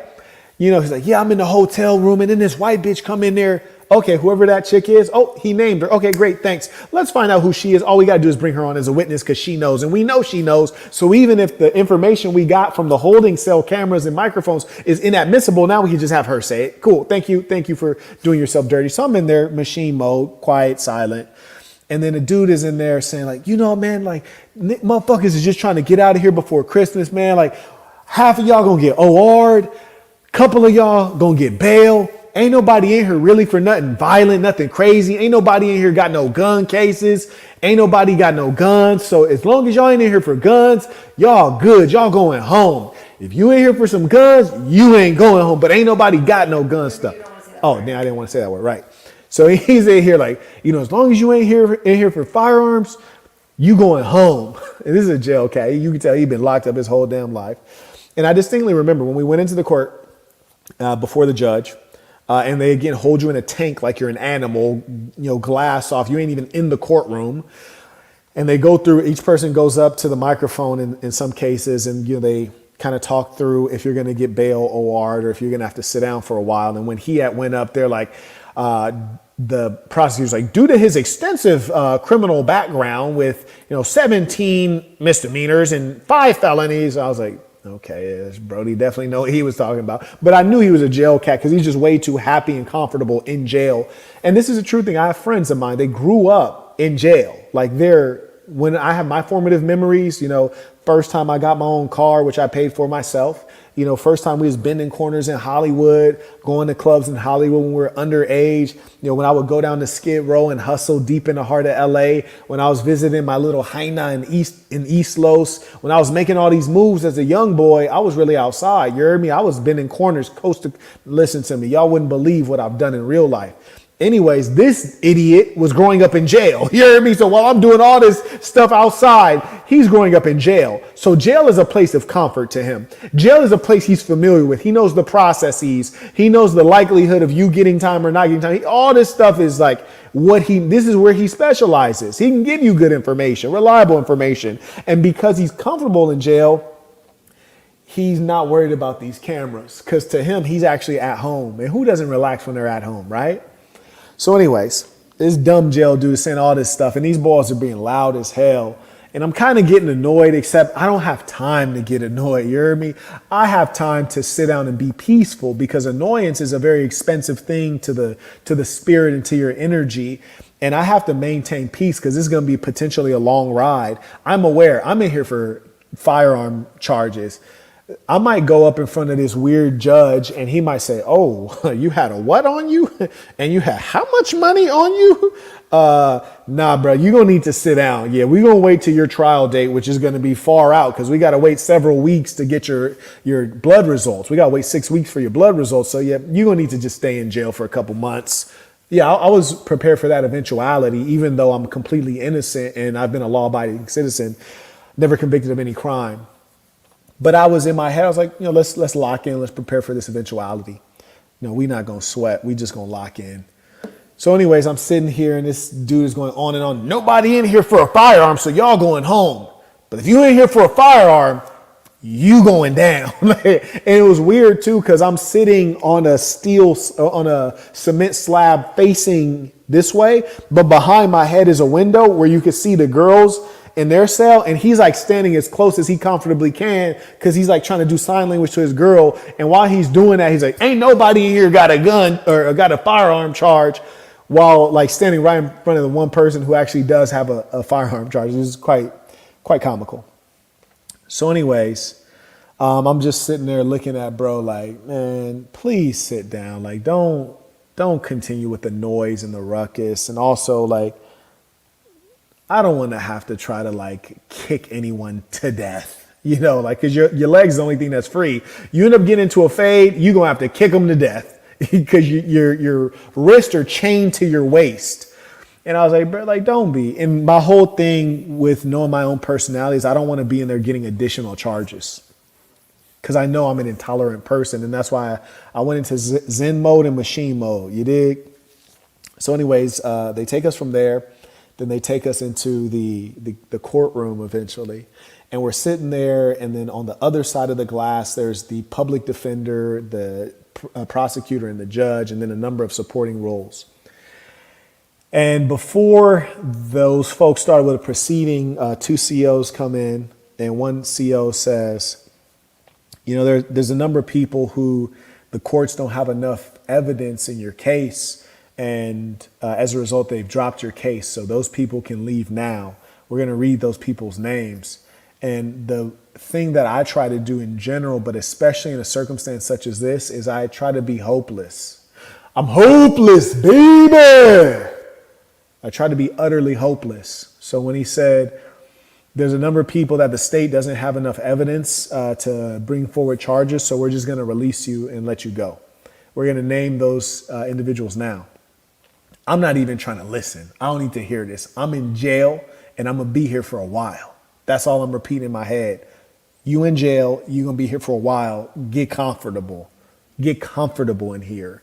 He's like, yeah, I'm in the hotel room and then this white bitch come in there. Okay, whoever that chick is. Oh, he named her. Okay, great. Thanks. Let's find out who she is. All we got to do is bring her on as a witness because she knows. And we know she knows. So even if the information we got from the holding cell cameras and microphones is inadmissible, now we can just have her say it. Cool. Thank you. Thank you for doing yourself dirty. So I'm in there, machine mode, quiet, silent. And then a dude is in there saying like, man, like motherfuckers is just trying to get out of here before Christmas, man. Like half of y'all gonna get OR'd. Couple of y'all gonna get bail. Ain't nobody in here really for nothing violent, nothing crazy. Ain't nobody in here got no gun cases. Ain't nobody got no guns. So as long as y'all ain't in here for guns, y'all good. Y'all going home. If you ain't here for some guns, you ain't going home. But ain't nobody got no gun stuff. Oh, damn, I didn't want to say that word. Right. So he's in here like, as long as you ain't in here for firearms, you going home. And this is a jail cat. You can tell he's been locked up his whole damn life. And I distinctly remember when we went into the court before the judge, and they again hold you in a tank like you're an animal, glass off. You ain't even in the courtroom. And they go through, each person goes up to the microphone in some cases, and they kind of talk through if you're going to get bail OR'd or if you're going to have to sit down for a while. And when he went up there, like the prosecutor's like, due to his extensive criminal background with 17 misdemeanors and 5 felonies, I was like, okay, Brody definitely know what he was talking about. But I knew he was a jail cat because he's just way too happy and comfortable in jail. And this is a true thing. I have friends of mine, they grew up in jail. Like when I have my formative memories, first time I got my own car, which I paid for myself. First time we was bending corners in Hollywood, going to clubs in Hollywood when we were underage. When I would go down to Skid Row and hustle deep in the heart of LA. When I was visiting my little Haina in East Los. When I was making all these moves as a young boy, I was really outside. You heard me? I was bending corners, coast to. Listen to me. Y'all wouldn't believe what I've done in real life. Anyways, this idiot was growing up in jail. You heard me? So while I'm doing all this stuff outside, he's growing up in jail. So jail is a place of comfort to him. Jail is a place he's familiar with. He knows the processes. He knows the likelihood of you getting time or not getting time. All this stuff is like this is where he specializes. He can give you good information, reliable information. And because he's comfortable in jail, he's not worried about these cameras because to him, he's actually at home. And who doesn't relax when they're at home, right? So anyways, this dumb jail dude is saying all this stuff and these boys are being loud as hell. And I'm kind of getting annoyed, except I don't have time to get annoyed. You hear me? I have time to sit down and be peaceful, because annoyance is a very expensive thing to the spirit and to your energy. And I have to maintain peace because this is going to be potentially a long ride. I'm aware I'm in here for firearm charges. I might go up in front of this weird judge and he might say, "Oh, you had a what on you? And you had how much money on you?" Nah, bro, you're going to need to sit down. Yeah, we're going to wait till your trial date, which is going to be far out because we got to wait several weeks to get your blood results. We got to wait 6 weeks for your blood results. So yeah, you're going to need to just stay in jail for a couple months. Yeah, I was prepared for that eventuality, even though I'm completely innocent and I've been a law-abiding citizen, never convicted of any crime. But I was in my head, I was like, let's lock in, let's prepare for this eventuality. No, we're not going to sweat. We just going to lock in. So anyways, I'm sitting here and this dude is going on and on. Nobody in here for a firearm, so y'all going home. But if you ain't here for a firearm, you going down. And it was weird too, because I'm sitting on a cement slab facing this way, but behind my head is a window where you can see the girls in their cell, and he's like standing as close as he comfortably can because he's like trying to do sign language to his girl. And while he's doing that, he's like, "Ain't nobody in here got a gun or got a firearm charge," while like standing right in front of the one person who actually does have a firearm charge. It was quite comical. So anyways, I'm just sitting there looking at bro like, man, please sit down. Like, don't continue with the noise and the ruckus. And also, like, I don't want to have to try to like kick anyone to death, like, because your leg's the only thing that's free. You end up getting into a fade, you're going to have to kick them to death because your wrists are chained to your waist. And I was like, bro, like, don't be. And my whole thing with knowing my own personality is I don't want to be in there getting additional charges because I know I'm an intolerant person. And that's why I went into Zen mode and machine mode. You dig? So anyways, they take us from there. Then they take us into the courtroom eventually. And we're sitting there. And then on the other side of the glass, there's the public defender, the prosecutor, and the judge, and then a number of supporting roles. And before those folks started with a proceeding, two COs come in, and one CO says, there's a number of people who the courts don't have enough evidence in your case. And as a result, they've dropped your case. So those people can leave now. We're going to read those people's names. And the thing that I try to do in general, but especially in a circumstance such as this, is I try to be hopeless. I'm hopeless, baby. I try to be utterly hopeless. So when he said, there's a number of people that the state doesn't have enough evidence to bring forward charges, so we're just going to release you and let you go. We're going to name those individuals now. I'm not even trying to listen. I don't need to hear this. I'm in jail and I'm going to be here for a while. That's all I'm repeating in my head. You in jail, you're going to be here for a while. Get comfortable. Get comfortable in here.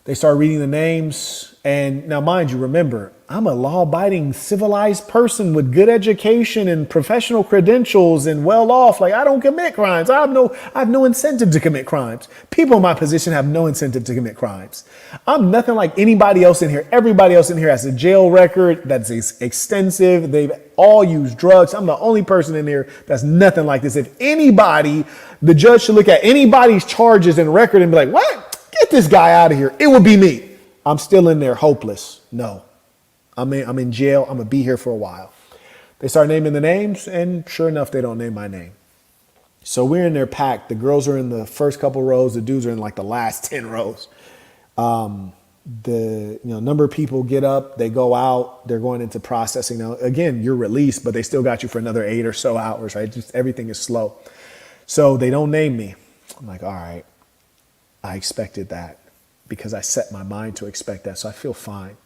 They start reading the names. And now, mind you, remember, I'm a law-abiding, civilized person with good education and professional credentials and well off. Like, I don't commit crimes. I have no incentive to commit crimes. People in my position have no incentive to commit crimes. I'm nothing like anybody else in here. Everybody else in here has a jail record that's extensive. They've all used drugs. I'm the only person in here that's nothing like this. If anybody, the judge should look at anybody's charges and record and be like, what? Get this guy out of here. It would be me. I'm still in there hopeless. No, I'm in jail. I'm going to be here for a while. They start naming the names, and sure enough, they don't name my name. So we're in there packed. The girls are in the first couple rows. The dudes are in like the last 10 rows. The number of people get up. They go out. They're going into processing. Now, again, you're released, but they still got you for another 8 or so hours, right? Just everything is slow. So they don't name me. I'm like, all right. I expected that because I set my mind to expect that. So I feel fine.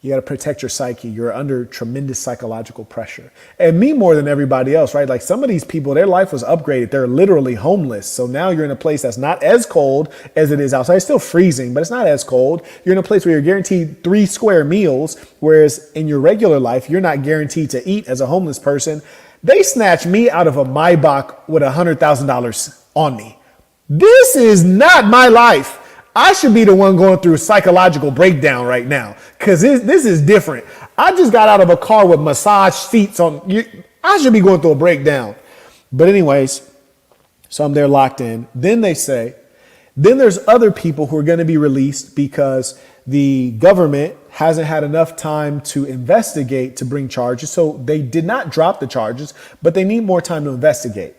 You got to protect your psyche. You're under tremendous psychological pressure. And me more than everybody else, right? Like some of these people, their life was upgraded. They're literally homeless. So now you're in a place that's not as cold as it is outside. It's still freezing, but it's not as cold. You're in a place where you're guaranteed 3 square meals, whereas in your regular life, you're not guaranteed to eat as a homeless person. They snatched me out of a Maybach with $100,000 on me. This is not my life. I should be the one going through a psychological breakdown right now because this is different. I just got out of a car with massage seats on. I should be going through a breakdown. But anyways, so I'm there locked in. Then they say, then there's other people who are going to be released because the government hasn't had enough time to investigate to bring charges. So they did not drop the charges, but they need more time to investigate.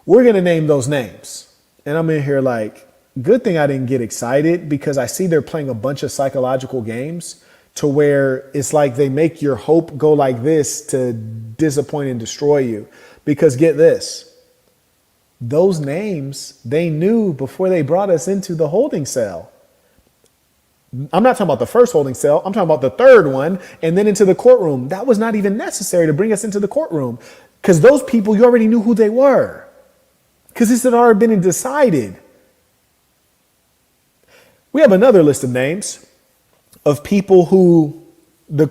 We're going to name those names. And I'm in here like, good thing I didn't get excited because I see they're playing a bunch of psychological games to where it's like they make your hope go like this to disappoint and destroy you. Because get this. Those names they knew before they brought us into the holding cell. I'm not talking about the first holding cell. I'm talking about the third one and then into the courtroom. That was not even necessary to bring us into the courtroom because those people, you already knew who they were because this had already been decided. We have another list of names of people who the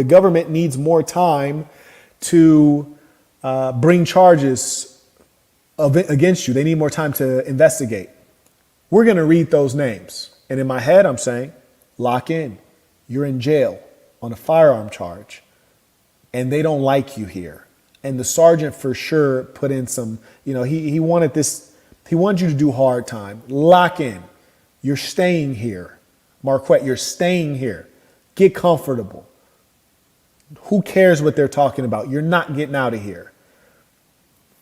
government needs more time to bring charges against you. They need more time to investigate. We're going to read those names. And in my head, I'm saying, lock in. You're in jail on a firearm charge. And they don't like you here. And the sergeant for sure put in some, he wanted this. He wanted you to do hard time. Lock in. You're staying here. Marquette, you're staying here. Get comfortable. Who cares what they're talking about? You're not getting out of here.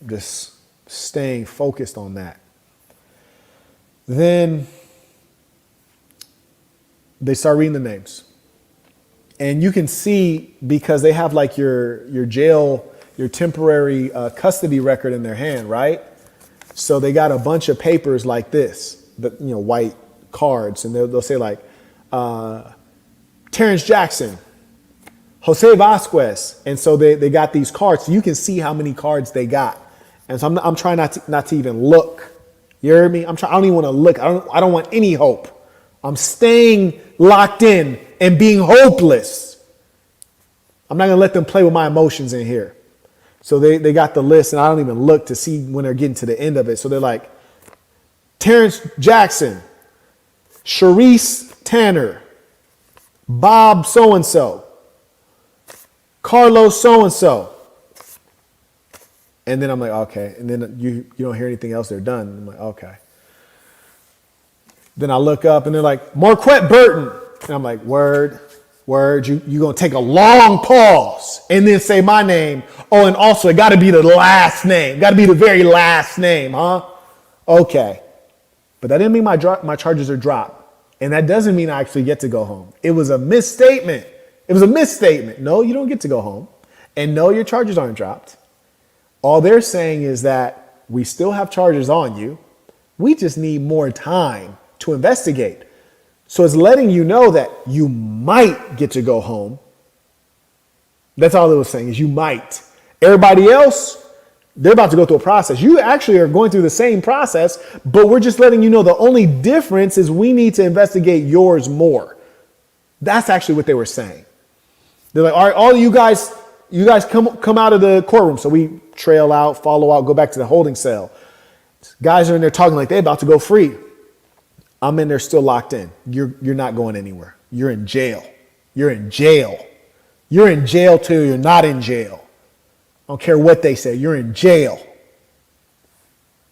Just staying focused on that. Then they start reading the names. And you can see because they have like your jail, your temporary custody record in their hand, right? So they got a bunch of papers like this, white cards. And they'll say like, Terrence Jackson, Jose Vasquez. And so they got these cards. So you can see how many cards they got. And so I'm trying not to even look. You hear me? I don't even want to look. I don't want any hope. I'm staying locked in and being hopeless. I'm not going to let them play with my emotions in here. So they got the list and I don't even look to see when they're getting to the end of it. So they're like, Terrence Jackson, Sharice Tanner, Bob so-and-so, Carlos so-and-so. And then I'm like, okay. And then you don't hear anything else. They're done. I'm like, okay. Then I look up and they're like, Marquette Burton. And I'm like, word. You're going to take a long pause and then say my name. Oh, and also it got to be the last name. Got to be the very last name, huh? Okay. But that didn't mean my charges are dropped. And that doesn't mean I actually get to go home. It was a misstatement. No, you don't get to go home. And no, your charges aren't dropped. All they're saying is that we still have charges on you. We just need more time to investigate. So it's letting you know that you might get to go home. That's all it was saying is you might. Everybody else, they're about to go through a process. You actually are going through the same process, but we're just letting you know the only difference is we need to investigate yours more. That's actually what they were saying. They're like, all right, all you guys come out of the courtroom. So we trail out, follow out, go back to the holding cell. Guys are in there talking like they're about to go free. I'm in there still locked in. You're not going anywhere. You're in jail. You're in jail. You're in jail till you're not in jail. I don't care what they say. You're in jail.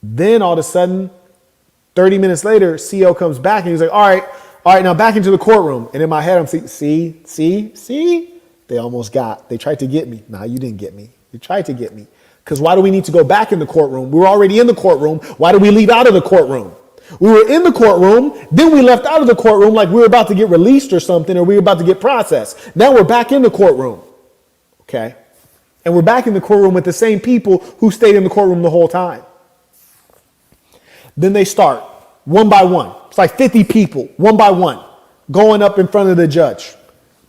Then all of a sudden, 30 minutes later, CO comes back and he's like, all right, now back into the courtroom. And in my head, I'm saying, see? They tried to get me. Nah, you didn't get me. You tried to get me. Because why do we need to go back in the courtroom? We were already in the courtroom. Why did we leave out of the courtroom? We were in the courtroom, then we left out of the courtroom like we were about to get released or something, or we were about to get processed. Now we're back in the courtroom. Okay? And we're back in the courtroom with the same people who stayed in the courtroom the whole time. Then they start one by one. It's like 50 people, one by one, going up in front of the judge,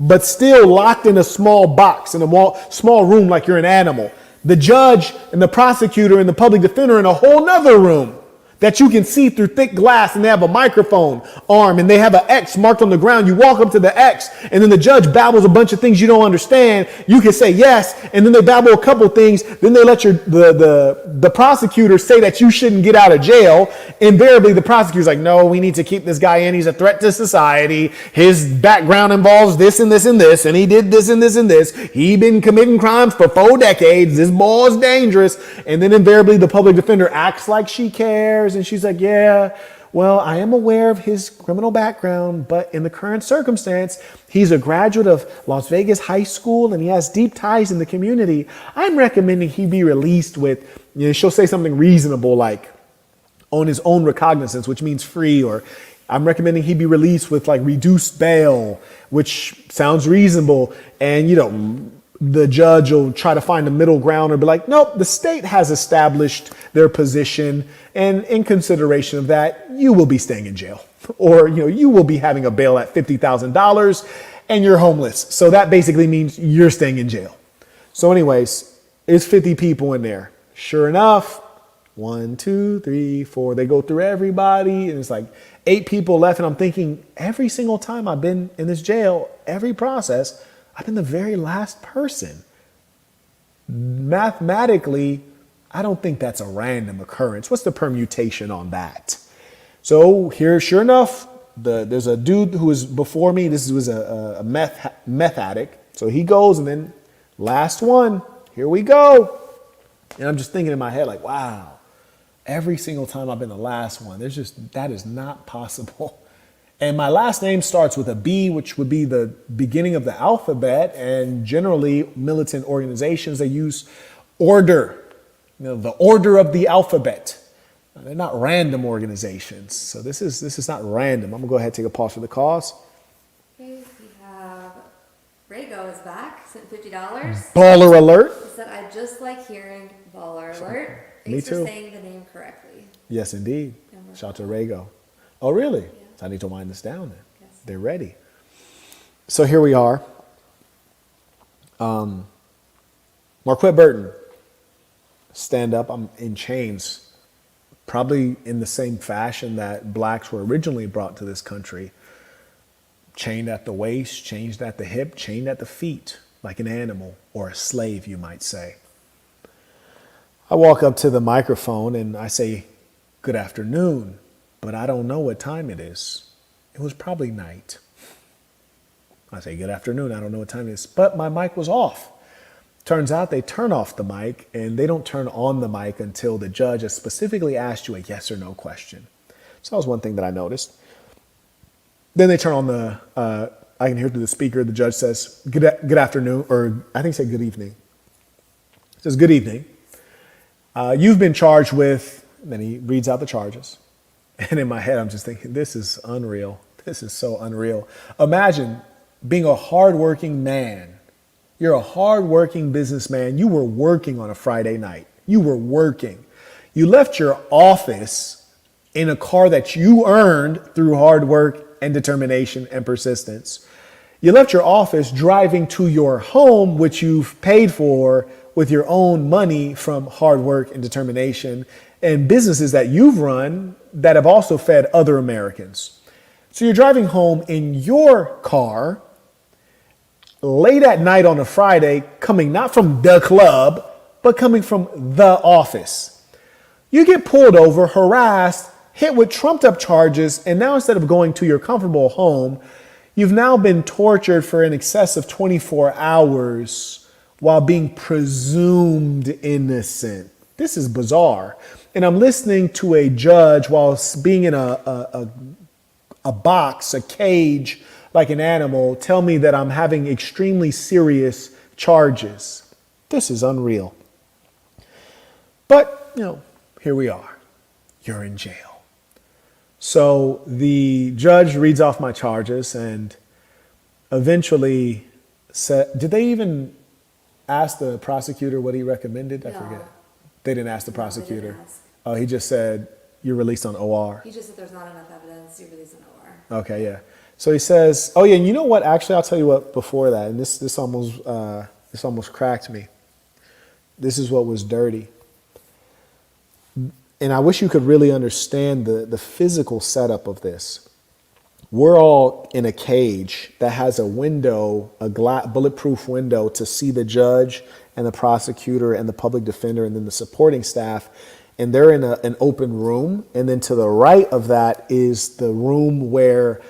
but still locked in a small box, in a small room like you're an animal. The judge and the prosecutor and the public defender in a whole nother room. that you can see through thick glass, and they have a microphone arm and they have an X marked on the ground. You walk up to the X and then the judge babbles a bunch of things you don't understand. You can say yes, and then they babble a couple things. Then they let the prosecutor say that you shouldn't get out of jail. Invariably, the prosecutor's like, no, we need to keep this guy in. He's a threat to society. His background involves this and this and this, and he did this and this and this. He been committing crimes for 4 decades. This boy's dangerous. And then invariably, the public defender acts like she cares. And she's like, yeah, well, I am aware of his criminal background, but in the current circumstance, he's a graduate of Las Vegas High School and he has deep ties in the community. I'm recommending he be released with, she'll say something reasonable like on his own recognizance, which means free, or I'm recommending he be released with like reduced bail, which sounds reasonable. And, the judge will try to find a middle ground or be like, nope, the state has established their position. And in consideration of that, you will be staying in jail, or, you will be having a bail at $50,000 and you're homeless. So that basically means you're staying in jail. So anyways, it's 50 people in there. Sure enough, 1, 2, 3, 4, they go through everybody and it's like 8 people left. And I'm thinking every single time I've been in this jail, every process, I've been the very last person. Mathematically, I don't think that's a random occurrence. What's the permutation on that? So here, sure enough, there's a dude who was before me. This was a meth addict. So he goes, and then last one, here we go. And I'm just thinking in my head like, wow, every single time I've been the last one. That is not possible. And my last name starts with a B, which would be the beginning of the alphabet. And generally, militant organizations, they use order, the order of the alphabet. They're not random organizations. So this is not random. I'm going to go ahead and take a pause for the cause. Okay, we have Rago is back, sent $50. Baller alert. He said, I just like hearing baller alert. Me Thanks too. for saying the name correctly. Yes, indeed. Shout out to Rago. Oh, really? Yeah. So I need to wind this down then. Yes. They're ready. So here we are. Marquette Burton. Stand up. I'm in chains. Probably in the same fashion that blacks were originally brought to this country. Chained at the waist, chained at the hip, chained at the feet, like an animal or a slave, you might say. I walk up to the microphone and I say, good afternoon. But I don't know what time it is. It was probably night. I say, good afternoon. I don't know what time it is. But my mic was off. Turns out they turn off the mic and they don't turn on the mic until the judge has specifically asked you a yes or no question. So that was one thing that I noticed. Then they turn on I can hear through the speaker, the judge says, good afternoon, or I think he said good evening. He says, good evening. You've been charged with, and then he reads out the charges. And in my head, I'm just thinking, this is unreal. This is so unreal. Imagine being a hardworking man. You're a hardworking businessman. You were working on a Friday night. You were working. You left your office in a car that you earned through hard work and determination and persistence. You left your office driving to your home, which you've paid for with your own money from hard work and determination and businesses that you've run that have also fed other Americans. So you're driving home in your car late at night on a Friday, coming not from the club, but coming from the office. You get pulled over, harassed, hit with trumped up charges, and now instead of going to your comfortable home, you've now been tortured for in excess of 24 hours while being presumed innocent. This is bizarre. And I'm listening to a judge while being in a box, a cage, like an animal, tell me that I'm having extremely serious charges. This is unreal. But, here we are. You're in jail. So the judge reads off my charges and eventually said, did they even ask the prosecutor what he recommended? I forget. They didn't ask the prosecutor. They didn't ask. Oh, he just said, you're released on OR. He just said there's not enough evidence, you're released on OR. Okay, yeah. So he says, oh yeah, and you know what? Actually, I'll tell you what before that, and this almost cracked me. This is what was dirty. And I wish you could really understand the physical setup of this. We're all in a cage that has a window, a bulletproof window to see the judge and the prosecutor and the public defender and then the supporting staff. And they're in an open room. And then to the right of that is the room where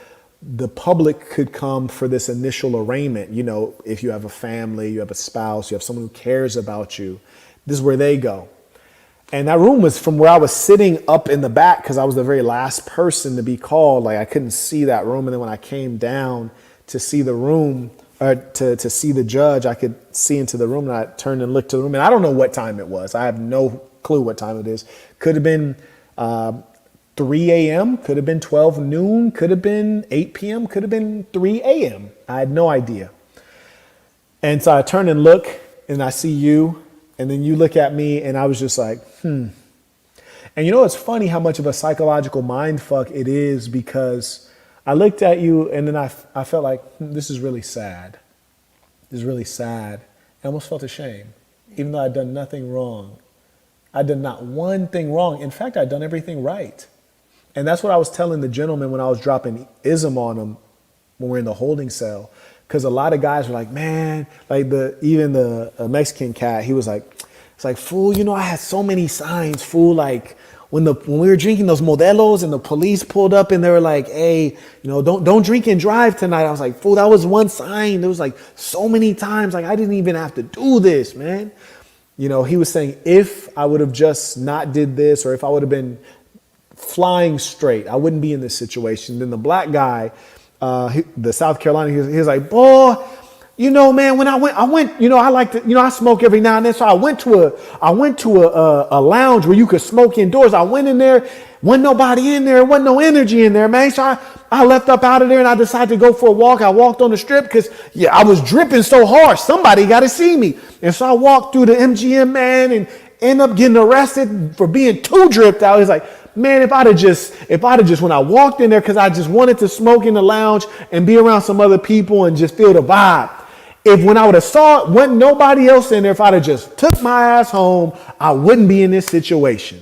the public could come for this initial arraignment. You know, if you have a family, you have a spouse, you have someone who cares about you, this is where they go. And that room was from where I was sitting up in the back because I was the very last person to be called. Like I couldn't see that room. And then when I came down to see the room, or to see the judge, I could see into the room and I turned and looked to the room. And I don't know what time it was. I have no clue what time it is. Could have been 3 a.m., could have been 12 noon, could have been 8 p.m., could have been 3 a.m. I had no idea. And so I turn and look and I see you. And then you look at me and I was just like, And you know, it's funny how much of a psychological mind fuck it is because I looked at you and then I felt like, this is really sad. This is really sad. I almost felt ashamed, even though I'd done nothing wrong. I'd done not one thing wrong. In fact, I'd done everything right. And that's what I was telling the gentleman when I was dropping ism on him when we're in the holding cell. Because a lot of guys were like, man, like even the Mexican cat, he was like, it's like, fool, you know, I had so many signs, fool, like when we were drinking those Modelos and the police pulled up and they were like, hey, you know, don't drink and drive tonight. I was like, fool, that was one sign. There was like so many times, like I didn't even have to do this, man. You know, he was saying if I would have just not did this or if I would have been flying straight, I wouldn't be in this situation. Then the black guy, the South Carolina, he was like, boy, you know, man, when I went, you know, I like to, you know, I smoke every now and then. So I went to a lounge where you could smoke indoors. I went in there, wasn't nobody in there, wasn't no energy in there, man. So I left up out of there and I decided to go for a walk. I walked on the strip because, I was dripping so hard. Somebody got to see me. And so I walked through the MGM, man, and ended up getting arrested for being too dripped out. He's like, man, if I'd have just, when I walked in there, because I just wanted to smoke in the lounge and be around some other people and just feel the vibe. If when I would have saw it, wasn't nobody else in there, if I'd have just took my ass home, I wouldn't be in this situation.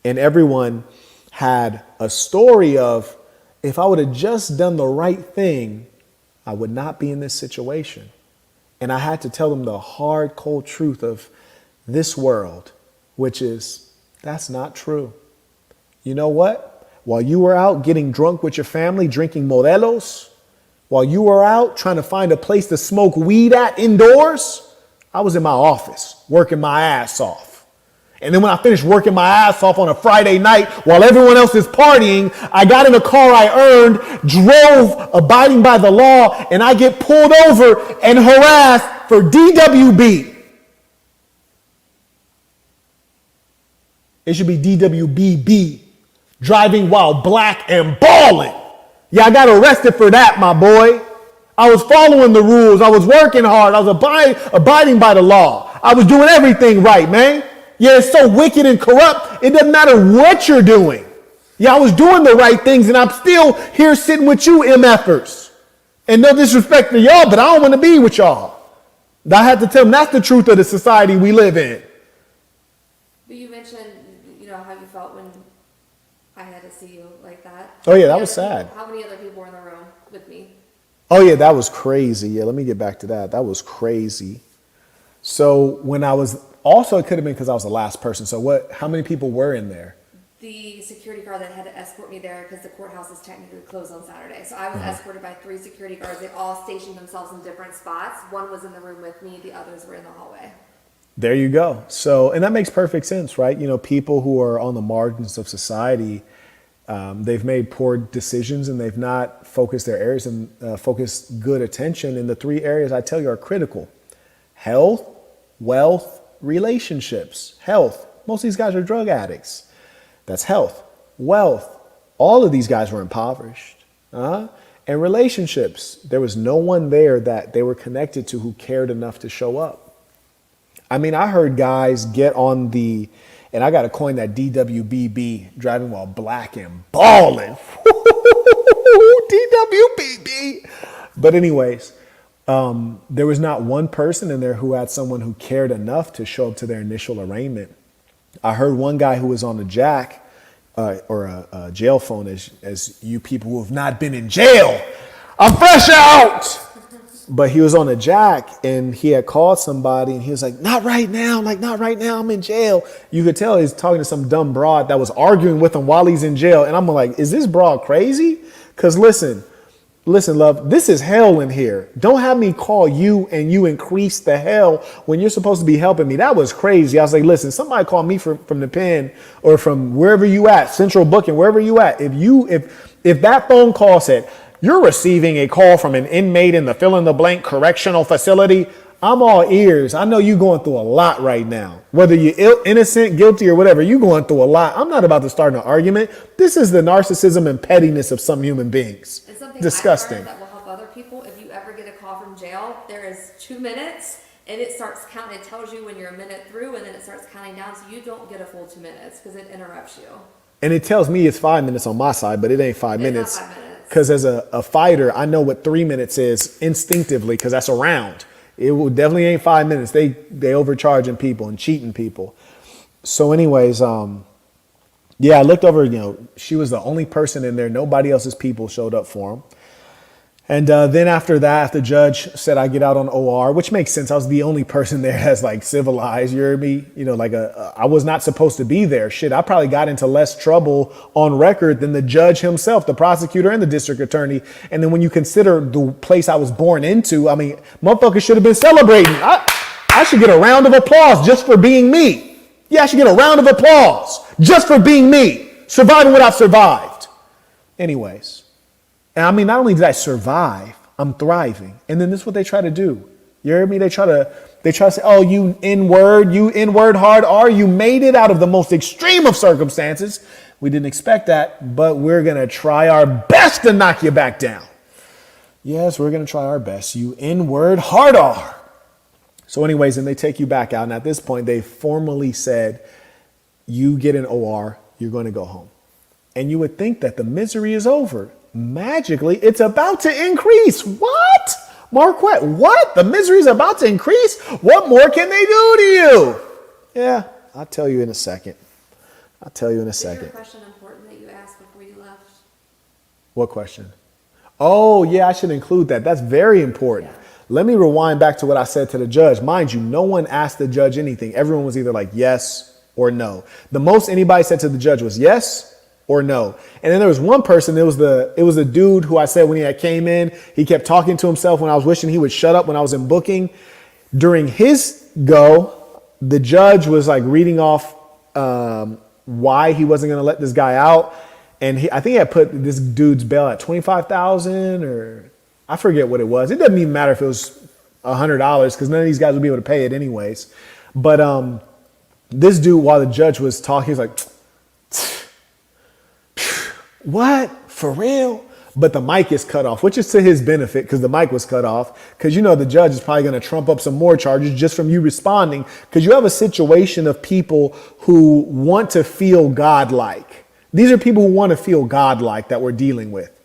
And everyone had a story of, if I would have just done the right thing, I would not be in this situation. And I had to tell them the hard, cold truth of this world, which is, that's not true. You know what? While you were out getting drunk with your family, drinking Modelos, while you were out trying to find a place to smoke weed at indoors, I was in my office working my ass off. And then when I finished working my ass off on a Friday night while everyone else is partying, I got in a car I earned, drove abiding by the law, and I get pulled over and harassed for DWB. It should be DWBB. Driving while black and balling. Yeah, I got arrested for that, my boy. I was following the rules. I was working hard. I was abiding by the law. I was doing everything right, man. Yeah, it's so wicked and corrupt. It doesn't matter what you're doing. Yeah, I was doing the right things, and I'm still here sitting with you MFers. And no disrespect to y'all, but I don't want to be with y'all. I had to tell them that's the truth of the society we live in. But you mentioned, how you felt when I had to see you like that. Oh, yeah, that was sad. How many other people were in the room with me? Oh, yeah, that was crazy. Yeah, let me get back to that. That was crazy. So when I was, also it could have been because I was the last person. So how many people were in there? The security guard that had to escort me there because the courthouse is technically closed on Saturday. So I was escorted by 3 security guards. They all stationed themselves in different spots. One was in the room with me. The others were in the hallway. There you go. So, and that makes perfect sense, right? People who are on the margins of society, they've made poor decisions and they've not focused their areas and focused good attention. And the 3 areas I tell you are critical: health, wealth, relationships. Health. Most of these guys are drug addicts. That's health. Wealth. All of these guys were impoverished. And relationships. There was no one there that they were connected to who cared enough to show up. I mean, I heard guys get on and I got to coin that DWBB, driving while black and balling. DWBB. But anyways, there was not one person in there who had someone who cared enough to show up to their initial arraignment. I heard one guy who was on the jack or a jail phone, as you people who have not been in jail, I'm fresh out. But he was on a jack and he had called somebody and he was like, not right now, I'm in jail. You could tell he's talking to some dumb broad that was arguing with him while he's in jail. And I'm like, is this broad crazy? Because listen, love, this is hell in here. Don't have me call you and you increase the hell when you're supposed to be helping me. That was crazy. I was like, listen, somebody call me from the pen or from wherever you at, central booking, wherever you at. If that phone call said, you're receiving a call from an inmate in the fill in the blank correctional facility, I'm all ears. I know you're going through a lot right now. Whether you're innocent, guilty, or whatever, you're going through a lot. I'm not about to start an argument. This is the narcissism and pettiness of some human beings. And something Disgusting. I've learned that will help other people, if you ever get a call from jail, there is 2 minutes and it starts counting. It tells you when you're a minute through and then it starts counting down so you don't get a full 2 minutes because it interrupts you. And it tells me it's 5 minutes on my side, but it ain't 5 minutes. Not 5 minutes. Because as a fighter, I know what 3 minutes is instinctively because that's a round. It definitely ain't 5 minutes. They overcharging people and cheating people. So anyways, yeah, I looked over, she was the only person in there. Nobody else's people showed up for him. And then after that, the judge said I get out on OR, which makes sense. I was the only person there that's like civilized. You heard me? I was not supposed to be there. Shit, I probably got into less trouble on record than the judge himself, the prosecutor and the district attorney. And then when you consider the place I was born into, I mean, motherfuckers should have been celebrating. I should get a round of applause just for being me. Yeah, I should get a round of applause just for being me, surviving what I've survived. Anyways. And I mean, not only did I survive, I'm thriving. And then this is what they try to do. You heard me? They try to say, oh, you N-word hard R, you made it out of the most extreme of circumstances. We didn't expect that, but we're going to try our best to knock you back down. Yes, we're going to try our best. You N-word hard R. So anyways, and they take you back out. And at this point, they formally said, you get an OR, you're going to go home. And you would think that the misery is over. Magically, it's about to increase. What? Marquette, what? The misery is about to increase? What more can they do to you? Yeah, I'll tell you in a second. Is your question important that you asked before you left? What question? Oh, yeah, I should include that. That's very important. Yeah. Let me rewind back to what I said to the judge. Mind you, no one asked the judge anything. Everyone was either like yes or no. The most anybody said to the judge was yes or no. And then there was one person, it was a dude who I said when he came in, he kept talking to himself when I was wishing he would shut up when I was in booking. During his go, the judge was like reading off why he wasn't going to let this guy out. And I think he had put this dude's bail at $25,000 or I forget what it was. It doesn't even matter if it was $100 because none of these guys would be able to pay it anyways. But this dude, while the judge was talking, he was like, what? For real? But the mic is cut off, which is to his benefit because the mic was cut off. Because the judge is probably going to trump up some more charges just from you responding. Because you have a situation of people who want to feel godlike. These are people who want to feel godlike that we're dealing with.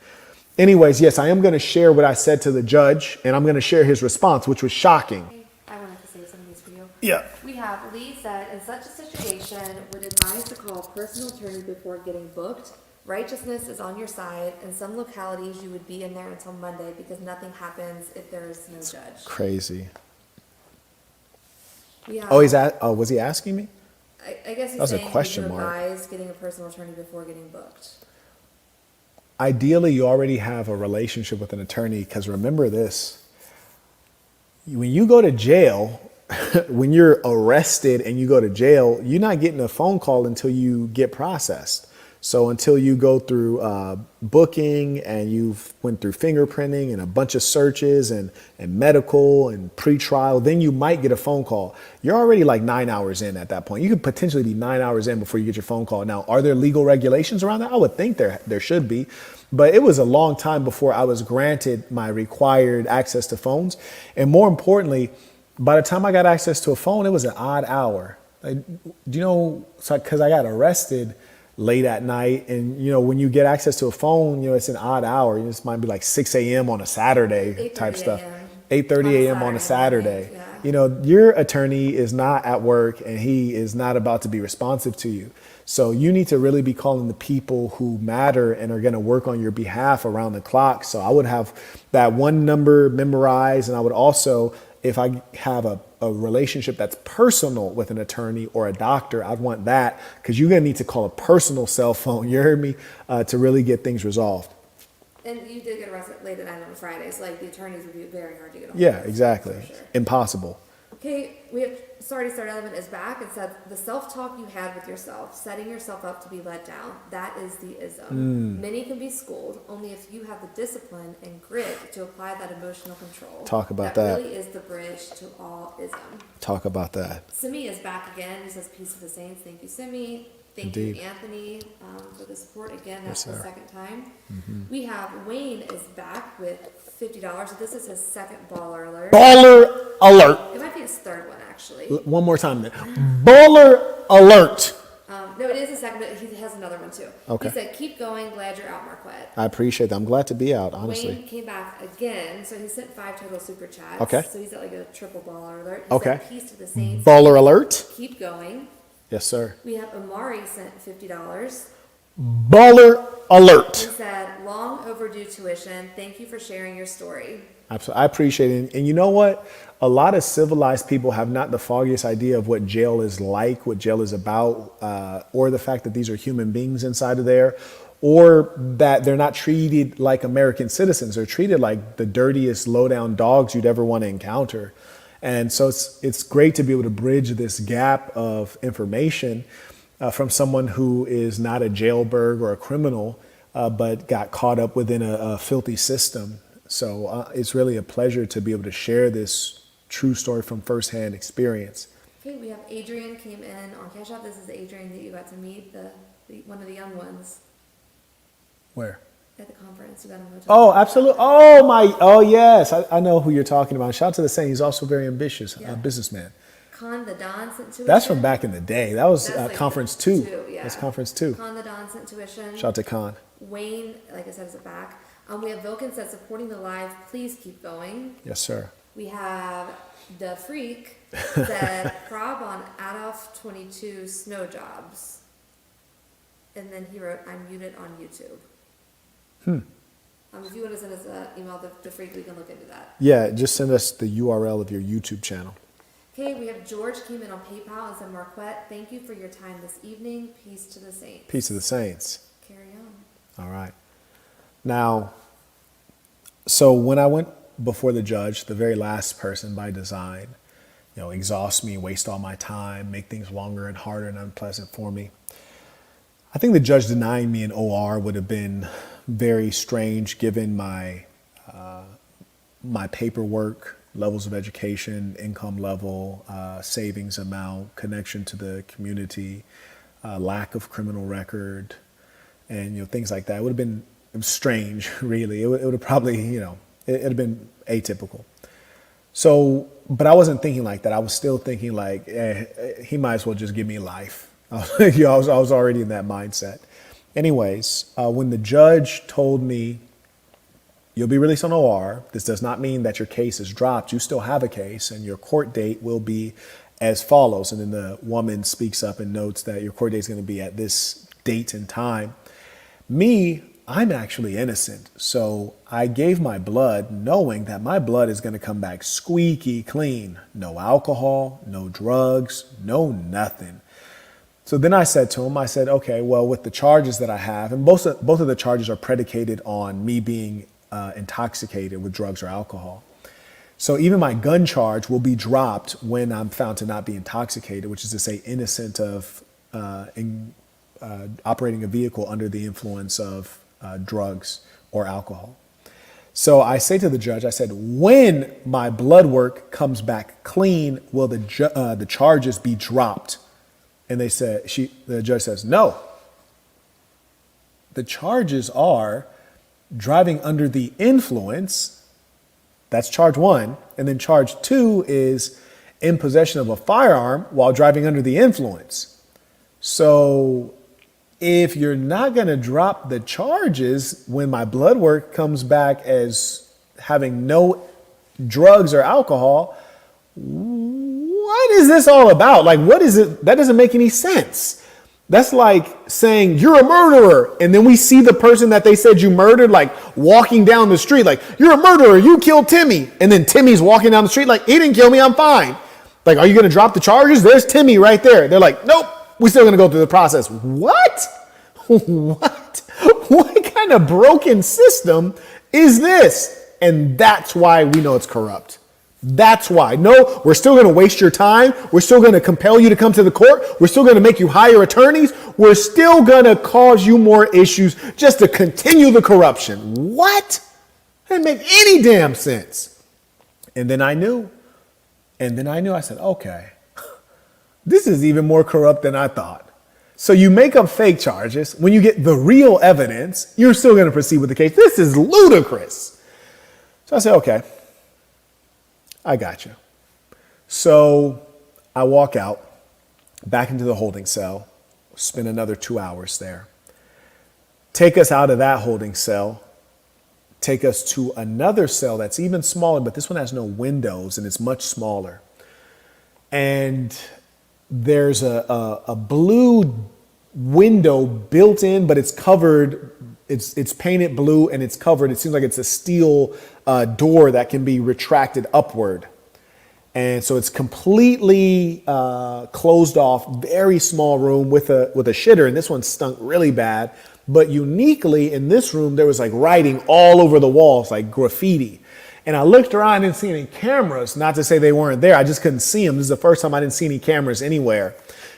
Anyways, yes, I am going to share what I said to the judge, and I'm going to share his response, which was shocking. I wanted to say some of these for you. Yeah. We have Lee said, in such a situation, would advise to call a personal attorney before getting booked. Righteousness is on your side. In some localities, you would be in there until Monday because nothing happens if there's no judge. Crazy. Yeah. Was he asking me? I guess he's That was a saying question would you mark. advise getting a personal attorney before getting booked. Ideally, you already have a relationship with an attorney because remember this. When you go to jail, when you're arrested and you go to jail, you're not getting a phone call until you get processed. So until you go through booking and you've went through fingerprinting and a bunch of searches and medical and pretrial, then you might get a phone call. You're already like 9 hours in at that point. You could potentially be 9 hours in before you get your phone call. Now, are there legal regulations around that? I would think there should be. But it was a long time before I was granted my required access to phones. And more importantly, by the time I got access to a phone, it was an odd hour. Because I got arrested late at night. And, when you get access to a phone, it's an odd hour. This might be like 6 a.m. on a Saturday type stuff. 8:30 a.m. on a Saturday. Yeah. You know, your attorney is not at work and he is not about to be responsive to you. So you need to really be calling the people who matter and are going to work on your behalf around the clock. So I would have that one number memorized, and I would also, if I have a relationship that's personal with an attorney or a doctor, I'd want that, because you're going to need to call a personal cell phone, you heard me, to really get things resolved. And you did get arrested late at night on a Friday, so like the attorneys would be very hard to get on. Yeah, exactly. For sure. Impossible. Okay, we have Sorry to Start Element is back and said the self-talk you had with yourself, setting yourself up to be let down, that is the ism. Many can be schooled, only if you have the discipline and grit to apply that emotional control. Talk about that. really is the bridge to all ism. Talk about that. Simi is back again. He says, Peace of the Saints. Thank you, Simi. Thank Indeed. you, Anthony, for the support. Again, that's Yes, the sir. second time. We have Wayne is back with $50. So this is his second baller alert. Baller alert. It might be his third one, actually. One more time then. Baller alert. No, it is his second, but he has another one too. Okay. He said, keep going. Glad you're out, Marquette. I appreciate that. I'm glad to be out, honestly. Wayne came back again, so he sent 5 total super chats. Okay. So he's at like a triple baller alert. He Okay. said, Peace to the Saints. Baller alert. Keep going. Yes, sir. We have Amari sent $50. Baller alert. He said, long overdue tuition. Thank you for sharing your story. Absolutely. I appreciate it. And you know what? A lot of civilized people have not the foggiest idea of what jail is like, what jail is about, or the fact that these are human beings inside of there, or that they're not treated like American citizens. They're treated like the dirtiest, low-down dogs you'd ever want to encounter. And so it's great to be able to bridge this gap of information from someone who is not a jailbird or a criminal, but got caught up within a filthy system. So it's really a pleasure to be able to share this true story from firsthand experience. Okay, we have Adrian came in on Cash App. This is Adrian that you got to meet, the one of the young ones Where? at the conference. You got him. Oh, absolutely. Oh, yes. I know who you're talking about. Shout out to the Saint. He's also very ambitious, Yeah. a businessman. Con the Don sent tuition. That's from back in the day. That was That's like conference 2. yeah. That's conference 2. Con the Don sent tuition. Shout out to Khan. Wayne, like I said, is it back. We have Vilkin said supporting the live. Please keep going. Yes, sir. We have the Freak said prob on Adolf 22 snow jobs. And then he wrote, I'm muted on YouTube. If you want to send us an email, the Freak, we can look into that. Yeah, just send us the URL of your YouTube channel. Okay, we have George came in on PayPal and said, Marquette, thank you for your time this evening. Peace to the Saints. Peace to the Saints. Carry on. All right. Now, so when I went before the judge, the very last person by design, exhaust me, waste all my time, make things longer and harder and unpleasant for me. I think the judge denying me an OR would have been very strange given my my paperwork, levels of education, income level, savings amount, connection to the community, lack of criminal record, and things like that. It would have been strange, really. It would have probably, it'd have been atypical. So, but I wasn't thinking like that. I was still thinking like, he might as well just give me life. I was already in that mindset. Anyways, when the judge told me, you'll be released on OR, this does not mean that your case is dropped. You still have a case, and your court date will be as follows. And then the woman speaks up and notes that your court date is going to be at this date and time. I'm actually innocent. So I gave my blood knowing that my blood is going to come back squeaky clean. No alcohol, no drugs, no nothing. So then I said to him, okay, well, with the charges that I have, and both of the charges are predicated on me being intoxicated with drugs or alcohol. So even my gun charge will be dropped when I'm found to not be intoxicated, which is to say innocent of operating a vehicle under the influence of drugs or alcohol. So I say to the judge, I said, when my blood work comes back clean, will the charges be dropped? And they said, the judge says, no. The charges are driving under the influence. That's charge 1. And then charge 2 is in possession of a firearm while driving under the influence. So if you're not going to drop the charges when my blood work comes back as having no drugs or alcohol. What is this all about? Like, what is it? That doesn't make any sense. That's like saying you're a murderer. And then we see the person that they said you murdered, like walking down the street, like you're a murderer. You killed Timmy. And then Timmy's walking down the street like he didn't kill me. I'm fine. Like, are you going to drop the charges? There's Timmy right there. They're like, nope, we're still going to go through the process. What? What? What kind of broken system is this? And that's why we know it's corrupt. That's why. No, we're still going to waste your time. We're still going to compel you to come to the court. We're still going to make you hire attorneys. We're still going to cause you more issues just to continue the corruption. What? That didn't make any damn sense. And then I knew. I said, okay, this is even more corrupt than I thought. So you make up fake charges. When you get the real evidence, you're still going to proceed with the case. This is ludicrous. So I said, okay, I got you. So I walk out back into the holding cell, spend another 2 hours there. Take us out of that holding cell. Take us to another cell that's even smaller, but this one has no windows and it's much smaller. And there's a blue window built in, but it's covered. It's painted blue and it's covered. It seems like it's a steel door that can be retracted upward. And so it's completely closed off, very small room with a shitter. And this one stunk really bad. But uniquely in this room, there was like writing all over the walls, like graffiti. And I looked around, I didn't see any cameras. Not to say they weren't there. I just couldn't see them. This is the first time I didn't see any cameras anywhere.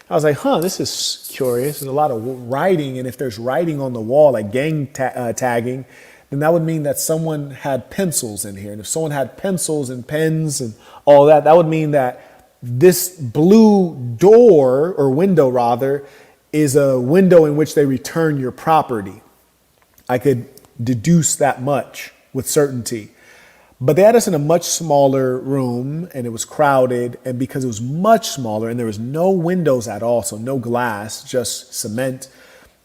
I was like, this is curious. There's a lot of writing. And if there's writing on the wall, like gang tagging, then that would mean that someone had pencils in here. And if someone had pencils and pens and all that, that would mean that this blue door, or window rather, is a window in which they return your property. I could deduce that much with certainty. But they had us in a much smaller room and it was crowded. And because it was much smaller and there was no windows at all, so no glass, just cement,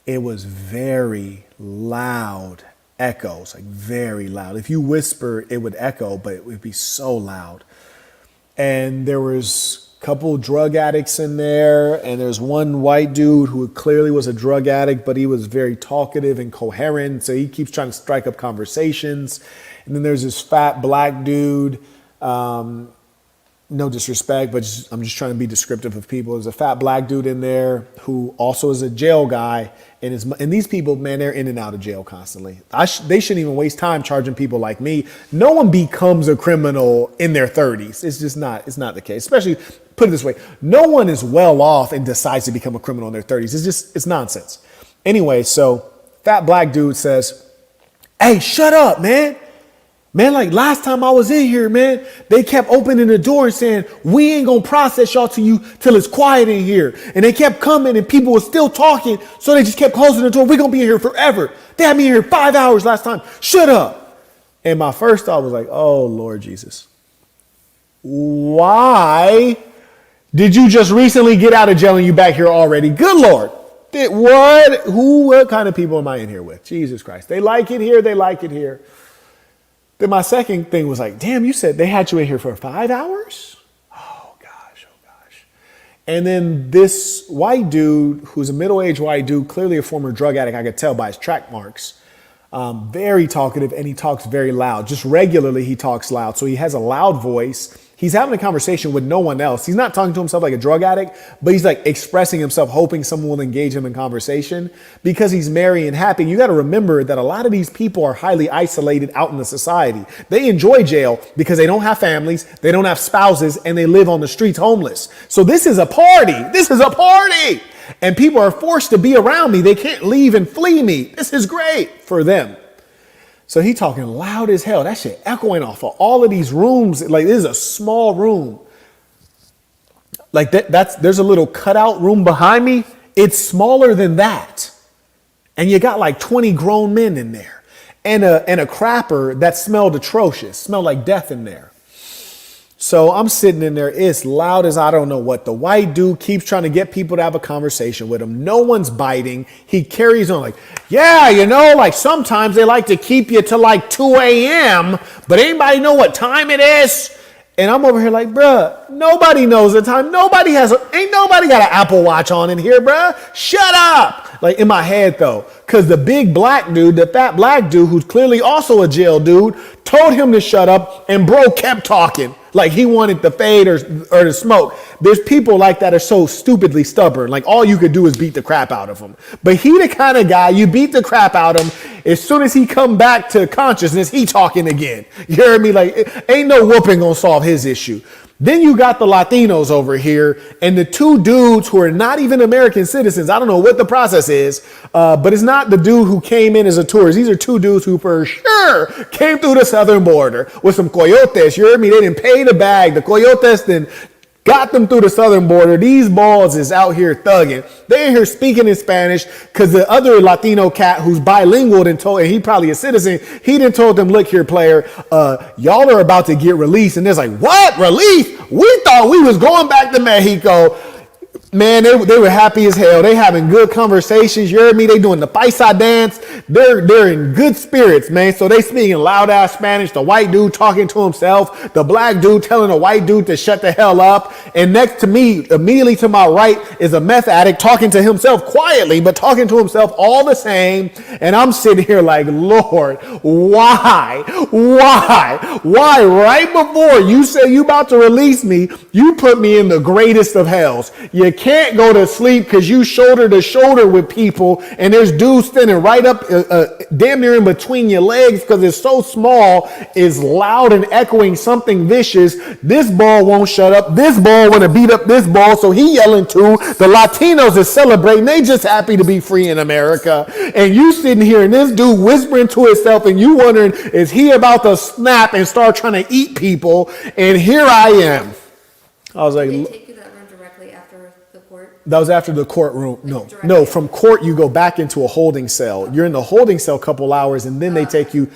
it was very loud echoes, like very loud. If you whisper, it would echo, but it would be so loud. And there was couple drug addicts in there, and there's one white dude who clearly was a drug addict, but he was very talkative and coherent, so he keeps trying to strike up conversations. And then there's this fat black dude, no disrespect, but I'm just trying to be descriptive of people. There's a fat black dude in there who also is a jail guy, and these people, man, they're in and out of jail constantly. They shouldn't even waste time charging people like me. No one becomes a criminal in their 30s. It's just not. It's not the case. Especially, put it this way, no one is well off and decides to become a criminal in their 30s. It's nonsense. Anyway, so fat black dude says, "Hey, shut up, man. Man, like last time I was in here, man, they kept opening the door and saying, we ain't gonna process y'all till it's quiet in here. And they kept coming and people were still talking. So they just kept closing the door. We're gonna be in here forever. They had me in here 5 hours last time. Shut up." And my first thought was like, oh, Lord Jesus. Why did you just recently get out of jail and you back here already? Good Lord. What kind of people am I in here with? Jesus Christ. They like it here. They like it here. Then my second thing was like, damn, you said they had you in here for 5 hours? Oh gosh. And then this white dude, who's a middle-aged white dude, clearly a former drug addict, I could tell by his track marks, very talkative, and he talks very loud. Just regularly he talks loud. So he has a loud voice. He's having a conversation with no one else. He's not talking to himself like a drug addict, but he's like expressing himself, hoping someone will engage him in conversation because he's merry and happy. You got to remember that a lot of these people are highly isolated out in the society. They enjoy jail because they don't have families, they don't have spouses, and they live on the streets homeless. So this is a party. This is a party. And people are forced to be around me. They can't leave and flee me. This is great for them. So he talking loud as hell. That shit echoing off of all of these rooms. Like, this is a small room. Like there's a little cutout room behind me. It's smaller than that. And you got like 20 grown men in there. And a crapper that smelled atrocious. Smelled like death in there. So I'm sitting in there. It's loud as I don't know what. The white dude keeps trying to get people to have a conversation with him. No one's biting. He carries on like, yeah, like sometimes they like to keep you till like 2 a.m., but anybody know what time it is? And I'm over here like, bruh, nobody knows the time. Ain't nobody got an Apple Watch on in here, bruh. Shut up. Like in my head though, because the big black dude, the fat black dude, who's clearly also a jail dude, told him to shut up, and bro kept talking like he wanted the fade or the smoke. There's people like that are so stupidly stubborn. Like all you could do is beat the crap out of him. But he the kind of guy, you beat the crap out of him, as soon as he come back to consciousness, he talking again. You hear me? Like ain't no whooping gonna solve his issue. Then you got the Latinos over here and the two dudes who are not even American citizens. I don't know what the process is, but it's not the dude who came in as a tourist. These are two dudes who for sure came through the southern border with some coyotes. You heard me? They didn't pay the bag. The coyotes then got them through the southern border. These balls is out here thugging. They in here speaking in Spanish because the other Latino cat who's bilingual and he probably a citizen, he done told them, look here, player, y'all are about to get released. And they're like, what? Release? We thought we was going back to Mexico. Man, they were happy as hell. They having good conversations. You heard me? They doing the paisa dance. They're in good spirits, man. So they speaking loud ass Spanish. The white dude talking to himself. The black dude telling the white dude to shut the hell up. And next to me, immediately to my right, is a meth addict talking to himself quietly, but talking to himself all the same. And I'm sitting here like, Lord, why? Right before you say you about to release me, you put me in the greatest of hells. You can't go to sleep because you shoulder to shoulder with people and there's dudes standing right up damn near in between your legs because it's so small, is loud and echoing something vicious. This ball won't shut up. This ball want to beat up this ball, so he yelling too. The Latinos are celebrating. They just happy to be free in America. And you sitting here and this dude whispering to himself and you wondering, is he about to snap and start trying to eat people? And here I am. I was like, Did they take you that room directly after the court? that was after the courtroom. No, from court you go back into a holding cell. You're in the holding cell a couple hours, and then they take you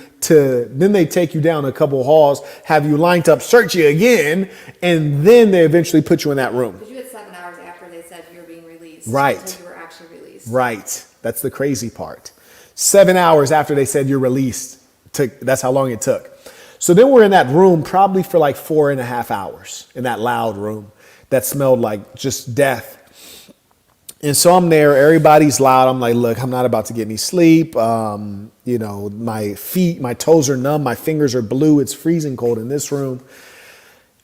down a couple halls, have you lined up, search you again, and then they eventually put you in that room. Because you had 7 hours after they said you were being released. Right. Until you were actually released. Right. That's the crazy part. 7 hours after they said you're released. That's how long it took. So then we're in that room probably for like 4.5 hours in that loud room that smelled like just death. And so I'm there, everybody's loud. I'm like, look, I'm not about to get any sleep. My feet, my toes are numb. My fingers are blue. It's freezing cold in this room.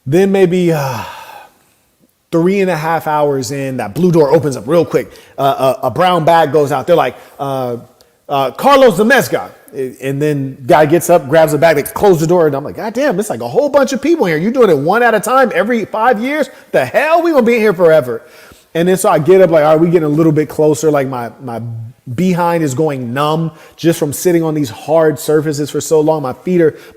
Then maybe 3.5 hours in, that blue door opens up real quick. A brown bag goes out. They're like, Carlos the Mezga. And then guy gets up, grabs the bag, they close the door, and I'm like, God damn, it's like a whole bunch of people here. You doing it one at a time every 5 years? The hell? We gonna be in here forever. And then so I get up like, all right, we getting a little bit closer. Like my behind is going numb just from sitting on these hard surfaces for so long. My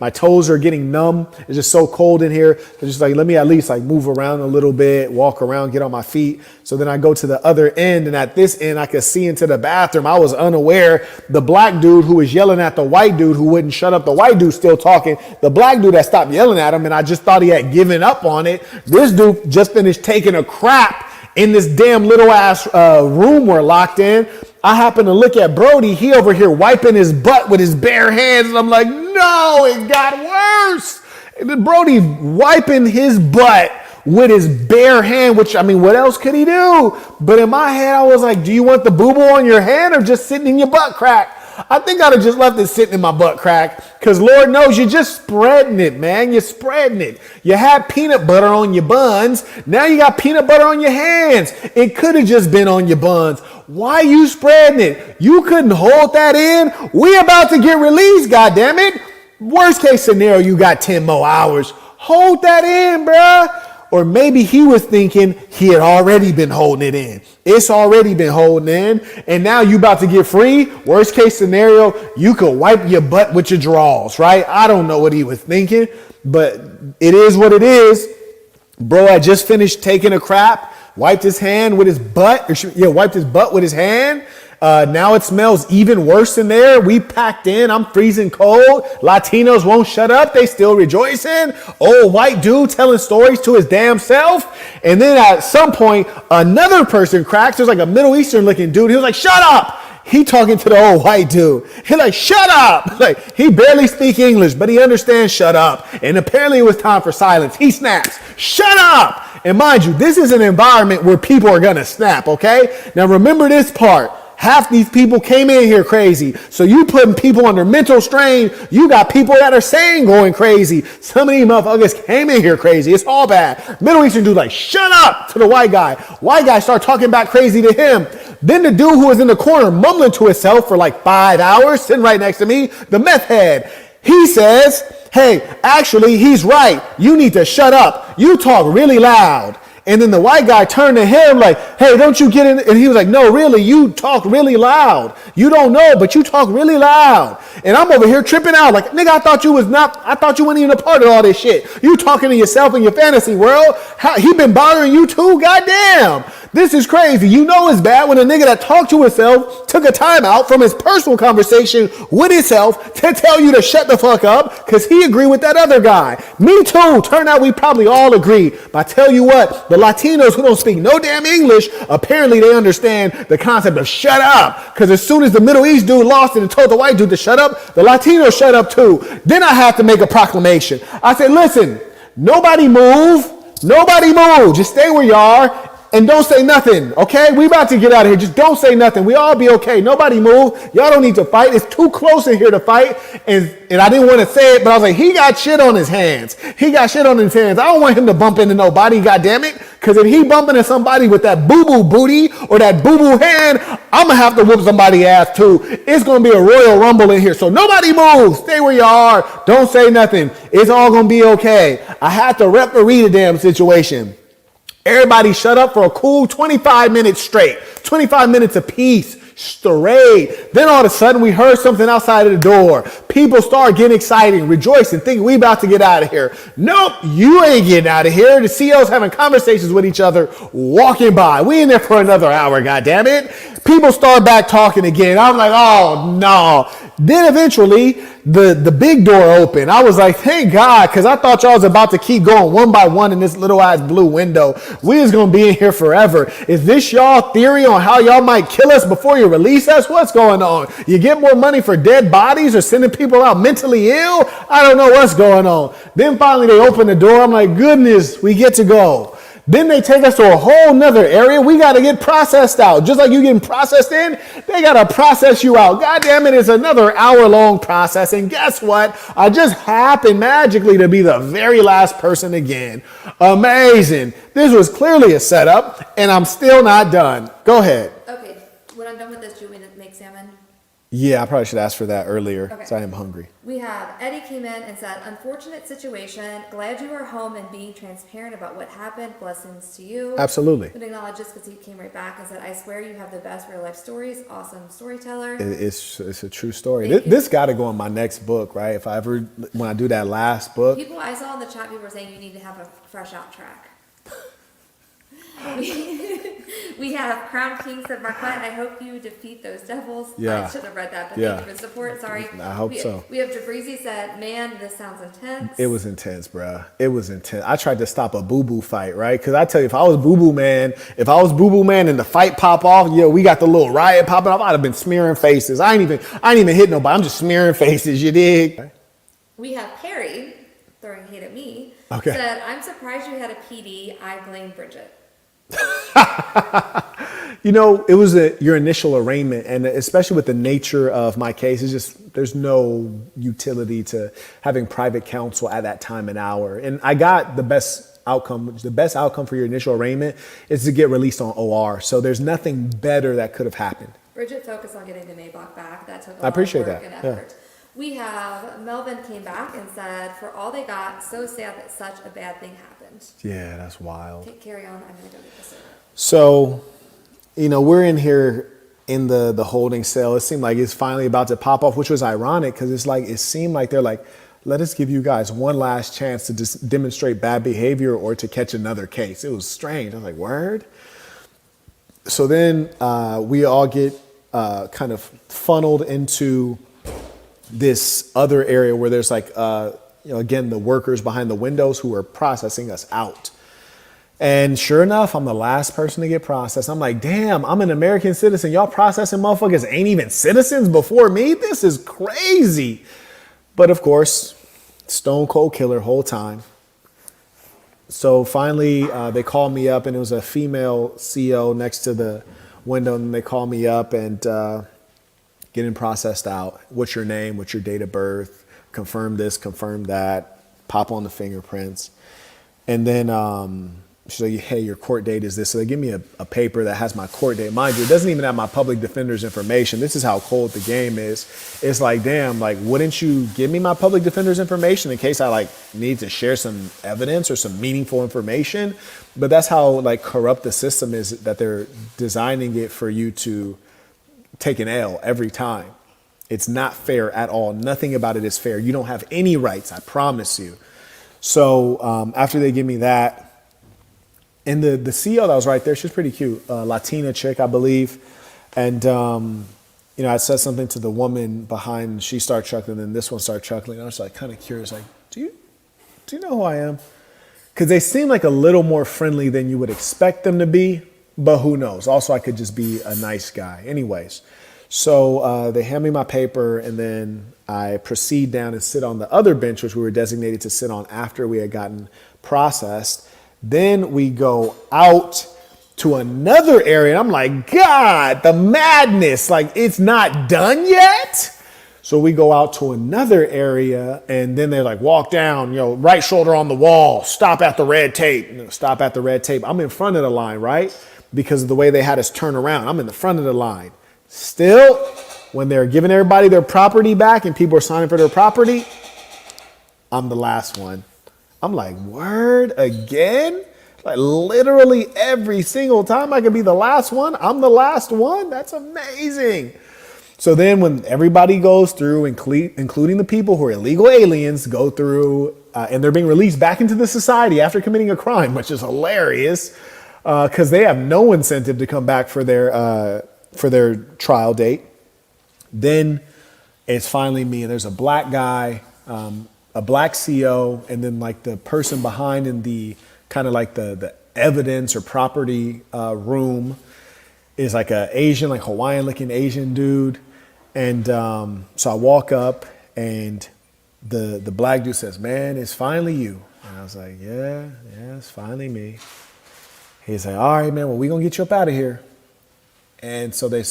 toes are getting numb. It's just so cold in here. It's just like, let me at least like move around a little bit, walk around, get on my feet. So then I go to the other end, and at this end I could see into the bathroom. I was unaware. The black dude who was yelling at the white dude who wouldn't shut up. The white dude still talking. The black dude that stopped yelling at him, and I just thought he had given up on it. This dude just finished taking a crap in this damn little ass room we're locked in. I happen to look at Brody. He over here wiping his butt with his bare hands. And I'm like, no, it got worse. Brody wiping his butt with his bare hand, which, I mean, what else could he do? But in my head, I was like, do you want the boo-boo on your hand or just sitting in your butt crack? I think I'd have just left it sitting in my butt crack, because Lord knows you're just spreading it, man. You're spreading it. You had peanut butter on your buns. Now you got peanut butter on your hands. It could have just been on your buns. Why you spreading it? You couldn't hold that in. We about to get released, goddammit. Worst case scenario, you got 10 more hours. Hold that in, bruh. Or maybe he was thinking he had already been holding it in. It's already been holding in. And now you about to get free. Worst case scenario, you could wipe your butt with your drawers, right? I don't know what he was thinking, but it is what it is. Bro had just finished taking a crap, wiped his hand with his butt, wiped his butt with his hand. Now it smells even worse in there. We packed in. I'm freezing cold. Latinos won't shut up. They still rejoicing. Old white dude telling stories to his damn self. And then at some point, another person cracks. There's like a Middle Eastern looking dude. He was like, shut up. He talking to the old white dude. He like, shut up. Like, he barely speak English, but he understands shut up. And apparently it was time for silence. He snaps, shut up. And mind you, this is an environment where people are going to snap, okay? Now remember this part. Half these people came in here crazy. So you putting people under mental strain. You got people that are saying going crazy. Some of these motherfuckers came in here crazy. It's all bad. Middle Eastern dude like, shut up to the white guy. White guy start talking back crazy to him. Then the dude who was in the corner mumbling to himself for like 5 hours, sitting right next to me, the meth head, he says, hey, actually, he's right. You need to shut up. You talk really loud. And then the white guy turned to him like, hey, don't you get in? And he was like, no, really, you talk really loud. You don't know, but you talk really loud. And I'm over here tripping out like, nigga, I thought you weren't even a part of all this shit. You talking to yourself in your fantasy world. He been bothering you too? Goddamn. This is crazy. You know it's bad when a nigga that talked to himself took a time out from his personal conversation with himself to tell you to shut the fuck up because he agreed with that other guy. Me too. Turned out we probably all agree. But I tell you what, the Latinos who don't speak no damn English, apparently they understand the concept of shut up. Because as soon as the Middle East dude lost it and told the white dude to shut up, the Latinos shut up too. Then I have to make a proclamation. I said, listen, nobody move. Nobody move. Just stay where you are. And don't say nothing, okay? We about to get out of here. Just don't say nothing. We all be okay. Nobody move. Y'all don't need to fight. It's too close in here to fight. And I didn't want to say it, but I was like, he got shit on his hands. He got shit on his hands. I don't want him to bump into nobody, goddammit. Because if he bump into somebody with that boo-boo booty or that boo-boo hand, I'm going to have to whoop somebody's ass too. It's going to be a royal rumble in here. So nobody move. Stay where you are. Don't say nothing. It's all going to be okay. I had to referee the damn situation. Everybody shut up for a cool 25 minutes straight. 25 minutes apiece, straight. Then all of a sudden we heard something outside of the door. People start getting excited, rejoicing, thinking we about to get out of here. Nope, you ain't getting out of here. The CEOs having conversations with each other, walking by. We in there for another hour, goddammit. People start back talking again. I'm like, oh no. Then eventually the big door opened. I was like, thank God, because I thought y'all was about to keep going one by one in this little ass blue window. We is going to be in here forever. Is this y'all theory on how y'all might kill us before you release us? What's going on? You get more money for dead bodies or sending people out mentally ill? I don't know what's going on. Then finally they open the door. I'm like, goodness, we get to go. Then they take us to a whole nother area. We got to get processed out. Just like you getting processed in, they got to process you out. God damn it, it's another hour-long process. And guess what? I just happened magically to be the very last person again. Amazing. This was clearly a setup, and I'm still not done. Go ahead. Okay, when I'm done with this, do you want me to make salmon? Yeah, I probably should ask for that earlier Okay. because I am hungry. We have Eddie came in and said, unfortunate situation. Glad you are home and being transparent about what happened. Blessings to you. Absolutely. But acknowledge this because he came right back and said, I swear you have the best real life stories. Awesome storyteller. It's a true story. This got to go in my next book, right? When I do that last book. People I saw in the chat, people were saying you need to have a fresh out track. We have Crown King said, Marquette, I hope you defeat those devils. Yeah. I should have read that, but Yeah. thank you for support. Sorry. I hope so. We have Jabrizi said, man, this sounds intense. It was intense, bruh. It was intense. I tried to stop a boo-boo fight, right? Because I tell you, if I was boo-boo man and the fight pop off, we got the little riot popping off, I'd have been smearing faces. I ain't even hit nobody. I'm just smearing faces, you dig? We have Perry, throwing hate at me, Okay. said, I'm surprised you had a PD. I blame Bridget. It was your initial arraignment, and especially with the nature of my case, it's just there's no utility to having private counsel at that time and hour. And I got the best outcome. The best outcome for your initial arraignment is to get released on OR. So there's nothing better that could have happened. Bridget focused on getting the Maybach back. That took a I appreciate lot of work that. and effort. We have Melvin came back and said, for all they got, so sad that such a bad thing happened. Yeah, that's wild. Okay, carry on. I'm going to go get this over. So, we're in here in the holding cell. It seemed like it's finally about to pop off, which was ironic because it seemed like they're like, let us give you guys one last chance to just demonstrate bad behavior or to catch another case. It was strange. I was like, word? So then we all get kind of funneled into this other area where there's like, again, the workers behind the windows who are processing us out. And sure enough, I'm the last person to get processed. I'm like, damn, I'm an American citizen. Y'all processing motherfuckers ain't even citizens before me? This is crazy. But of course, stone cold killer whole time. So finally, they called me up, and it was a female CO next to the window, and they called me up and getting processed out. What's your name? What's your date of birth? Confirm this, confirm that. Pop on the fingerprints. And then she's like, hey, your court date is this. So they give me a paper that has my court date. Mind you, it doesn't even have my public defender's information. This is how cold the game is. It's like, damn, like, wouldn't you give me my public defender's information in case I like need to share some evidence or some meaningful information? But that's how like corrupt the system is, that they're designing it for you to take an L every time. It's not fair at all. Nothing about it is fair. You don't have any rights, I promise you. So after they give me that, and the CEO that was right there, she was pretty cute, Latina chick, I believe. And, I said something to the woman behind, and she started chuckling, and this one started chuckling. I was like kind of curious, like, do you know who I am? Because they seem like a little more friendly than you would expect them to be, but who knows? Also, I could just be a nice guy. Anyways, so they hand me my paper, and then I proceed down and sit on the other bench, which we were designated to sit on after we had gotten processed. Then we go out to another area, and I'm like, God, the madness, like it's not done yet. So we go out to another area, and then they're like, walk down, right shoulder on the wall, stop at the red tape, stop at the red tape. I'm in front of the line, right? Because of the way they had us turn around, I'm in the front of the line. Still, when they're giving everybody their property back and people are signing for their property, I'm the last one. I'm like, word again? Like literally every single time I could be the last one, I'm the last one? That's amazing. So then when everybody goes through, including the people who are illegal aliens, go through and they're being released back into the society after committing a crime, which is hilarious because they have no incentive to come back for their trial date. Then it's finally me, and there's a black guy, a black CO, and then like the person behind in the kind of like the evidence or property room is like a Asian, like Hawaiian looking Asian dude. And so I walk up, and the black dude says, man, it's finally you. And I was like, yeah, it's finally me. He's like, all right, man, well, we gonna get you up out of here. And so they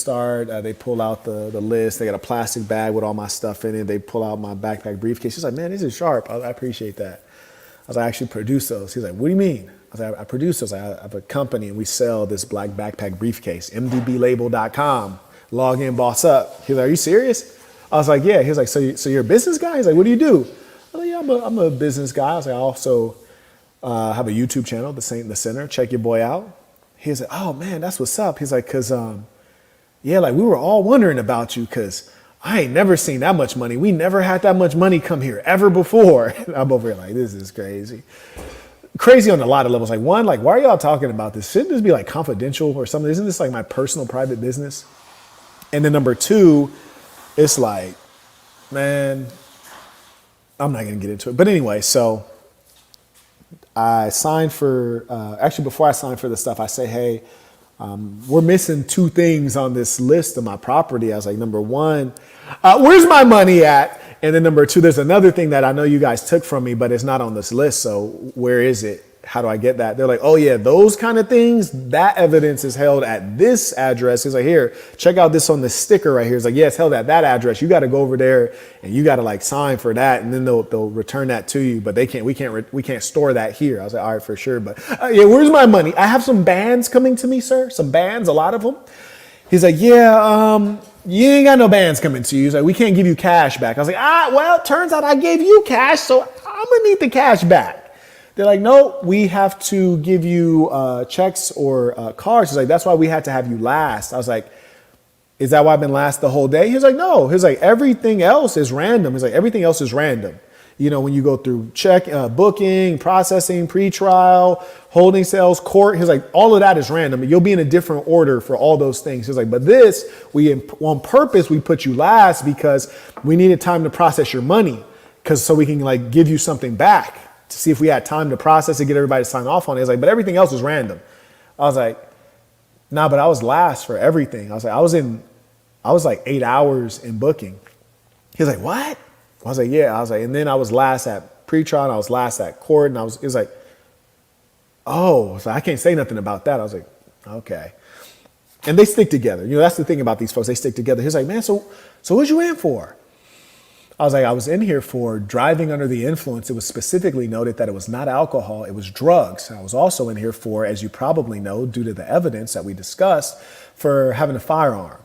pull out the list. They got a plastic bag with all my stuff in it. They pull out my backpack briefcase. She's like, man, this is sharp. I appreciate that. I was like, I actually produce those. He's like, what do you mean? I was like, I produce those. I have a company, and we sell this black backpack briefcase, mdblabel.com. Log in, boss up. He's like, are you serious? I was like, yeah. He's like, so you're a business guy? He's like, what do you do? I was like, yeah, I'm a business guy. I was like, I also have a YouTube channel, The Saint in the Center. Check your boy out. He's like, oh man, that's what's up. He's like, cause yeah, like we were all wondering about you, cause I ain't never seen that much money. We never had that much money come here ever before. And I'm over here like, this is crazy. Crazy on a lot of levels. Like one, like why are y'all talking about this? Shouldn't this be like confidential or something? Isn't this like my personal private business? And then number two, it's like, man, I'm not gonna get into it. But anyway, so I signed for, actually before I signed for the stuff, I say, hey, we're missing two things on this list of my property. I was like, number one, where's my money at? And then number two, there's another thing that I know you guys took from me, but it's not on this list. So where is it? How do I get that? They're like, oh yeah, those kind of things, that evidence is held at this address. He's like, here, check out this on the sticker right here. It's like, yeah, it's held at that address. You got to go over there and you got to like sign for that. And then they'll return that to you, but we can't store that here. I was like, all right, for sure. But yeah, where's my money? I have some bands coming to me, sir. Some bands, a lot of them. He's like, yeah, you ain't got no bands coming to you. He's like, we can't give you cash back. I was like, well, turns out I gave you cash, so I'm gonna need the cash back. They're like, no, we have to give you checks or cards. He's like, that's why we had to have you last. I was like, is that why I've been last the whole day? He was like, no. He's like, everything else is random. He's like, everything else is random. You know, when you go through booking, processing, pre-trial, holding cells, court, he's like, all of that is random. You'll be in a different order for all those things. He's like, but this, on purpose, we put you last because we needed time to process your money, so we can like give you something back to see if we had time to process it, get everybody to sign off on it. He's like, but everything else was random. I was like, nah, but I was last for everything. I was like, I was like 8 hours in booking. He was like, what? I was like, yeah. I was like, and then I was last at pre-trial and I was last at court. And it was like, oh, so I can't say nothing about that. I was like, okay. And they stick together. You know, that's the thing about these folks. They stick together. He's like, man, so what'd you in for? I was like, I was in here for driving under the influence. It was specifically noted that it was not alcohol, it was drugs. I was also in here for, as you probably know, due to the evidence that we discussed, for having a firearm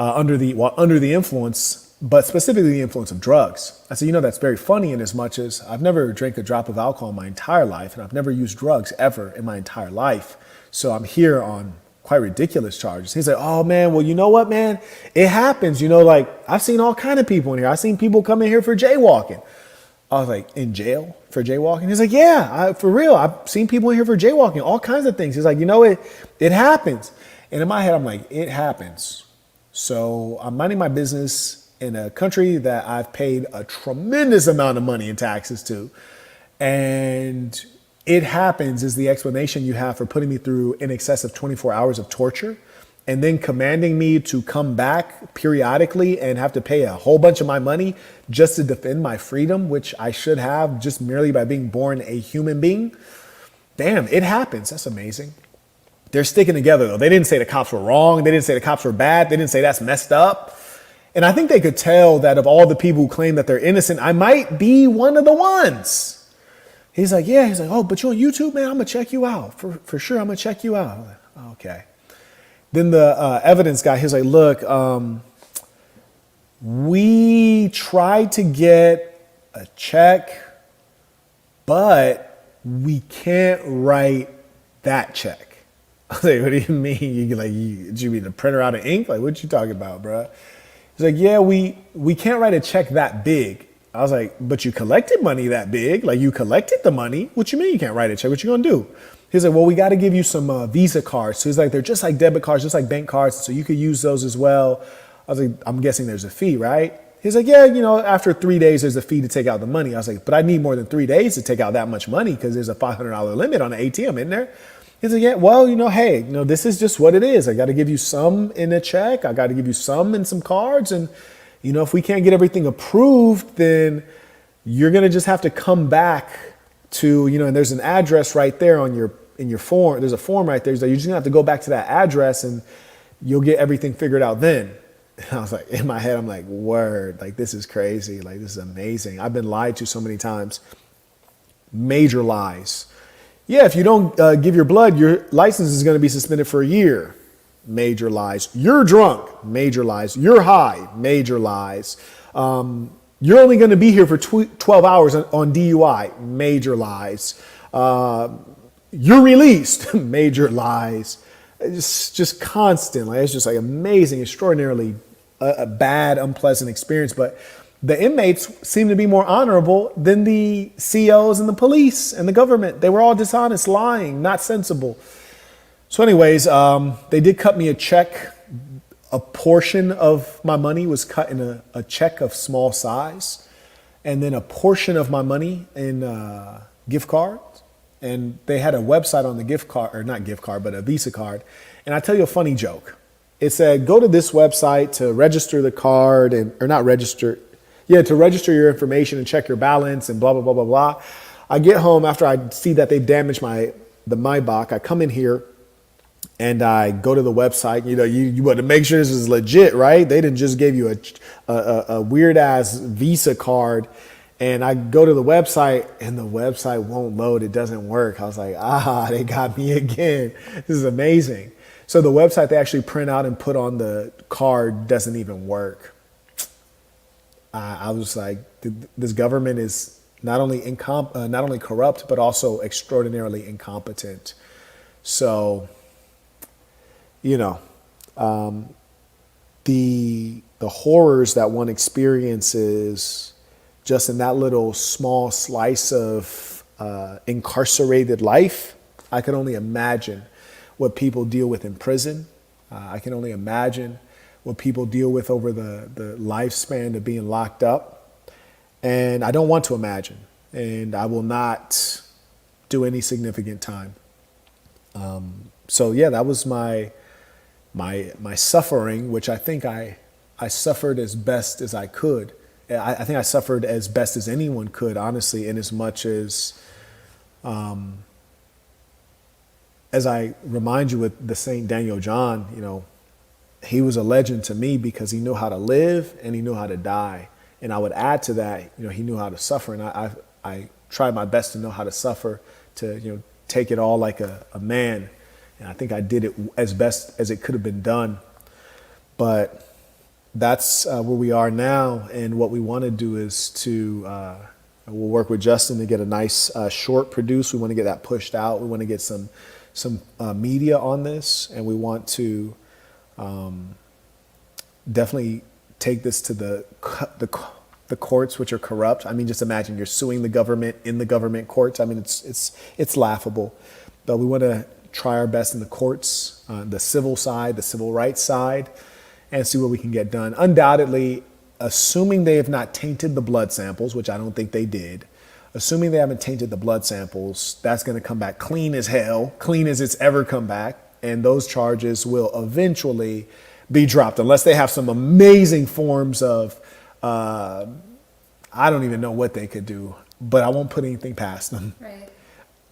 under the influence, but specifically the influence of drugs. I said, you know, that's very funny in as much as I've never drank a drop of alcohol in my entire life, and I've never used drugs ever in my entire life. So I'm here on quite ridiculous charges. He's like, oh man, well, you know what, man? It happens. You know, like I've seen all kind of people in here. I've seen people come in here for jaywalking. I was like, in jail for jaywalking? He's like, yeah, for real. I've seen people in here for jaywalking, all kinds of things. He's like, you know, it happens. And in my head, I'm like, it happens. So I'm minding my business in a country that I've paid a tremendous amount of money in taxes to. And it happens is the explanation you have for putting me through in excess of 24 hours of torture and then commanding me to come back periodically and have to pay a whole bunch of my money just to defend my freedom, which I should have just merely by being born a human being. Damn, it happens. That's amazing. They're sticking together though. They didn't say the cops were wrong. They didn't say the cops were bad. They didn't say that's messed up. And I think they could tell that of all the people who claim that they're innocent, I might be one of the ones. He's like, yeah. He's like, oh, but you on YouTube, man? I'm going to check you out. For sure, I'm going to check you out. I'm like, okay. Then the evidence guy, he's like, look, we tried to get a check, but we can't write that check. I was like, what do you mean? Did you mean to print her out of ink? Like, what you talking about, bro? He's like, yeah, we can't write a check that big. I was like, but you collected money that big. Like, you collected the money. What you mean you can't write a check? What you gonna do? He's like, well, we got to give you some Visa cards. So he's like, they're just like debit cards, just like bank cards. So you could use those as well. I was like, I'm guessing there's a fee, right? He's like, yeah, you know, after 3 days, there's a fee to take out the money. I was like, but I need more than 3 days to take out that much money because there's a $500 limit on the ATM in there. He's like, yeah, well, you know, hey, you know, this is just what it is. I got to give you some in a check. I got to give you some in some cards. And, you know, if we can't get everything approved, then you're going to just have to come back to, you know, and there's an address right there in your form. There's a form right there. So you're just going to have to go back to that address and you'll get everything figured out then. And I was like, in my head, I'm like, word, like, this is crazy. Like, this is amazing. I've been lied to so many times. Major lies. Yeah, if you don't give your blood, your license is going to be suspended for a year. Major lies. You're drunk. Major lies. You're high. Major lies. You're only going to be here for 12 hours on DUI. Major lies. You're released. Major lies. It's just constant. Like, it's just like amazing, extraordinarily a bad, unpleasant experience. But the inmates seem to be more honorable than the COs and the police and the government. They were all dishonest, lying, not sensible. So anyways, they did cut me a check. A portion of my money was cut in a check of small size. And then a portion of my money in gift cards. And they had a website on the gift card, or not gift card, but a Visa card. And I tell you a funny joke. It said, go to this website to register the card to register your information and check your balance and blah, blah, blah, blah, blah. I get home after I see that they've damaged my Maybach. I come in here and I go to the website. You know, you want to make sure this is legit, right? They didn't just give you a weird ass Visa card. And I go to the website and the website won't load. It doesn't work. I was like, they got me again. This is amazing. So the website they actually print out and put on the card doesn't even work. I was like, this government is not only corrupt, but also extraordinarily incompetent. So, you know, the horrors that one experiences just in that little small slice of incarcerated life, I can only imagine what people deal with in prison. I can only imagine what people deal with over the lifespan of being locked up. And I don't want to imagine. And I will not do any significant time. So yeah, that was my suffering, which I think I suffered as best as I could. I think I suffered as best as anyone could, honestly, in as much as I remind you with the Saint Daniel John, you know, he was a legend to me because he knew how to live and he knew how to die. And I would add to that, you know, he knew how to suffer. And I tried my best to know how to suffer, to, you know, take it all like a man. And I think I did it as best as it could have been done. But that's where we are now. And what we want to do is to, we'll work with Justin to get a nice short produced. We want to get that pushed out. We want to get some media on this. And we want to definitely take this to the courts, which are corrupt. I mean, just imagine you're suing the government in the government courts. I mean, it's laughable. But we want to try our best in the courts, the civil side, the civil rights side, and see what we can get done. Undoubtedly, assuming they have not tainted the blood samples, which I don't think they did, assuming they haven't tainted the blood samples, that's going to come back clean as hell, clean as it's ever come back, and those charges will eventually be dropped, unless they have some amazing forms of, I don't even know what they could do, but I won't put anything past them. Right.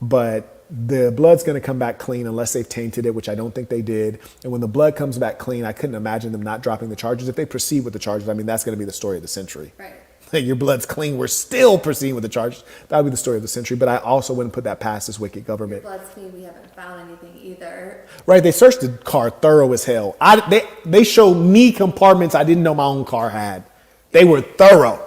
But the blood's going to come back clean unless they've tainted it, which I don't think they did. And when the blood comes back clean, I couldn't imagine them not dropping the charges. If they proceed with the charges, I mean, that's going to be the story of the century. Right. Your blood's clean, we're still proceeding with the charges. That would be the story of the century. But I also wouldn't put that past this wicked government. Blood's clean, we haven't found anything either. Right, they searched the car thorough as hell. They showed me compartments I didn't know my own car had. They were thorough.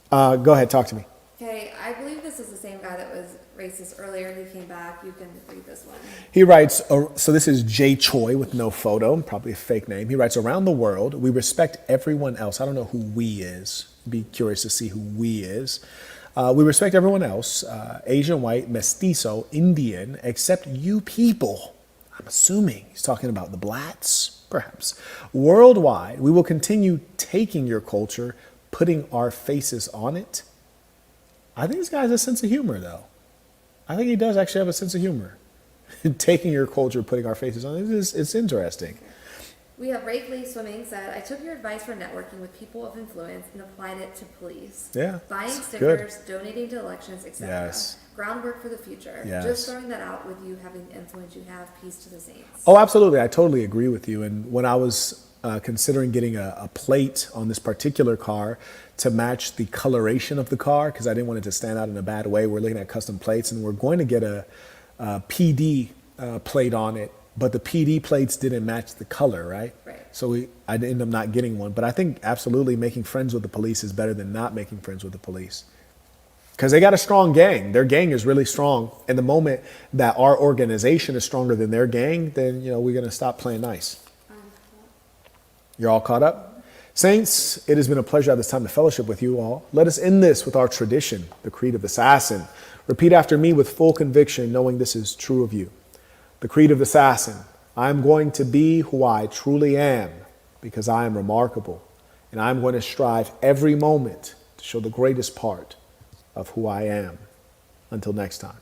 Go ahead, talk to me. Okay, I believe this is the same guy that was racist earlier. He came back. You can read this one. He writes, so this is Jay Choi with no photo, probably a fake name. He writes, around the world, we respect everyone else. I don't know who we is. Be curious to see who we is. We respect everyone else, Asian, white, mestizo, Indian, except you people. I'm assuming he's talking about the blacks, perhaps. Worldwide, we will continue taking your culture, putting our faces on it. I think this guy has a sense of humor, though. I think he does actually have a sense of humor. Taking your culture, putting our faces on it, it's interesting. We have Rake Lee Swimming said, I took your advice for networking with people of influence and applied it to police. Yeah. Buying stickers, donating to elections, etc. Yes. Groundwork for the future. Yes. Just throwing that out with you having the influence you have. Peace to the saints. Oh, absolutely. I totally agree with you. And when I was considering getting a plate on this particular car to match the coloration of the car, because I didn't want it to stand out in a bad way, we're looking at custom plates, and we're going to get a PD plate on it. But the PD plates didn't match the color, right? Right. So I ended up not getting one. But I think absolutely making friends with the police is better than not making friends with the police. Because they got a strong gang. Their gang is really strong. And the moment that our organization is stronger than their gang, then, you know, we're going to stop playing nice. You're all caught up? Saints, it has been a pleasure at this time to fellowship with you all. Let us end this with our tradition, the Creed of the Assassin. Repeat after me with full conviction, knowing this is true of you. The Creed of the Assassin. I am going to be who I truly am because I am remarkable. And I'm going to strive every moment to show the greatest part of who I am. Until next time.